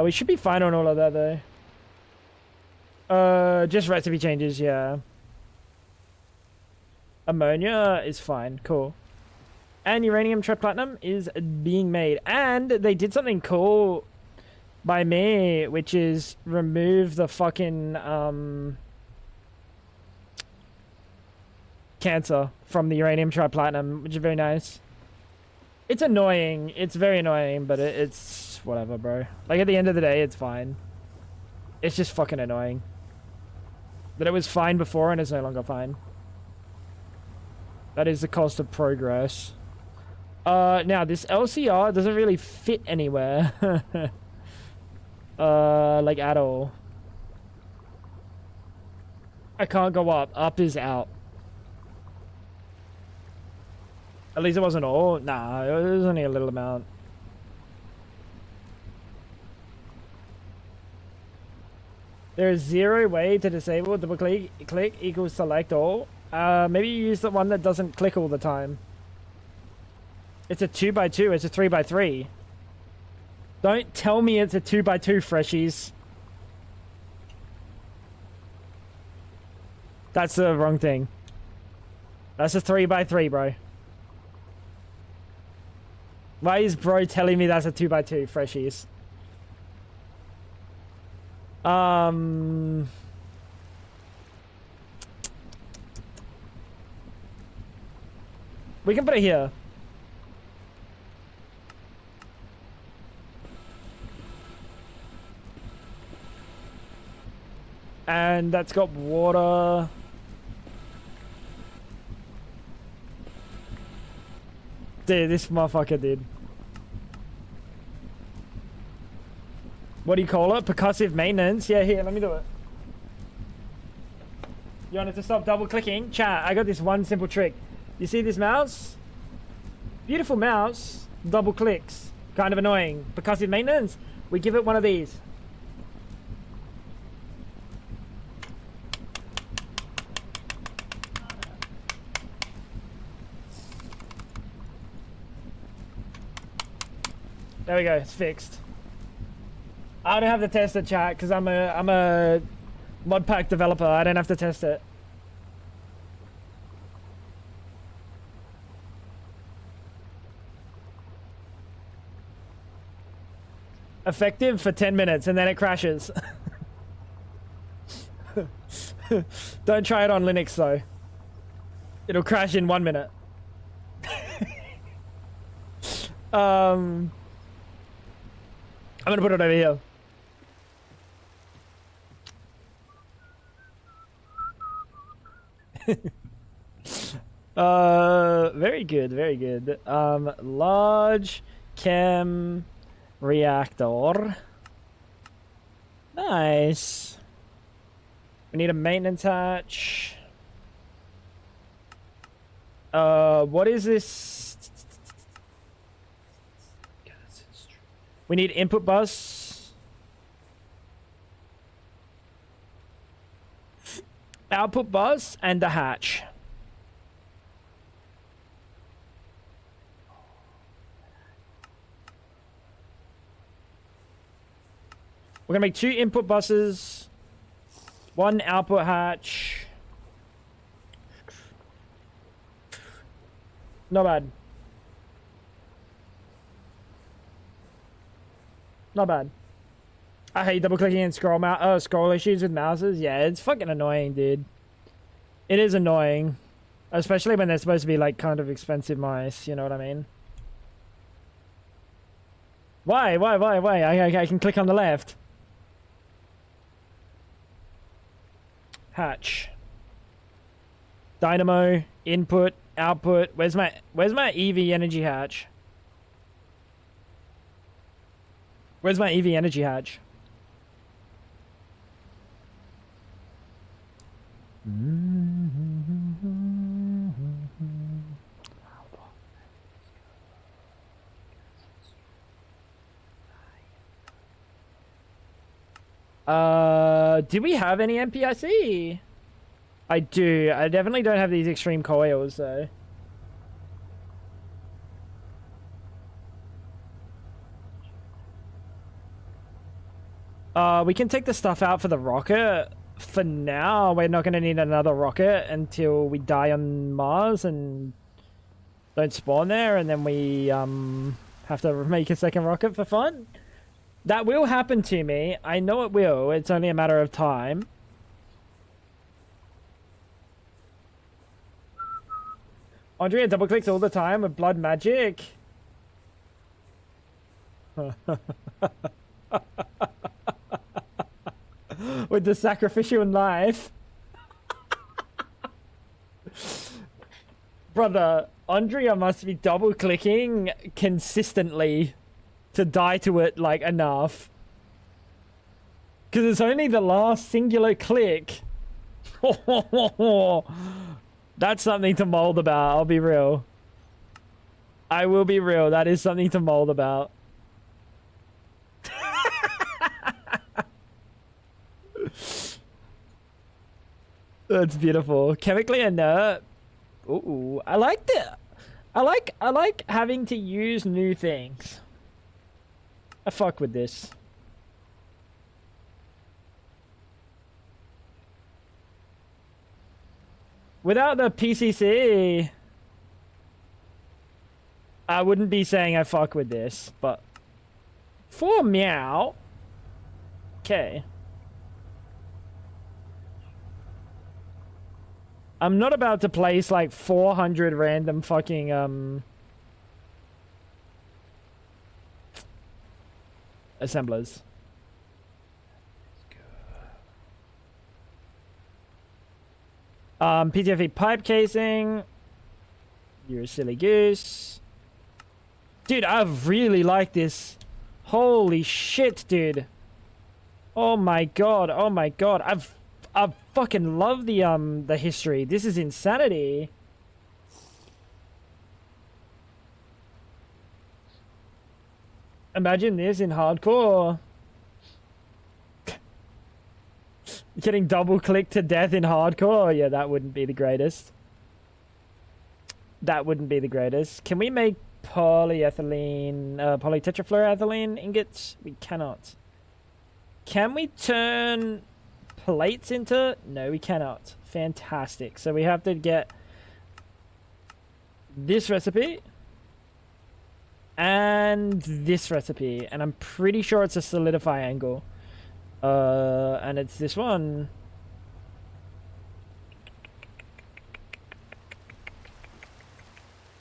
We should be fine on all of that, though. Just recipe changes, yeah. Ammonia is fine. Cool. And uranium triplatinum is being made. And they did something cool by me, which is remove the fucking cancer from the uranium triplatinum, which is very nice. It's annoying. It's very annoying, but it's whatever, bro. Like, at the end of the day, it's fine. It's just fucking annoying that it was fine before and it's no longer fine. That is the cost of progress. Now this LCR doesn't really fit anywhere. Like at all. I can't go up. Up is out. At least it wasn't all. Nah, it was only a little amount. There is zero way to disable double click equals select all. Maybe you use the one that doesn't click all the time. It's a 2x2. It's a 3x3. Don't tell me it's a 2x2, freshies. That's the wrong thing. That's a 3x3, bro. Why is bro telling me that's a 2x2, freshies? We can put it here. And that's got water. Dude, this motherfucker did. What do you call it? Percussive maintenance? Yeah, here, let me do it. You want it to stop double clicking? Chat, I got this one simple trick. You see this mouse? Beautiful mouse. Double clicks. Kind of annoying. Percussive maintenance? We give it one of these. There we go, it's fixed. I don't have to test it, chat, because I'm a mod pack developer. I don't have to test it. Effective for 10 minutes and then it crashes. Don't try it on Linux though. It'll crash in 1 minute. I'm gonna put it over here. Very good, very good. Large chem reactor. Nice. We need a maintenance hatch. What is this? We need input bus. Output bus and the hatch. We're gonna make 2 input buses, 1 output hatch. Not bad. Not bad. I hate double clicking and scroll issues with mouses. Yeah, it's fucking annoying, dude. It is annoying. Especially when they're supposed to be like kind of expensive mice, you know what I mean? Why? I can click on the left. Hatch. Dynamo, input, output. Where's my EV energy hatch? Where's my EV energy hatch? Do we have any MPIC? I do. I definitely don't have these extreme coils, though. We can take the stuff out for the rocket. For now, we're not going to need another rocket until we die on Mars and don't spawn there, and then we have to make a second rocket for fun. That will happen to me. I know it will. It's only a matter of time. Andrea double clicks all the time with blood magic. With the sacrificial knife. Brother, Andrea must be double clicking consistently to die to it like enough. Because it's only the last singular click. That's something to mold about, I'll be real. I will be real, that is something to mold about. That's beautiful. Chemically inert. Ooh, I like that. I like having to use new things. I fuck with this. Without the PCC, I wouldn't be saying I fuck with this, but for meow, okay. I'm not about to place like 400 random fucking assemblers. PTFE pipe casing. You're a silly goose. Dude, I really like this. Holy shit, dude. Oh my god, oh my god. I fucking love the history. This is insanity. Imagine this in hardcore. Getting double clicked to death in hardcore. Yeah, that wouldn't be the greatest. That wouldn't be the greatest. Can we make polyethylene, polytetrafluoroethylene ingots? We cannot. Can we turn plates into? No, we cannot. Fantastic. So we have to get this recipe and this recipe, and I'm pretty sure it's a solidify angle. And it's this one.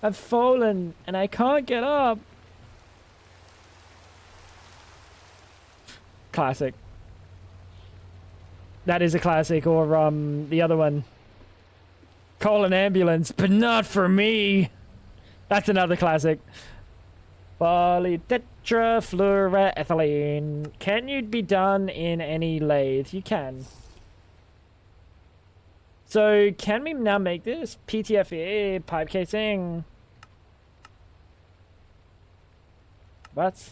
I've fallen and I can't get up. Classic. That is a classic. Or the other one. Call an ambulance, but not for me. That's another classic. Polytetrafluoroethylene. Can you be done in any lathe? You can. So, can we now make this? PTFE, pipe casing. What?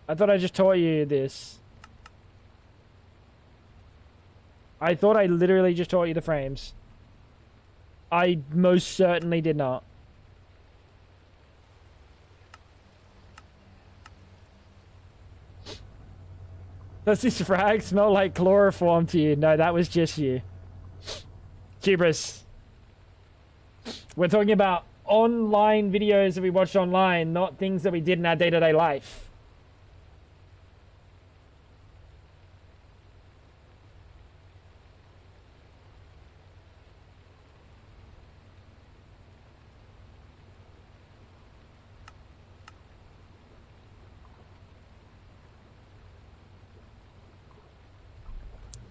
I thought I just taught you this. I thought I literally just taught you the frames. I most certainly did not. Does this frag smell like chloroform to you? No, that was just you. Hubris. We're talking about online videos that we watched online, not things that we did in our day-to-day life.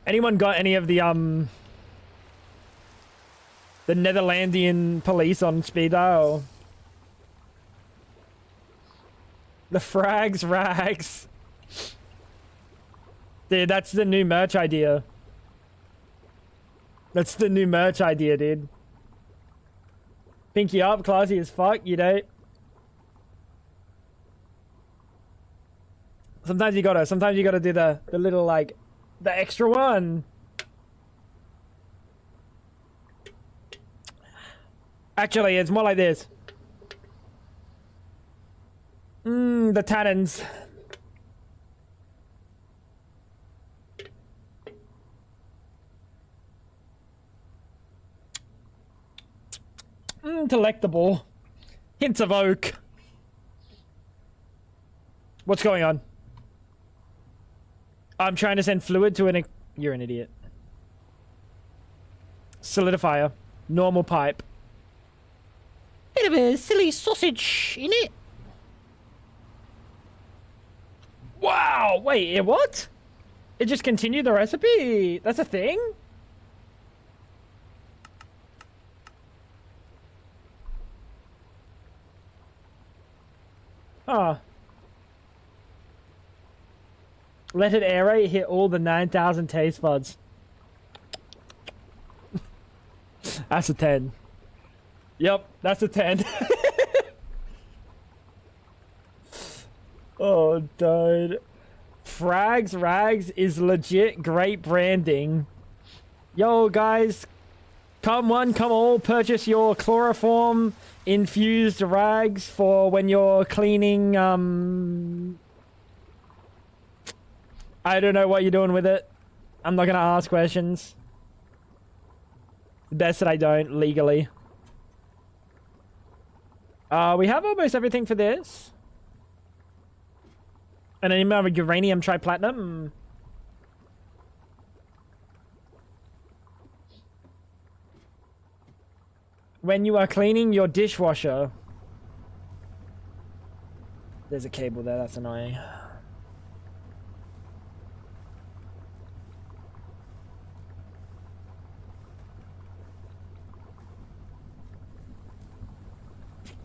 Anyone got any of the Netherlandian police on speed dial? The frags rags. Dude, that's the new merch idea. That's the new merch idea, dude. Pinky up, classy as fuck, you know. Sometimes you gotta do the little, like, the extra one. Actually, it's more like this. The tannins. Delectable. Hints of oak. What's going on? I'm trying to send fluid to an... You're an idiot. Solidifier. Normal pipe. Bit of a silly sausage in it. Wow! Wait, what? It just continued the recipe? That's a thing? Huh. Let it aerate, hit all the 9,000 taste buds. That's a 10. Yep, that's a 10. Oh, dude. Frags Rags is legit great branding. Yo, guys. Come one, come all. Purchase your chloroform infused rags for when you're cleaning, I don't know what you're doing with it. I'm not gonna ask questions. Best that I don't, legally. We have almost everything for this. And an amount of uranium triplatinum. When you are cleaning your dishwasher. There's a cable there, that's annoying.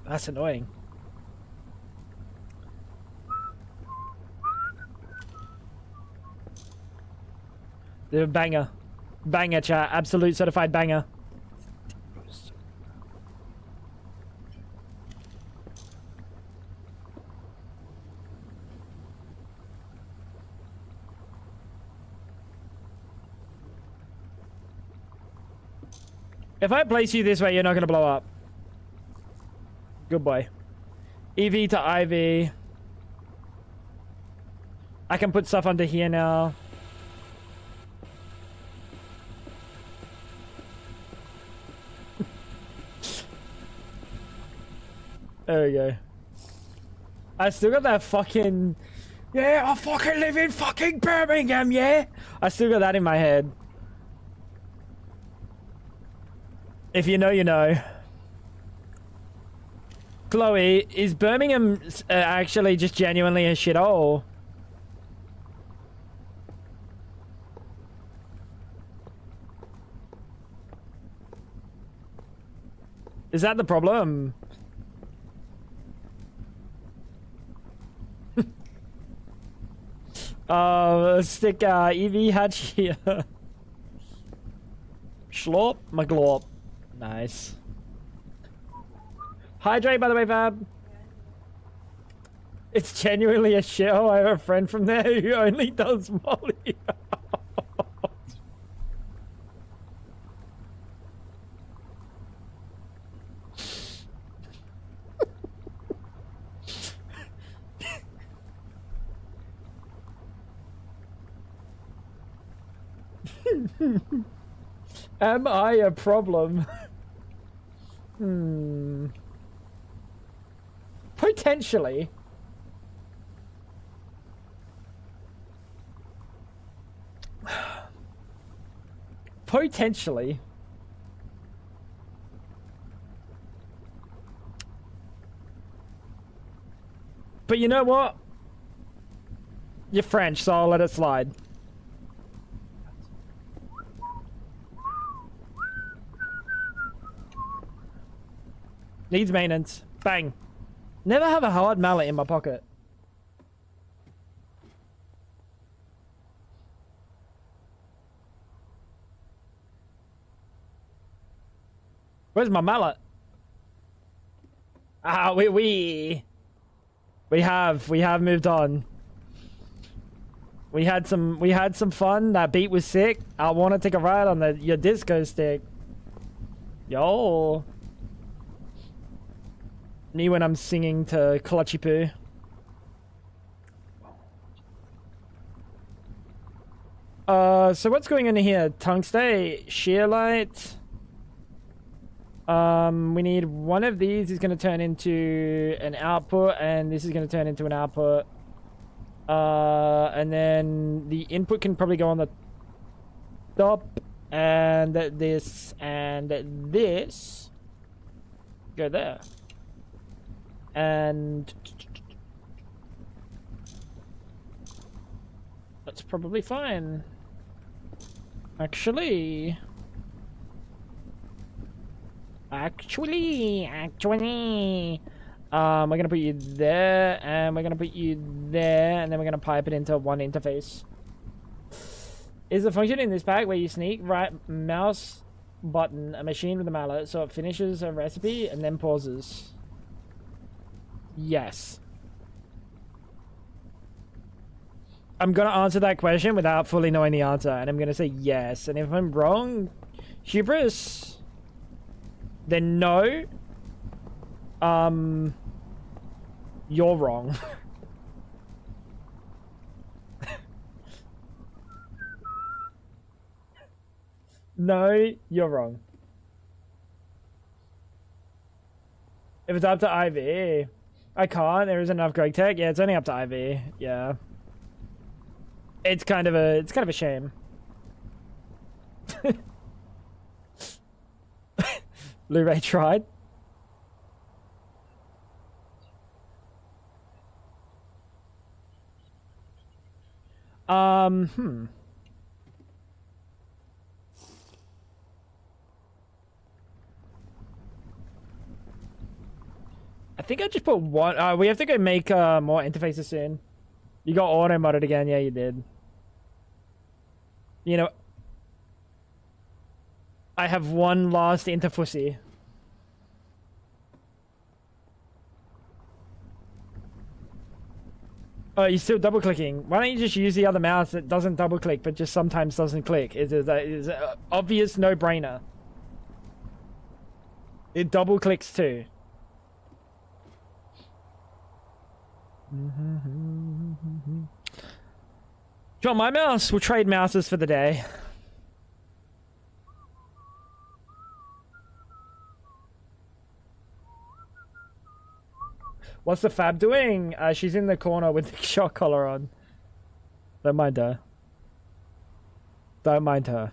That's annoying. The banger. Banger, chat. Absolute certified banger. If I place you this way, you're not going to blow up. Good boy. EV to IV. I can put stuff under here now. There we go. I still got that fucking... Yeah, I fucking live in fucking Birmingham, yeah? I still got that in my head. If you know, you know. Chloe, is Birmingham actually just genuinely a shithole? Is that the problem? Let's stick EV hatch here. Schlop, my glop. Nice. Hydrate, by the way, Fab. It's genuinely a shithole. I have a friend from there who only does Molly. Am I a problem? Potentially. Potentially. But you know what? You're French, so I'll let it slide. Needs maintenance. Bang. Never have a hard mallet in my pocket. Where's my mallet? Ah, we have moved on. We had some fun. That beat was sick. I want to take a ride on your disco stick. Yo. Me when I'm singing to Clutchy Poo. So what's going on here? Tungsten, shear light. We need one of these is going to turn into an output, and this is going to turn into an output. And then the input can probably go on the top, and this go there. And that's probably fine. Actually, we're gonna put you there, and we're gonna put you there, and then we're gonna pipe it into one interface. Is the function in this pack where you sneak right mouse button a machine with a mallet so it finishes a recipe and then pauses? Yes. I'm gonna answer that question without fully knowing the answer, and I'm gonna say yes. And if I'm wrong, hubris, then no. You're wrong. No, you're wrong. If it's up to IV, I can't. There isn't enough Greg Tech. Yeah, it's only up to IV. Yeah. It's kind of a shame. Blu-ray tried. I think I just put one. We have to go make more interfaces soon. You got auto modded again. Yeah, you did. You know, I have one last interfussy. Oh, you're still double clicking. Why don't you just use the other mouse that doesn't double click but just sometimes doesn't click? It's an obvious no-brainer. It double clicks too. Do you want my mouse? We'll trade mouses for the day. What's the Fab doing? She's in the corner with the shot collar on. Don't mind her. Don't mind her.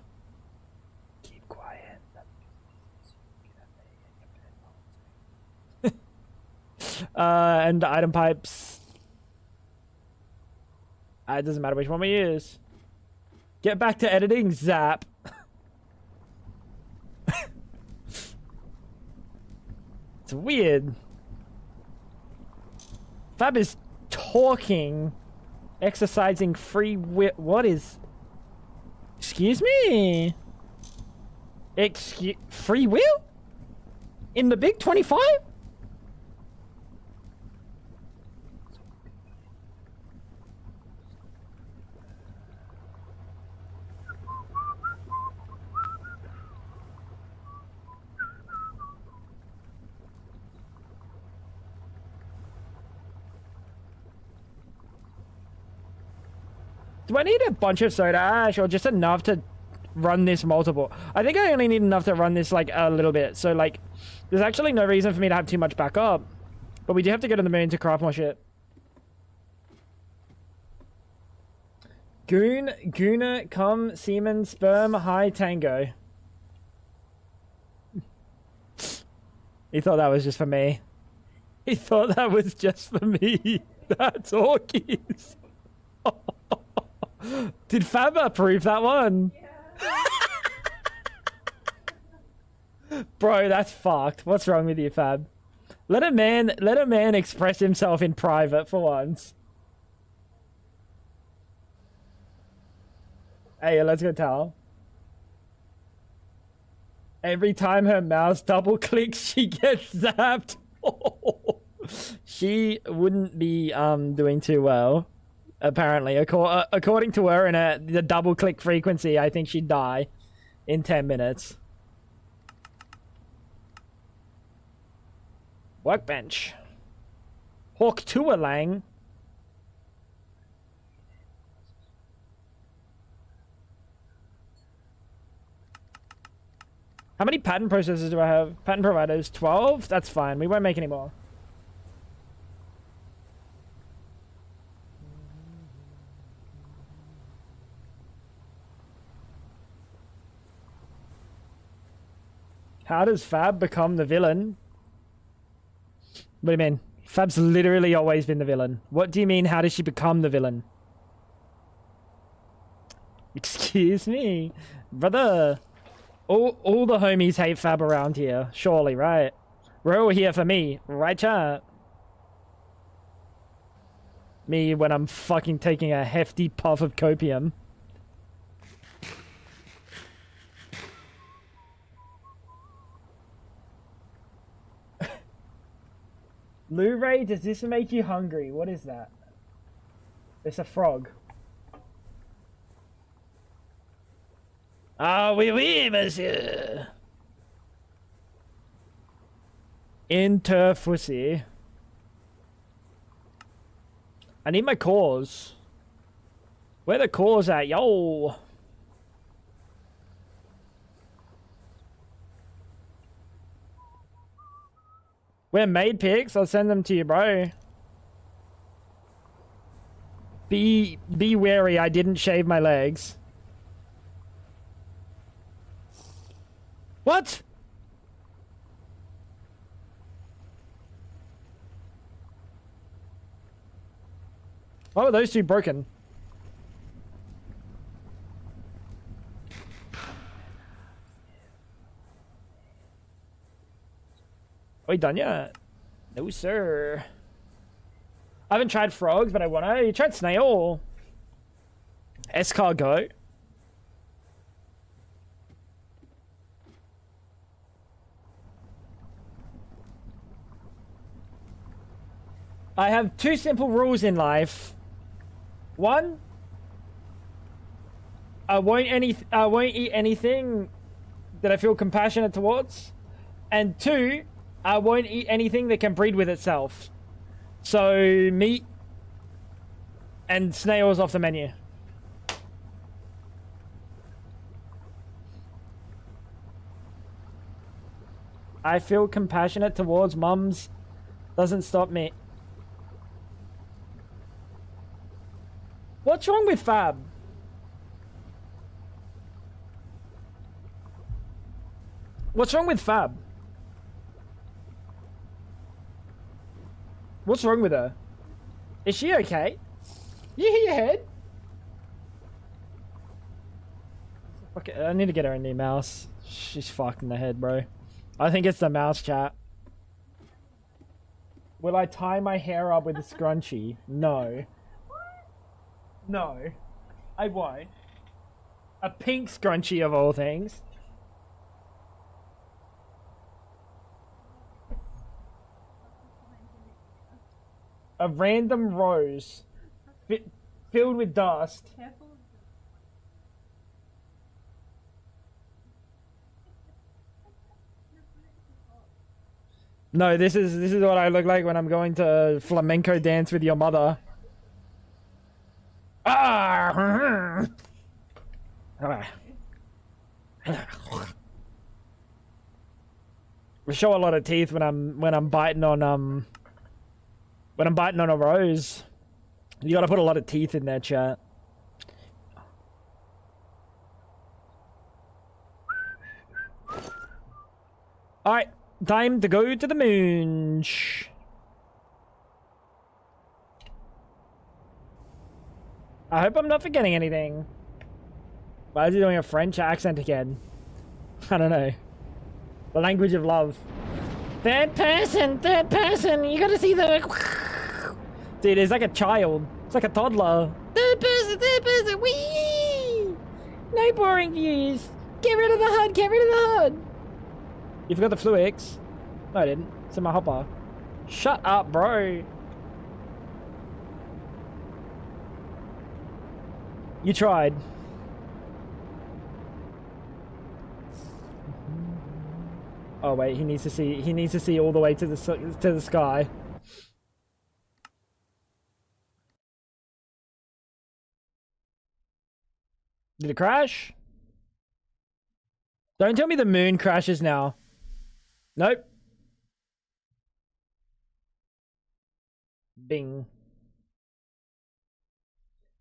Keep quiet. And the item pipes. It doesn't matter which one we use. Get back to editing, zap. It's weird. Fab is talking, exercising free will. What is? Excuse me? Free will? In the big 25? Do I need a bunch of soda ash or just enough to run this multiple? I think I only need enough to run this like a little bit. So like, there's actually no reason for me to have too much backup. But we do have to go to the moon to craft more shit. Guna, cum, semen, sperm, high, tango. He thought that was just for me. He thought that was just for me. That's orkies. Did Fab approve that one? Yeah. Bro, that's fucked. What's wrong with you, Fab? Let a man express himself in private for once. Hey, let's go tell. Every time her mouse double clicks, she gets zapped. She wouldn't be doing too well. Apparently, according to her and the double click frequency, I think she'd die in 10 minutes. Workbench. Hawk Tualang. How many patent processors do I have? Patent providers, 12? That's fine. We won't make any more. How does Fab become the villain? What do you mean? Fab's literally always been the villain. What do you mean, how does she become the villain? Excuse me. Brother. All the homies hate Fab around here. Surely, right? We're all here for me. Right, chat? Me when I'm fucking taking a hefty puff of copium. Blu-ray, does this make you hungry? What is that? It's a frog. Ah, oui, oui, monsieur. Interfussy. I need my cores. Where the cores at, yo? We're made pics. I'll send them to you, bro. Be wary. I didn't shave my legs. What? Why were those two broken? Are we done yet? No, sir. I haven't tried frogs, but I wanna. You tried snail. Escargot. I have two simple rules in life. One, I won't eat anything that I feel compassionate towards. And two, I won't eat anything that can breed with itself. So, meat and snails off the menu. I feel compassionate towards mums. Doesn't stop me. What's wrong with Fab? What's wrong with Fab? What's wrong with her? Is she okay? You hit your head? Okay, I need to get her a new mouse. She's fucked in the head, bro. I think it's the mouse, chat. Will I tie my hair up with a scrunchie? No. No. I won't. A pink scrunchie of all things. A random rose filled with dust. Careful. No, this is what I look like when I'm going to flamenco dance with your mother. Ah! We show a lot of teeth when I'm biting on a rose. You gotta put a lot of teeth in there, chat. Alright, time to go to the moon. I hope I'm not forgetting anything. Why is he doing a French accent again? I don't know. The language of love. Third person, you gotta see the... Dude, it's like a child. It's like a toddler. Third person, whee! No boring views. Get rid of the HUD, get rid of the HUD. You forgot the Fluix. No, I didn't. It's in my hopper. Shut up, bro. You tried. Oh wait, he needs to see all the way to the sky. Did it crash? Don't tell me the moon crashes now. Nope. Bing.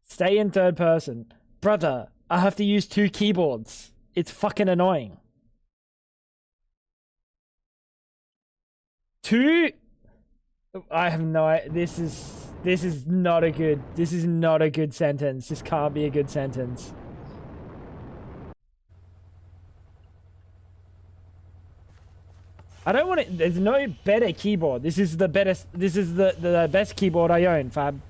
Stay in third person. Brother, I have to use 2 keyboards. It's fucking annoying. 2? I have no idea. This is not a good sentence. This can't be a good sentence. I don't want it. There's no better keyboard. This is the best keyboard I own, fam.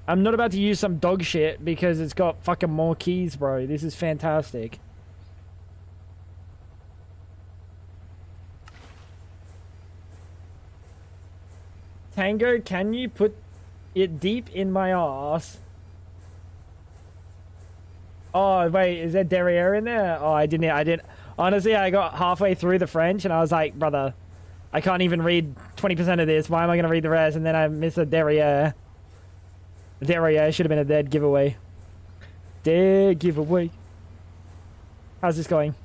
I'm not about to use some dog shit because it's got fucking more keys, bro. This is fantastic. Tango, can you put it deep in my ass? Oh, wait, is there derriere in there? Oh, I didn't. Honestly, I got halfway through the French and I was like, brother, I can't even read 20% of this. Why am I going to read the rest? And then I missed a derriere. The derriere should have been a dead giveaway. Dead giveaway. How's this going?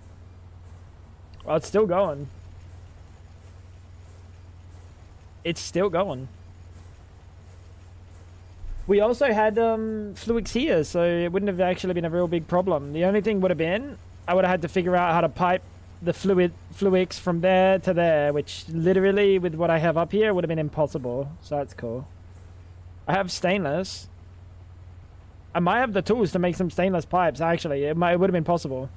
Well, it's still going. It's still going. We also had Fluix here, so it wouldn't have actually been a real big problem. The only thing would have been, I would have had to figure out how to pipe the Fluix from there to there, which literally, with what I have up here, would have been impossible. So that's cool. I have stainless. I might have the tools to make some stainless pipes, actually. It would have been possible.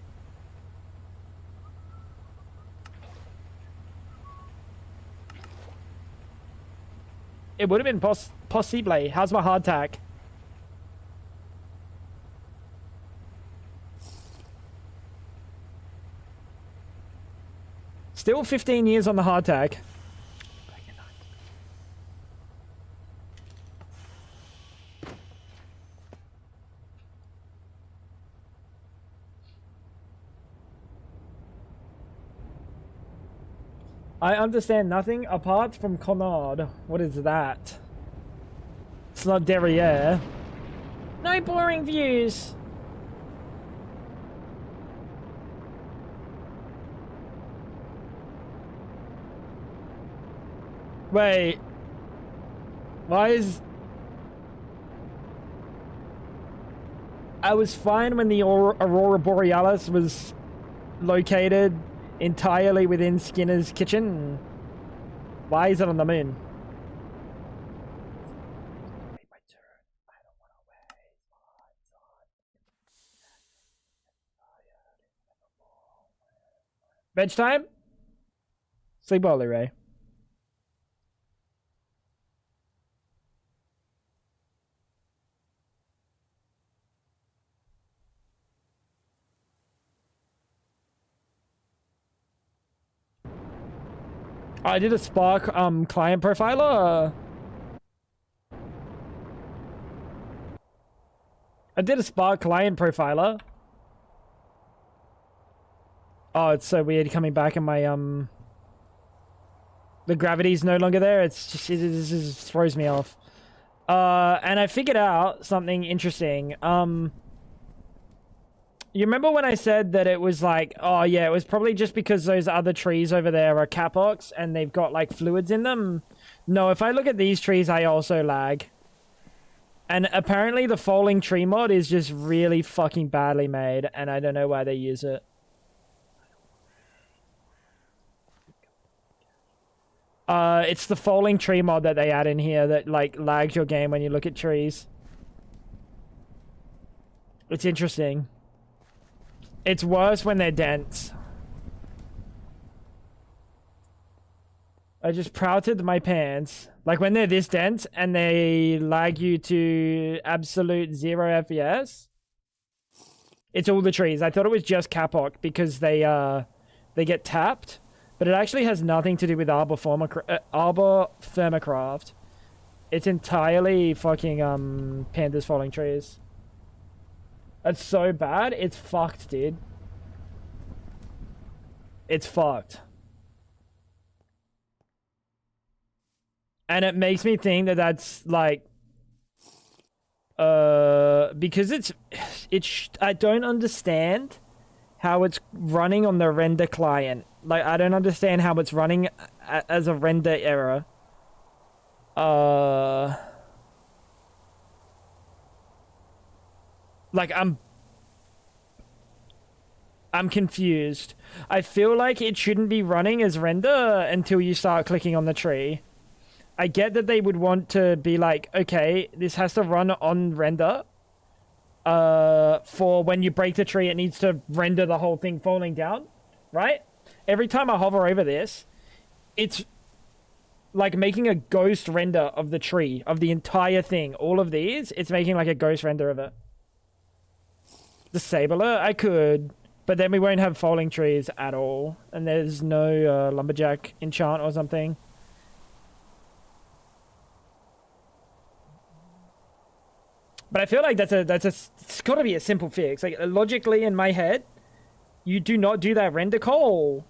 It would have been possible. How's my hardtack? Still 15 years on the hardtack. I understand nothing apart from Conard. What is that? It's not derriere. No boring views. Wait. Why is... I was fine when the Aurora Borealis was located entirely within Skinner's kitchen. Why is it on the moon? Veg time? Sleep well, Ray. I did a Spark client profiler. I did a Spark client profiler. Oh, it's so weird coming back and my the gravity's no longer there. It's just it just throws me off. And I figured out something interesting. You remember when I said that it was like, oh yeah, it was probably just because those other trees over there are capox and they've got like fluids in them? No, if I look at these trees, I also lag. And apparently the falling tree mod is just really fucking badly made, and I don't know why they use it. It's the falling tree mod that they add in here that like lags your game when you look at trees. It's interesting. It's worse when they're dense. I just prouted my pants. Like when they're this dense and they lag you to absolute 0 FPS. It's all the trees. I thought it was just Kapok because they get tapped, but it actually has nothing to do with Arbor Thermacraft. It's entirely fucking Pandas falling trees. That's so bad. It's fucked, dude. It's fucked. And it makes me think that that's like because I don't understand how it's running on the render client. Like I don't understand how it's running as a render error. Like I'm confused. I feel like it shouldn't be running as render until you start clicking on the tree. I get that they would want to be like, okay, this has to run on render. For when you break the tree, it needs to render the whole thing falling down, right? Every time I hover over this, it's like making a ghost render of the tree, of the entire thing. All of these, it's making like a ghost render of it. Disable it? I could, but then we won't have falling trees at all. And there's no lumberjack enchant or something. But I feel like it's got to be a simple fix. Like logically in my head, you do not do that render call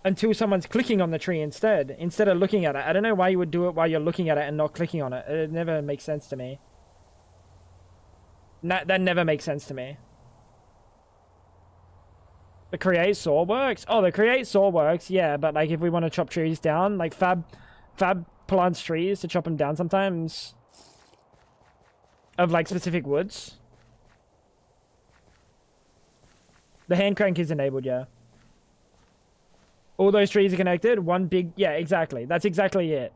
until someone's clicking on the tree instead of looking at it. I don't know why you would do it while you're looking at it and not clicking on it. It never makes sense to me. That never makes sense to me. The create saw works? Oh, the create saw works, yeah, but like if we want to chop trees down, like Fab plants trees to chop them down sometimes. Of like specific woods. The hand crank is enabled, yeah. All those trees are connected. One big... Yeah, exactly. That's exactly it.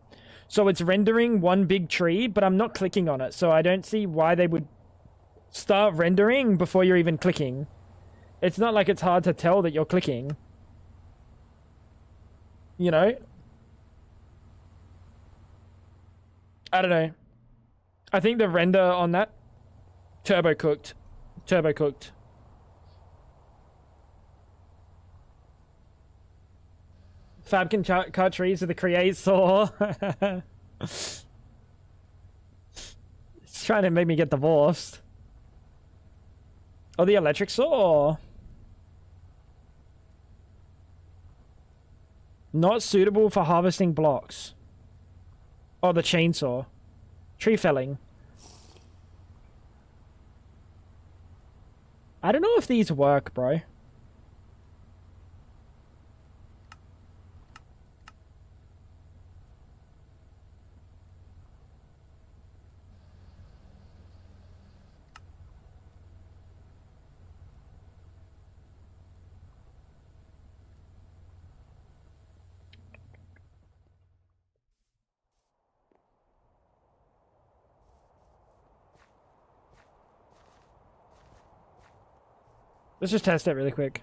So it's rendering one big tree, but I'm not clicking on it. So I don't see why they would start rendering before you're even clicking. It's not like it's hard to tell that you're clicking. You know? I don't know. I think the render on that turbo cooked. Fab can cut trees with the create saw. It's trying to make me get divorced. Oh, the electric saw. Not suitable for harvesting blocks. Oh, the chainsaw. Tree felling. I don't know if these work, bro. Let's just test it really quick.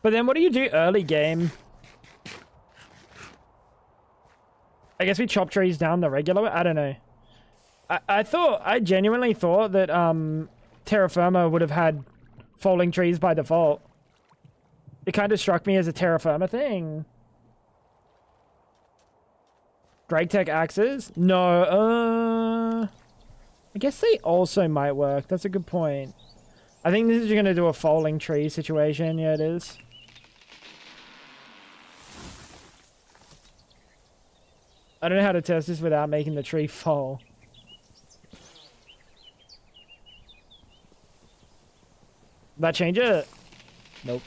But then what do you do early game? I guess we chop trees down the regular way? I don't know. I genuinely thought that Terra Firma would have had falling trees by default. It kind of struck me as a Terra Firma thing. Greg Tech axes? No, I guess they also might work. That's a good point. I think this is going to do a falling tree situation. Yeah, it is. I don't know how to test this without making the tree fall. That change it? Nope.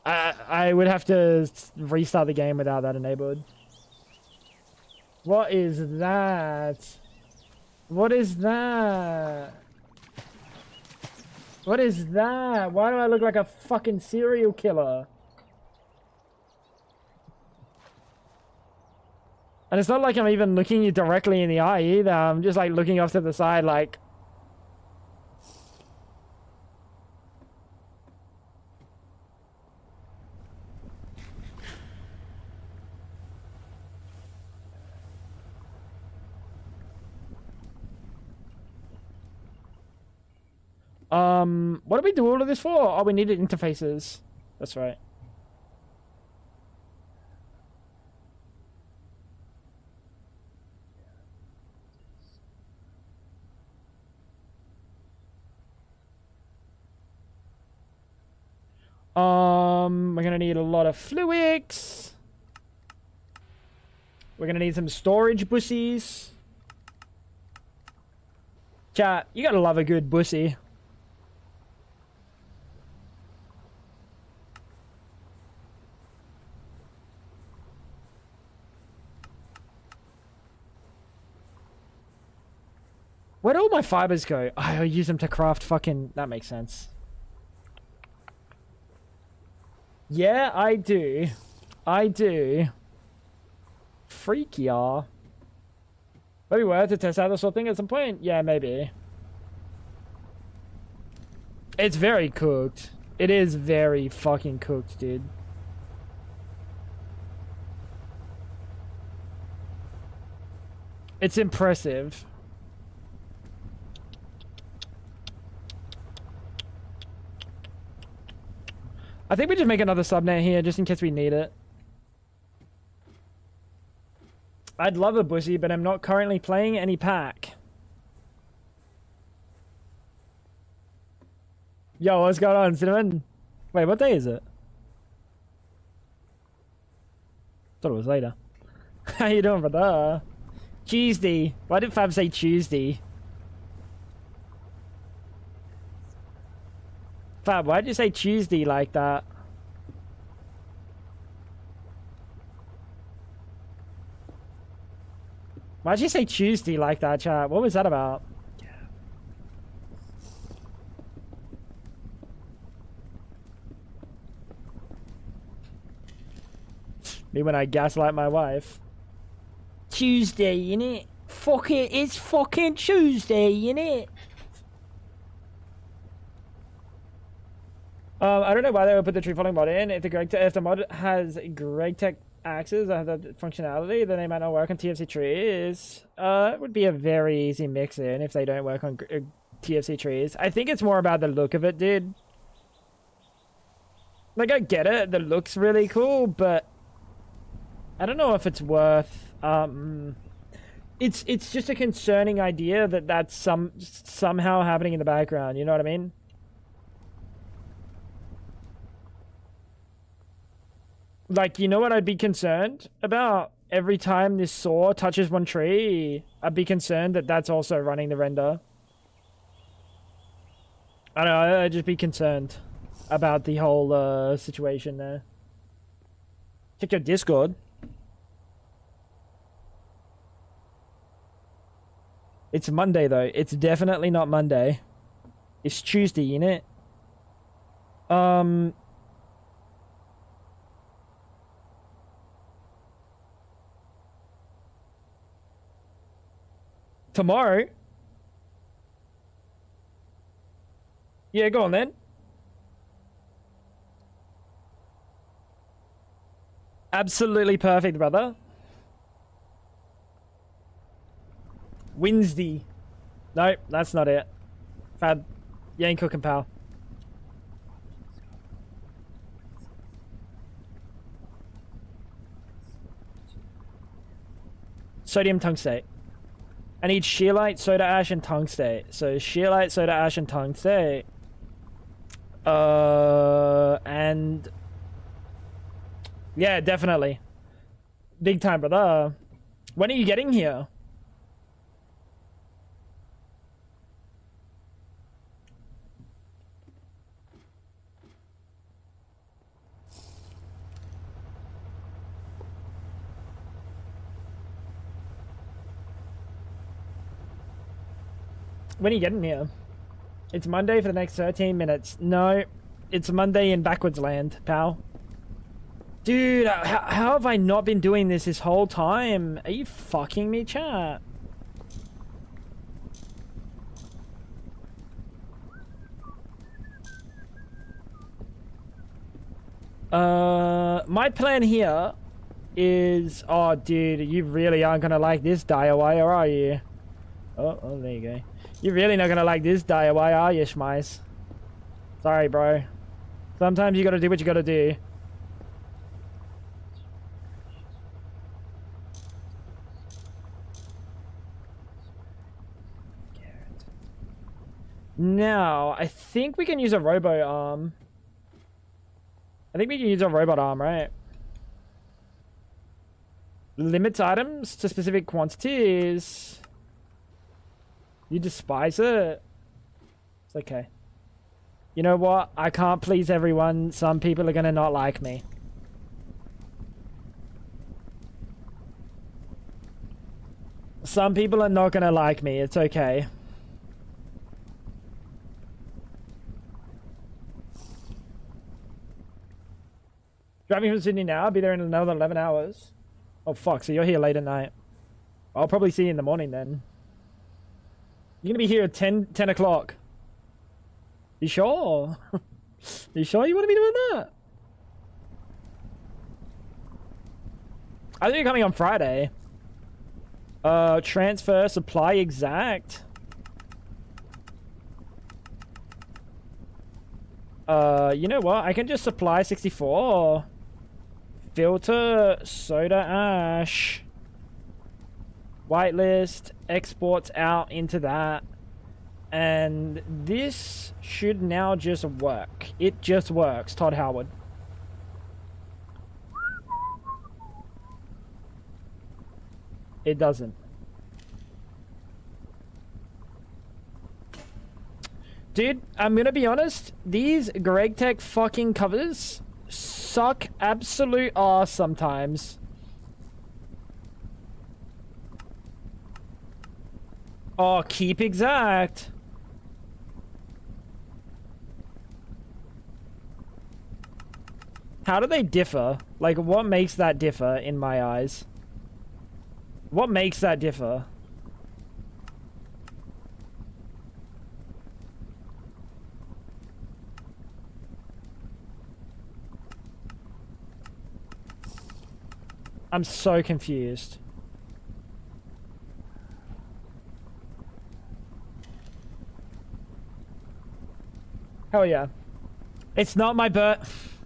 I would have to restart the game without that enabled. What is that? What is that? What is that? Why do I look like a fucking serial killer? And it's not like I'm even looking you directly in the eye either. I'm just like looking off to the side like... What did we do all of this for? Oh, we needed interfaces. That's right. We're gonna need a lot of fluics. We're gonna need some storage bussies. Chat, you gotta love a good bussy. Where'd all my fibers go? I'll use them to craft fucking... That makes sense. Yeah, I do. I do. Freak y'all. Maybe worth to test out this whole thing at some point? Yeah, maybe. It's very cooked. It is very fucking cooked, dude. It's impressive. I think we just make another subnet here just in case we need it. I'd love a bussy, but I'm not currently playing any pack. Yo, what's going on, Cinnamon? Wait, what day is it? Thought it was later. How you doing, brother? Tuesday. Why did Fab say Tuesday? Fab, why'd you say Tuesday like that? Why'd you say Tuesday like that, chat? What was that about? Me when I gaslight my wife. Tuesday, innit? Fuck it, it's fucking Tuesday, innit? I don't know why they would put the tree falling mod in. If the mod has Greg Tech axes that have the functionality, then they might not work on TFC trees. It would be a very easy mix in if they don't work on TFC trees. I think it's more about the look of it, dude. Like, I get it, the look's really cool, but I don't know if it's worth. It's just a concerning idea that that's somehow happening in the background. You know what I mean? Like, you know what I'd be concerned about? Every time this saw touches one tree, I'd be concerned that that's also running the render. I don't know, I'd just be concerned about the whole situation there. Check your Discord. It's Monday, though. It's definitely not Monday. It's Tuesday, innit? Tomorrow? Yeah, go on then. Absolutely perfect, brother. Wednesday. Nope, that's not it. Fab. You ain't cooking, pal. Sodium tungstate. I need shearlight, soda ash, and tungstate. So shearlight, soda ash, and tungstate. And yeah, definitely. Big time, brother. When are you getting here? When are you getting here? It's Monday for the next 13 minutes. No, it's Monday in backwards land, pal. Dude, how have I not been doing this whole time? Are you fucking me, chat? My plan here is... Oh, dude, you really aren't gonna like this DIY, or are you? Oh, there you go. You're really not gonna like this DIY, are you, Schmice? Sorry, bro. Sometimes you gotta do what you gotta do. Now, I think we can use a robo arm. I think we can use a robot arm, right? Limits items to specific quantities. You despise it? It's okay. You know what? I can't please everyone. Some people are gonna not like me. Some people are not gonna like me. It's okay. Driving from Sydney now. I'll be there in another 11 hours. Oh, fuck. So you're here late at night. I'll probably see you in the morning then. You're gonna be here at 10 o'clock. You sure? You sure you want to be doing that? I think you're coming on Friday. Transfer, supply exact. You know what? I can just supply 64. Filter, soda ash. Whitelist, exports out into that. And this should now just work. It just works, Todd Howard. It doesn't. Dude, I'm gonna be honest. These Greg Tech fucking covers suck absolute ass sometimes. Oh, keep exact. How do they differ? Like, what makes that differ in my eyes? What makes that differ? I'm so confused. Hell yeah. It's not my birth.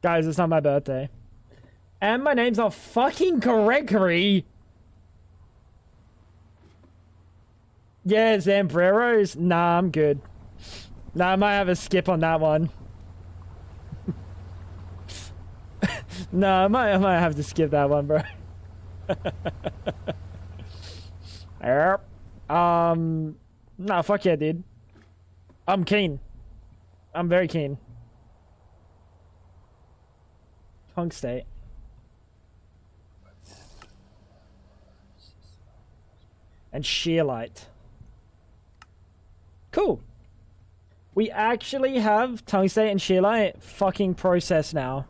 Guys, it's not my birthday. And my name's not fucking Gregory. Yeah, Zambreros? Nah, I'm good. Nah, I might have a skip on that one. Nah, I might have to skip that one, bro. Yep. Nah, fuck yeah, dude. I'm keen. I'm very keen. Tungstate. And shearlight. Cool. We actually have tungstate and shearlight fucking processed now.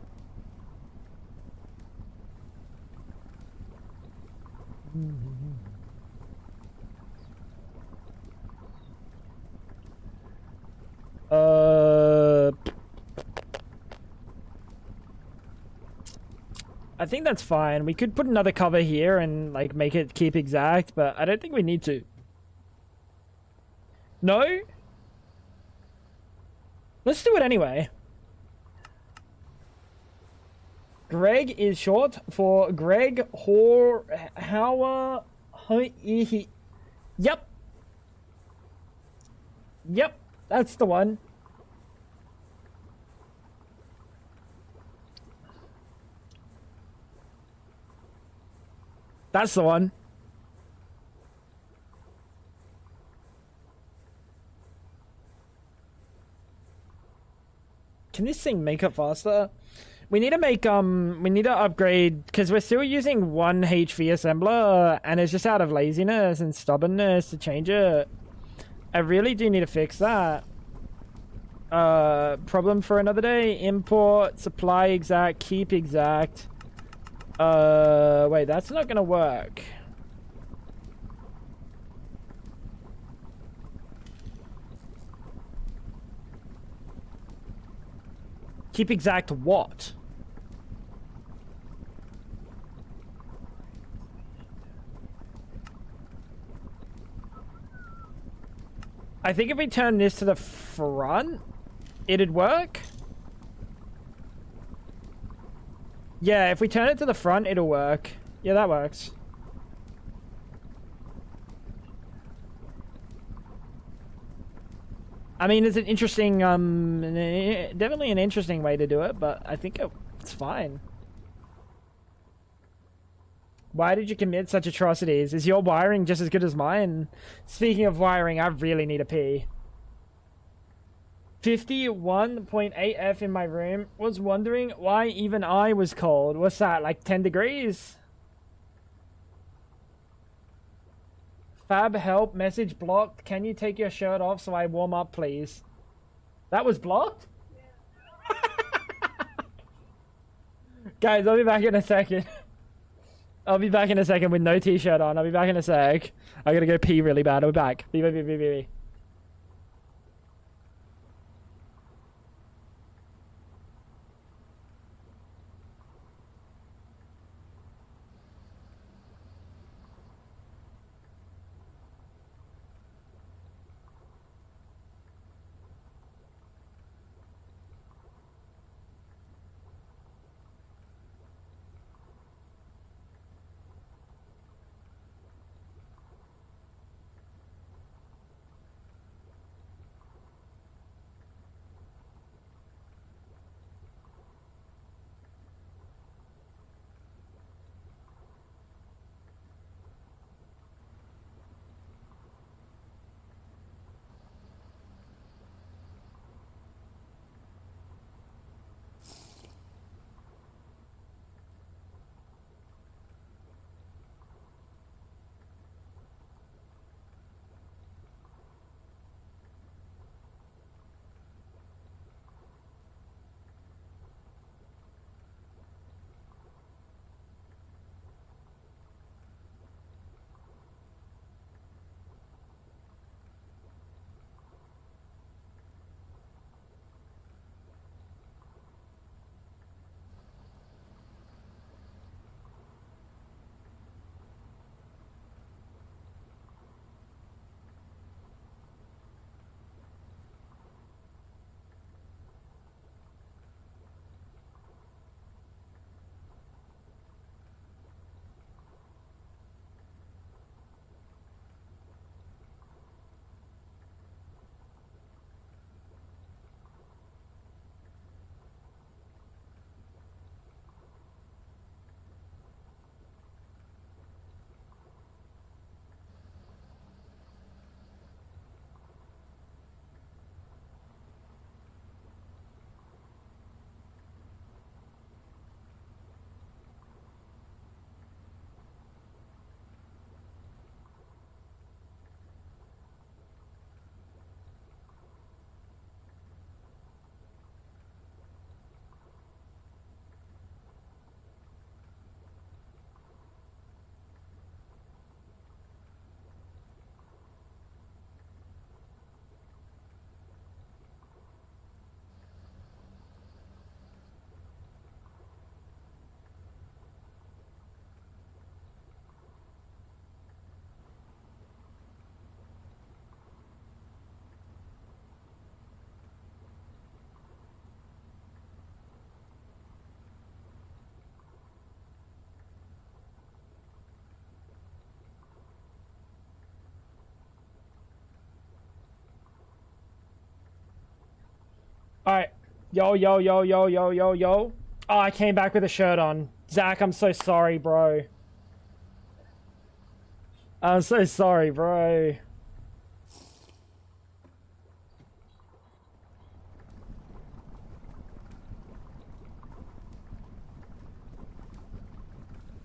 I think that's fine. We could put another cover here and like make it keep exact, but I don't think we need to. No? Let's do it anyway. Greg is short for Greg Hauer. Yep. Yep, that's the one. That's the one. Can this thing make it faster? We need to make, we need to upgrade, because we're still using one HV assembler, and it's just out of laziness and stubbornness to change it. I really do need to fix that. Problem for another day. Import, supply exact, keep exact. Wait, that's not gonna work. Keep exact what? I think if we turn this to the front, it'd work. Yeah, if we turn it to the front, it'll work. Yeah, that works. I mean, it's an interesting, definitely an interesting way to do it, but I think it's fine. Why did you commit such atrocities? Is your wiring just as good as mine? Speaking of wiring, I really need a pee. 51.8F in my room. Was wondering why even I was cold. What's that, like 10 degrees? Fab help, message blocked. Can you take your shirt off so I warm up, please? That was blocked? Yeah. Guys, I'll be back in a second. I'll be back in a second with no t-shirt on. I'll be back in a sec. I gotta go pee really bad. I'll be back. Be. Alright. Yo. Oh, I came back with a shirt on. Zach, I'm so sorry, bro. I'm so sorry, bro.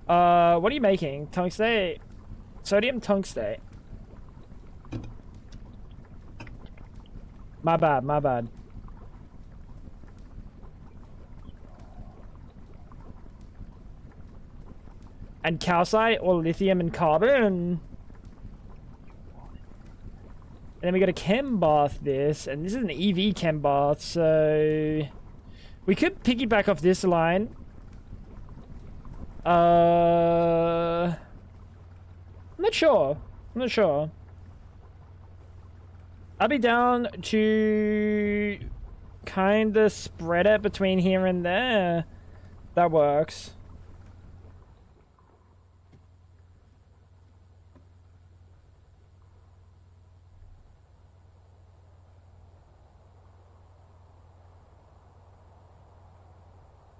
What are you making? Tungstate? Sodium tungstate. My bad. And calcite or lithium and carbon. And then we got a chem bath this, and this is an EV chem bath, so We could piggyback off this line. I'm not sure. I'm not sure. I'll be down to kind of spread it between here and there. That works.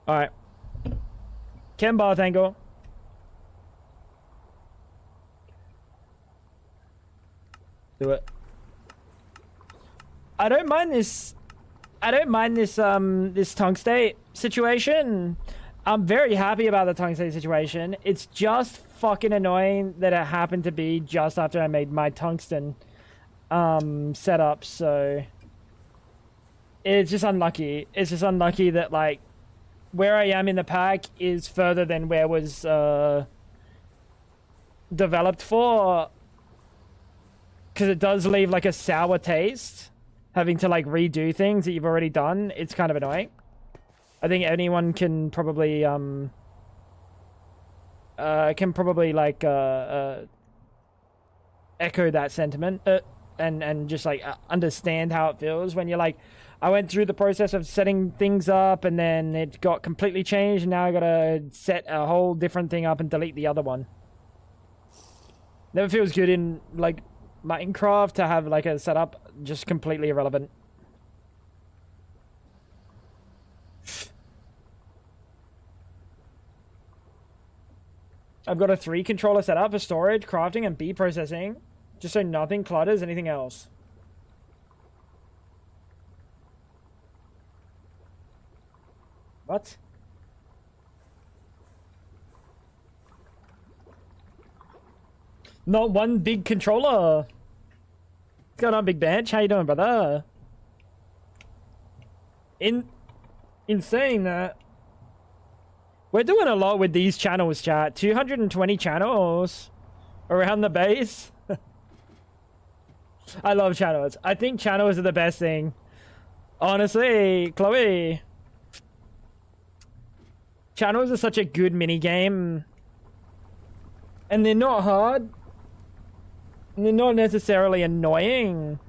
Alright. Ken Bar Tango. Do it. I don't mind this this tungstate situation. I'm very happy about the tungstate situation. It's just fucking annoying that it happened to be just after I made my tungsten setup, so it's just unlucky. It's just unlucky that like where I am in the pack is further than where was developed for, because it does leave like a sour taste having to like redo things that you've already done. It's kind of annoying. I think anyone can probably like echo that sentiment and just like understand how it feels when you're like, I went through the process of setting things up and then it got completely changed and now I gotta set a whole different thing up and delete the other one. Never feels good in like Minecraft to have like a setup just completely irrelevant. I've got a 3 controller setup for storage, crafting, and bee processing, just so nothing clutters anything else. What? Not one big controller. What's going on, Big Bench? How you doing, brother? In saying that, we're doing a lot with these channels, chat. 220 channels around the base. I love channels. I think channels are the best thing. Honestly, Chloe. Channels are such a good mini game. And they're not hard. And they're not necessarily annoying.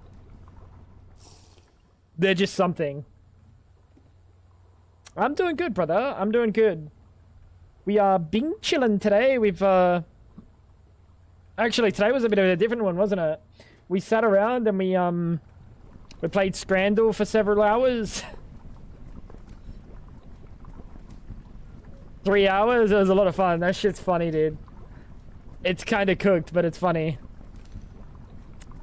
They're just something. I'm doing good, brother. I'm doing good. We are bing chilling today. We've actually today was a bit of a different one, wasn't it? We sat around and we played Scrandle for several hours. 3 hours. It was a lot of fun. That shit's funny, dude. It's kind of cooked, but it's funny.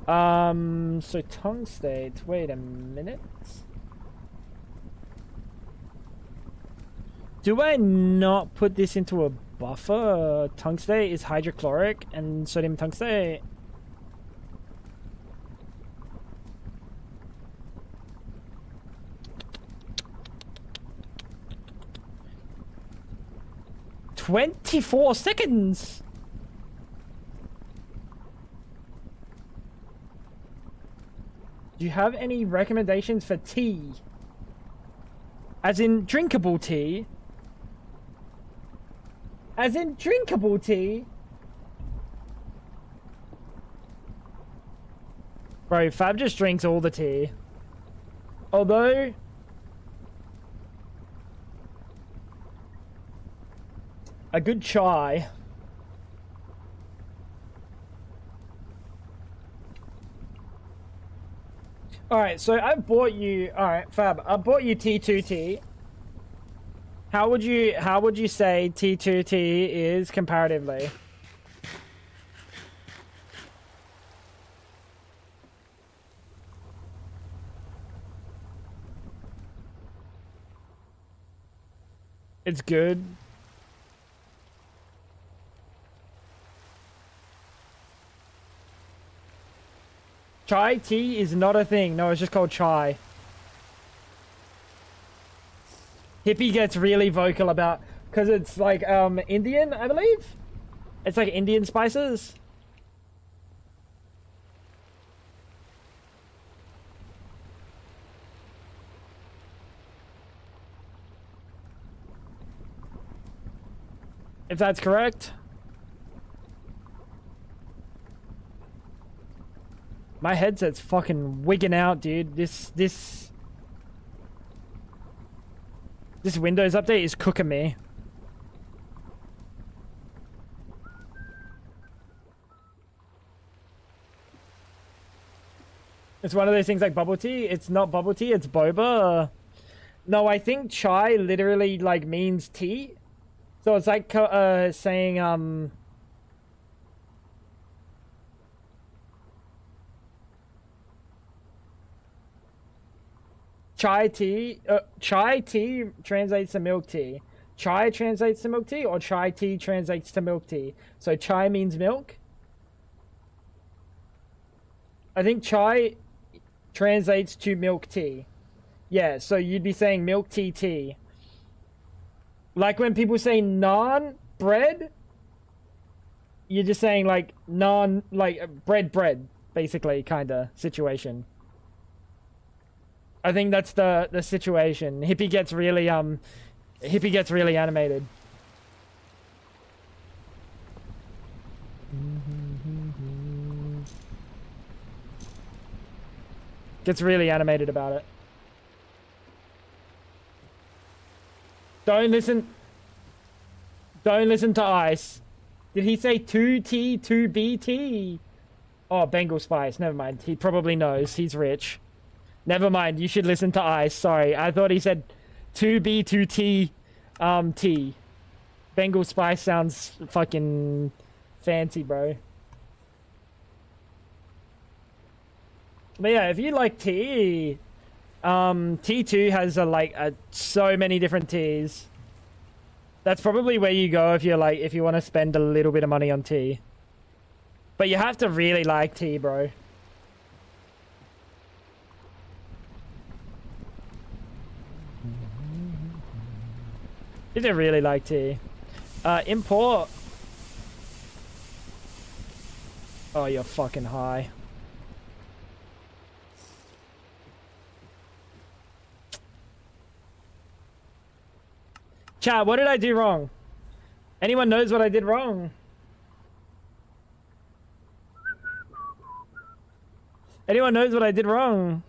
So tungstate. Wait a minute. Do I not put this into a buffer? Tungstate is hydrochloric and sodium tungstate. "24 seconds." Do you have any recommendations for tea? As in drinkable tea? As in drinkable tea? Bro, Fab just drinks all the tea. Although a good chai. Alright, so I bought you, alright, Fab, I bought you T2T. How would you say T2T is comparatively? It's good. Chai tea is not a thing. No, it's just called chai. Hippie gets really vocal about, because it's like Indian, I believe. It's like Indian spices. If that's correct. My headset's fucking wigging out, dude. This Windows update is cooking me. It's one of those things like bubble tea. It's not bubble tea, it's boba. No, I think chai literally like means tea. So it's like saying chai tea translates to milk tea. Chai translates to milk tea, or chai tea translates to milk tea. So chai means milk. I think chai translates to milk tea. Yeah, so you'd be saying milk tea tea. Like when people say naan bread, you're just saying like naan, like bread, basically, kinda situation. I think that's the situation. Hippie gets really animated. Gets really animated about it. Don't listen to Ice. Did he say 2T, 2BT? Oh, Bengal Spice. Never mind. He probably knows. He's rich. Never mind. You should listen to Ice. Sorry. I thought he said 2B, 2T, T. Bengal Spice sounds fucking fancy, bro. But yeah, if you like tea, T2 has so many different teas. That's probably where you go if you want to spend a little bit of money on tea. But you have to really like tea, bro. You don't really like tea. Import. Oh, you're fucking high. Chat, what did I do wrong? Anyone knows what I did wrong? Anyone knows what I did wrong?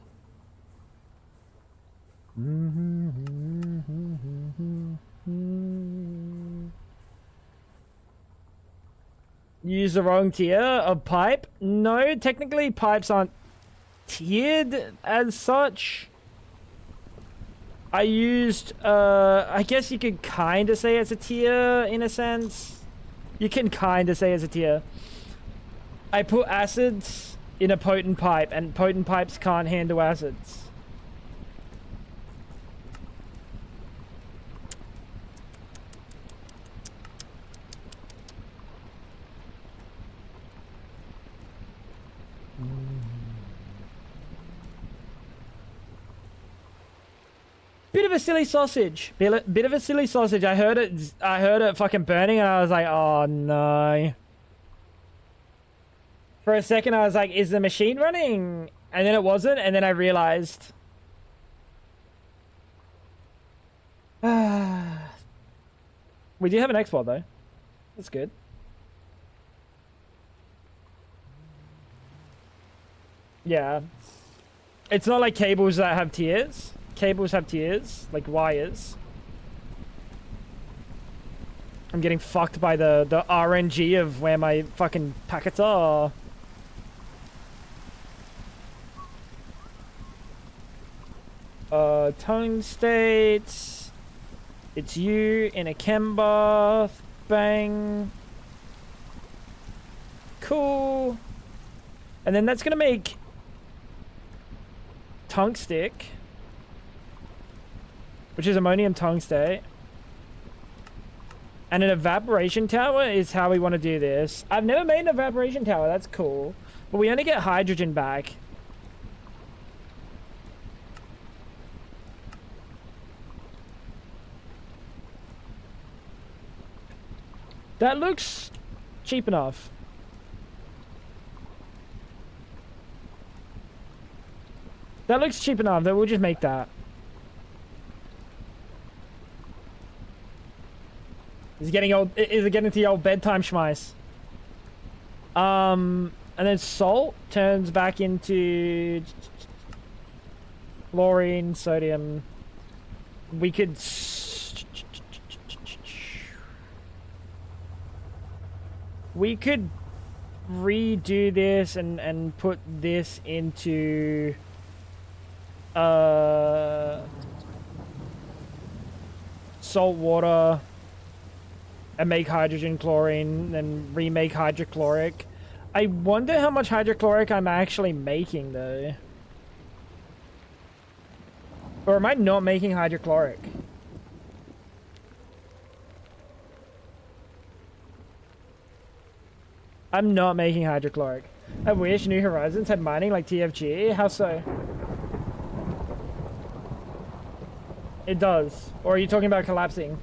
Use the wrong tier of pipe? No, technically pipes aren't tiered as such. I used, I guess you could kind of say it's a tier in a sense. You can kind of say it's a tier. I put acids in a potent pipe, and potent pipes can't handle acids. Bit of a silly sausage. Bit of a silly sausage. I heard it fucking burning and I was like, oh no. For a second I was like, is the machine running? And then it wasn't, and then I realized. We do have an export though. That's good. Yeah. It's not like cables that have tiers. Cables have tiers, like wires. I'm getting fucked by the RNG of where my fucking packets are. Tone states. It's you in a chem bath. Bang. Cool. And then that's gonna make tongue stick, which is ammonium tungstate. And an evaporation tower is how we want to do this. I've never made an evaporation tower. That's cool. But we only get hydrogen back. That looks cheap enough. That looks cheap enough that we'll just make that. Is it getting old? Is it getting to the old bedtime schmice? And then salt turns back into chlorine, sodium. We could redo this and put this into salt water and make hydrogen chlorine, then remake hydrochloric. I wonder how much hydrochloric I'm actually making though. Or am I not making hydrochloric? I'm not making hydrochloric. I wish New Horizons had mining like TFG. How so? It does. Or are you talking about collapsing?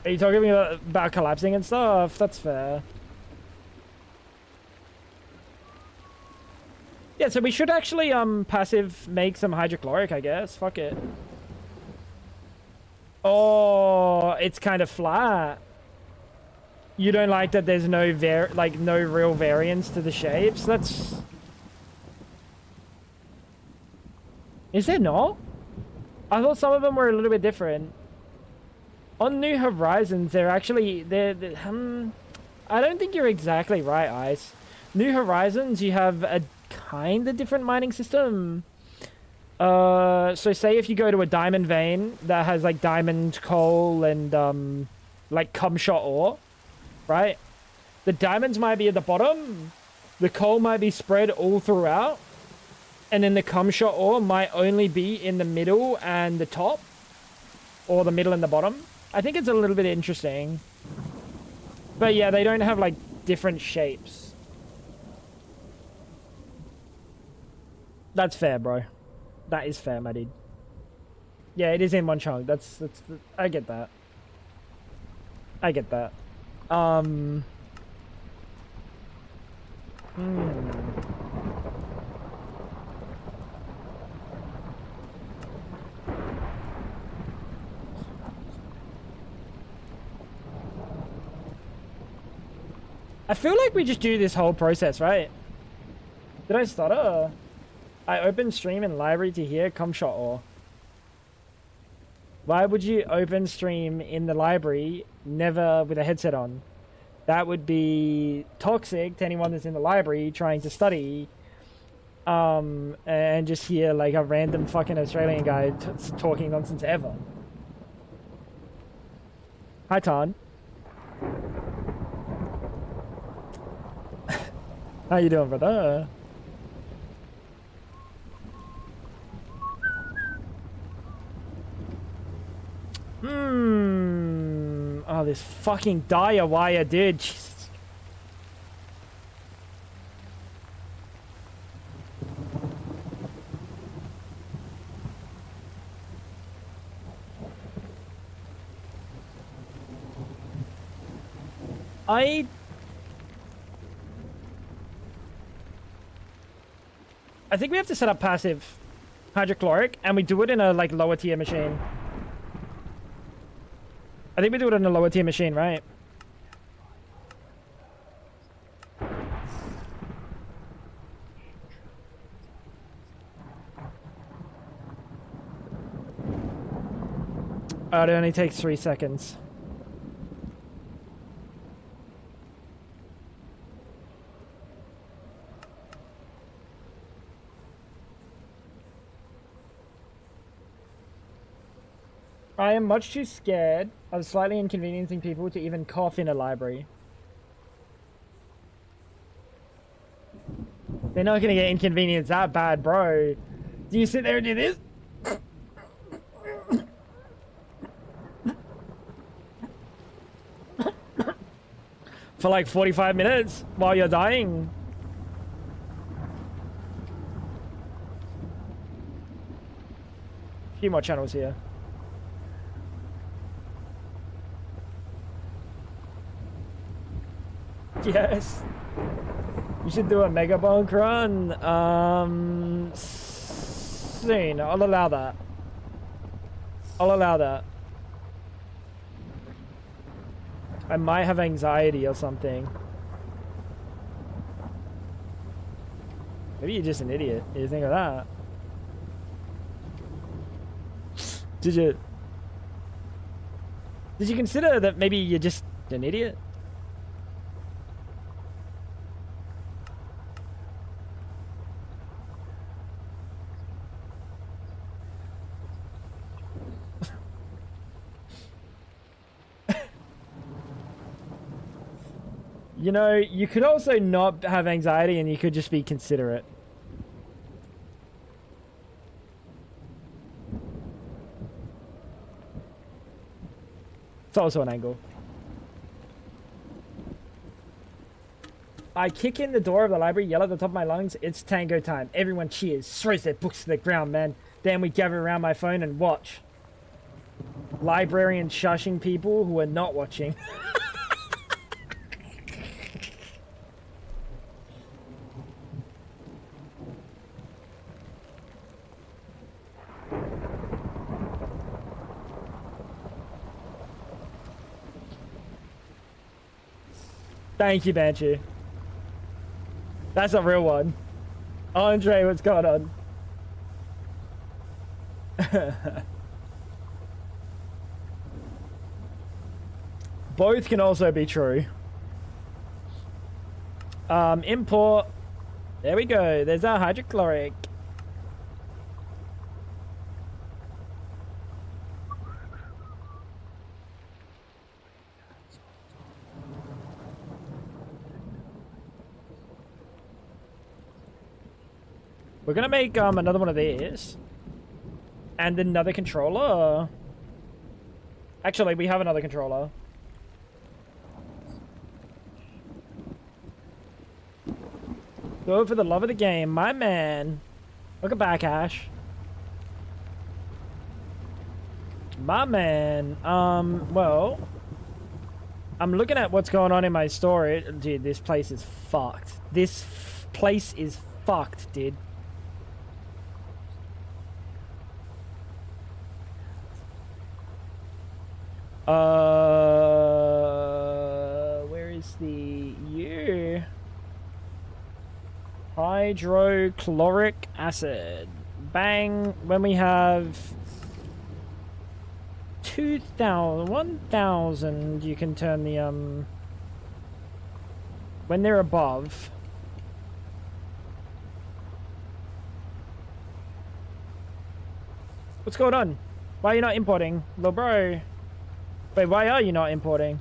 Are you talking about collapsing and stuff? That's fair. Yeah, so we should actually passive make some hydrochloric, I guess. Fuck it. Oh, it's kind of flat. You don't like that there's no no real variance to the shapes? That's... Is there not? I thought some of them were a little bit different. On New Horizons, they're actually... I don't think you're exactly right, Ice. New Horizons, you have a kind of different mining system. So say if you go to a diamond vein that has like diamond coal and like cum shot ore, right? The diamonds might be at the bottom, the coal might be spread all throughout, and then the cum shot ore might only be in the middle and the top, or the middle and the bottom. I think it's a little bit interesting. But yeah, they don't have like different shapes. That's fair, bro. That is fair, my dude. Yeah, it is in one chunk. I get that. I get that. I feel like we just do this whole process, right? Did I stutter? I open stream and library to hear cum shot ore. Why would you open stream in the library never with a headset on? That would be toxic to anyone that's in the library trying to study. And just hear like a random fucking Australian guy talking nonsense ever. Hi, Tan. How you doing, brother? Oh, this fucking dire wire, dude. Jesus. I think we have to set up passive hydrochloric, and we do it in a like lower tier machine. I think we do it on a lower tier machine, right? Oh, it only takes 3 seconds. I am much too scared of slightly inconveniencing people to even cough in a library. They're not gonna get inconvenienced that bad, bro. Do you sit there and do this? For like 45 minutes while you're dying? A few more channels here. Yes. You should do a Megabonk run. soon. I'll allow that. I'll allow that. I might have anxiety or something. Maybe you're just an idiot. You think of that? Did you consider that maybe you're just an idiot? You know, you could also not have anxiety and you could just be considerate. It's also an angle. I kick in the door of the library, yell at the top of my lungs, it's tango time. Everyone cheers, throws their books to the ground, man. Then we gather around my phone and watch. Librarian shushing people who are not watching. Thank you, Banshee. That's a real one. Andre, what's going on? Both can also be true. Import. There we go. There's our hydrochloric. We're gonna make another one of these. And another controller. Actually, we have another controller. Go for the love of the game, my man. Look at back, Ash. My man. Well, I'm looking at what's going on in my storage. Dude, this place is fucked. This place is fucked, dude. Where is the U? Hydrochloric acid. Bang. When we have 1,000, you can turn the, when they're above. What's going on? Why are you not importing? Little bro. Wait, why are you not importing?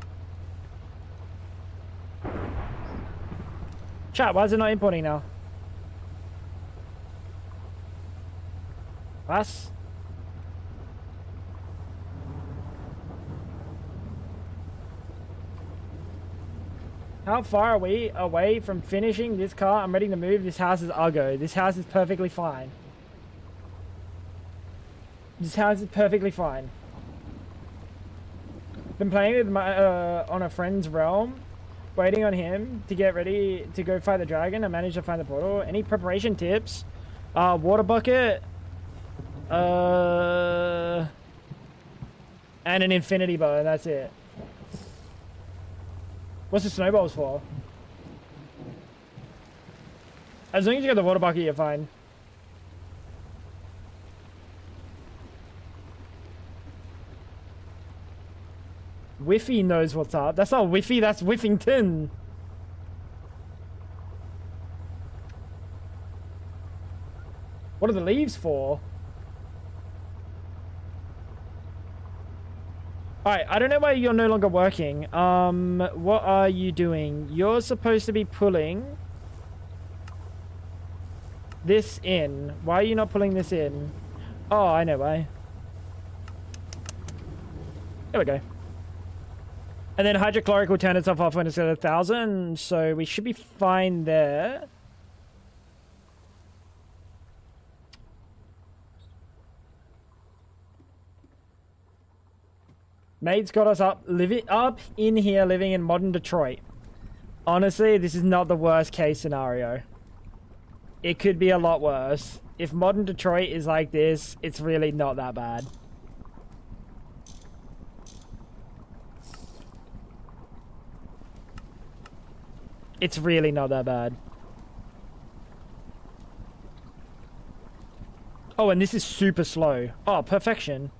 Chat, why is it not importing now? Us? How far are we away from finishing this car? I'm ready to move. This house is uggo. This house is perfectly fine. This house is perfectly fine. Been playing with my on a friend's realm, waiting on him to get ready to go fight the dragon. I managed to find the portal. Any preparation tips? Water bucket, and an infinity bow, and that's it. What's the snowballs for? As long as you got the water bucket, you're fine. Whiffy knows what's up. That's not Whiffy, that's Whiffington. What are the leaves for? Alright, I don't know why you're no longer working. What are you doing? You're supposed to be pulling this in. Why are you not pulling this in? Oh, I know why. There we go. And then hydrochloric will turn itself off when it's at 1,000, so we should be fine there. Mate's got us up in here living in modern Detroit. Honestly, this is not the worst case scenario. It could be a lot worse. if modern Detroit is like this, it's really not that bad. It's really not that bad. Oh, and this is super slow. Oh, perfection.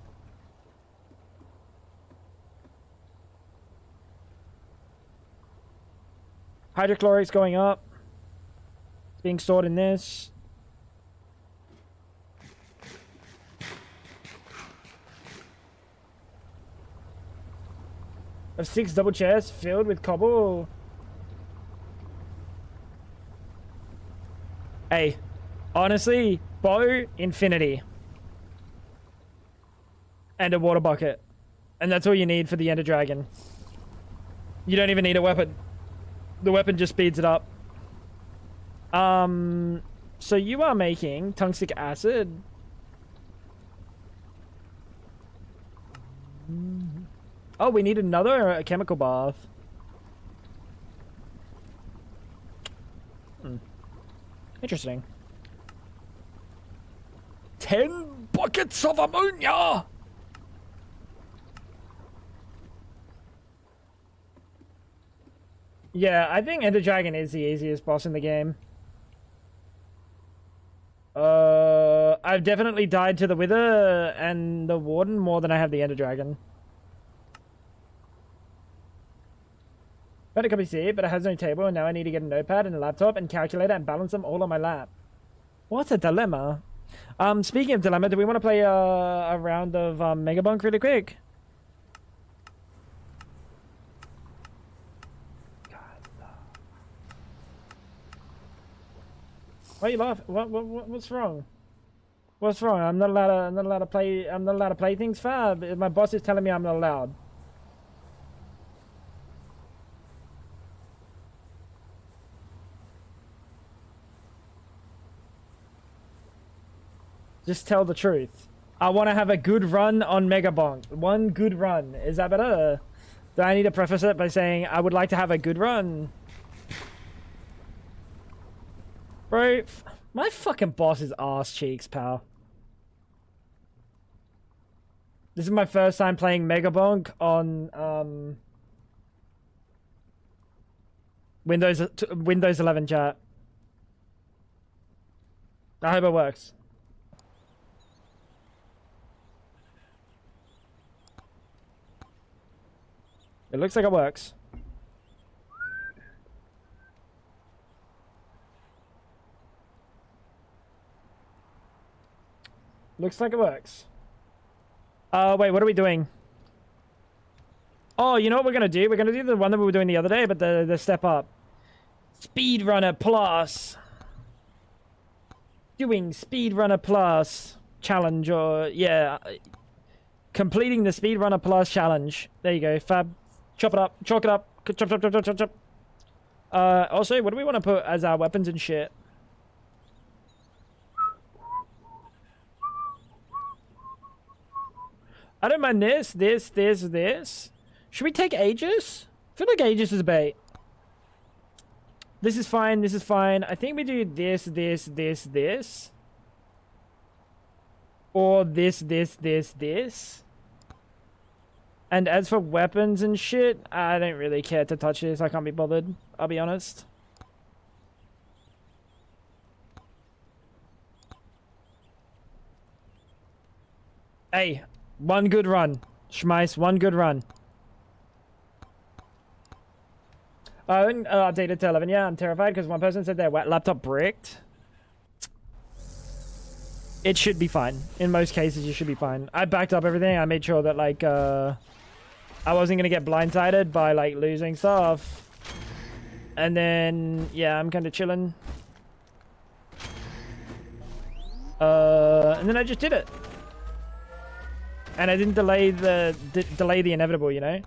Hydrochloric's going up. It's being stored in this. Of 6 double chairs filled with cobble. Hey, honestly, bow, infinity. And a water bucket. And that's all you need for the Ender Dragon. You don't even need a weapon. The weapon just speeds it up. So you are making tungstic acid. Oh, we need another chemical bath. Interesting. 10 buckets of ammonia! Yeah, I think Ender Dragon is the easiest boss in the game. I've definitely died to the Wither and the Warden more than I have the Ender Dragon. Got a copy C, but it has no table, and now I need to get a notepad and a laptop and calculator and balance them all on my lap. What a dilemma. Speaking of dilemma, do we want to play a round of Megabonk really quick? God, no. Why are you laughing? What's wrong? What's wrong? I'm not allowed to play things, Fab. My boss is telling me I'm not allowed. Just tell the truth. I want to have a good run on Megabonk. One good run. Is that better? Do I need to preface it by saying I would like to have a good run? Bro, my fucking boss is ass cheeks, pal. This is my first time playing Megabonk on Windows 11 chat. I hope it works. It looks like it works. Looks like it works. Wait, what are we doing? Oh, you know what we're gonna do? We're gonna do the one that we were doing the other day, but the step up. Speedrunner Plus. Doing Speedrunner Plus challenge, or yeah, completing the Speedrunner Plus challenge. There you go, Fab. Chop it up, chalk it up, chop, chop, chop, chop, chop, chop. Also, what do we want to put as our weapons and shit? I don't mind this. Should we take Aegis? I feel like Aegis is bait. This is fine, this is fine. I think we do this. Or this. And as for weapons and shit, I don't really care to touch this. I can't be bothered. I'll be honest. Hey, one good run. Schmeiss, one good run. Updated to 11. Yeah, I'm terrified because one person said their laptop bricked. It should be fine. In most cases, you should be fine. I backed up everything. I made sure that, like, I wasn't going to get blindsided by, like, losing stuff. And then, yeah, I'm kind of chilling. And then I just did it. And I didn't delay the inevitable, you know?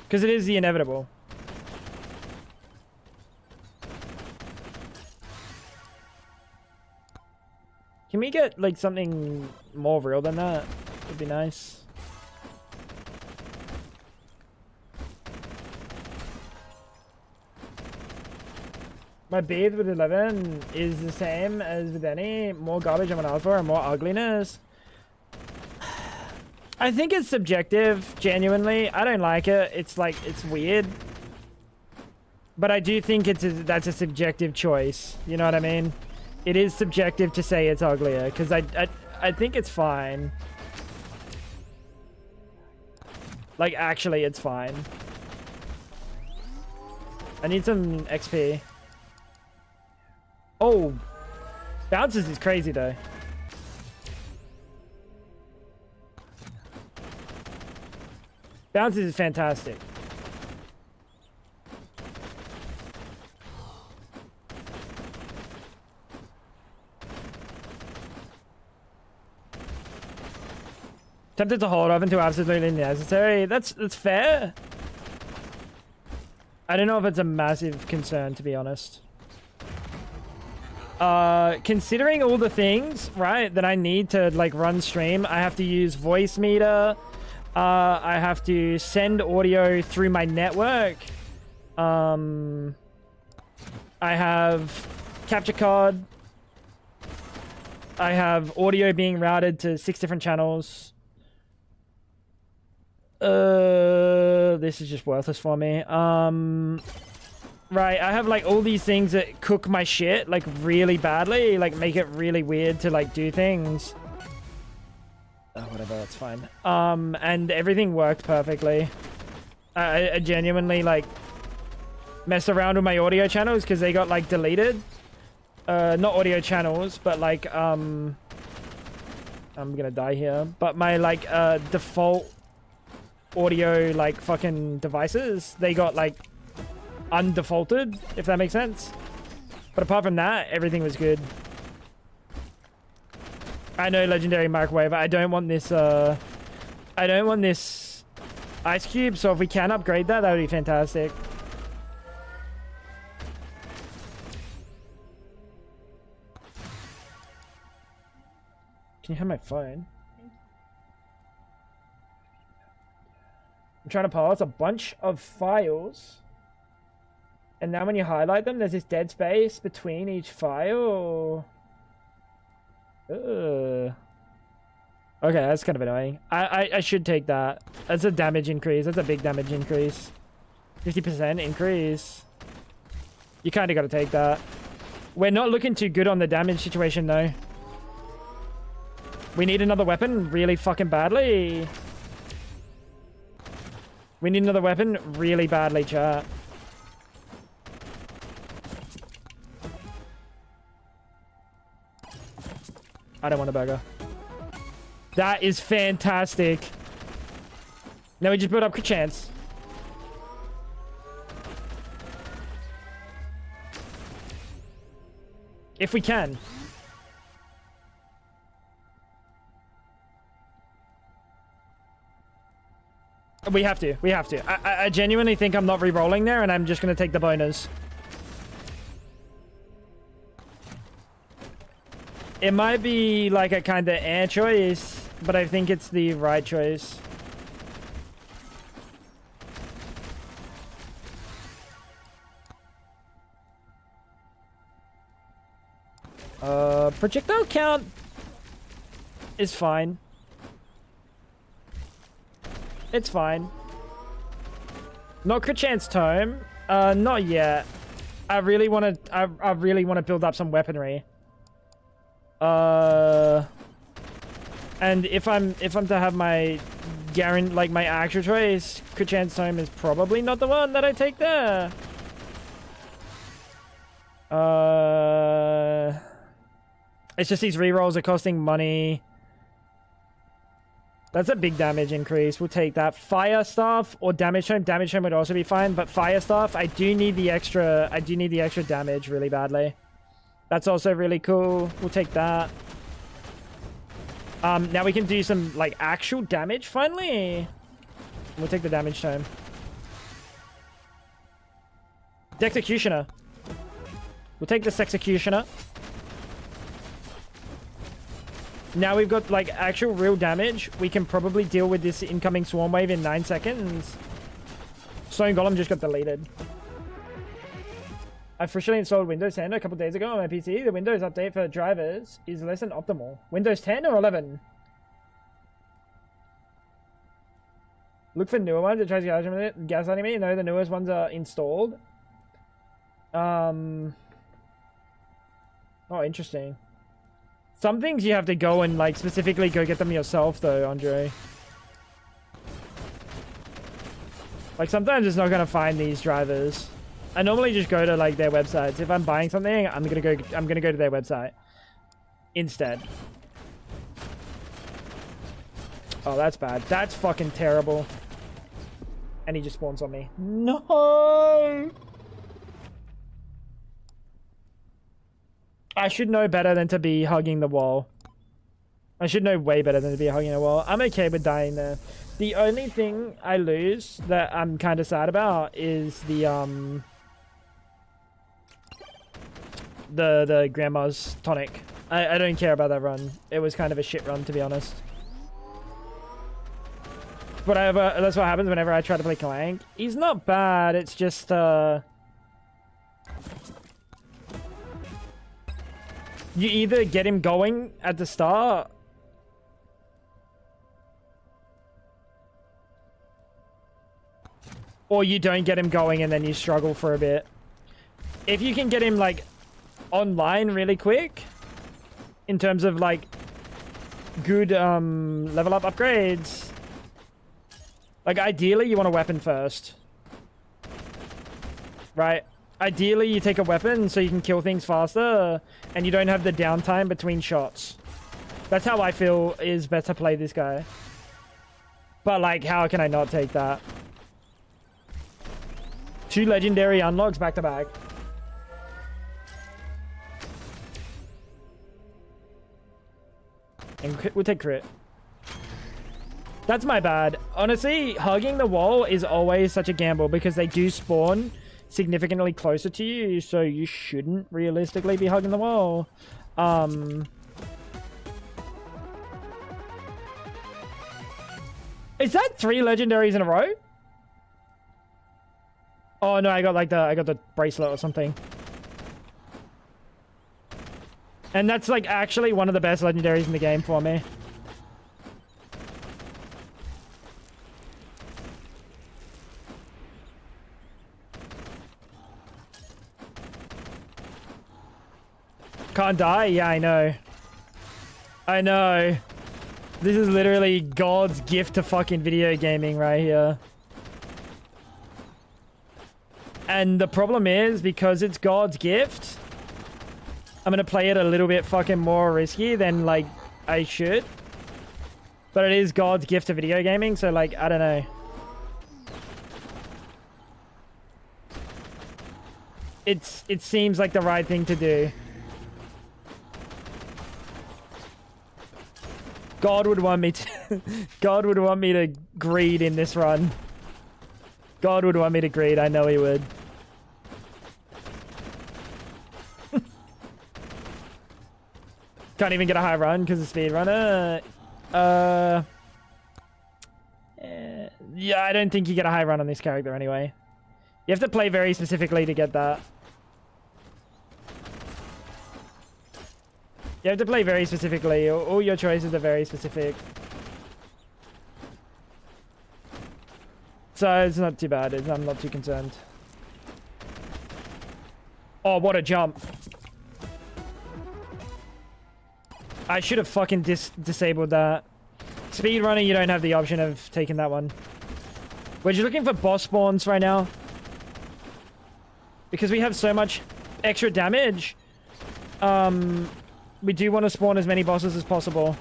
Because it is the inevitable. Can we get, like, something more real than that? Would be nice. My beard with 11 is the same as with any. More garbage I'm gonna ask for and more ugliness. I think it's subjective, genuinely. I don't like it. It's like, it's weird. But I do think that's a subjective choice. You know what I mean? It is subjective to say it's uglier, because I think it's fine. Like, actually, it's fine. I need some XP. Oh, bounces is crazy though. Bounces is fantastic. Tempted to hold off until absolutely necessary. That's fair. I don't know if it's a massive concern, to be honest. Considering all the things, right, that I need to like run stream, I have to use voice meter. I have to send audio through my network. I have capture card. I have audio being routed to 6 different channels. This is just worthless for me. Right, I have like all these things that cook my shit like really badly, like make it really weird to like do things. Oh, whatever, that's fine. And everything worked perfectly. I genuinely like messed around with my audio channels because they got like deleted. Not audio channels, but like I'm gonna die here. But my like default audio like fucking devices, they got like undefaulted, if that makes sense. But apart from that, everything was good. I know, legendary microwave. I don't want this ice cube, so if we can upgrade that, that would be fantastic. Can you have my phone? I'm trying to parse a bunch of files. And now when you highlight them, there's this dead space between each file. Ugh. Okay, that's kind of annoying. I should take that. That's a damage increase. That's a big damage increase. 50% increase. You kind of got to take that. We're not looking too good on the damage situation, though. We need another weapon really fucking badly. We need another weapon really badly, chat. I don't want a burger. That is fantastic. Now we just build up a chance. If we can. We have to. We have to. I genuinely think I'm not re-rolling there, and I'm just going to take the bonus. It might be like a kind of air choice, but I think it's the right choice. Projectile count is fine. It's fine. Not crit chance tome. Not yet. I really want to. I really want to build up some weaponry. And if I'm to have my like my actual choice, crit chance tome is probably not the one that I take there. It's just these rerolls are costing money. That's a big damage increase. We'll take that. Fire staff or damage tome. Damage tome would also be fine, but fire staff, I do need the extra damage really badly. That's also really cool. We'll take that. Now we can do some like actual damage finally. We'll take the damage tome. Dexecutioner. We'll take this executioner. Now we've got like actual real damage. We can probably deal with this incoming swarm wave in 9 seconds. Stone Golem just got deleted. I officially installed Windows 10 a couple days ago on my PC. The Windows update for drivers is less than optimal. Windows 10 or 11? Look for newer ones. It tries gaslighting me. No, the newest ones are installed. Oh, interesting. Some things you have to go and like specifically go get them yourself though, Andre. Like sometimes it's not gonna find these drivers. I normally just go to like their websites. If I'm buying something, I'm gonna go to their website instead. Oh, that's bad. That's fucking terrible. And he just spawns on me. No. I should know better than to be hugging the wall. I should know way better than to be hugging the wall. I'm okay with dying there. The only thing I lose that I'm kind of sad about is the grandma's tonic. I don't care about that run. It was kind of a shit run, to be honest. Whatever, that's what happens whenever I try to play Clank. He's not bad, it's just you either get him going at the start or you don't get him going and then you struggle for a bit. If you can get him like online really quick in terms of like good level up upgrades, like ideally you want a weapon first, right? Ideally you take a weapon so you can kill things faster and you don't have the downtime between shots. That's how I feel is better to play this guy. But like, how can I not take that? 2 legendary unlocks back to back. And we'll take crit. That's my bad. Honestly, hugging the wall is always such a gamble because they do spawn significantly closer to you, so you shouldn't realistically be hugging the wall. Is that 3 legendaries in a row? Oh no, I got the bracelet or something. And that's like actually one of the best legendaries in the game for me. Can't die? Yeah, I know. I know. This is literally God's gift to fucking video gaming right here. And the problem is, because it's God's gift, I'm gonna play it a little bit fucking more risky than, like, I should. But it is God's gift to video gaming, so, like, I don't know. It seems like the right thing to do. God would want me to... God would want me to greed in this run. God would want me to greed. I know he would. Can't even get a high run because of speedrunner. Yeah, I don't think you get a high run on this character anyway. You have to play very specifically to get that. You have to play very specifically. All your choices are very specific. So it's not too bad. I'm not too concerned. Oh, what a jump. I should have fucking disabled that. Speedrunner, you don't have the option of taking that one. We're just looking for boss spawns right now. Because we have so much extra damage. We do want to spawn as many bosses as possible.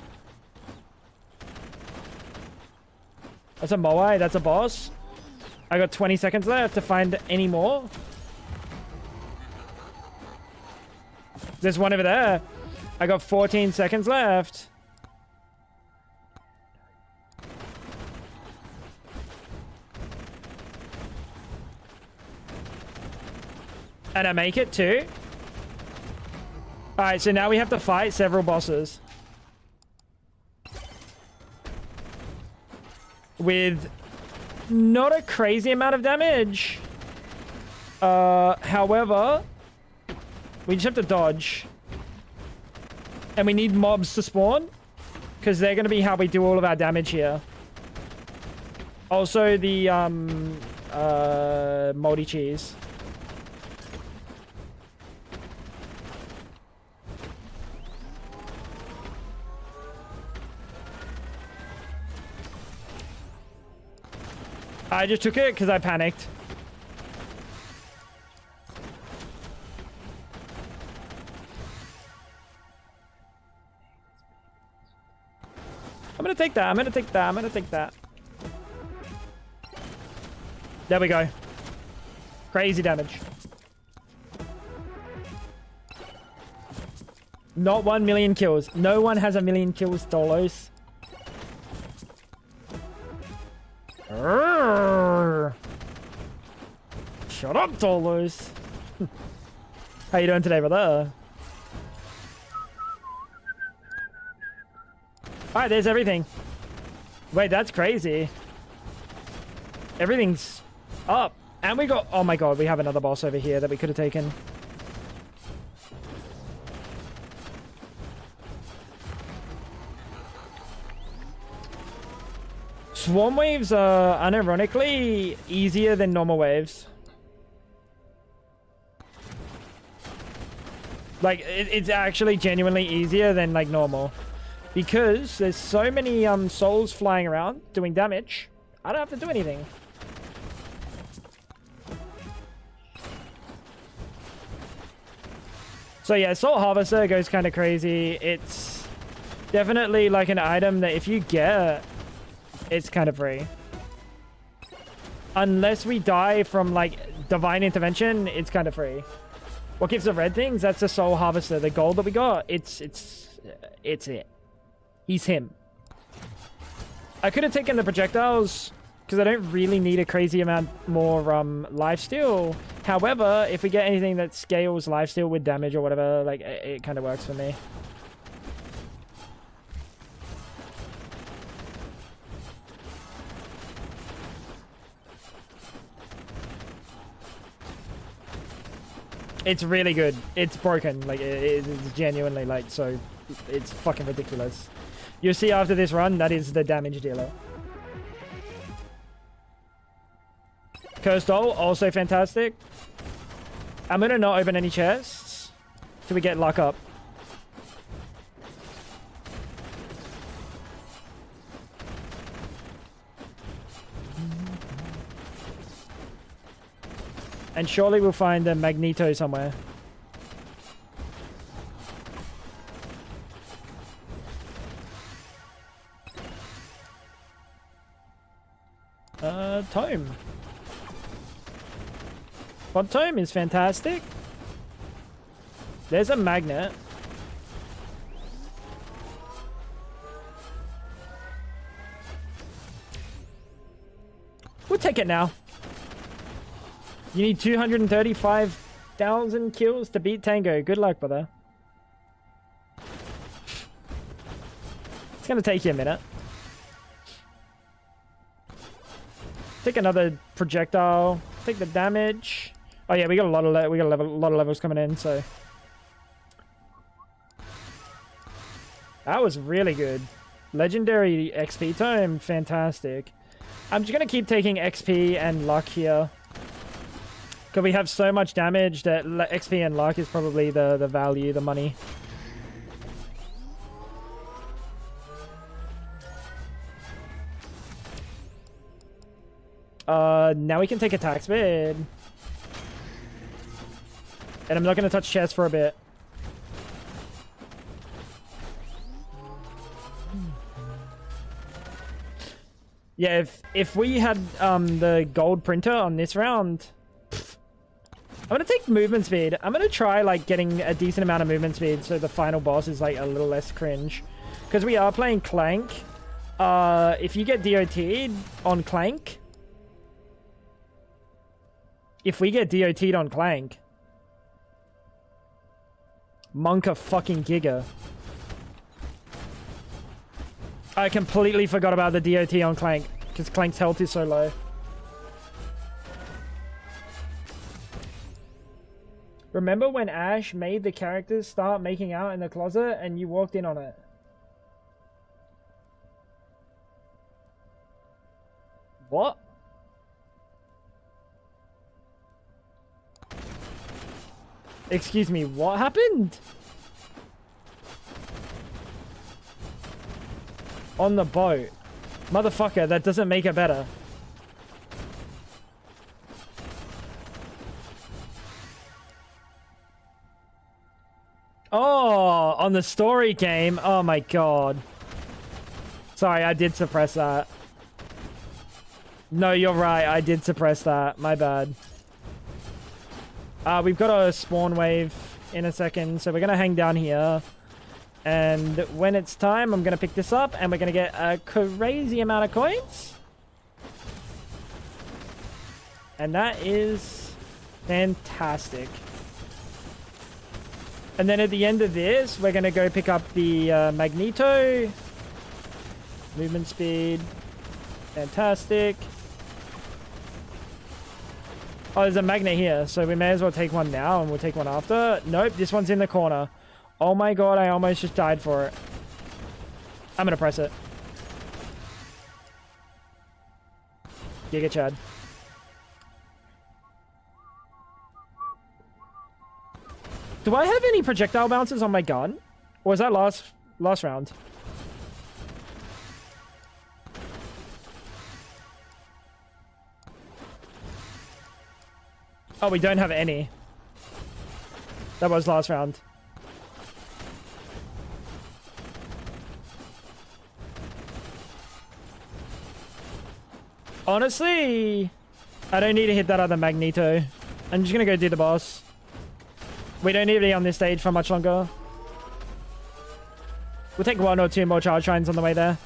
That's a Moai. That's a boss. I got 20 seconds left to find any more. There's one over there. I got 14 seconds left. And I make it too. Alright, so now we have to fight several bosses. With not a crazy amount of damage. However, We just have to dodge. And we need mobs to spawn. Because they're going to be how we do all of our damage here. Also, the moldy cheese. I just took it because I panicked. I'm gonna take that. I'm gonna take that. I'm gonna take that. There we go. Crazy damage. Not 1 million kills. No one has 1 million kills, Dolos. Shut up, Dolos. How you doing today, brother? Alright, there's everything. Wait, that's crazy. Everything's up. And we got... Oh my god, we have another boss over here that we could have taken. Swarm waves are unironically easier than normal waves. Like, it's actually genuinely easier than, like, normal. Because there's so many souls flying around doing damage. I don't have to do anything. So yeah, Soul Harvester goes kind of crazy. It's definitely like an item that if you get, it's kind of free. Unless we die from like divine intervention, it's kind of free. What gives the red things? That's the Soul Harvester. The gold that we got, it's it. He's him. I could have taken the projectiles because I don't really need a crazy amount more lifesteal. However, if we get anything that scales lifesteal with damage or whatever, like it kind of works for me. It's really good. It's broken. Like it's genuinely like so. It's fucking ridiculous. You'll see after this run, that is the damage dealer. Cursed Doll, also fantastic. I'm gonna not open any chests till we get luck up. And surely we'll find a Magneto somewhere. Tome. What tome is fantastic. There's a magnet. We'll take it now. You need 235,000 kills to beat Tango. Good luck, brother. It's gonna take you a minute. Take another projectile. Take the damage. Oh yeah, we got a lot of lot of levels coming in. So that was really good. Legendary XP tome, fantastic. I'm just gonna keep taking XP and luck here because we have so much damage that XP and luck is probably the value, the money. Now we can take attack speed. And I'm not going to touch chest for a bit. Yeah, if we had the gold printer on this round, I'm going to take movement speed. I'm going to try like getting a decent amount of movement speed so the final boss is like a little less cringe. Because we are playing Clank. If you get DOT'd on Clank, if we get DOT'd on Clank, Monka fucking Giga. I completely forgot about the DOT on Clank, because Clank's health is so low. Remember when Ash made the characters start making out in the closet and you walked in on it? What? Excuse me, what happened? On the boat. Motherfucker, that doesn't make it better. Oh, on the story game. Oh my god. Sorry, I did suppress that. No, you're right. I did suppress that. My bad. We've got a spawn wave in a second, so we're going to hang down here. And when it's time, I'm going to pick this up, and we're going to get a crazy amount of coins. And that is fantastic. And then at the end of this, we're going to go pick up the Magneto. Movement speed. Fantastic. Oh, there's a magnet here, so we may as well take one now, and we'll take one after. Nope, this one's in the corner. Oh my god, I almost just died for it. I'm gonna press it. Giga Chad. Do I have any projectile bounces on my gun? Or was that last round? Oh, we don't have any. That was last round. Honestly, I don't need to hit that other Magneto. I'm just gonna go do the boss. We don't need to be on this stage for much longer. We'll take one or two more charge shrines on the way there.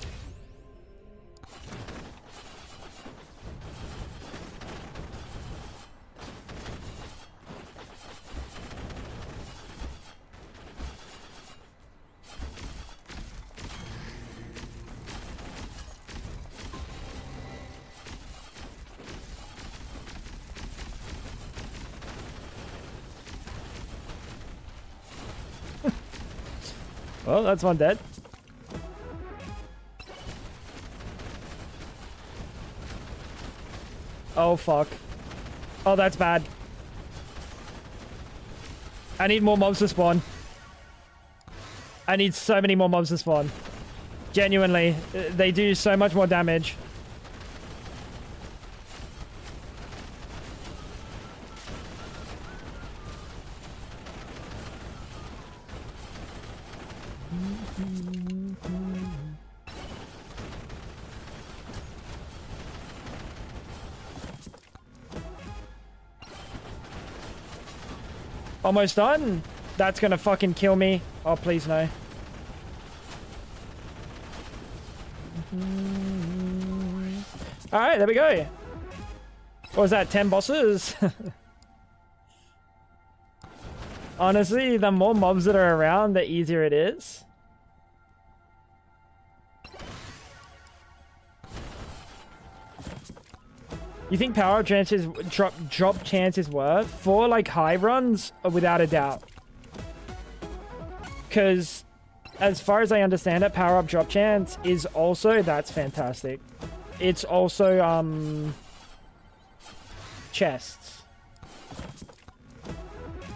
Well, that's one dead. Oh, fuck. Oh, that's bad. I need more mobs to spawn. I need so many more mobs to spawn. Genuinely, they do so much more damage. Almost done. That's gonna fucking kill me. Oh, please no. Alright, there we go. What was that, 10 bosses? Honestly, the more mobs that are around, the easier it is. You think power up chances drop chances worth for like high runs? Without a doubt. Because as far as I understand it, power up drop chance is also, that's fantastic. It's also chests.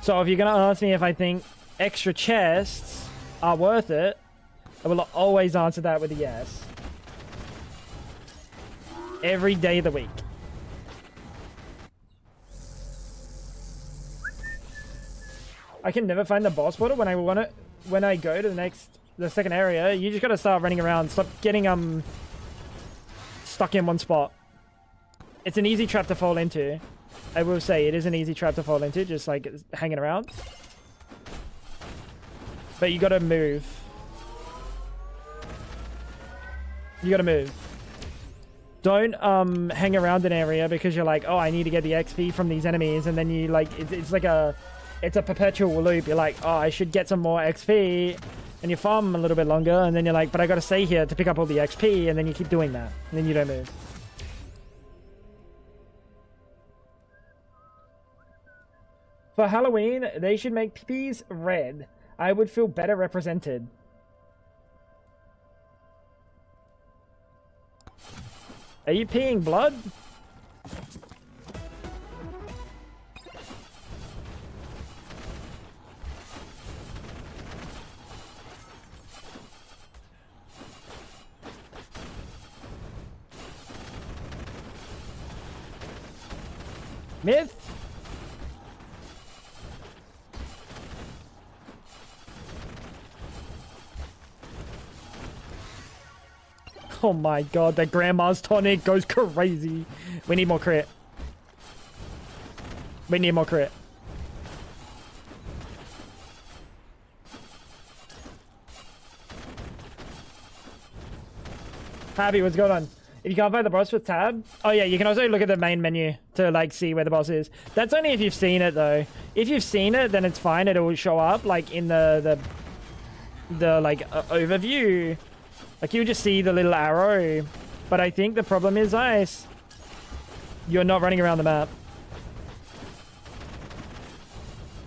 So if you're gonna ask me if I think extra chests are worth it, I will always answer that with a yes. Every day of the week. I can never find the boss portal when I want it. When I go to the second area, you just gotta start running around. Stop getting stuck in one spot. It's an easy trap to fall into. I will say it is an easy trap to fall into, just like hanging around. But you gotta move. You gotta move. Don't hang around an area because you're like, oh, I need to get the XP from these enemies, and then you like it's like it's a perpetual loop. You're like, oh, I should get some more XP, and you farm a little bit longer, and then you're like, but I gotta stay here to pick up all the XP, and then you keep doing that, and then you don't move. For Halloween, they should make pippies red. I would feel better represented. Are you peeing blood? Myth? Oh my god, that grandma's tonic goes crazy. We need more crit. We need more crit. Happy, what's going on? If you can't find the boss with tab, oh yeah, you can also look at the main menu to like see where the boss is. That's only if you've seen it though. If you've seen it, then it's fine. It will show up like in the like overview. Like you just see the little arrow. But I think the problem is Ice. You're not running around the map.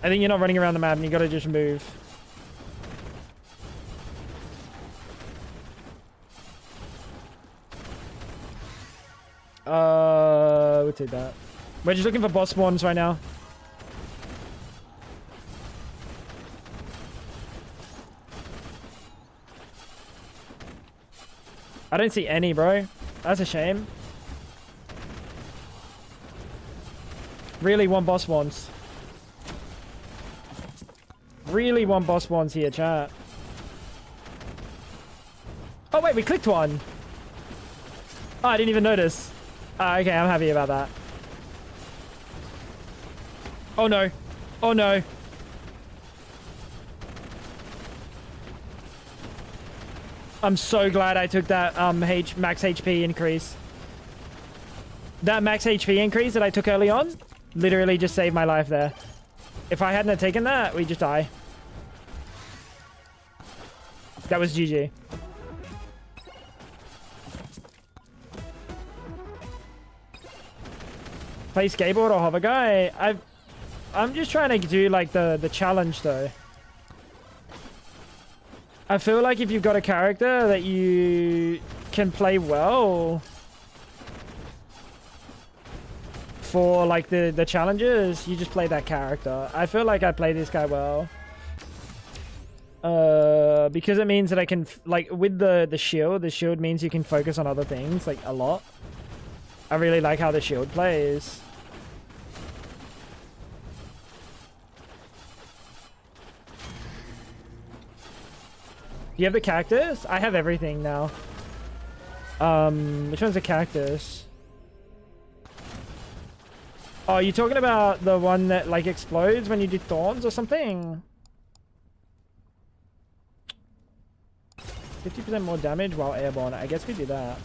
I think you're not running around the map and you gotta just move. We'll take that. We're just looking for boss spawns right now. I don't see any, bro. That's a shame. Really want boss spawns. Really want boss spawns here, chat. Oh wait, we clicked one. Oh, I didn't even notice. Okay, I'm happy about that. Oh no. Oh no. I'm so glad I took that max HP increase. That max HP increase that I took early on literally just saved my life there. If I hadn't have taken that, we'd just die. That was GG. Play skateboard or hover guy? I'm just trying to do like the challenge though. I feel like if you've got a character that you can play well for like the challenges, you just play that character. I feel like I play this guy well. Because it means that I can like with the shield means you can focus on other things like a lot. I really like how the shield plays. Do you have the cactus? I have everything now. Which one's the cactus? Oh, you're talking about the one that like explodes when you do thorns or something? 50% more damage while airborne. I guess we do that.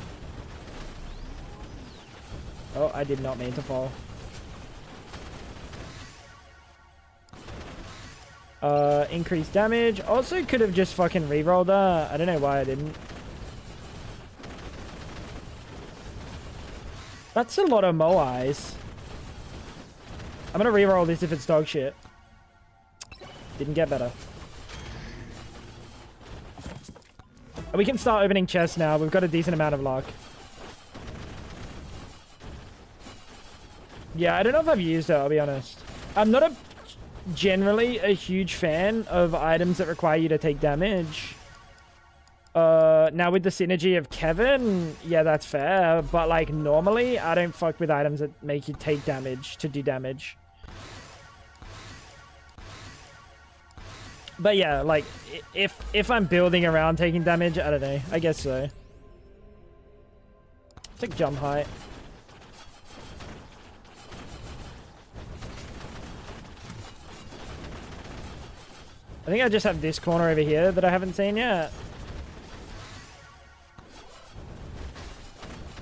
Oh, I did not mean to fall. Increased damage. Also could have just fucking rerolled that. I don't know why I didn't. That's a lot of Moais. I'm gonna reroll this if it's dog shit. Didn't get better. We can start opening chests now. We've got a decent amount of luck. Yeah, I don't know if I've used it, I'll be honest. I'm not generally a huge fan of items that require you to take damage. Now with the synergy of Kevin, yeah, that's fair. But like normally, I don't fuck with items that make you take damage to do damage. But yeah, like if I'm building around taking damage, I don't know. I guess so. Take jump height. I think I just have this corner over here that I haven't seen yet.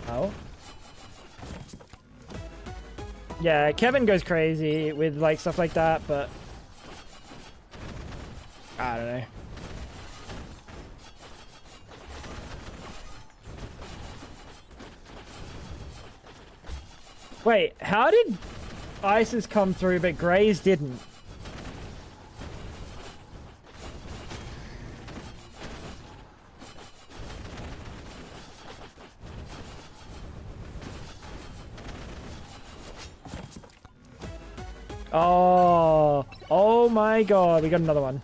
Oh. Yeah, Kevin goes crazy with like stuff like that, but I don't know. Wait, how did Isis come through but Grays didn't? Oh. Oh my god. We got another one.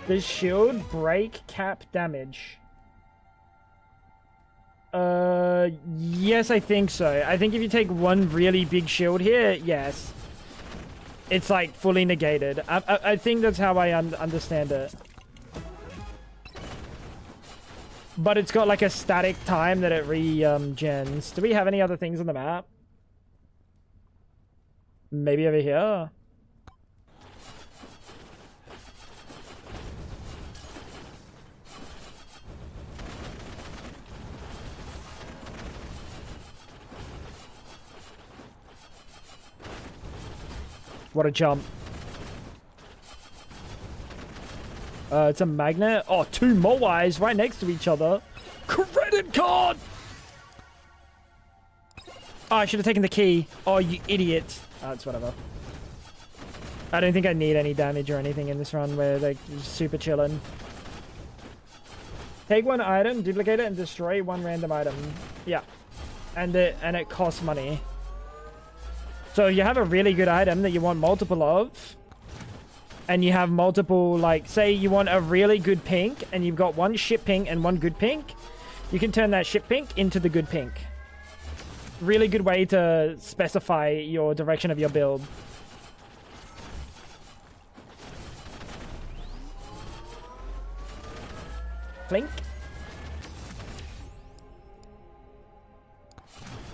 Does shield break cap damage? Yes, I think so. I think if you take one really big shield here, yes. It's like fully negated. I think that's how I understand it. But it's got like a static time that it gens. Do we have any other things on the map? Maybe over here? What a jump. It's a magnet. Oh, two Moais right next to each other. Credit card! Oh, I should have taken the key. Oh, you idiot. Oh, it's whatever. I don't think I need any damage or anything in this run. Where they're super chilling. Take one item, duplicate it, and destroy one random item. Yeah. And it costs money. So you have a really good item that you want multiple of, and you have multiple, like, say you want a really good pink, and you've got one shit pink and one good pink, you can turn that shit pink into the good pink. Really good way to specify your direction of your build. Clink.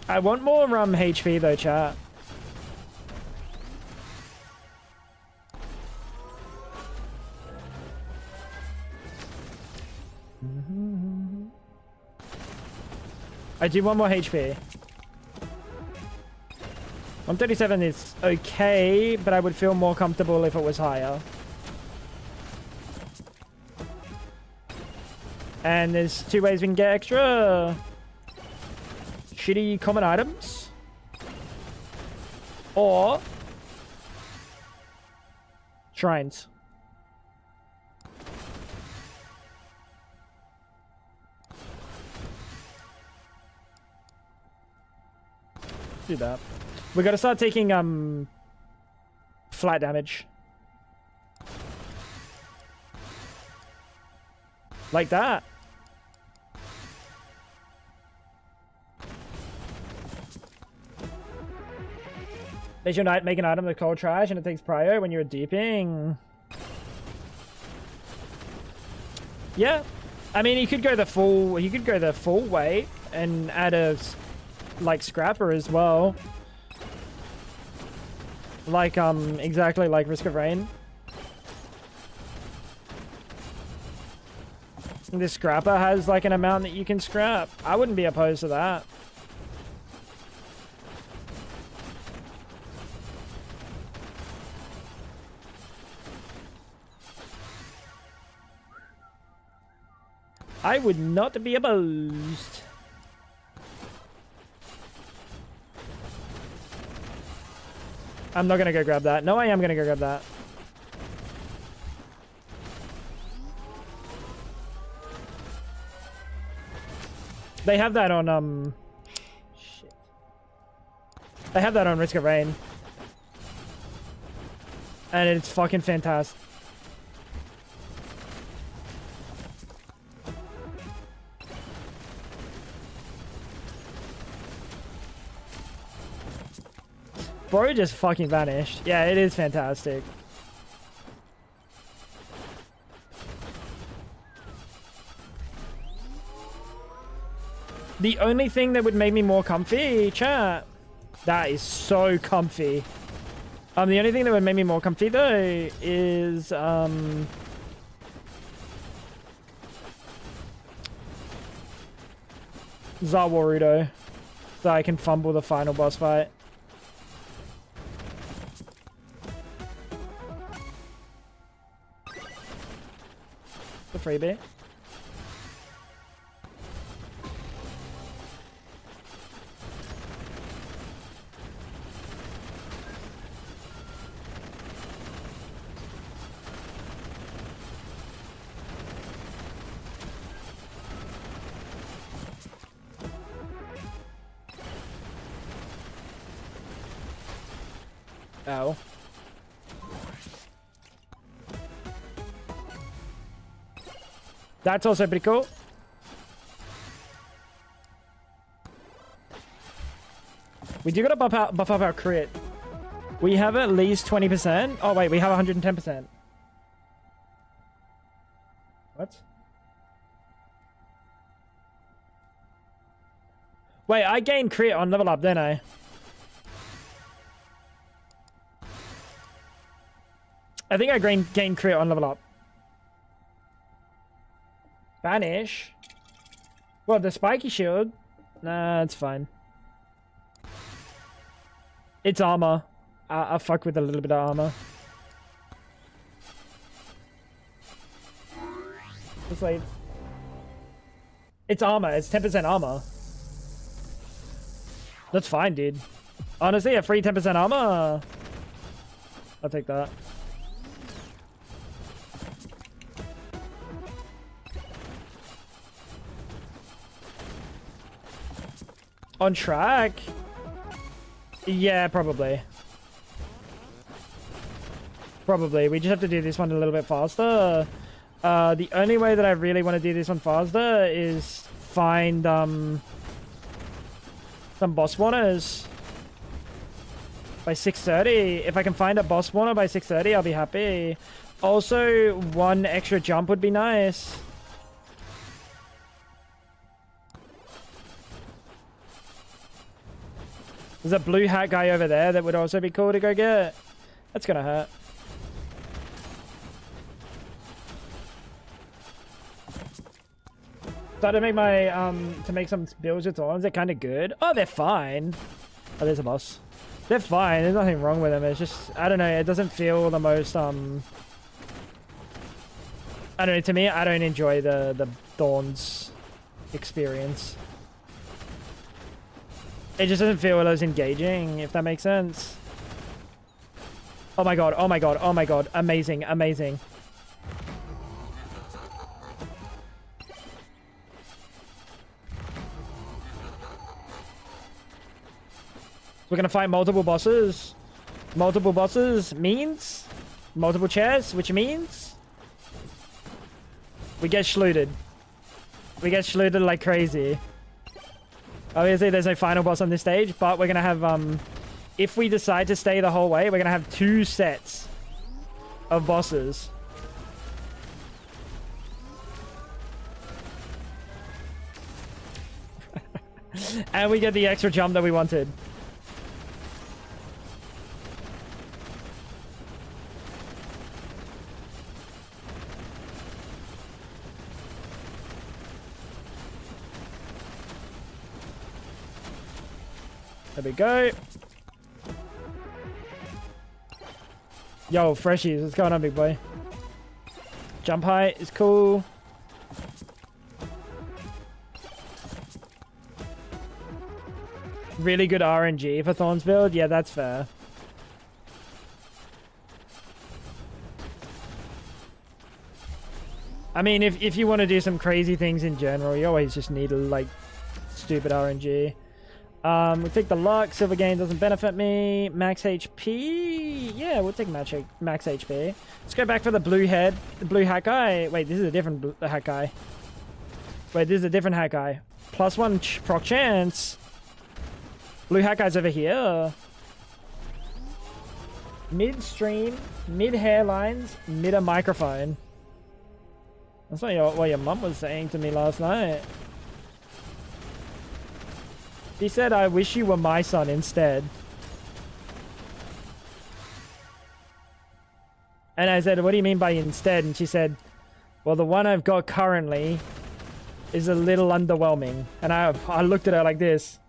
I want more HP though, chat. I do want more HP. 137 is okay, but I would feel more comfortable if it was higher. And there's two ways we can get extra shitty common items. Or shrines. Do that. We gotta start taking flat damage. Like that. They should make an item that's called trash and it takes prio when you're deeping. Yeah. I mean, you could go the full way and add a like scrapper as well. Like exactly like Risk of Rain. This scrapper has like an amount that you can scrap. I wouldn't be opposed to that. I would not be opposed. I'm not gonna go grab that. No, I am gonna go grab that. They have that on, shit. They have that on Risk of Rain. And it's fucking fantastic. Bro just fucking vanished. Yeah, it is fantastic. The only thing that would make me more comfy, chat. That is so comfy. The only thing that would make me more comfy though is Zawarudo. So I can fumble the final boss fight. The freebie. Ow. That's also pretty cool. We do gotta buff up our crit. We have at least 20%. Oh wait, we have 110%. What? Wait, I gained crit on level up, didn't I? I think I gained crit on level up. Vanish? What, the spiky shield? Nah, it's fine. It's armor. I'll fuck with a little bit of armor. Just like... It's armor. It's 10% armor. That's fine, dude. Honestly, a free 10% armor... I'll take that. On track? Yeah, probably. Probably. We just have to do this one a little bit faster. The only way that I really want to do this one faster is find some boss spawners by 6:30. If I can find a boss spawner by 6:30, I'll be happy. Also, one extra jump would be nice. There's a blue hat guy over there that would also be cool to go get. That's gonna hurt. Started to make my to make some builds with thorns. They're kind of good. Oh, they're fine. Oh, there's a boss. They're fine. There's nothing wrong with them. It's just, I don't know. It doesn't feel the most I don't know. To me, I don't enjoy the thorns experience. It just doesn't feel as engaging, if that makes sense. Oh my god, oh my god, oh my god. Amazing, amazing. We're gonna fight multiple bosses. Multiple bosses means multiple chairs, which means we get schlooted. We get schlooted like crazy. Obviously, there's no final boss on this stage, but we're gonna have, if we decide to stay the whole way, we're gonna have 2 sets of bosses. And we get the extra jump that we wanted. There we go. Yo, freshies, what's going on, big boy? Jump height is cool. Really good RNG for Thorns build. Yeah, that's fair. I mean, if you want to do some crazy things in general, you always just need, like, stupid RNG. We'll take the luck. Silver gain doesn't benefit me. Max HP. Yeah, we'll take max HP. Let's go back for the blue head. The blue hat guy. Wait, this is a different hat guy. Wait, this is a different hat guy. +1 proc chance. Blue hat guy's over here. Mid-stream, mid-hairlines, mid-a-microphone. That's what your mum was saying to me last night. She said, I wish you were my son instead. And I said, what do you mean by instead? And she said, well, the one I've got currently is a little underwhelming. And I looked at her like this.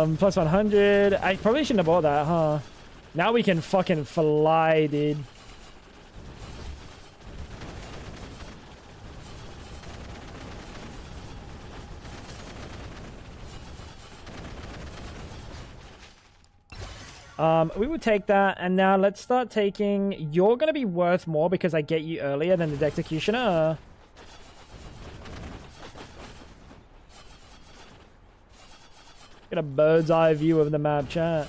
+100. I probably shouldn't have bought that, huh? Now we can fucking fly, dude. We will take that, and now let's start taking... You're going to be worth more because I get you earlier than the Executioner. Get a bird's eye view of the map, chat.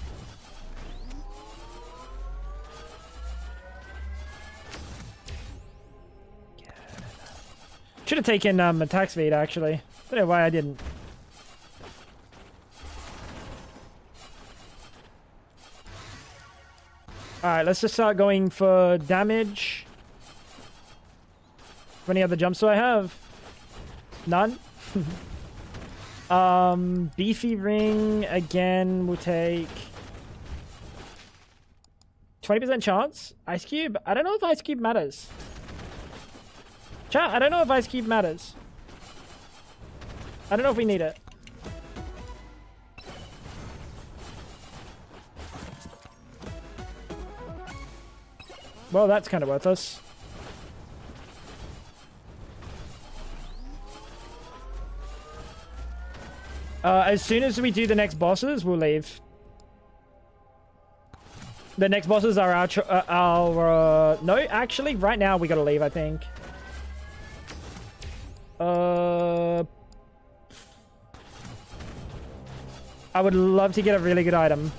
Should have taken attack speed, actually. Don't know why I didn't. Alright, let's just start going for damage. How many other jumps do I have? None? Beefy ring, again, we'll take... 20% chance? Ice Cube? I don't know if Ice Cube matters. Chat, I don't know if Ice Cube matters. I don't know if we need it. Well, that's kind of worthless. As soon as we do the next bosses, we'll leave. The next bosses are our no, actually, right now we gotta leave, I think. I would love to get a really good item.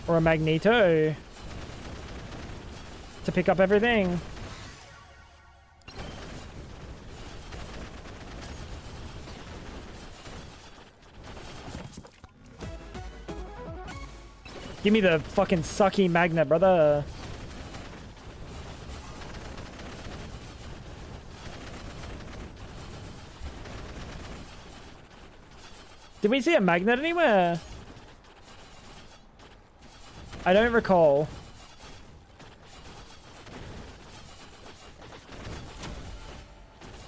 Or a Magneto. To pick up everything. Give me the fucking sucky magnet, brother. Did we see a magnet anywhere? I don't recall.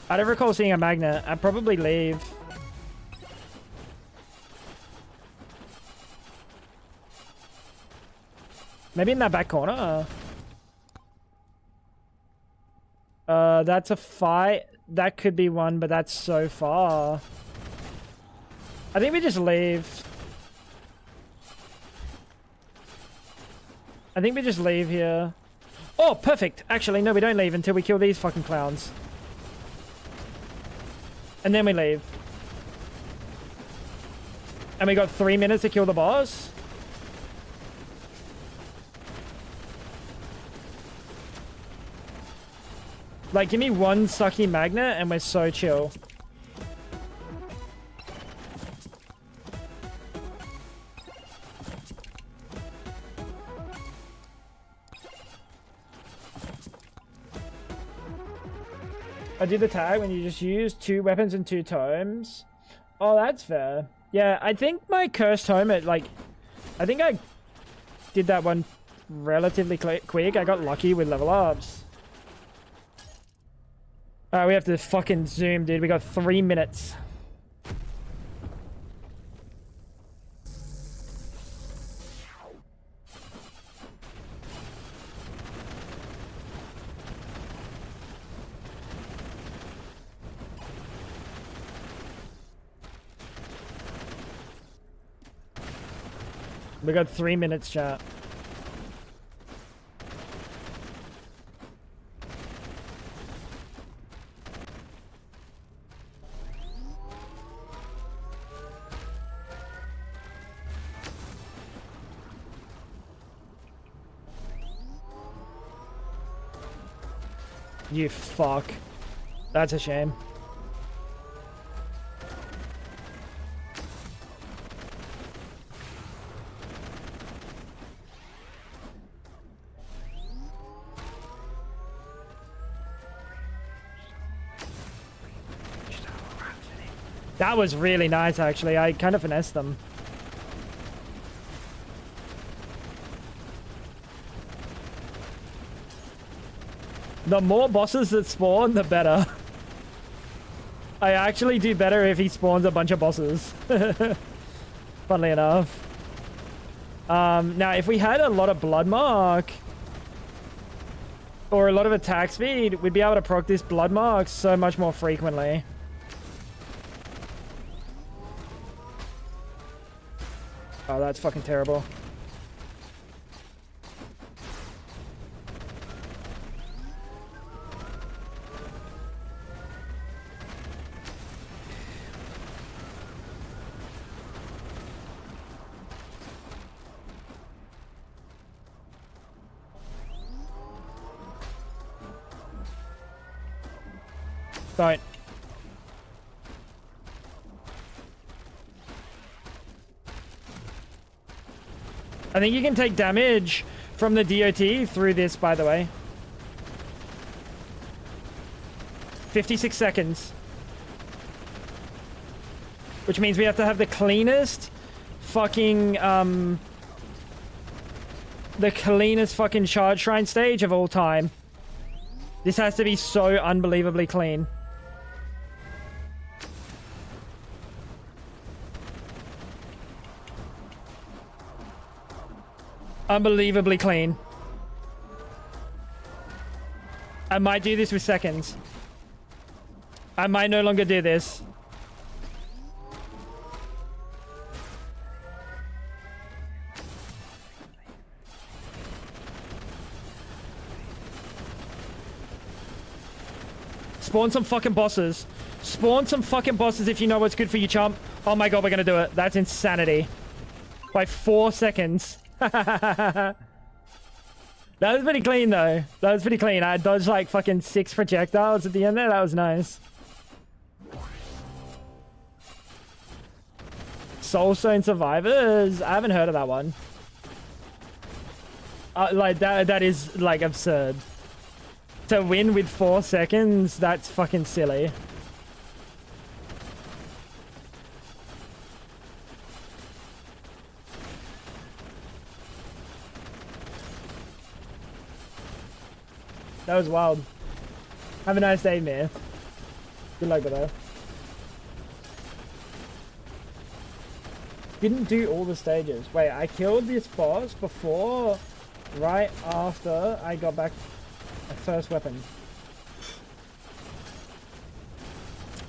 I don't recall seeing a magnet. I'd probably leave. Maybe in that back corner. That's a fight. That could be one, but that's so far. I think we just leave. I think we just leave here. Oh, perfect. Actually, no, we don't leave until we kill these fucking clowns. And then we leave. And we got 3 minutes to kill the boss. Like, give me one sucky magnet and we're so chill. I did the tag when you just use 2 weapons and 2 tomes. Oh, that's fair. Yeah, I think my cursed tome, I think I did that one relatively quick. I got lucky with level ups. Alright, we have to fucking zoom, dude. We got 3 minutes. We got 3 minutes, chat. You fuck. That's a shame. That was really nice, actually. I kind of finessed them. The more bosses that spawn, the better. I actually do better if he spawns a bunch of bosses. Funnily enough. Now, if we had a lot of blood mark... or a lot of attack speed, we'd be able to proc this blood mark so much more frequently. Oh, that's fucking terrible. Don't. I think you can take damage from the DOT through this, by the way. 56 seconds. Which means we have to have the cleanest fucking, the cleanest fucking Shard Shrine stage of all time. This has to be so unbelievably clean. Unbelievably clean. I might do this with seconds. I might no longer do this. Spawn some fucking bosses. Spawn some fucking bosses if you know what's good for you, chump. Oh my god, we're gonna do it. That's insanity. By 4 seconds. That was pretty clean, though. That was pretty clean. I dodged like fucking 6 projectiles at the end there. That was nice. Soulstone Survivors? I haven't heard of that one. Like, that is, like, absurd. To win with 4 seconds, that's fucking silly. That was wild. Have a nice day, man. Good luck with that. Didn't do all the stages. Wait, I killed this boss before, right after I got back my first weapon.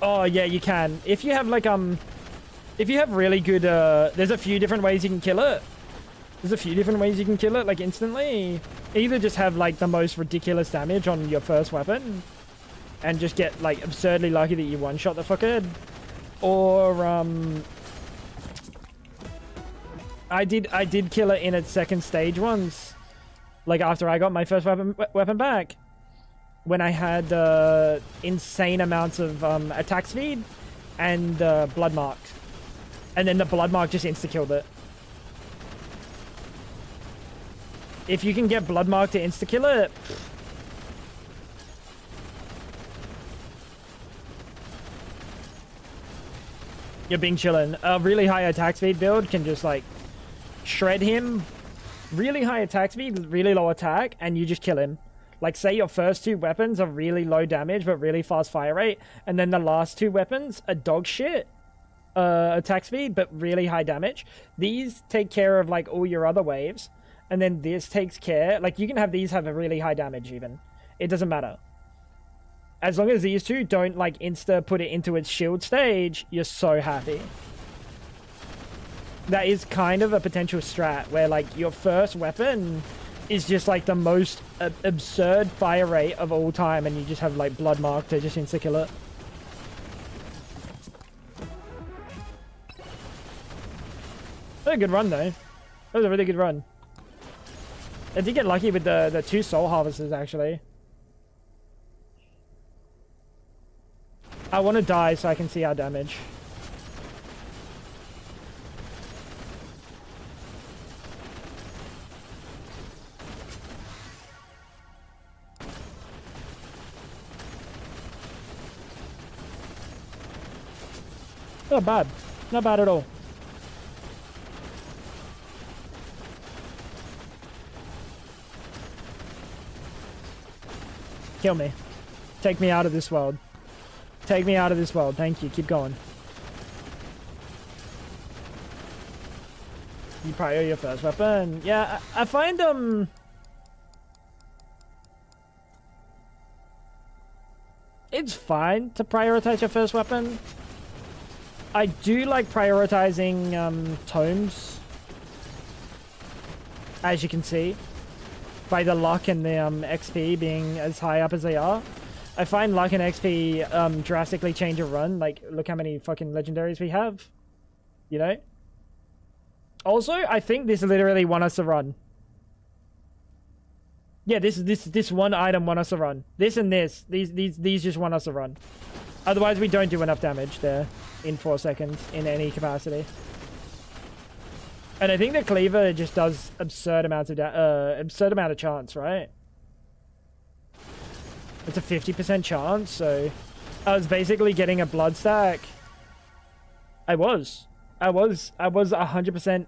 Oh yeah, you can. If you have like if you have really good there's a few different ways you can kill it. There's a few different ways you can kill it, like instantly. Either just have like the most ridiculous damage on your first weapon and just get like absurdly lucky that you one-shot the fucker, or I did kill it in its second stage once, like after I got my first weapon back, when I had insane amounts of attack speed and blood mark, and then the blood mark just insta-killed it. If you can get blood mark to insta-kill it, you're being chillin'. A really high attack speed build can just like shred him. Really high attack speed, really low attack, and you just kill him. Like, say your first 2 weapons are really low damage but really fast fire rate, and then the last 2 weapons are dog shit attack speed but really high damage. These take care of like all your other waves, and then this takes care, like you can have these have a really high damage even. It doesn't matter. As long as these 2 don't like insta put it into its shield stage, you're so happy. That is kind of a potential strat where like your first weapon is just like the most absurd fire rate of all time, and you just have like blood mark to just insta kill it. That was a good run though. That was a really good run. I did get lucky with the 2 soul harvesters actually. I want to die so I can see our damage. Not bad. Not bad at all. Kill me. Take me out of this world. Take me out of this world. Thank you. Keep going. You probably your first weapon. Yeah, I find it's fine to prioritize your first weapon. I do like prioritizing tomes, as you can see, by the luck and the XP being as high up as they are. I find luck and XP drastically change a run. Like, look how many fucking legendaries we have, you know? Also, I think this literally won us a run. Yeah, this one item won us a run. This and this. These just won us a run. Otherwise, we don't do enough damage there in 4 seconds in any capacity. And I think the cleaver just does absurd amounts of chance, right? It's a 50% chance, so I was basically getting a blood stack. I was 100%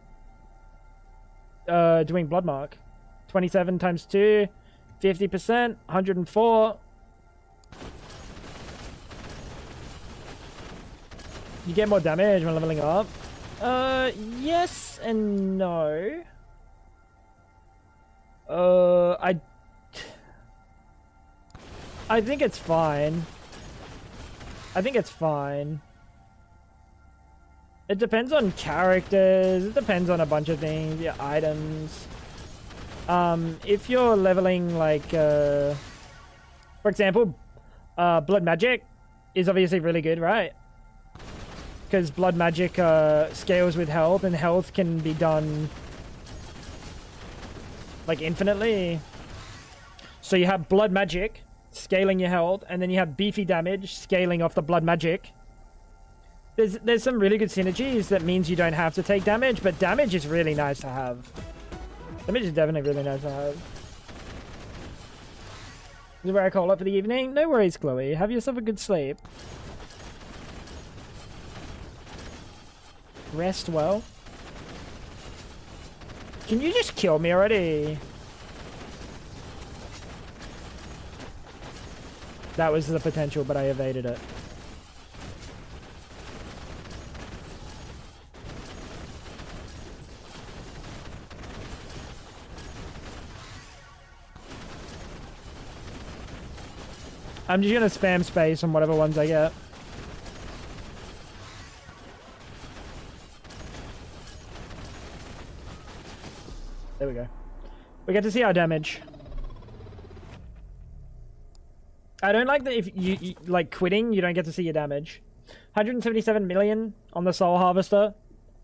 doing blood mark. 27 times 2, 50%, 104. You get more damage when leveling up. Yes and no. I think it's fine. I think it's fine. It depends on characters. It depends on a bunch of things. Your items. If you're leveling like, for example, blood magic is obviously really good, right? Because blood magic scales with health, and health can be done like infinitely. So you have blood magic scaling your health, and then you have beefy damage scaling off the blood magic. There's some really good synergies that means you don't have to take damage, but damage is really nice to have. Damage is definitely really nice to have. This is where I call up for the evening. No worries, Chloe. Have yourself a good sleep. Rest well. Can you just kill me already? That was the potential, but I evaded it. I'm just gonna spam space on whatever ones I get. There we go. We get to see our damage. I don't like that if you like quitting, you don't get to see your damage. 177 million on the Soul Harvester,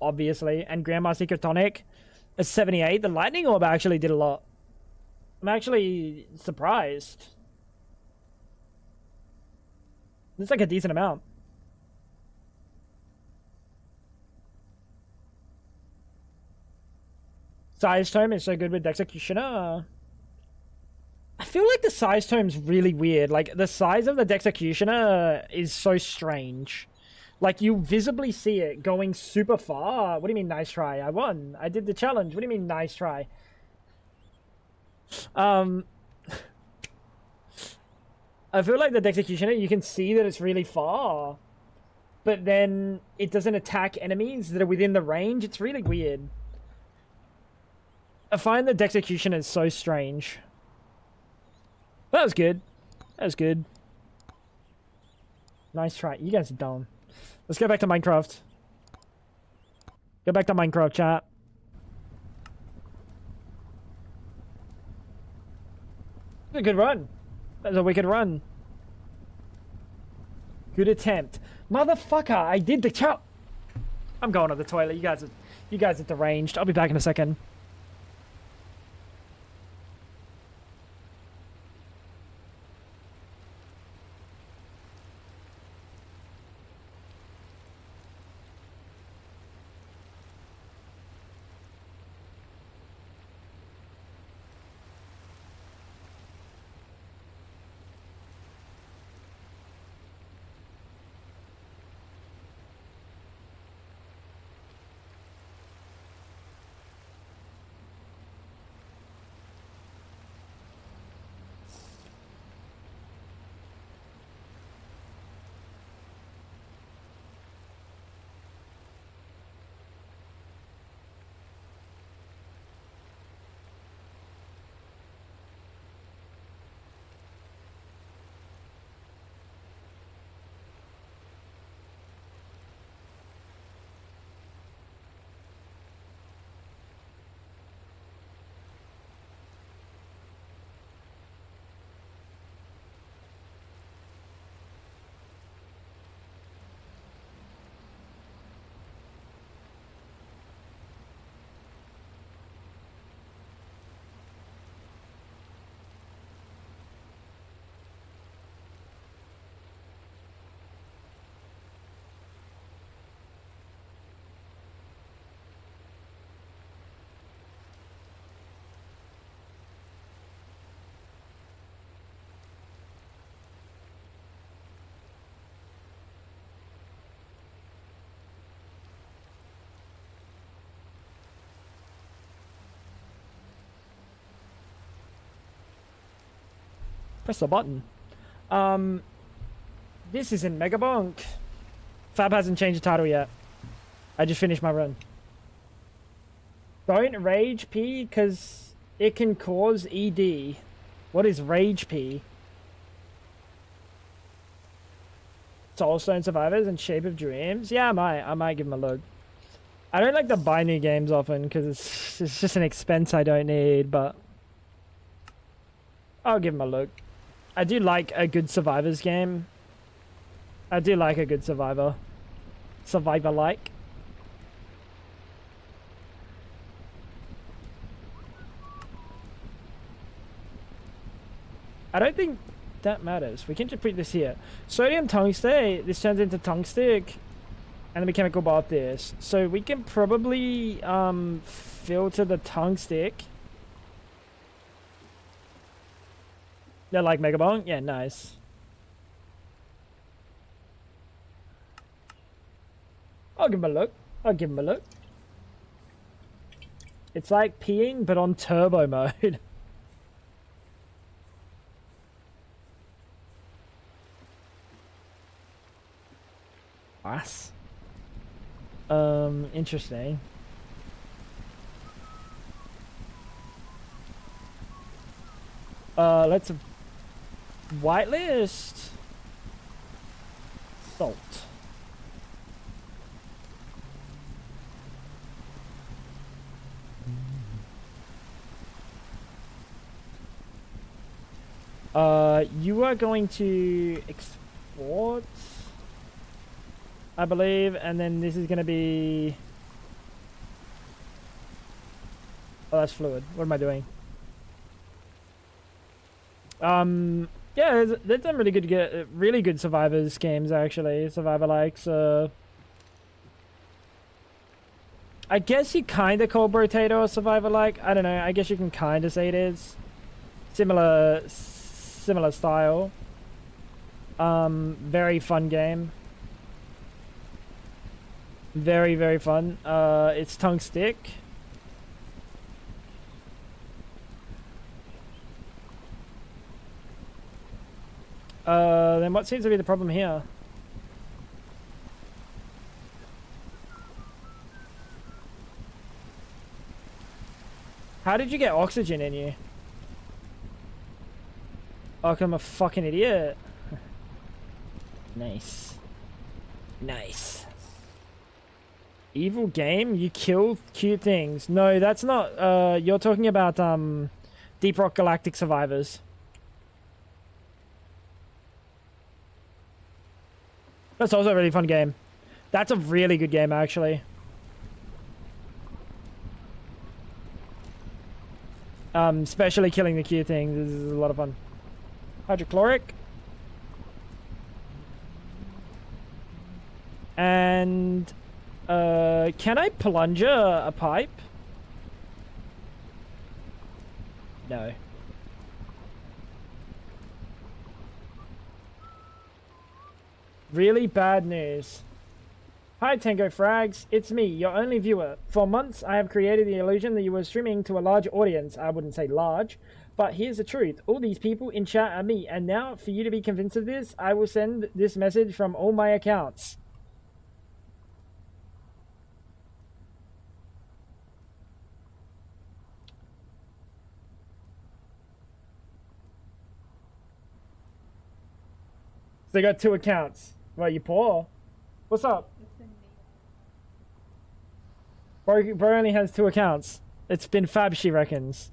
obviously, and Grandma Secret Tonic is 78. The Lightning Orb actually did a lot. I'm actually surprised. It's like a decent amount. Size Tome is so good with Executioner. I feel like the Size Tome's really weird. Like, the size of the Executioner is so strange. Like, you visibly see it going super far. What do you mean, nice try? I won. I did the challenge. What do you mean, nice try? I feel like the Executioner, you can see that it's really far. But then it doesn't attack enemies that are within the range. It's really weird. I find the Executioner is so strange. That was good. That was good. Nice try. You guys are dumb. Let's go back to Minecraft. Go back to Minecraft, chat. That's a good run. That's a wicked run. Good attempt. Motherfucker, I did the chop. I'm going to the toilet. You guys are deranged. I'll be back in a second. Press the button. This isn't Megabonk. Fab hasn't changed the title yet. I just finished my run. Don't rage P, because it can cause ED. What is rage P? Soulstone Survivors and Shape of Dreams? Yeah, I might give them a look. I don't like to buy new games often, because it's just an expense I don't need, but I'll give them a look. I do like a good Survivors game. I do like a good Survivor. Survivor-like. I don't think that matters. We can just put this here. Sodium tungstate. This turns into tungstick. And the chemical bath this. So we can probably filter the tungstick. They're like Megabonk? Yeah, nice. I'll give him a look. I'll give him a look. It's like peeing, but on turbo mode. Nice. Interesting. Let's whitelist salt. You are going to export, I believe, and then this is going to be... Oh, that's fluid. What am I doing? Yeah, there's some really good Survivors games, actually. Survivor-likes, I guess you kind of call Brotato a Survivor-like. I don't know. I guess you can kind of say it is. Similar style. Very fun game. Very, very fun. It's tongue stick. Then what seems to be the problem here? How did you get oxygen in you? Oh, I'm a fucking idiot. Nice. Nice. Evil game? You kill cute things. No, that's not... you're talking about, Deep Rock Galactic Survivors. That's also a really fun game. That's a really good game, actually. Especially killing the cute things is a lot of fun. Hydrochloric. And... can I plunger a pipe? No. Really bad news. Hi Tango Frags, it's me, your only viewer. For months I have created the illusion that you were streaming to a large audience. I wouldn't say large, but here's the truth. All these people in chat are me, and now for you to be convinced of this, I will send this message from all my accounts. So they got 2 accounts. Well, you poor. What's up? Bro only has 2 accounts. It's been Fab, she reckons.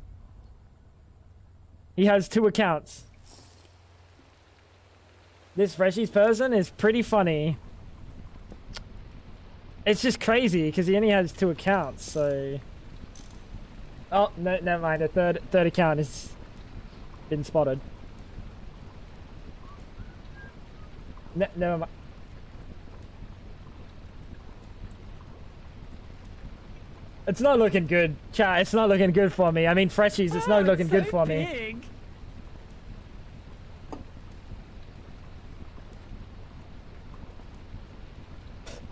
He has 2 accounts. This Freshies person is pretty funny. It's just crazy because he only has 2 accounts, so... Oh, no, never mind. A third account has been spotted. Never mind. It's not looking good, chat. It's not looking good for me. I mean, Freshies, it's not looking good for me.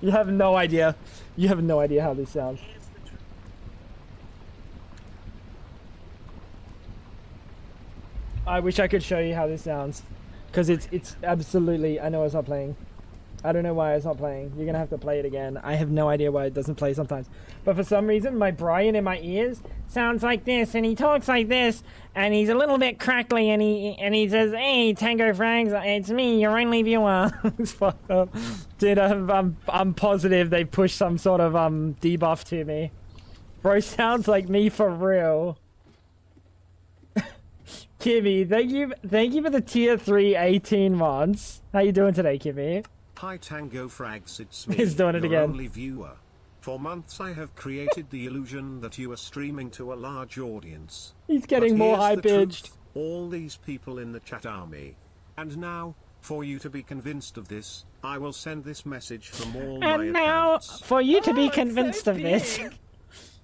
You have no idea. You have no idea how this sounds. I wish I could show you how this sounds, because it's absolutely. I know it's not playing. I don't know why it's not playing. You're gonna have to play it again. I have no idea why it doesn't play sometimes. But for some reason, my Brian in my ears sounds like this, and he talks like this, and he's a little bit crackly, and he says, "Hey, Tango Frags, it's me, your only viewer." It's fucked up, dude. I'm positive they pushed some sort of debuff to me. Bro sounds like me for real. Kimmy, thank you for the tier 3 18 months. How you doing today, Kimmy? Hi Tango Frags, it's me, He's doing it your again. only viewer. For months I have created the illusion that you are streaming to a large audience. He's getting But more here's the high-pitched. truth, all these people in the chat are me. And now, for you to be convinced of this, I will send this message from all my And now, accounts. for you to be it's convinced so of this. big.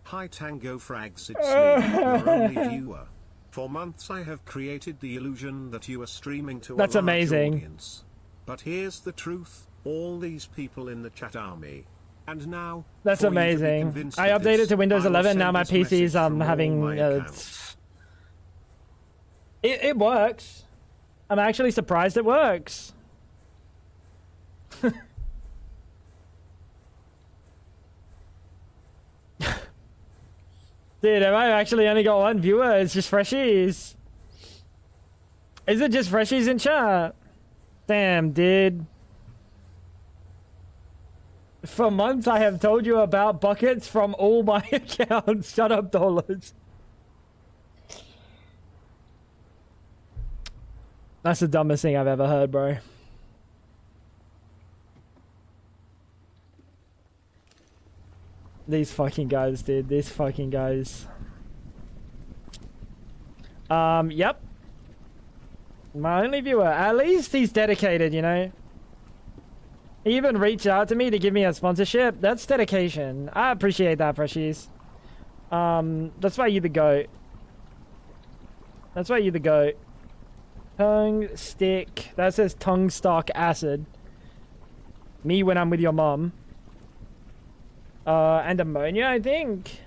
Hi Tango Frags, it's me, your only viewer. For months I have created the illusion that you are streaming to That's a large amazing. audience. But here's the truth, all these people in the chat are me. And now, That's for you to be amazing. convinced I of updated this, to Windows I will 11. send Now my this message PC's from all having. my accounts. It works. I'm actually surprised it works. Dude, have I actually only got one viewer? It's just freshies. Is it just freshies in chat? Damn, dude. For months I have told you about buckets from all my accounts. Shut up, dollars. That's the dumbest thing I've ever heard, bro. These fucking guys, dude. These fucking guys. Yep. My only viewer. At least he's dedicated, you know? He even reached out to me to give me a sponsorship. That's dedication. I appreciate that, freshies. That's why you're the GOAT. That's why you're the GOAT. Tongue stick. That says tongue stock acid. Me when I'm with your mom. And ammonia, I think.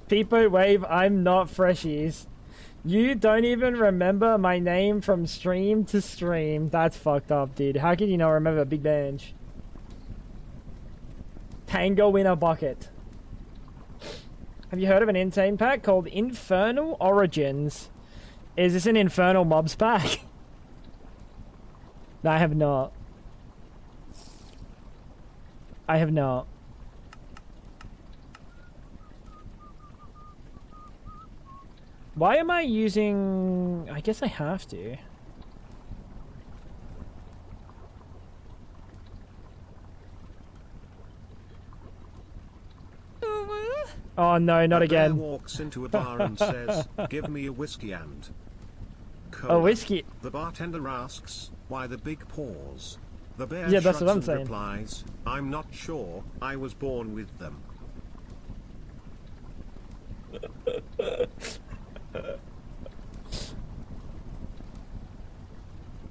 People wave, I'm not freshies. You don't even remember my name from stream to stream. That's fucked up, dude. How can you not remember Big Bench? Tango in a bucket. Have you heard of an insane pack called Infernal Origins? Is this an Infernal Mobs pack? No, I have not. I have not. Why am I using... I guess I have to. Oh no, not A bear again. walks into a bar and says, "Give me a whiskey and A whiskey. The bartender asks, "Why the big pause?" The bear Yeah, that's shrugs what I'm and saying. replies, "I'm not sure. I was born with them."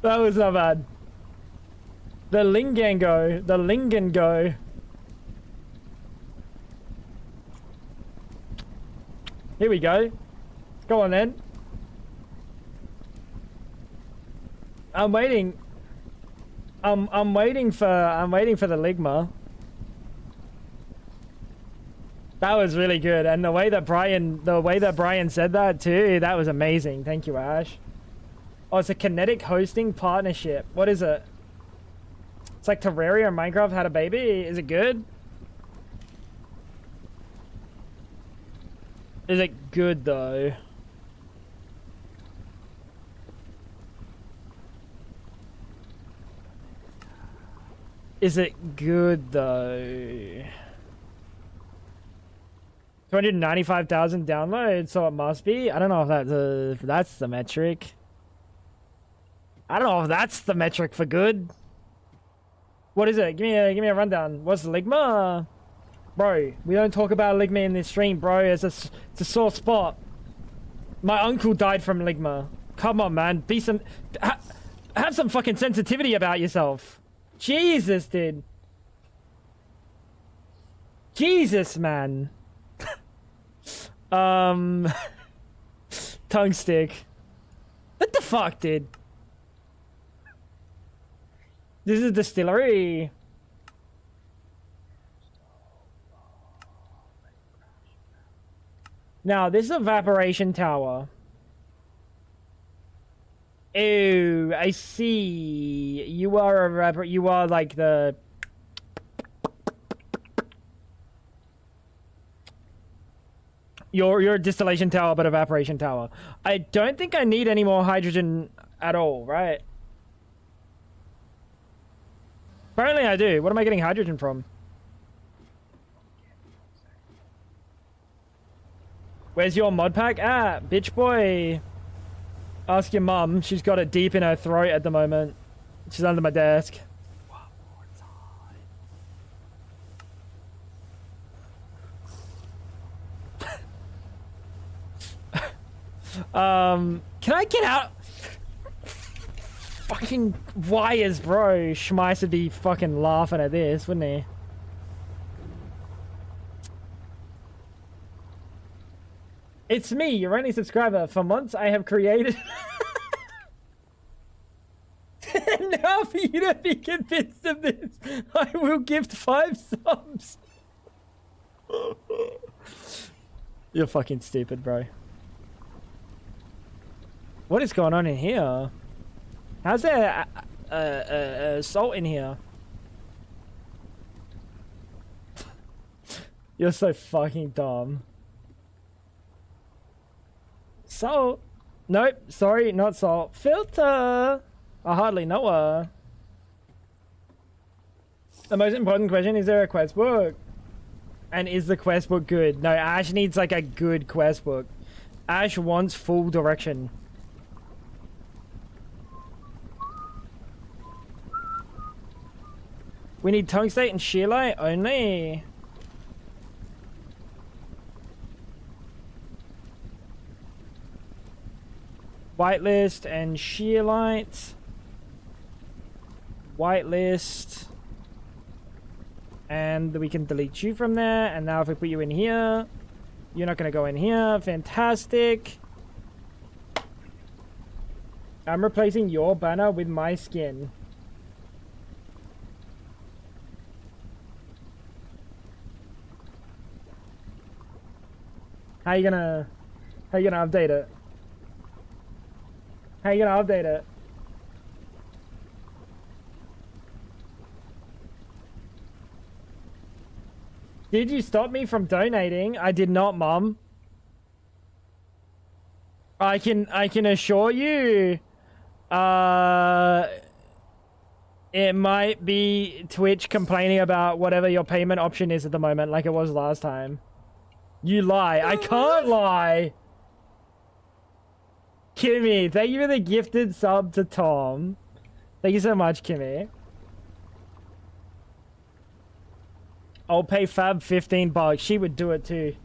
That was not bad. The Lingango. The Lingango. Here we go. Go on then. I'm waiting. I'm waiting for the Ligma. That was really good, and the way that Brian said that too, that was amazing. Thank you, Ash. Oh, it's a kinetic hosting partnership. What is it? It's like Terraria and Minecraft had a baby. Is it good? Is it good though? Is it good though? 295,000 downloads, so it must be. I don't know if that's the metric. I don't know if that's the metric for good. What is it? Give me a rundown. What's Ligma? Bro, we don't talk about Ligma in this stream, bro. It's a sore spot. My uncle died from Ligma. Come on, man. Have some fucking sensitivity about yourself. Jesus, dude. Jesus, man. Tongue stick. What the fuck, dude? This is a distillery. Now, this is evaporation tower. Oh, I see. You are you are like the... You're a distillation tower, but evaporation tower. I don't think I need any more hydrogen at all, right? Apparently I do. What am I getting hydrogen from? Where's your mod pack at, bitch boy? Ask your mum. She's got it deep in her throat at the moment. She's under my desk. Can I get out? Fucking wires, bro. Schmeiss would be fucking laughing at this, wouldn't he? It's me, your only subscriber. For months, I have created... Now for you to be convinced of this, I will gift 5 subs. You're fucking stupid, bro. What is going on in here? How's there salt in here? You're so fucking dumb. Salt? Nope, sorry, not salt. Filter! I hardly know her. The most important question, is there a quest book? And is the quest book good? No, Ash needs like a good quest book. Ash wants full direction. We need tungstate and shearlight only. Whitelist and shearlight. Whitelist. And we can delete you from there. And now if we put you in here, you're not going to go in here. Fantastic. I'm replacing your banner with my skin. How you gonna update it? How you gonna update it? Did you stop me from donating? I did not, Mum. I can assure you, it might be Twitch complaining about whatever your payment option is at the moment, like it was last time. You lie. I can't lie. Kimmy, thank you for the gifted sub to Tom. Thank you so much, Kimmy. I'll pay Fab $15. She would do it too.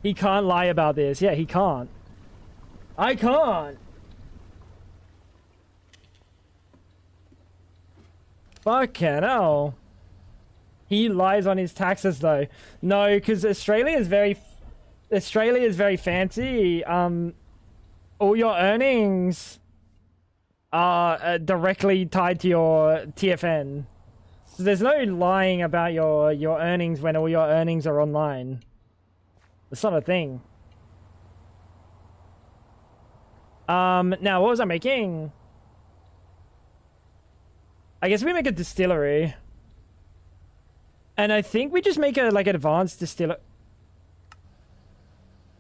He can't lie about this. Yeah, he can't. I can't. Fucking hell. He lies on his taxes though. No, because Australia is very fancy. All your earnings are directly tied to your TFN. So there's no lying about your earnings when all your earnings are online. It's not a thing. Now what was I making? I guess we make a distillery. And I think we just make a, like, advanced distiller.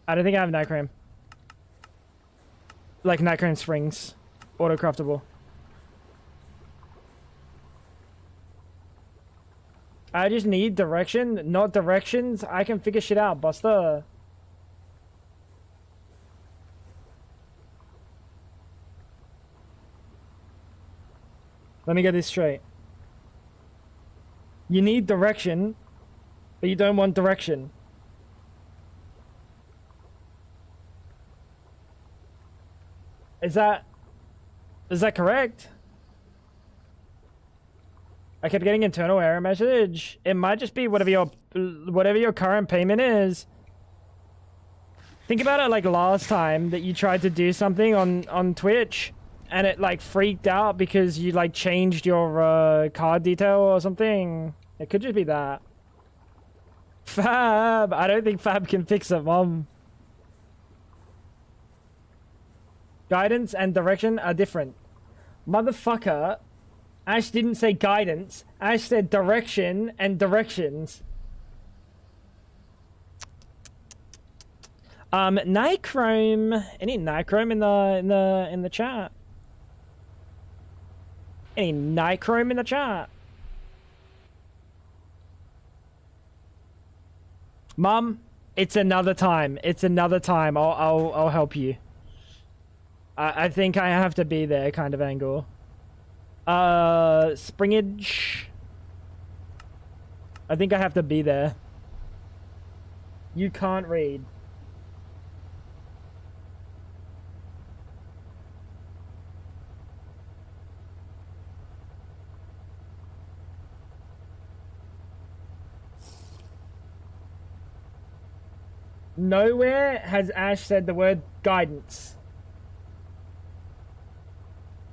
I don't think I have night cream. Like, night cream springs. Auto-craftable. I just need direction, not directions. I can figure shit out, Buster. Let me get this straight. You need direction, but you don't want direction. Is that correct? I kept getting internal error message. It might just be whatever your current payment is. Think about it like last time that you tried to do something on Twitch and it like freaked out because you like changed your card detail or something. It could just be that. Fab! I don't think Fab can fix it, Mom. Guidance and direction are different. Motherfucker, Ash didn't say guidance. Ash said direction and directions. Nichrome. Any Nichrome in the chat? Any Nichrome in the chat? Mum, it's another time. It's another time. I'll help you. I think I have to be there kind of angle. Springage. I think I have to be there. You can't read. Nowhere has Ash said the word guidance.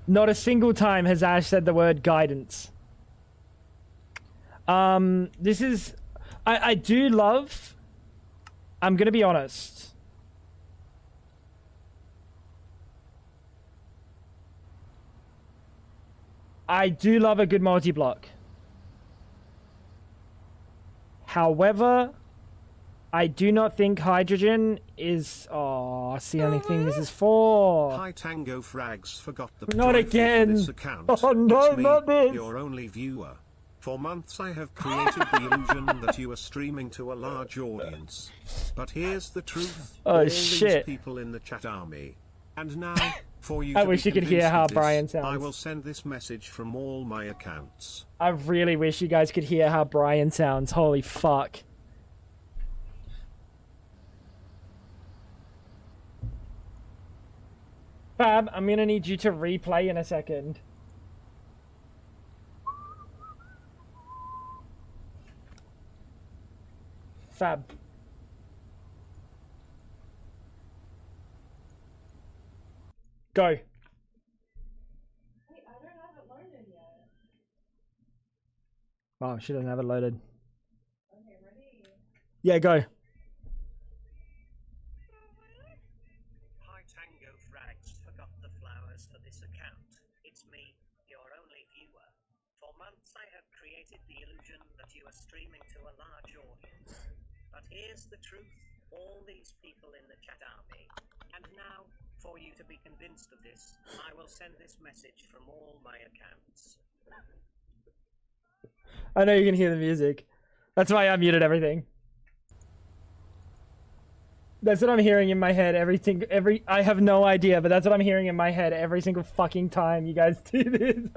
Not a single time has Ash said the word guidance. This is... I do love... I'm gonna be honest. I do love a good multi-block. However... I do not think hydrogen is... Oh, it's the only thing this is for. Hi Tango Frags forgot the Not again. this account. Oh no, it's me, not this. Your only viewer. For months I have created the illusion that you are streaming to a large audience. But here's the truth. Oh all shit. These people in the chat are me. And now, for you I to wish be you could hear convinced how of this, Brian sounds. I will send this message from all my accounts. I really wish you guys could hear how Brian sounds. Holy fuck. Fab, I'm gonna need you to replay in a second. Fab. Go. Wait, I don't have it loaded yet. Oh, she doesn't have it loaded. Okay, ready? Yeah, go. Hi Tango Frags forgot the flowers for this account. It's me, your only viewer. For months I have created the illusion that you are streaming to a large audience. But here's the truth, all these people in the chat are me. And now, for you to be convinced of this, I will send this message from all my accounts. I know you can hear the music. That's why I muted everything. That's what I'm hearing in my head I have no idea, but that's what I'm hearing in my head every single fucking time you guys do this.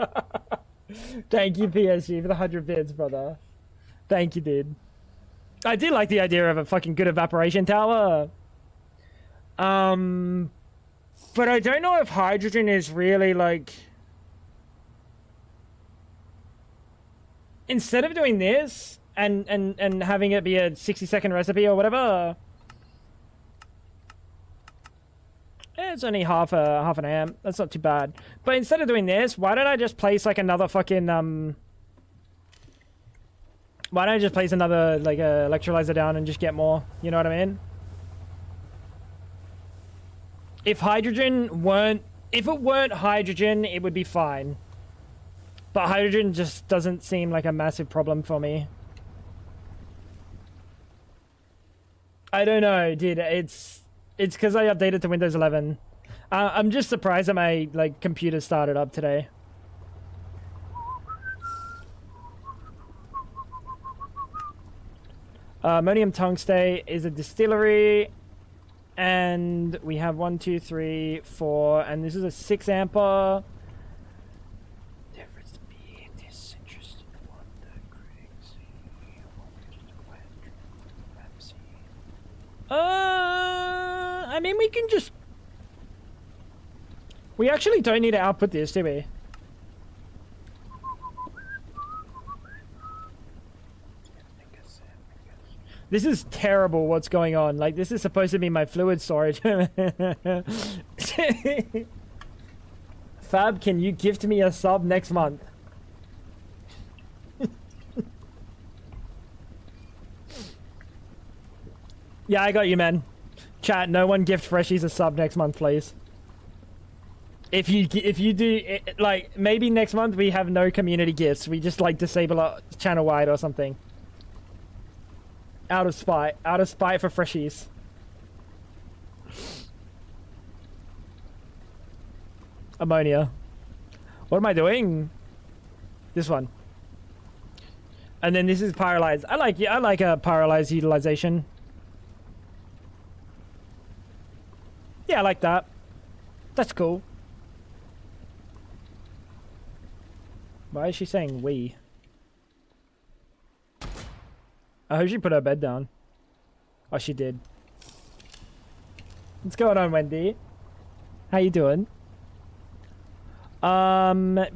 Thank you, PSG, for the 100 bits, brother. Thank you, dude. I do like the idea of a fucking good evaporation tower. But I don't know if hydrogen is really like... Instead of doing this and having it be a 60-second recipe or whatever... It's only half an amp. That's not too bad. But instead of doing this, why don't I just place like another fucking why don't I just place another like electrolyzer down and just get more? You know what I mean? If it weren't hydrogen, it would be fine. But hydrogen just doesn't seem like a massive problem for me. I don't know, dude. It's because I updated to Windows 11. I'm just surprised that my like computer started up today. Ammonium tungstate is a distillery, and we have 1, 2, 3, 4, and this is a 6 ampere. I mean, we can just... We actually don't need to output this, do we? This is terrible what's going on. Like, this is supposed to be my fluid storage. Fab, can you gift me a sub next month? Yeah, I got you, man. Chat, no one gift Freshies a sub next month, please. If you do, like, maybe next month we have no community gifts. We just, like, disable it channel-wide or something. Out of spite for Freshies. Ammonia. What am I doing? This one. And then this is Pyrolyze. I like a Pyrolyze utilization. Yeah, I like that. That's cool. Why is she saying we? I hope she put her bed down. Oh, she did. What's going on, Wendy? How you doing? Am I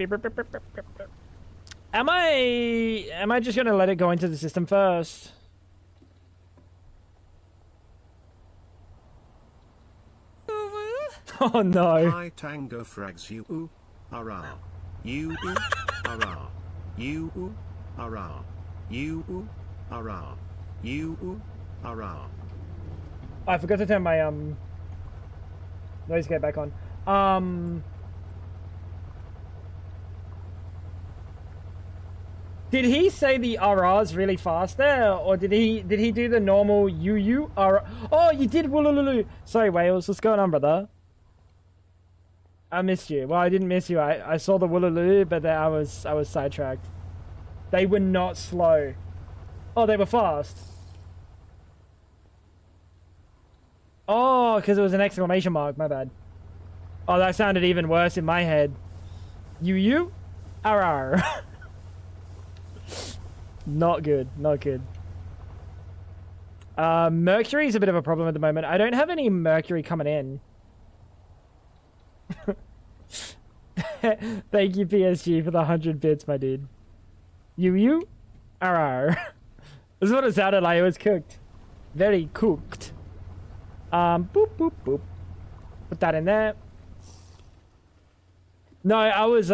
just gonna let it go into the system first? Oh no. Hi Tango Frags you ooh, ara. You ooh, ara. You ooh, ara. You ooh, ara. You ooh, ara. I forgot to turn my noise gate back on. Did he say the RRs really fast there, or did he do the normal RR? Oh, you did Woolululu. Sorry, Wales. What's going on, brother? I missed you. Well, I didn't miss you. I saw the Woolululu, but then I was sidetracked. They were not slow. Oh, they were fast. Oh, because it was an exclamation mark. My bad. Oh, that sounded even worse in my head. RR. Not good. Not good. Mercury's a bit of a problem at the moment. I don't have any mercury coming in. Thank you, PSG, for the 100 bits, my dude. RR. This is what it sounded like. It was cooked. Very cooked. Boop, boop, boop. Put that in there. No, I was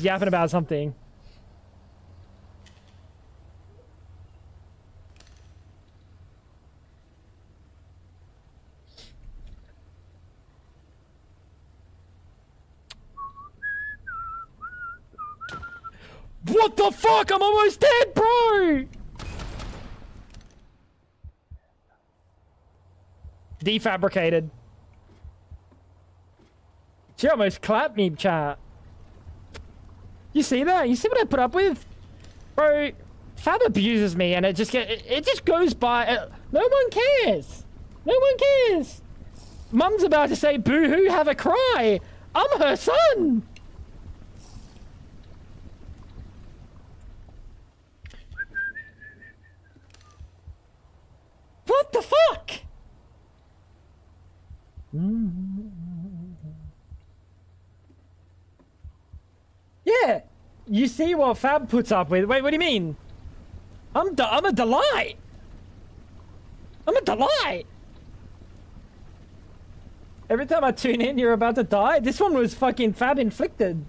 yapping about something. What the fuck? I'm almost dead, bro! Defabricated. She almost clapped me, chat. You see that? You see what I put up with? Bro, Fab abuses me and it just goes by. No one cares. No one cares. Mum's about to say, boo-hoo, have a cry. I'm her son. What the fuck? Yeah, you see what Fab puts up with. Wait, what do you mean? I'm a delight. I'm a delight. Every time I tune in, you're about to die. This one was fucking Fab inflicted.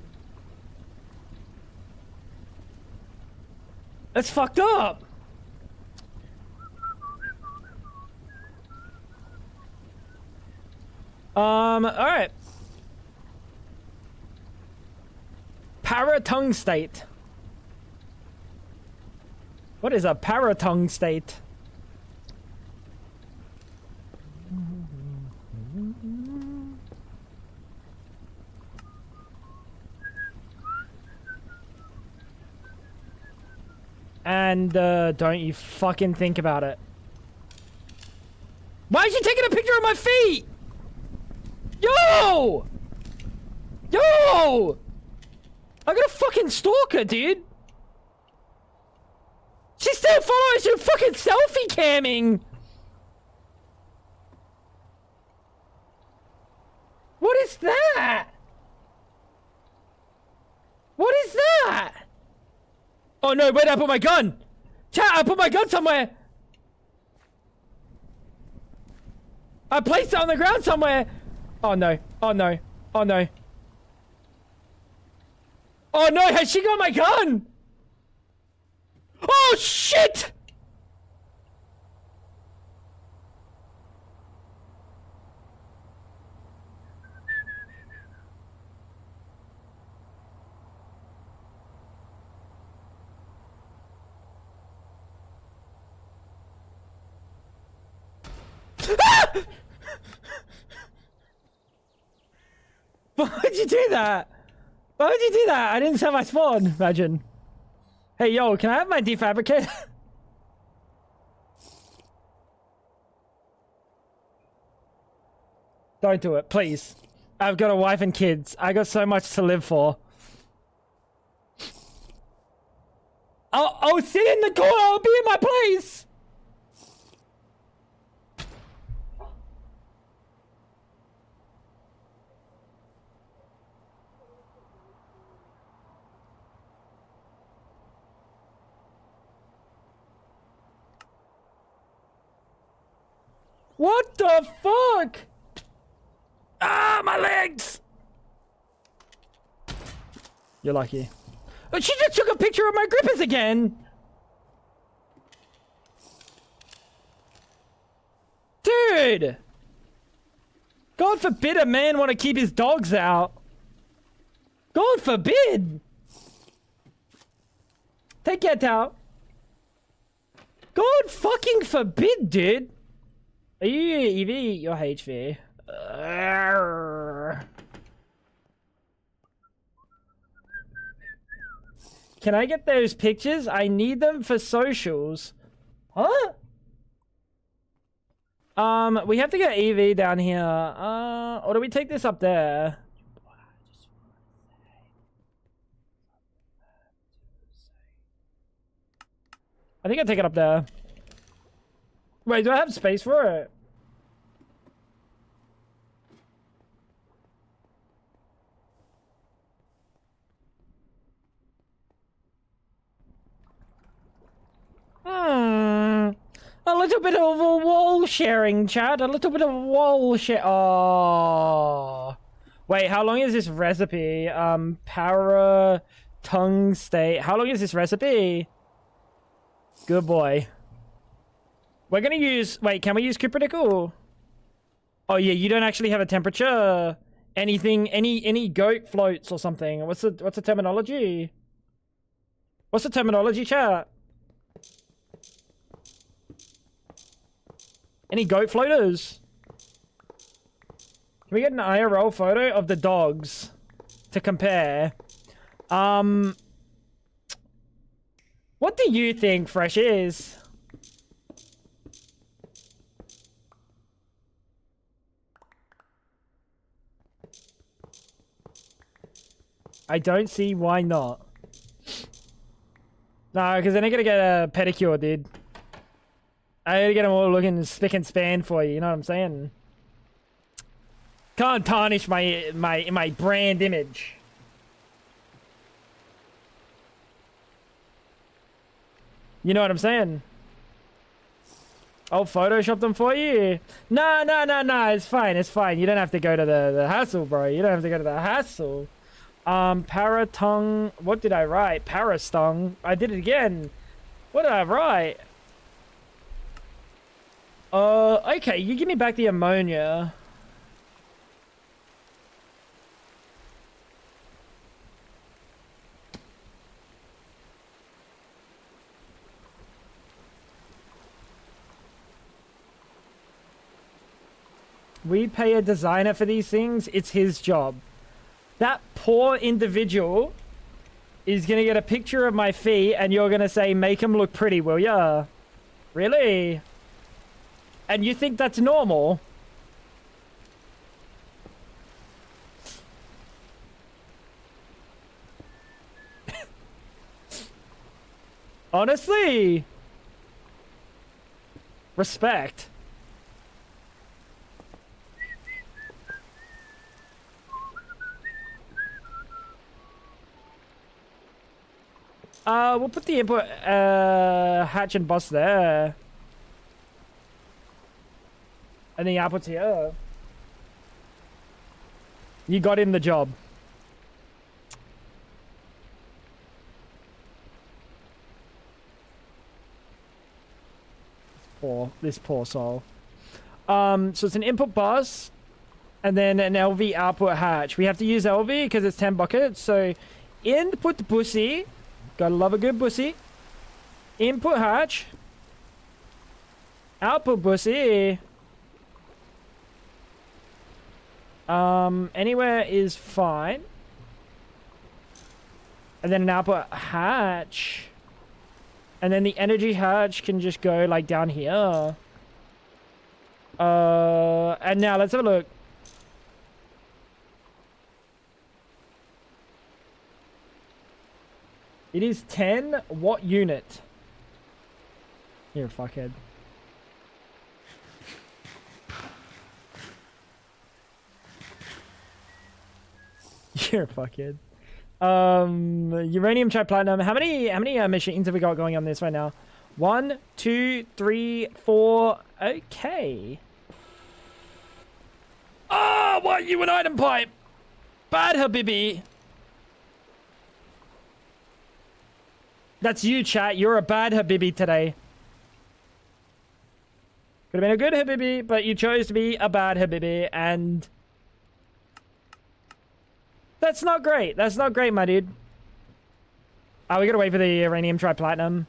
That's fucked up. Alright. Paratongue state. What is a paratongue state? And, don't you fucking think about it. Why is she taking a picture of my feet? Yo! Yo! I got a fucking stalker, dude. She still follows you fucking selfie camming. What is that? What is that? Oh no, where'd I put my gun? Chat, I put my gun somewhere. I placed it on the ground somewhere. Oh no. Oh no. Oh no. Oh no, has she got my gun? Oh shit! Ah! Why would you do that? Why would you do that? I didn't sell my spawn. Imagine. Hey, yo, can I have my defabricator? Don't do it, please. I've got a wife and kids. I got so much to live for. I'll sit in the corner. I'll be in my place. What the fuck? Ah, my legs! You're lucky. But she just took a picture of my grippers again! Dude! God forbid a man want to keep his dogs out. God forbid! Take that out. God fucking forbid, dude! Are you EV? You're HV. Can I get those pictures? I need them for socials. Huh? We have to get EV down here. Or do we take this up there? I think I take it up there. Wait, do I have space for it? A little bit of a wall sharing, chat. A little bit of wall share. Oh. Wait, how long is this recipe? Para tongue state. How long is this recipe? Good boy. We're gonna use. Wait, can we use cupridical? Oh yeah, you don't actually have a temperature. Anything? Any goat floats or something? What's the terminology? What's the terminology, chat? Any goat floaters? Can we get an IRL photo of the dogs to compare? What do you think Fresh is? I don't see why not. No, because they're not gonna get a pedicure, dude. I gotta get them all looking spick and span for you, you know what I'm saying? Can't tarnish my brand image. You know what I'm saying? I'll Photoshop them for you. No, it's fine, it's fine. You don't have to go to the hassle, bro. You don't have to go to the hassle. Paratongue. What did I write? Parastung. I did it again. What did I write? Okay, you give me back the ammonia. We pay a designer for these things. It's his job. That poor individual is gonna get a picture of my feet and you're gonna say, make him look pretty, will ya? Really? And you think that's normal? Honestly? Respect. We'll put the input hatch and bus there. And the output's here. You got him the job. This poor soul. So it's an input bus and then an LV output hatch. We have to use LV because it's 10 buckets. So input bussy. Gotta love a good bussy. Input hatch. Output bussy. Anywhere is fine. And then an output hatch. And then the energy hatch can just go like down here. And now let's have a look. It is 10 watt unit. You're a fuckhead. You're a fuckhead. Uranium triplatinum. How many machines have we got going on this right now? 1, 2, 3, 4. Okay. Oh, what? You an item pipe? Bad Habibi. That's you, chat. You're a bad Habibi today. Could have been a good Habibi, but you chose to be a bad Habibi, and that's not great. That's not great, my dude. We gotta wait for the uranium triplatinum.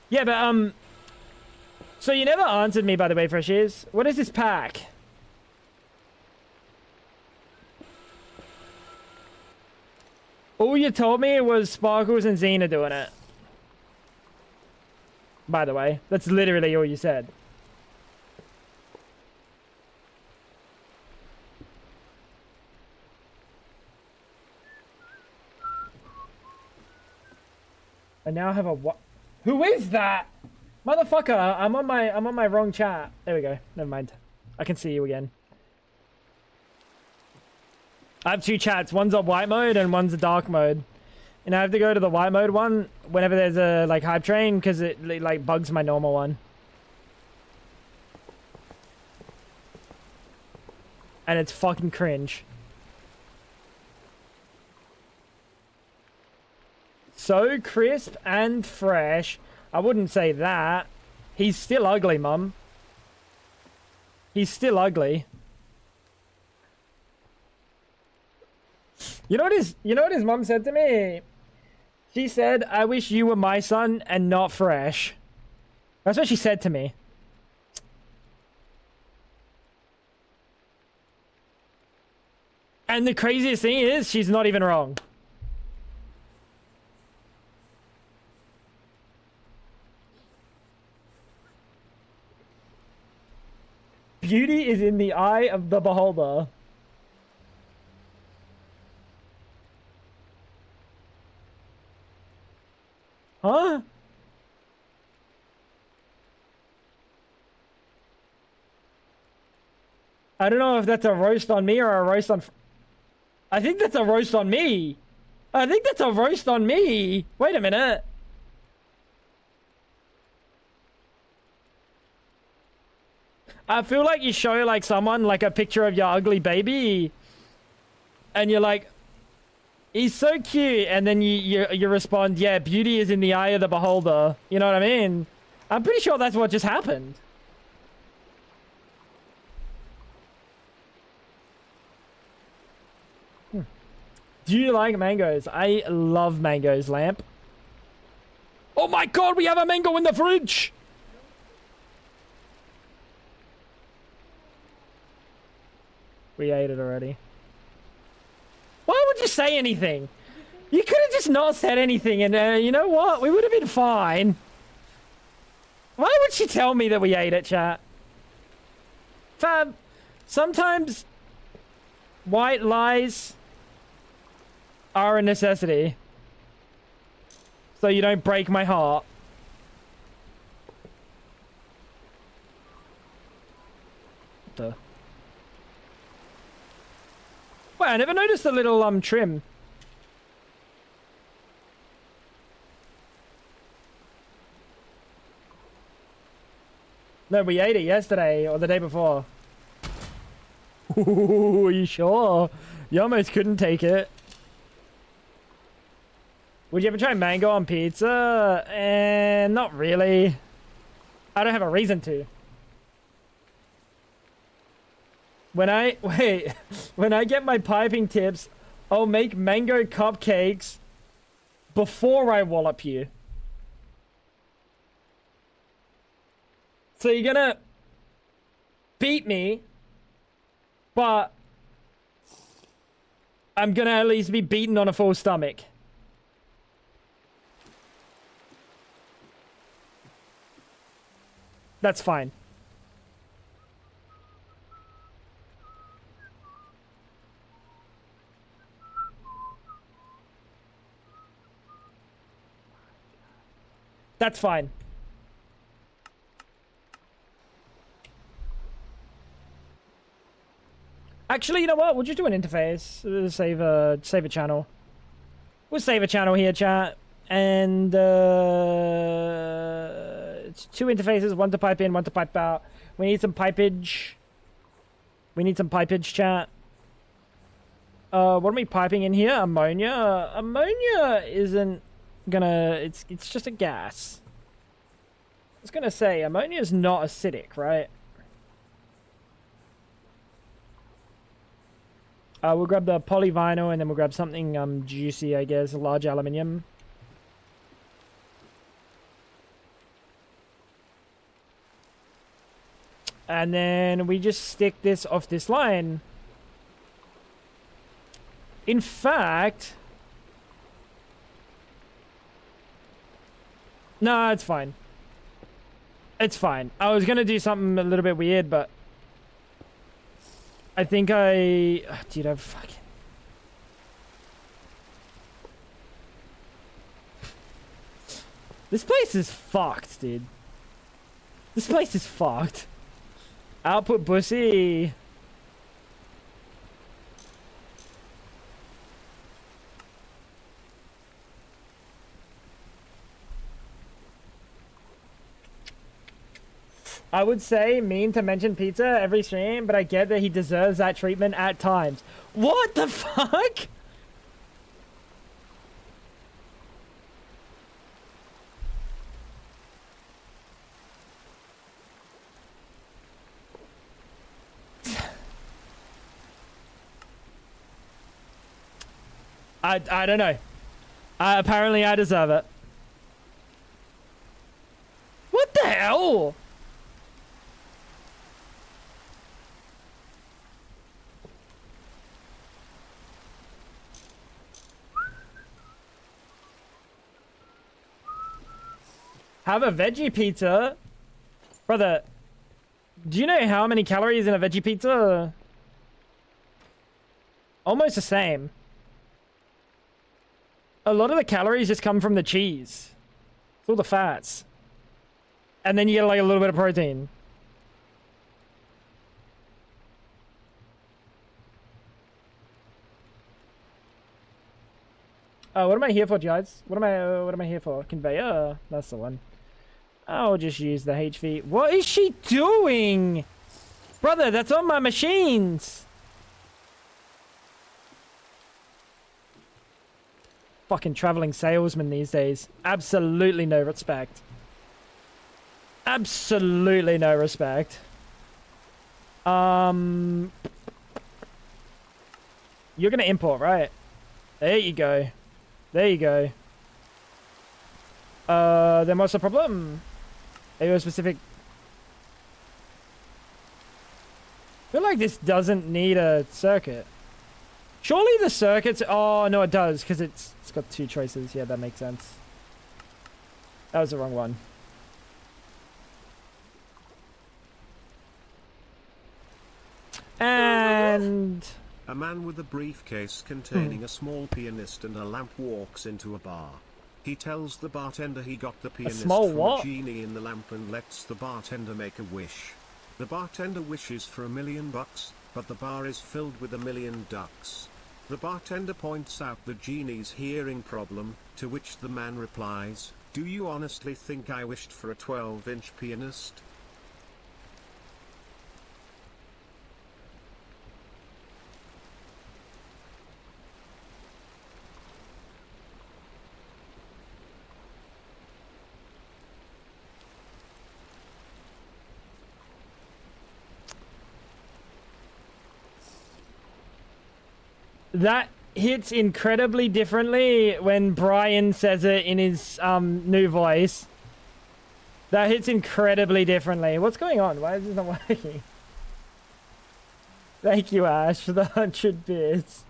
Yeah, but, so you never answered me, by the way, Freshies. What is this pack? All you told me was Sparkles and Xena doing it. By the way, that's literally all you said. I now have a what? Who is that? Motherfucker, I'm on my wrong chat. There we go. Never mind. I can see you again. I have two chats. One's a white mode and one's a dark mode. And I have to go to the white mode one whenever there's a like hype train because it like bugs my normal one. And it's fucking cringe. So crisp and fresh. I wouldn't say that. He's still ugly, Mum. He's still ugly. You know what his mum said to me? She said, "I wish you were my son and not fresh." That's what she said to me. And the craziest thing is, she's not even wrong. Beauty is in the eye of the beholder. Huh? I don't know if that's a roast on me or a roast on... I think that's a roast on me. I think that's a roast on me. Wait a minute. I feel like you show like someone like a picture of your ugly baby and you're like, he's so cute, and then you respond, yeah, beauty is in the eye of the beholder. You know what I mean? I'm pretty sure that's what just happened. Do you like mangoes? I love mangoes, Lamp. Oh my god, we have a mango in the fridge! We ate it already. Why would you say anything? You could have just not said anything, and you know what? We would have been fine. Why would she tell me that we ate it, chat? Fab, sometimes white lies are a necessity. So you don't break my heart. I never noticed the little trim. No, we ate it yesterday or the day before. Ooh, are you sure? You almost couldn't take it. Would you ever try mango on pizza? Not really. I don't have a reason to. When I get my piping tips, I'll make mango cupcakes before I wallop you. So you're gonna beat me, but I'm gonna at least be beaten on a full stomach. That's fine. That's fine. Actually, you know what? We'll just do an interface. Save a channel. We'll save a channel here, chat. And it's 2 interfaces, 1 to pipe in, 1 to pipe out. We need some pipage. We need some pipage, chat. What are we piping in here? Ammonia? Ammonia isn't gonna... It's just a gas. I was gonna say, ammonia is not acidic, right? We'll grab the polyvinyl and then we'll grab something juicy, I guess. Large aluminium. And then we just stick this off this line. In fact... No, it's fine. It's fine. I was gonna do something a little bit weird, but... I think I... Oh, dude, I'm fucking... This place is fucked, dude. This place is fucked. Output bussy. I would say mean to mention pizza every stream, but I get that he deserves that treatment at times. What the fuck? I don't know. Apparently I deserve it. What the hell? Have a veggie pizza? Brother, do you know how many calories in a veggie pizza? Almost the same. A lot of the calories just come from the cheese. It's all the fats. And then you get like a little bit of protein. What am I here for, guys? What am I here for? Conveyor? That's the one. I'll just use the HV. What is she doing? Brother, that's on my machines. Fucking traveling salesman these days. Absolutely no respect. Absolutely no respect. You're gonna import, right? There you go. There you go. Then what's the problem? Are you a specific... I feel like this doesn't need a circuit. Surely the circuits... Oh, no, it does, because it's got 2 choices. Yeah, that makes sense. That was the wrong one. And... A man with a briefcase containing a small pianist and a lamp walks into a bar. He tells the bartender he got the pianist from a genie in the lamp and lets the bartender make a wish. The bartender wishes for $1 million, but the bar is filled with 1 million ducks. The bartender points out the genie's hearing problem, to which the man replies, "Do you honestly think I wished for a 12-inch pianist?" That hits incredibly differently when Brian says it in his new voice. That hits incredibly differently. What's going on? Why is this not working? Thank you, Ash, for the 100 bits.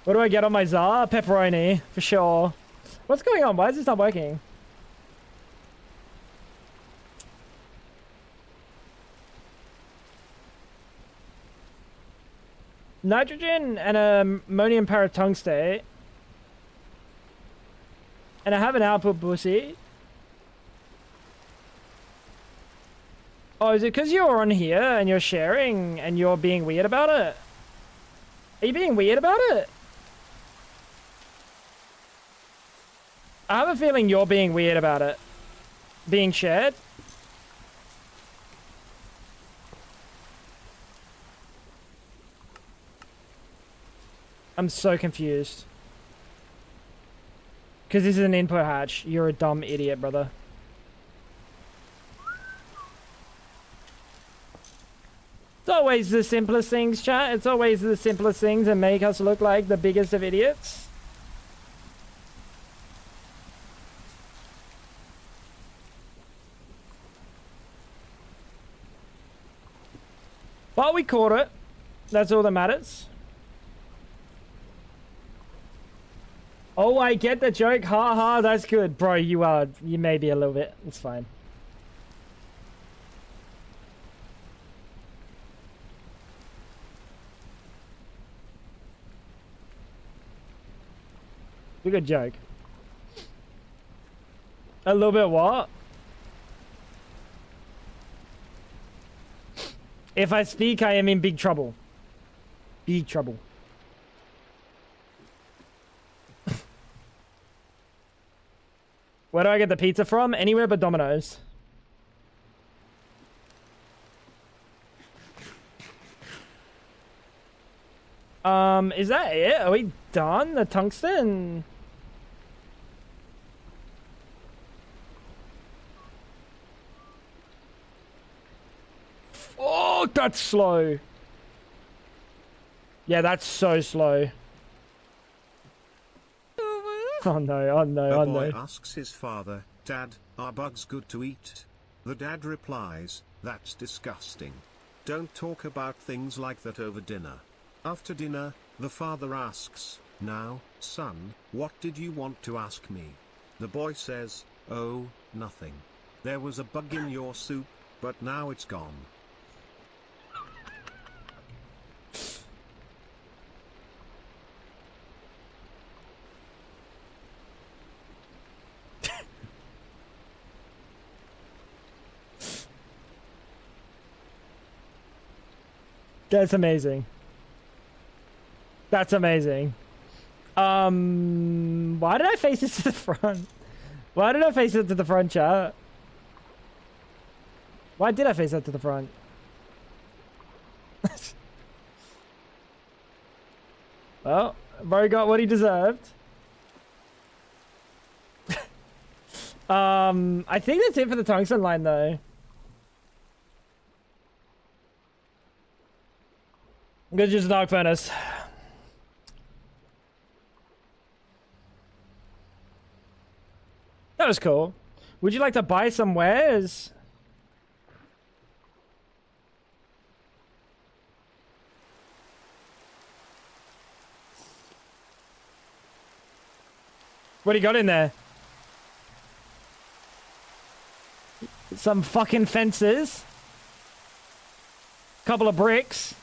What do I get on my Tsar? Pepperoni, for sure. What's going on? Why is this not working? Nitrogen and ammonium paratungstate. And I have an output pussy. Oh, is it because you're on here and you're sharing and you're being weird about it? Are you being weird about it? I have a feeling you're being weird about it. Being shared. I'm so confused. Because this is an input hatch. You're a dumb idiot, brother. It's always the simplest things, chat. It's always the simplest things that make us look like the biggest of idiots. But we caught it. That's all that matters. Oh, I get the joke. Ha ha, that's good. Bro, you may be a little bit. It's fine. A good joke. A little bit what? If I speak, I am in big trouble. Big trouble. Where do I get the pizza from? Anywhere but Domino's. Is that it? Are we done? The tungsten? Oh, that's slow. Yeah, that's so slow. Oh no, oh no, oh no. A boy asks his father, "Dad, are bugs good to eat?" The dad replies, "That's disgusting. Don't talk about things like that over dinner." After dinner, the father asks, "Now, son, what did you want to ask me?" The boy says, "Oh, nothing. There was a bug in your soup, but now it's gone." That's amazing. That's amazing. Why did I face it to the front? Why did I face it to the front, chat? Why did I face it to the front? Well, bro got what he deserved. I think that's it for the tungsten line, though. Good, just a dog furnace. That was cool. Would you like to buy some wares? What do you got in there? Some fucking fences. Couple of bricks.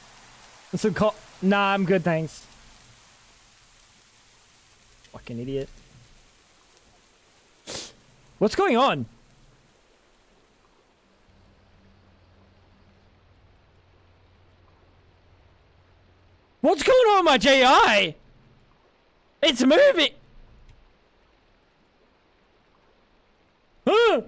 And some nah, I'm good, thanks. Fucking idiot. What's going on? What's going doing much AI? It's moving. Huh?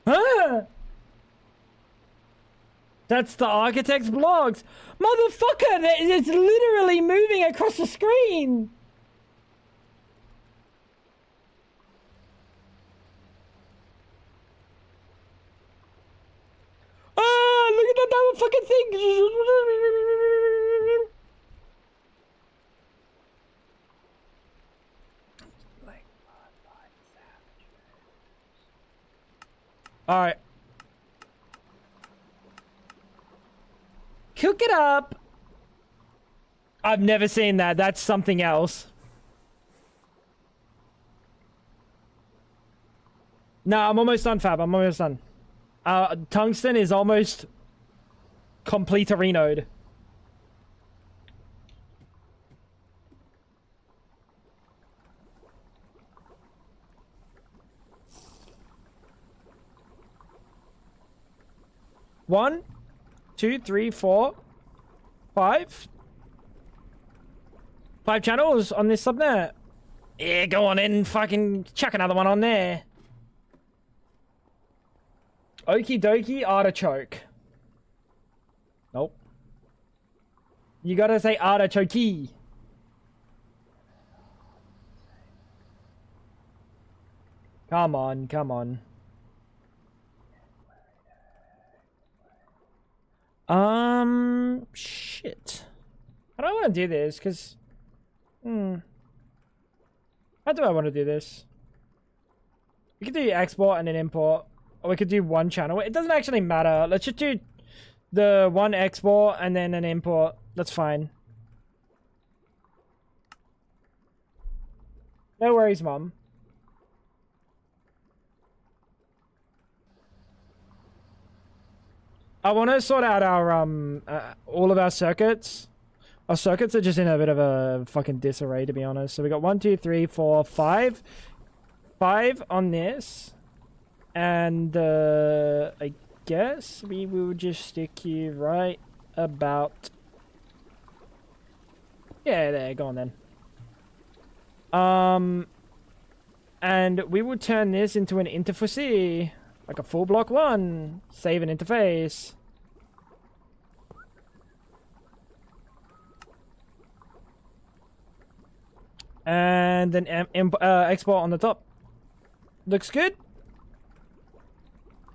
Huh? That's the architect's blogs. Motherfucker, it's literally moving across the screen. Ah, look at that fucking thing. All right. Cook it up. I've never seen that. That's something else. No, I'm almost done, Fab. I'm almost done. Tungsten is almost complete-arenoed. One, two, three, four, five. 5 channels on this subnet. Yeah, go on in, fucking chuck another one on there. Okie dokie artichoke. Nope. You gotta say artichoke. Come on, come on. Shit. I don't want to do this, because... How do I want to do this? We could do export and then import. Or we could do one channel. It doesn't actually matter. Let's just do the one export and then an import. That's fine. No worries, Mom. I want to sort out our, all of our circuits. Our circuits are just in a bit of a fucking disarray, to be honest. So we got 1, 2, 3, 4, 5. 5 on this. And, I guess we will just stick you right about... Yeah, there, go on then. And we will turn this into an interface. Like a full block 1. Save an interface. And then export on the top. Looks good.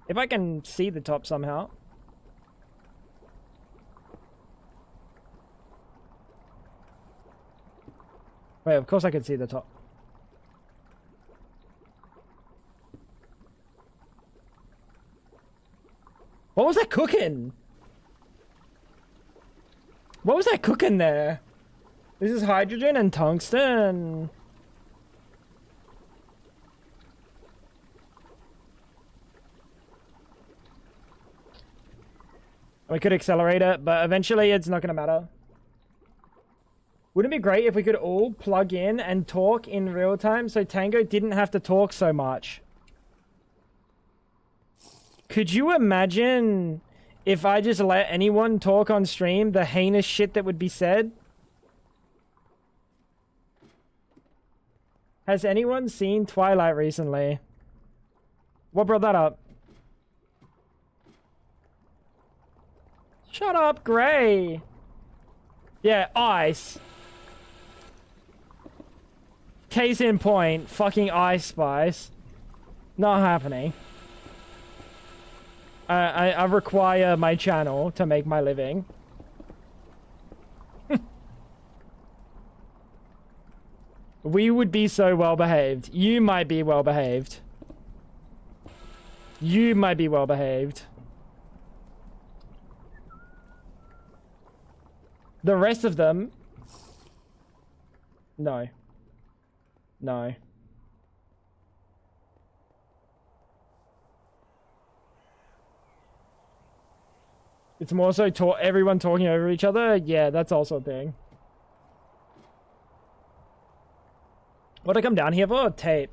If I can see the top somehow. Wait, of course I can see the top. What was that cooking? What was that cooking there? This is hydrogen and tungsten. We could accelerate it, but eventually it's not going to matter. Wouldn't it be great if we could all plug in and talk in real time so Tango didn't have to talk so much? Could you imagine if I just let anyone talk on stream, the heinous shit that would be said? Has anyone seen Twilight recently? What brought that up? Shut up, Gray. Yeah, ice. Case in point, fucking Ice Spice. Not happening. I require my channel to make my living. We would be so well behaved. You might be well behaved. You might be well behaved. The rest of them... No. No. It's more so everyone talking over each other. Yeah, that's also a thing. What'd I come down here for? Tape.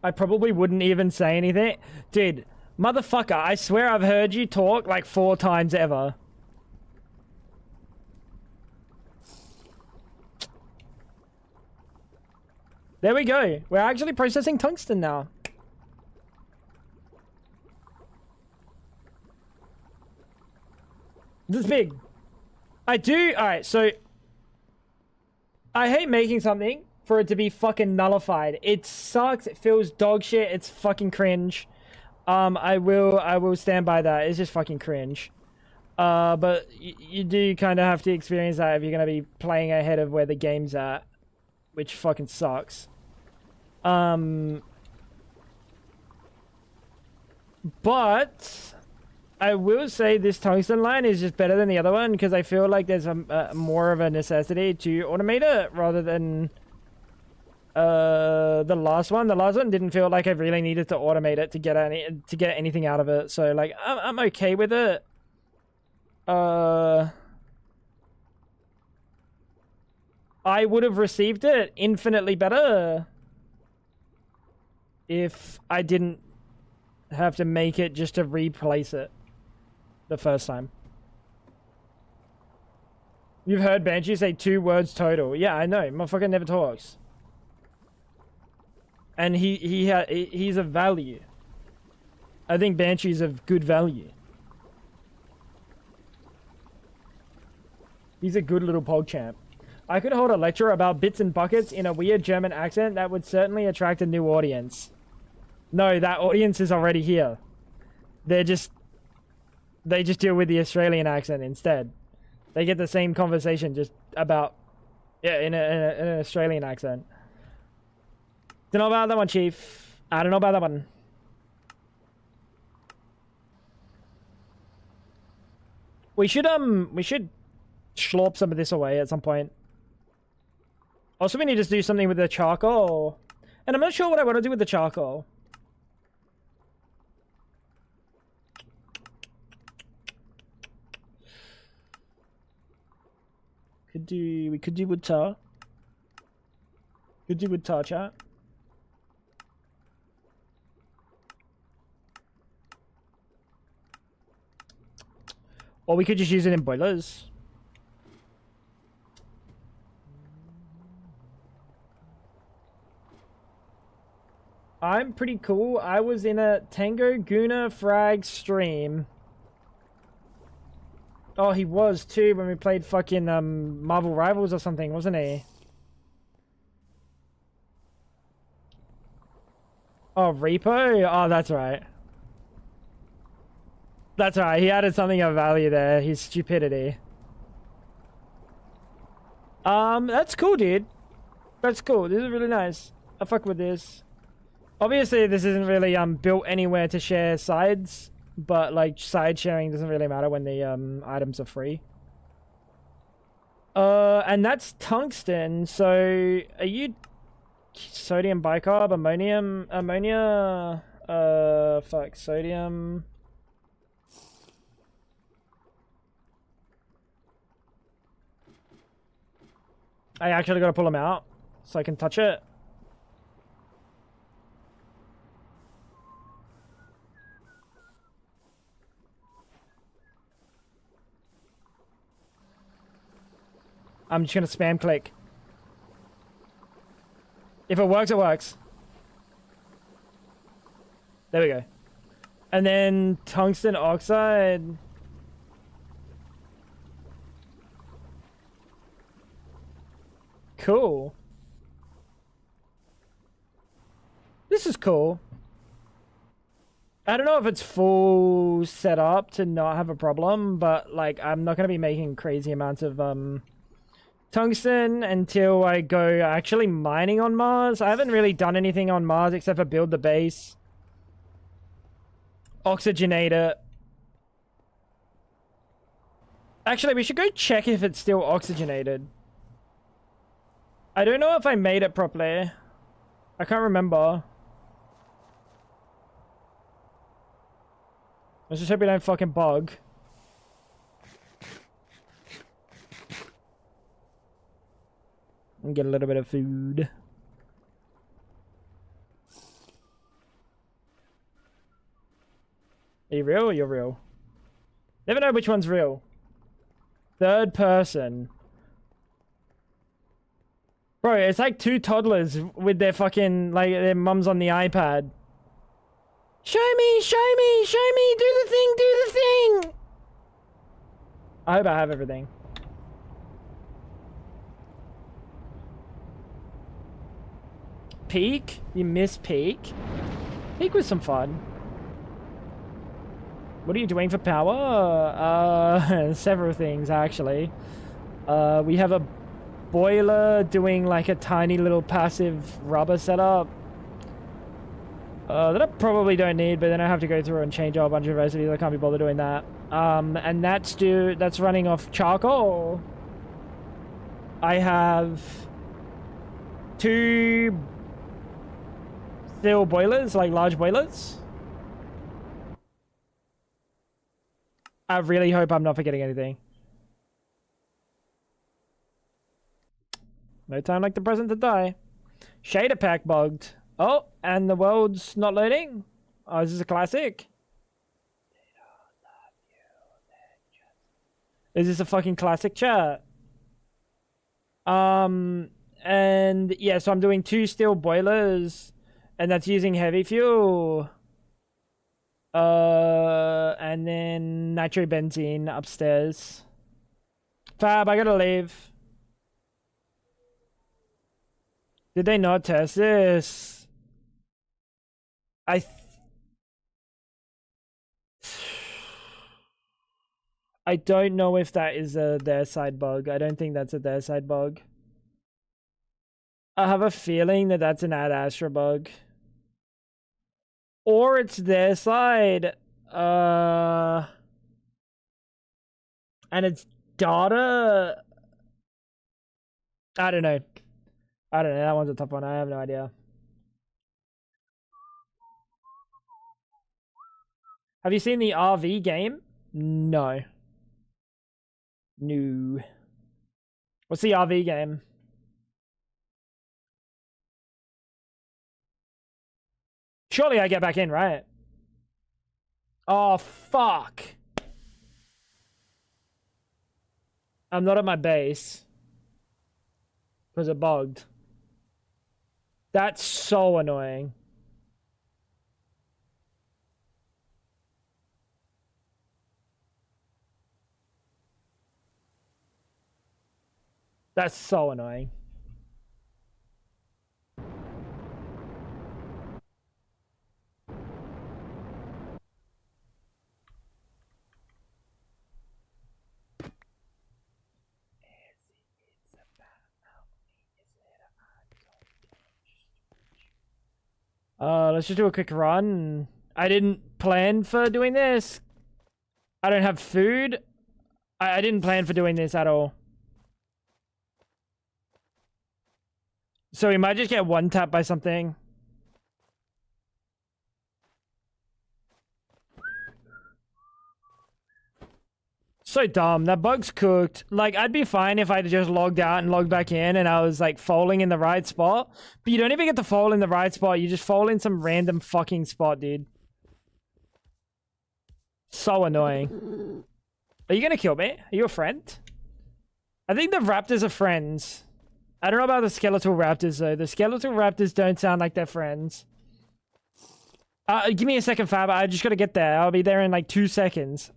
I probably wouldn't even say anything. Dude, motherfucker, I swear I've heard you talk like 4 times ever. There we go. We're actually processing tungsten now. This is big. I do. Alright, so I hate making something for it to be fucking nullified. It sucks. It feels dog shit. It's fucking cringe. I will stand by that. It's just fucking cringe. But you do kind of have to experience that if you're going to be playing ahead of where the game's at, which fucking sucks. But I will say this tungsten line is just better than the other one because I feel like there's a more of a necessity to automate it rather than the last one. The last one didn't feel like I really needed to automate it to get anything out of it. So like I'm okay with it. I would have received it infinitely better if I didn't have to make it just to replace it the first time. You've heard Banshee say 2 words total. Yeah, I know. Motherfucker never talks. And he's of value. I think Banshee's of good value. He's a good little PogChamp. I could hold a lecture about bits and buckets in a weird German accent that would certainly attract a new audience. No, that audience is already here. They just deal with the Australian accent instead. They get the same conversation just about, yeah, in an Australian accent. Don't know about that one, Chief. I don't know about that one. We should slurp some of this away at some point. Also, we need to do something with the charcoal. And I'm not sure what I want to do with the charcoal. We could do wood tar. Could do wood tar, chat. Or we could just use it in boilers. I'm pretty cool. I was in a Tango Guna Frag stream. Oh, he was too when we played fucking Marvel Rivals or something, wasn't he? Oh, Repo? Oh, that's right. That's right. He added something of value there. His stupidity. That's cool, dude. That's cool. This is really nice. I fuck with this. Obviously, this isn't really built anywhere to share sides, but like side sharing doesn't really matter when the items are free. And that's tungsten. So, are you sodium bicarb, ammonia? Fuck, sodium. I actually gotta pull them out so I can touch it. I'm just gonna spam click. If it works, it works. There we go. And then tungsten oxide. Cool. This is cool. I don't know if it's full set up to not have a problem, but like I'm not going to be making crazy amounts of tungsten until I go actually mining on Mars. I haven't really done anything on Mars except for build the base, oxygenate it. Actually, we should go check if it's still oxygenated. I don't know if I made it properly. I can't remember. Let's just hope we don't fucking bug. And get a little bit of food. Are you real or you're real? Never know which one's real. Third person. Bro, it's like two toddlers with their fucking, like, their mums on the iPad. Show me, show me, show me, do the thing, do the thing! I hope I have everything. Peak? You missed Peak? Peak was some fun. What are you doing for power? Several things, actually. We have a boiler doing like a tiny little passive rubber setup. That I probably don't need, but then I have to go through and change a whole bunch of recipes. I can't be bothered doing that. And that's running off charcoal. I have 2 steel boilers, like large boilers. I really hope I'm not forgetting anything. No time like the present to die. Shader pack bugged. Oh, and the world's not loading? Oh, is this a classic? Is this a fucking classic chat? And yeah, so I'm doing 2 steel boilers, and that's using heavy fuel. And then nitrobenzene upstairs. Fab, I gotta leave. Did they not test this? I don't know if that is a their side bug. I don't think that's a their side bug. I have a feeling that that's an Ad Astra bug. Or it's their side. And it's data. I don't know. That one's a tough one. I have no idea. Have you seen the RV game? No. No. What's the RV game? Surely I get back in, right? Oh, fuck. I'm not at my base. Because it bugged. That's so annoying. That's so annoying. Let's just do a quick run. I didn't plan for doing this. I don't have food. I didn't plan for doing this at all. So we might just get one tap by something. So dumb. That bug's cooked. Like, I'd be fine if I just logged out and logged back in and I was, like, falling in the right spot. But you don't even get to fall in the right spot. You just fall in some random fucking spot, dude. So annoying. Are you gonna kill me? Are you a friend? I think the raptors are friends. I don't know about the skeletal raptors, though. The skeletal raptors don't sound like they're friends. Give me a second, Fab. I just gotta get there. I'll be there in, like, 2 seconds.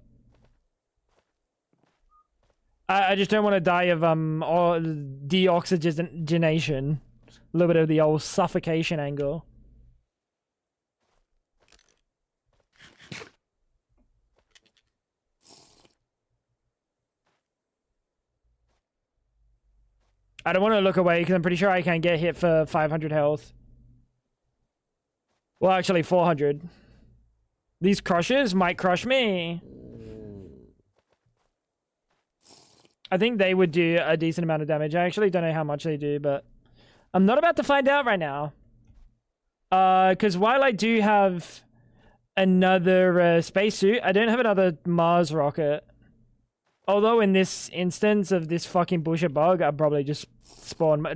I just don't want to die of deoxygenation. A little bit of the old suffocation angle. I don't want to look away because I'm pretty sure I can get hit for 500 health. Well, actually 400. These crushers might crush me. I think they would do a decent amount of damage. I actually don't know how much they do, but I'm not about to find out right now. Because while I do have another spacesuit, I don't have another Mars rocket. Although in this instance of this fucking bullshit bug, I'd probably just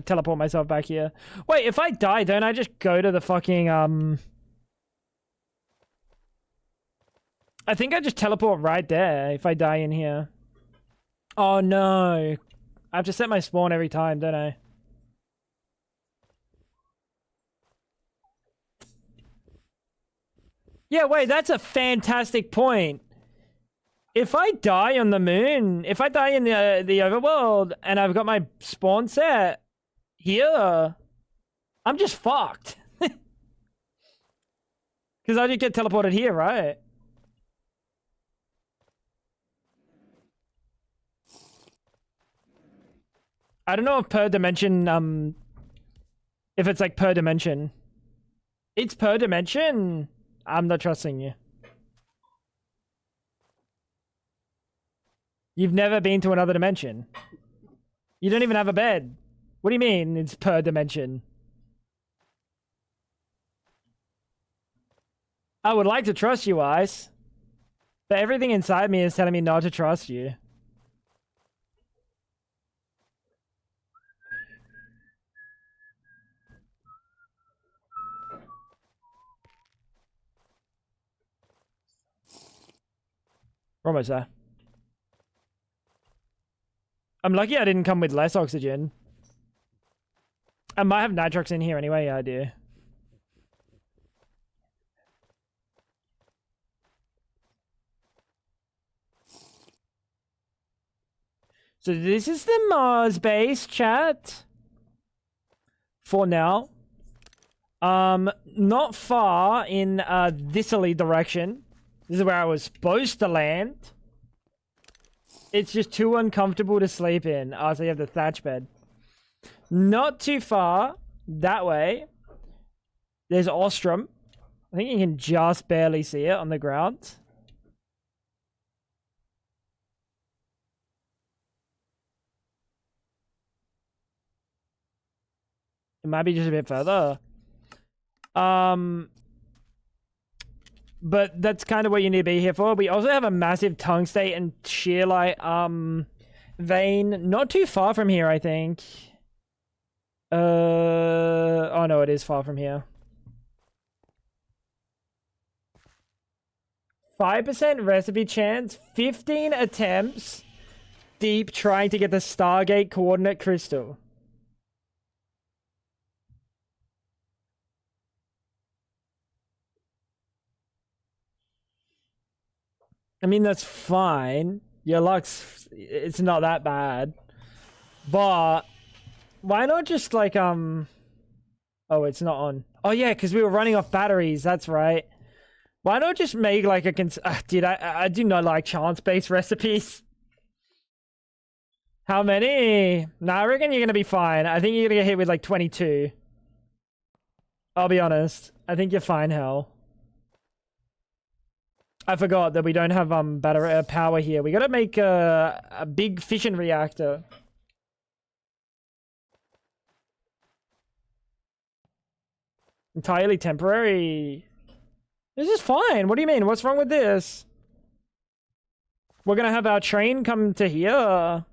teleport myself back here. Wait, if I die, don't I just go to the fucking, I think I just teleport right there if I die in here. Oh no. I have to set my spawn every time, don't I? Yeah, wait, that's a fantastic point. If I die on the moon, if I die in the overworld and I've got my spawn set here, I'm just fucked. Because I just get teleported here, right? I don't know if per dimension, if it's like per dimension. It's per dimension. I'm not trusting you. You've never been to another dimension. You don't even have a bed. What do you mean it's per dimension? I would like to trust you, Ice. But everything inside me is telling me not to trust you. We're almost there. I'm lucky I didn't come with less oxygen. I might have nitrox in here anyway, yeah, I do. So this is the Mars base, chat. For now. Not far in thisly direction. This is where I was supposed to land. It's just too uncomfortable to sleep in. Oh, so you have the thatch bed. Not too far that way. There's Ostrom. I think you can just barely see it on the ground. It might be just a bit further. But that's kind of what you need to be here for. We also have a massive tungstate and shearlite vein. Not too far from here, I think. Oh no, it is far from here. 5% recipe chance, 15 attempts deep trying to get the Stargate coordinate crystal. I mean, that's fine. Your luck's... it's not that bad. But... why not just, like, oh, it's not on. Oh, yeah, because we were running off batteries. That's right. Why not just make, like, a... dude, I do not like chance-based recipes. How many? Nah, I reckon you're going to be fine. I think you're going to get hit with, like, 22. I'll be honest. I think you're fine, hell. I forgot that we don't have battery power here. We gotta make a big fission reactor. Entirely temporary. This is fine. What do you mean? What's wrong with this? We're gonna have our train come to here.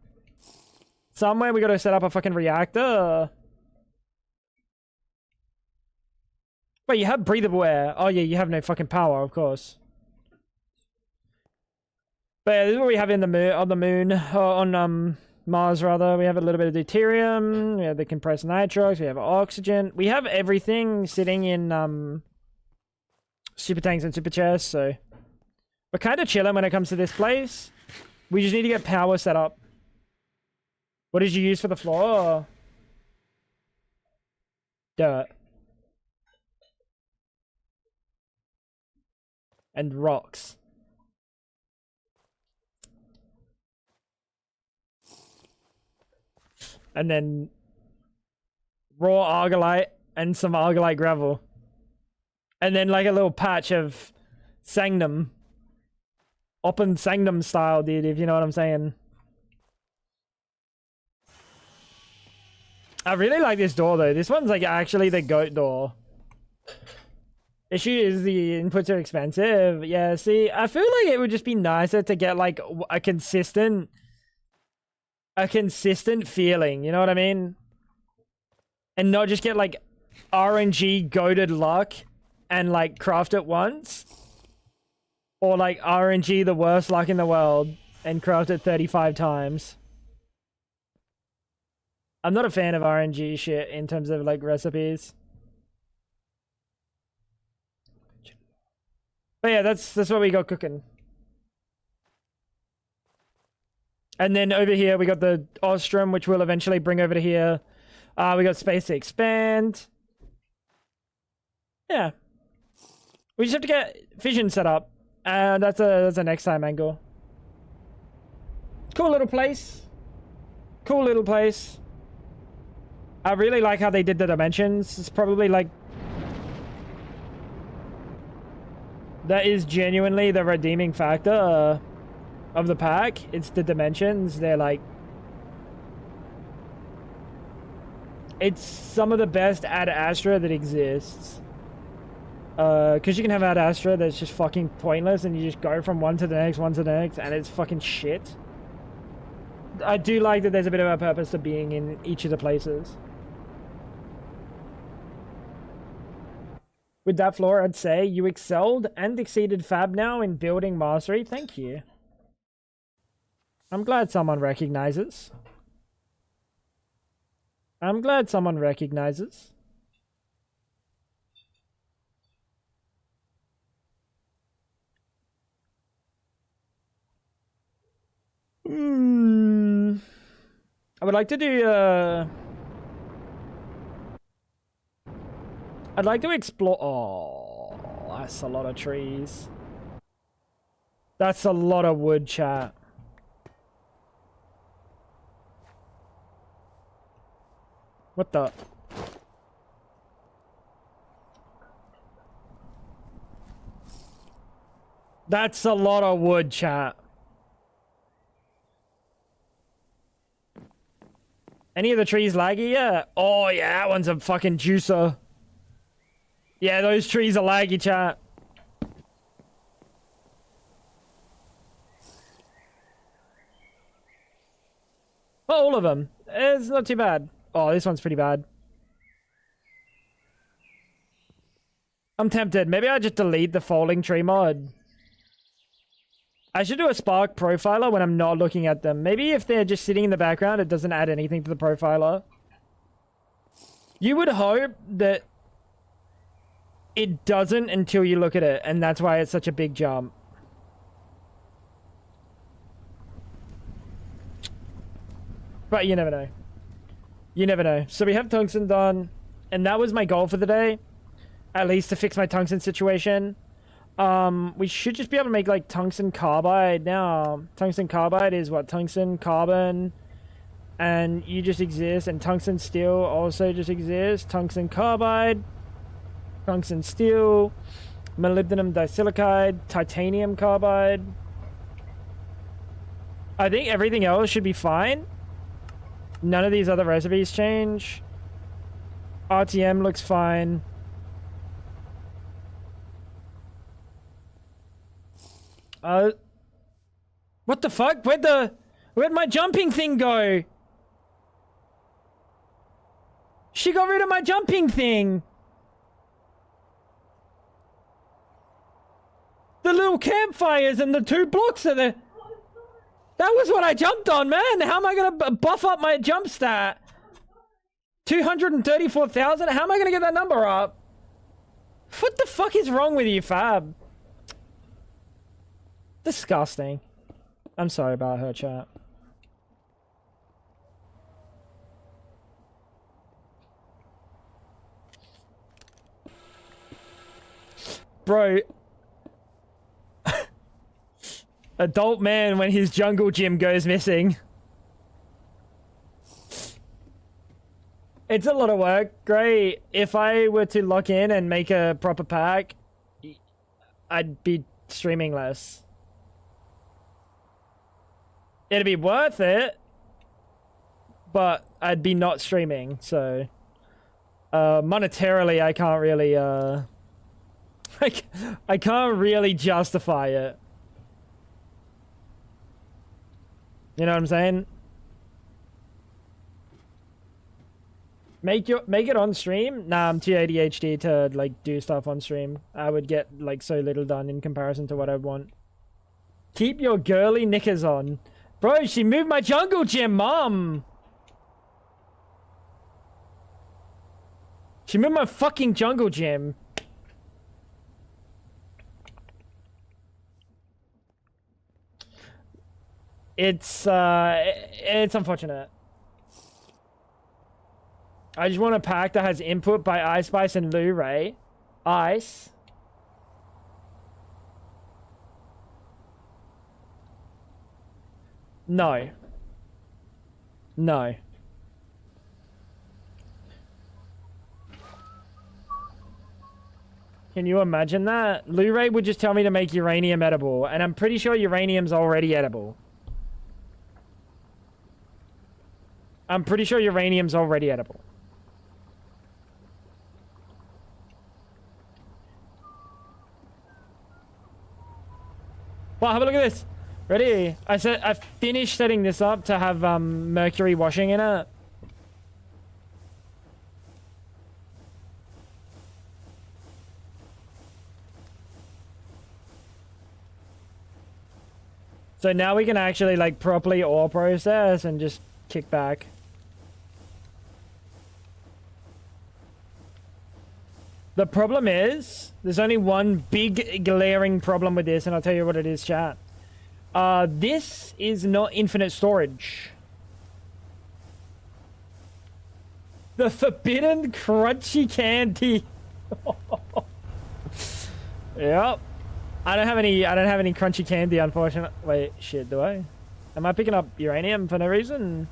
Somewhere we gotta set up a fucking reactor. Wait, you have breathable air. Oh yeah, you have no fucking power, of course. But yeah, this is what we have in the moon, on Mars rather. We have a little bit of deuterium. We have the compressed nitrox. We have oxygen. We have everything sitting in super tanks and super chests. So we're kind of chilling when it comes to this place. We just need to get power set up. What did you use for the floor? Dirt and rocks. And then raw argillite and some argillite gravel. And then like a little patch of Sangnum. Open Sangnum style, dude, if you know what I'm saying. I really like this door though. This one's like actually the goat door. Issue is the inputs are expensive. Yeah, see, I feel like it would just be nicer to get like a consistent feeling, you know what I mean? And not just get like RNG goated luck and like craft it once. Or like RNG, the worst luck in the world, and craft it 35 times. I'm not a fan of RNG shit in terms of like recipes. But yeah, that's what we got cooking. And then over here we got the Ostrom, which we'll eventually bring over to here. We got space to expand. Yeah. We just have to get fission set up. And that's a next time angle. Cool little place. Cool little place. I really like how they did the dimensions. It's probably like... That is genuinely the redeeming factor of the pack. It's the dimensions. They're like... It's some of the best Ad Astra that exists. Because you can have Ad Astra that's just fucking pointless and you just go from one to the next, one to the next, and it's fucking shit. I do like that there's a bit of a purpose to being in each of the places. With that floor, I'd say you excelled and exceeded Fab now in building mastery. Thank you. I'm glad someone recognizes. I'm glad someone recognizes. I would like to do, I'd like to explore... Oh, that's a lot of trees. That's a lot of wood, chat. What the... That's a lot of wood, chat. Any of the trees laggy? Yeah. Oh, yeah, that one's a fucking juicer. Yeah, those trees are laggy, chat. Oh, all of them. It's not too bad. Oh, this one's pretty bad. I'm tempted. Maybe I just delete the falling tree mod. I should do a spark profiler when I'm not looking at them. Maybe if they're just sitting in the background, it doesn't add anything to the profiler. You would hope that it doesn't until you look at it, and that's why it's such a big jump. But you never know. You never know. So we have tungsten done, and that was my goal for the day. At least to fix my tungsten situation. We should just be able to make like tungsten carbide now. Tungsten carbide is what? Tungsten, carbon, and you just exist, and tungsten steel also just exists. Tungsten carbide, tungsten steel, molybdenum disilicide, titanium carbide. I think everything else should be fine. None of these other recipes change. RTM looks fine. What the fuck? Where'd my jumping thing go? She got rid of my jumping thing. The little campfires and the 2 blocks of the... That was what I jumped on, man. How am I gonna buff up my jump stat? 234,000? How am I gonna get that number up? What the fuck is wrong with you, Fab? Disgusting. I'm sorry about her, chat. Bro. Adult man when his jungle gym goes missing. It's a lot of work. Great. If I were to lock in and make a proper pack, I'd be streaming less. It'd be worth it, but I'd be not streaming, so monetarily I can't really I can't really justify it. You know what I'm saying? Make it on stream? Nah, I'm too ADHD to like do stuff on stream. I would get like so little done in comparison to what I want. Keep your girly knickers on. Bro, she moved my jungle gym, mom! She moved my fucking jungle gym. It's unfortunate. I just want a pack that has input by Ice Spice and Blu-ray. Ice. No. No. Can you imagine that? Blu-ray would just tell me to make uranium edible, and I'm pretty sure uranium's already edible. I'm pretty sure uranium's already edible. Wow, have a look at this. Ready? I finished setting this up to have mercury washing in it. So now we can actually like properly ore process and just kick back. The problem is, there's only one big glaring problem with this, and I'll tell you what it is, chat. This is not infinite storage. The forbidden crunchy candy. Yep. I don't have any crunchy candy, unfortunately. Wait, shit, do I? Am I picking up uranium for no reason?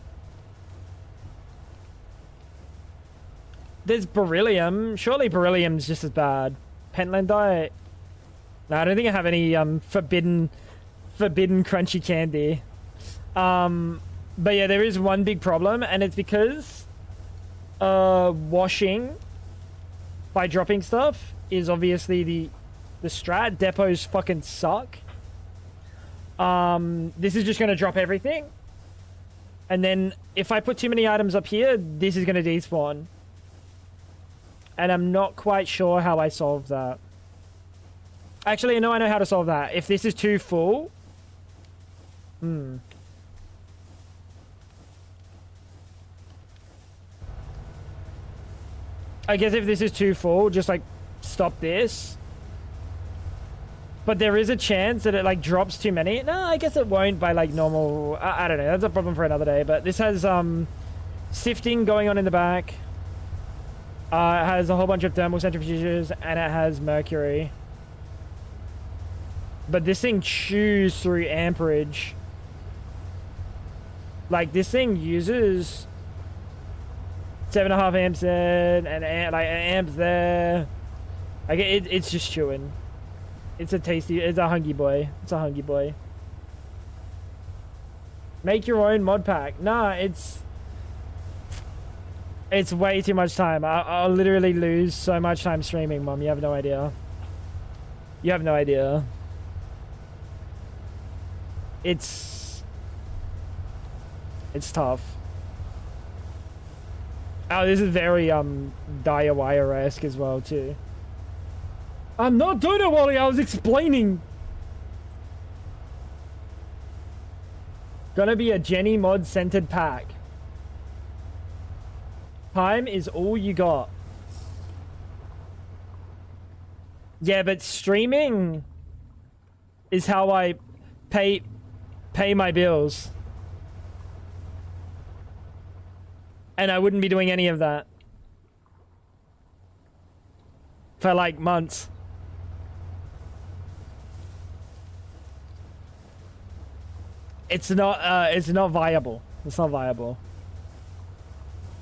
There's beryllium. Surely beryllium's just as bad. Pentlandite. No, I don't think I have any forbidden crunchy candy. But yeah, there is one big problem, and it's because washing by dropping stuff is obviously the strat. Depots fucking suck. This is just gonna drop everything, and then if I put too many items up here, this is gonna despawn. And I'm not quite sure how I solve that. Actually, no, I know how to solve that. If this is too full... I guess if this is too full, just like stop this. But there is a chance that it like drops too many. No, I guess it won't by like normal... I don't know. That's a problem for another day. But this has sifting going on in the back. It has a whole bunch of thermal centrifuges, and it has mercury. But this thing chews through amperage. Like, this thing uses 7.5 amps in, and like amps there. Like, it's just chewing. It's a hungry boy. It's a hungry boy. Make your own mod pack. Nah, it's way too much time. I'll literally lose so much time streaming, Mom. You have no idea. You have no idea. It's tough. Oh, this is very Dire Wire-esque as well too. I'm not doing it, Wally. I was explaining. Gonna be a Jenny mod scented pack. Time is all you got. Yeah, but streaming is how I pay my bills. And I wouldn't be doing any of that for like months. It's not viable. It's not viable.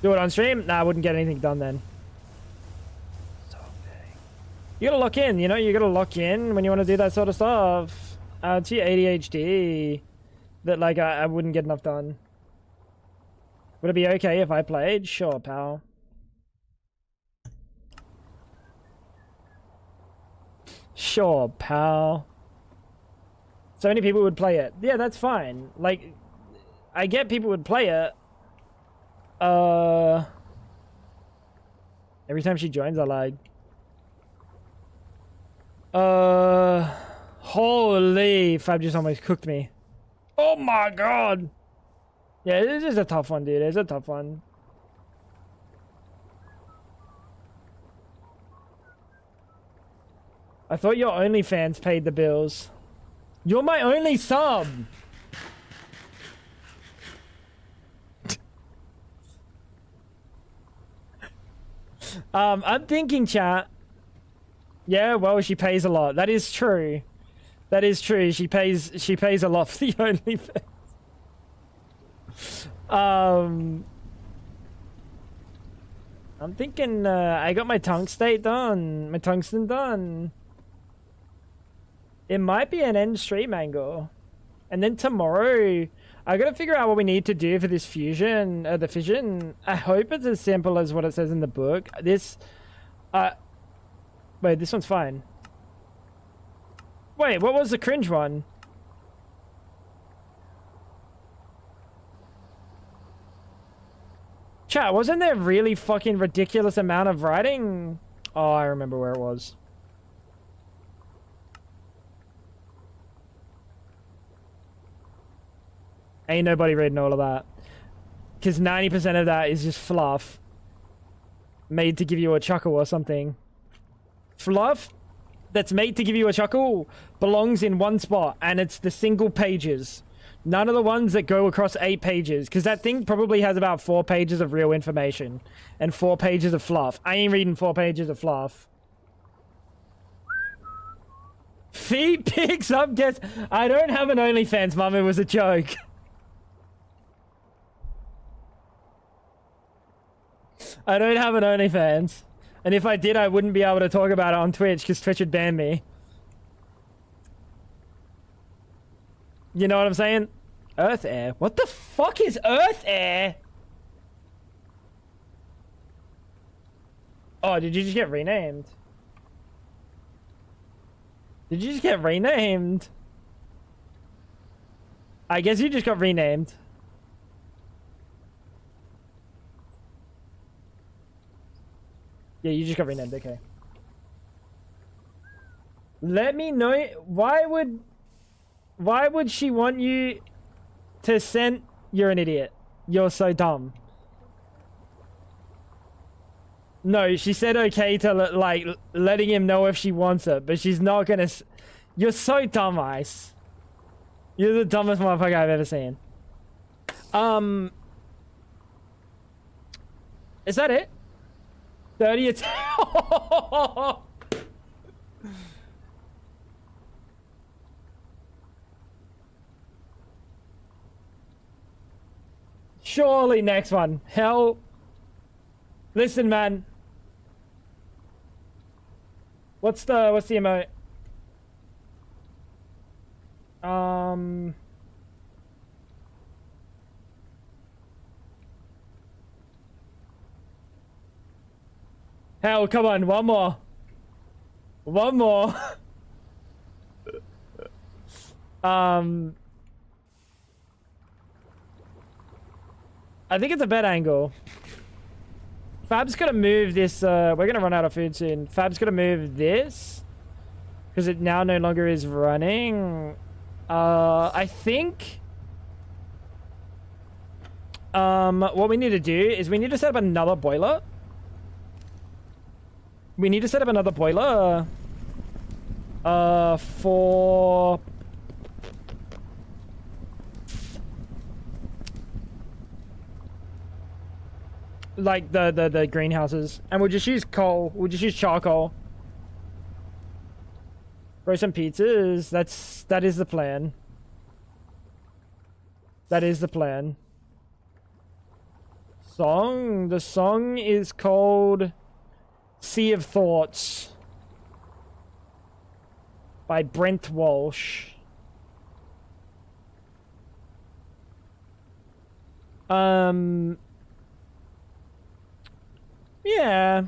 Do it on stream? Nah, I wouldn't get anything done then. You gotta lock in, you know? You gotta lock in when you want to do that sort of stuff. It's your ADHD that, like, I wouldn't get enough done. Would it be okay if I played? Sure, pal. Sure, pal. So many people would play it. Yeah, that's fine. Like, I get people would play it. Every time she joins, I lag. Holy, Fab just almost cooked me. Oh my god. Yeah, this is a tough one, dude. It's a tough one. I thought your OnlyFans paid the bills. You're my only sub. I'm thinking, chat. Yeah, well, she pays a lot. That is true. That is true. She pays a lot for the OnlyFans. I'm thinking I got my tungstate done. My tungsten done. It might be an end stream angle. And then tomorrow, I gotta figure out what we need to do for this fusion, the fission. I hope it's as simple as what it says in the book. This, wait, this one's fine. Wait, what was the cringe one? Chat, wasn't there really fucking ridiculous amount of writing? Oh, I remember where it was. Ain't nobody reading all of that. Because 90% of that is just fluff. Made to give you a chuckle or something. Fluff that's made to give you a chuckle belongs in one spot, and it's the single pages. None of the ones that go across 8 pages, because that thing probably has about 4 pages of real information and 4 pages of fluff. I ain't reading 4 pages of fluff. Feet picks up guess. I don't have an OnlyFans, mum. It was a joke. I don't have an OnlyFans. And if I did, I wouldn't be able to talk about it on Twitch because Twitch would ban me. You know what I'm saying? Earth Air. What the fuck is Earth Air? Oh, did you just get renamed? Did you just get renamed? I guess you just got renamed. Yeah, you just got renamed, okay. Let me know, why would she want you to send? You're an idiot. You're so dumb. No, she said okay to like letting him know if she wants it, but she's not gonna. You're so dumb, Ice. You're the dumbest motherfucker I've ever seen. Is that it? 30 attacks. Surely next one. Hell. Listen, man. What's the emote? Hell, come on, one more. One more. I think it's a bad angle. Fab's gonna move this, we're gonna run out of food soon. Fab's gonna move this. Because it now no longer is running. I think... what we need to do is we need to set up another boiler. We need to set up another boiler. For... like the greenhouses, and we'll just use coal. We'll just use charcoal. Throw some pizzas. That is the plan. That is the plan. Song. The song is called "Sea of Thoughts" by Brent Walsh. Yeah.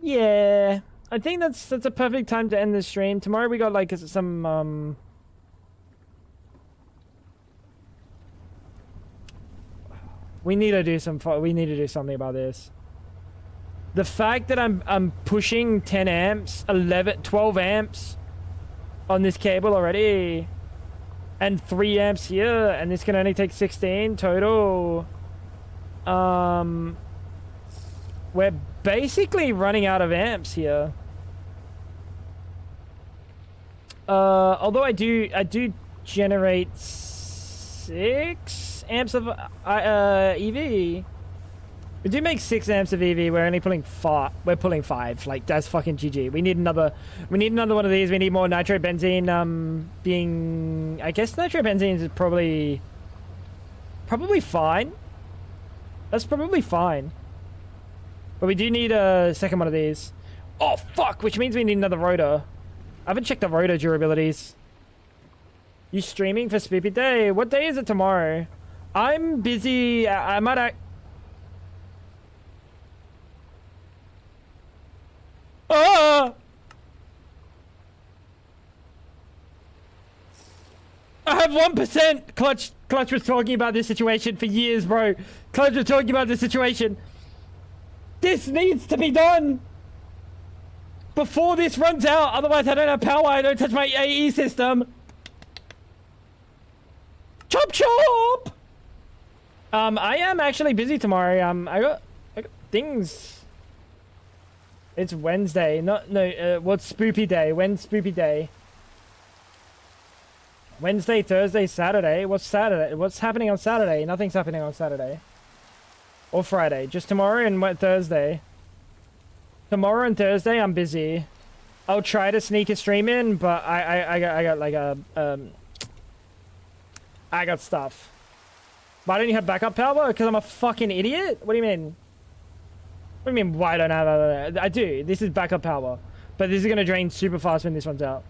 Yeah. I think that's a perfect time to end the stream. Tomorrow we got like some We need to do something about this. The fact that I'm pushing 10 amps, 11, 12 amps on this cable already, and 3 amps here, and this can only take 16 total. We're basically running out of amps here. Although I do generate 6 amps of EV. We do make 6 amps of EV. We're only pulling 5. We're pulling 5. Like, that's fucking GG. We need another one of these. We need more nitrobenzene. Being, I guess nitrobenzene is probably fine. That's probably fine. But we do need a second one of these. Oh fuck! Which means we need another rotor. I haven't checked the rotor durabilities. You streaming for Spoopy Day? What day is it tomorrow? I'm busy. I might. Ah! I have 1%. Clutch was talking about this situation for years, bro. Clutch was talking about this situation. This needs to be done before this runs out. Otherwise, I don't have power. I don't touch my AE system. Chop chop. I am actually busy tomorrow. I got things. It's Wednesday. What's Spoopy Day? When's Spoopy Day? Wednesday, Thursday, Saturday. What's Saturday? What's happening on Saturday? Nothing's happening on Saturday. Or Friday. Just tomorrow and Thursday. Tomorrow and Thursday, I'm busy. I'll try to sneak a stream in, but I got like a I got stuff. Why don't you have backup power? Because I'm a fucking idiot? What do you mean? What do you mean, why don't I have... I do. This is backup power. But this is going to drain super fast when this runs out.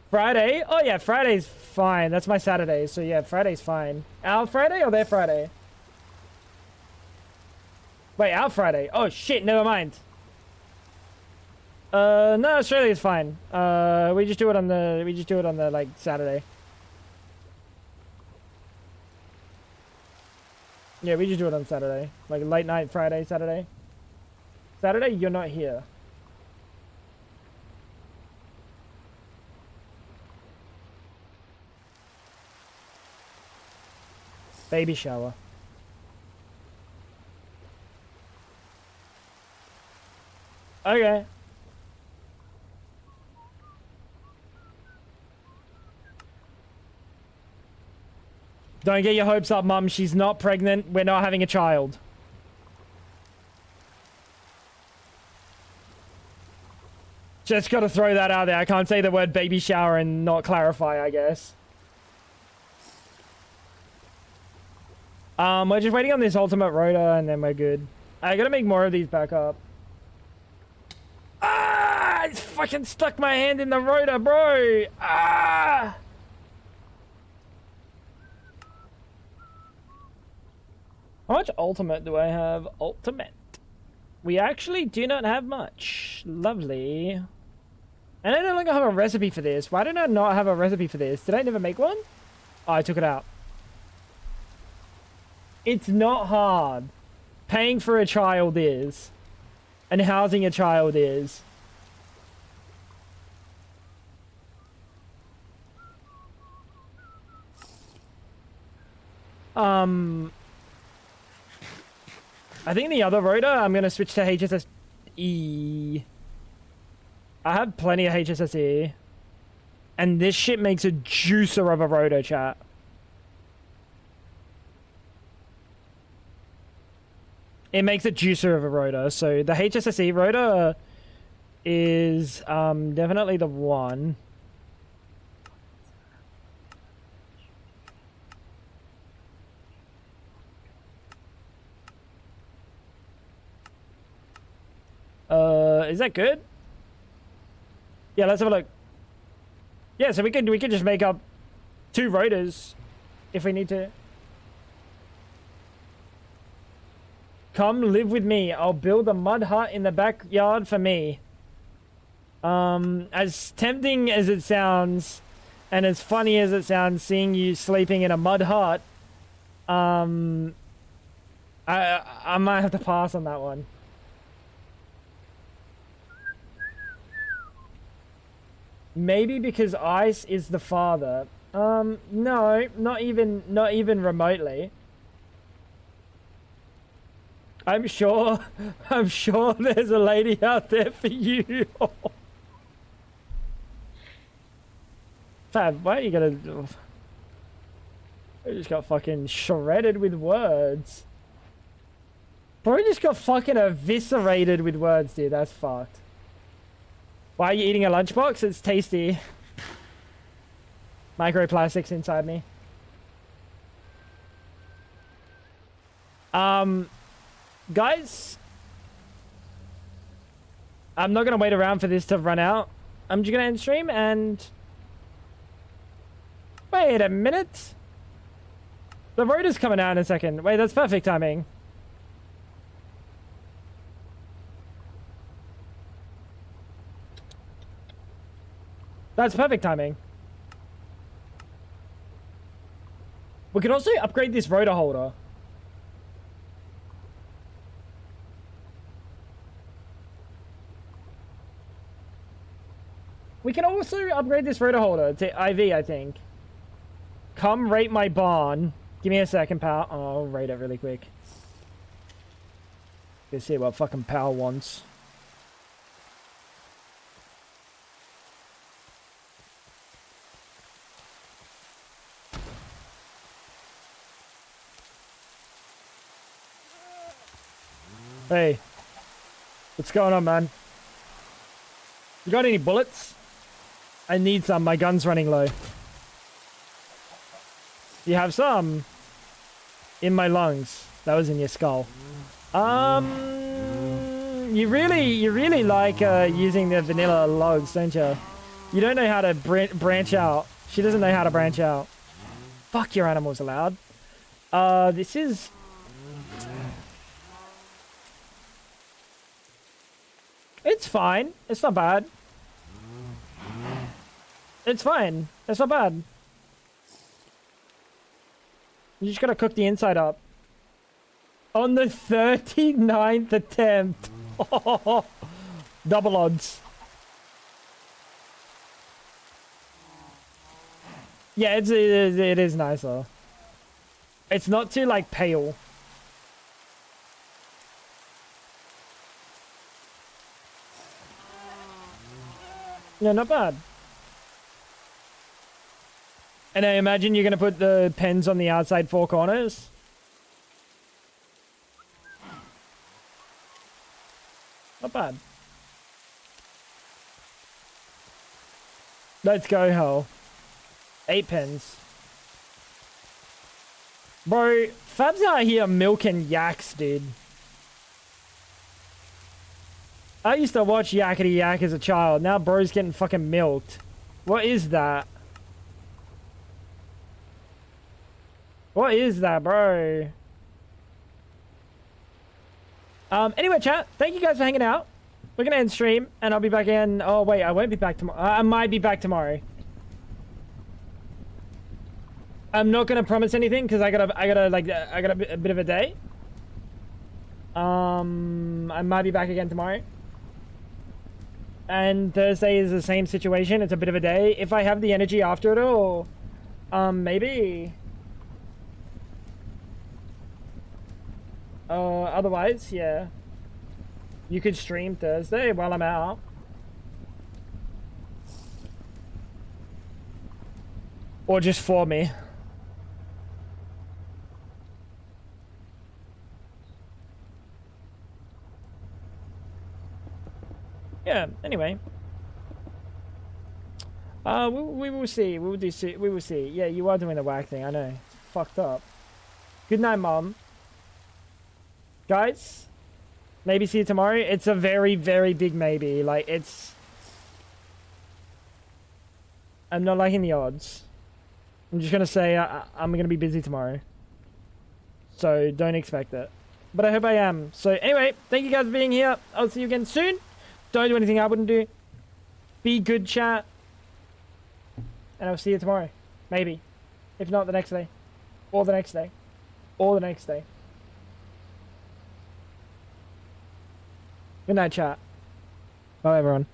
Friday? Oh, yeah, Friday's fine. That's my Saturday. So, yeah, Friday's fine. Our Friday or their Friday? Wait, our Friday. Oh, shit, never mind. No, Australia's fine. We just do it on the, like, Saturday. Yeah, we just do it on Saturday. Like late night Friday, Saturday. Saturday, you're not here. Baby shower. Okay. Don't get your hopes up, Mum. She's not pregnant. We're not having a child. Just gotta throw that out there. I can't say the word baby shower and not clarify, I guess. We're just waiting on this ultimate rotor and then we're good. I gotta make more of these back up. Ah! I fucking stuck my hand in the rotor, bro! Ah! How much ultimate do I have? Ultimate. We actually do not have much. Lovely. And I no longer have a recipe for this. Why did I not have a recipe for this? Did I never make one? Oh, I took it out. It's not hard. Paying for a child is. And housing a child is. I think the other rotor, I'm going to switch to HSSE. I have plenty of HSSE. And this shit makes a juicer of a rotor, chat. It makes a juicer of a rotor. So the HSSE rotor is definitely the one. Is that good? Yeah, let's have a look. Yeah, so we could just make up 2 rotors if we need to. Come live with me. I'll build a mud hut in the backyard for me. As tempting as it sounds, and as funny as it sounds, seeing you sleeping in a mud hut, I might have to pass on that one. Maybe because Ice is the father. No, not even remotely. I'm sure there's a lady out there for you. Fab, why are you gonna... I just got fucking shredded with words. Bro just got fucking eviscerated with words, dude. That's fucked. Why are you eating a lunchbox? It's tasty. Microplastics inside me. Guys, I'm not gonna wait around for this to run out. I'm just gonna end stream and... Wait a minute. The road is coming out in a second. Wait, that's perfect timing. That's perfect timing. We can also upgrade this rotor holder. We can also upgrade this rotor holder to IV, I think. Come rate my barn. Give me a second, pal. Oh, I'll rate it really quick. Let's see what fucking pal wants. Hey. What's going on, man? You got any bullets? I need some. My gun's running low. You have some? In my lungs. That was in your skull. You really like using the vanilla logs, don't you? You don't know how to branch out. She doesn't know how to branch out. Fuck, your animals are loud. This is... It's fine. It's not bad. It's fine. It's not bad. You just gotta cook the inside up. On the 39th attempt. Oh, double odds. Yeah, it is nicer. It's not too, like, pale. Yeah, not bad. And I imagine you're going to put the pens on the outside four corners. Not bad. Let's go, hell. 8 pens. Bro, Fab's out here milking yaks, dude. I used to watch Yakety Yak as a child. Now bro's getting fucking milked. What is that? What is that, bro? Anyway, chat, thank you guys for hanging out. We're gonna end stream, and I'll be back in... Oh, wait, I won't be back tomorrow. I might be back tomorrow. I'm not gonna promise anything, because I got a bit of a day. I might be back again tomorrow. And Thursday is the same situation. It's a bit of a day. If I have the energy after it all, maybe... Otherwise, yeah. You could stream Thursday while I'm out. Or just for me. Yeah, anyway. We will see. We will see. Yeah, you are doing the whack thing, I know. It's fucked up. Good night, Mom. Guys, maybe see you tomorrow. It's a very, very big maybe. Like, it's... I'm not liking the odds. I'm just gonna say I'm gonna be busy tomorrow. So, don't expect it. But I hope I am. So, anyway, thank you guys for being here. I'll see you again soon. Don't do anything I wouldn't do. Be good, chat. And I'll see you tomorrow. Maybe. If not, the next day. Or the next day. or the next day. Good night, chat. Bye, everyone.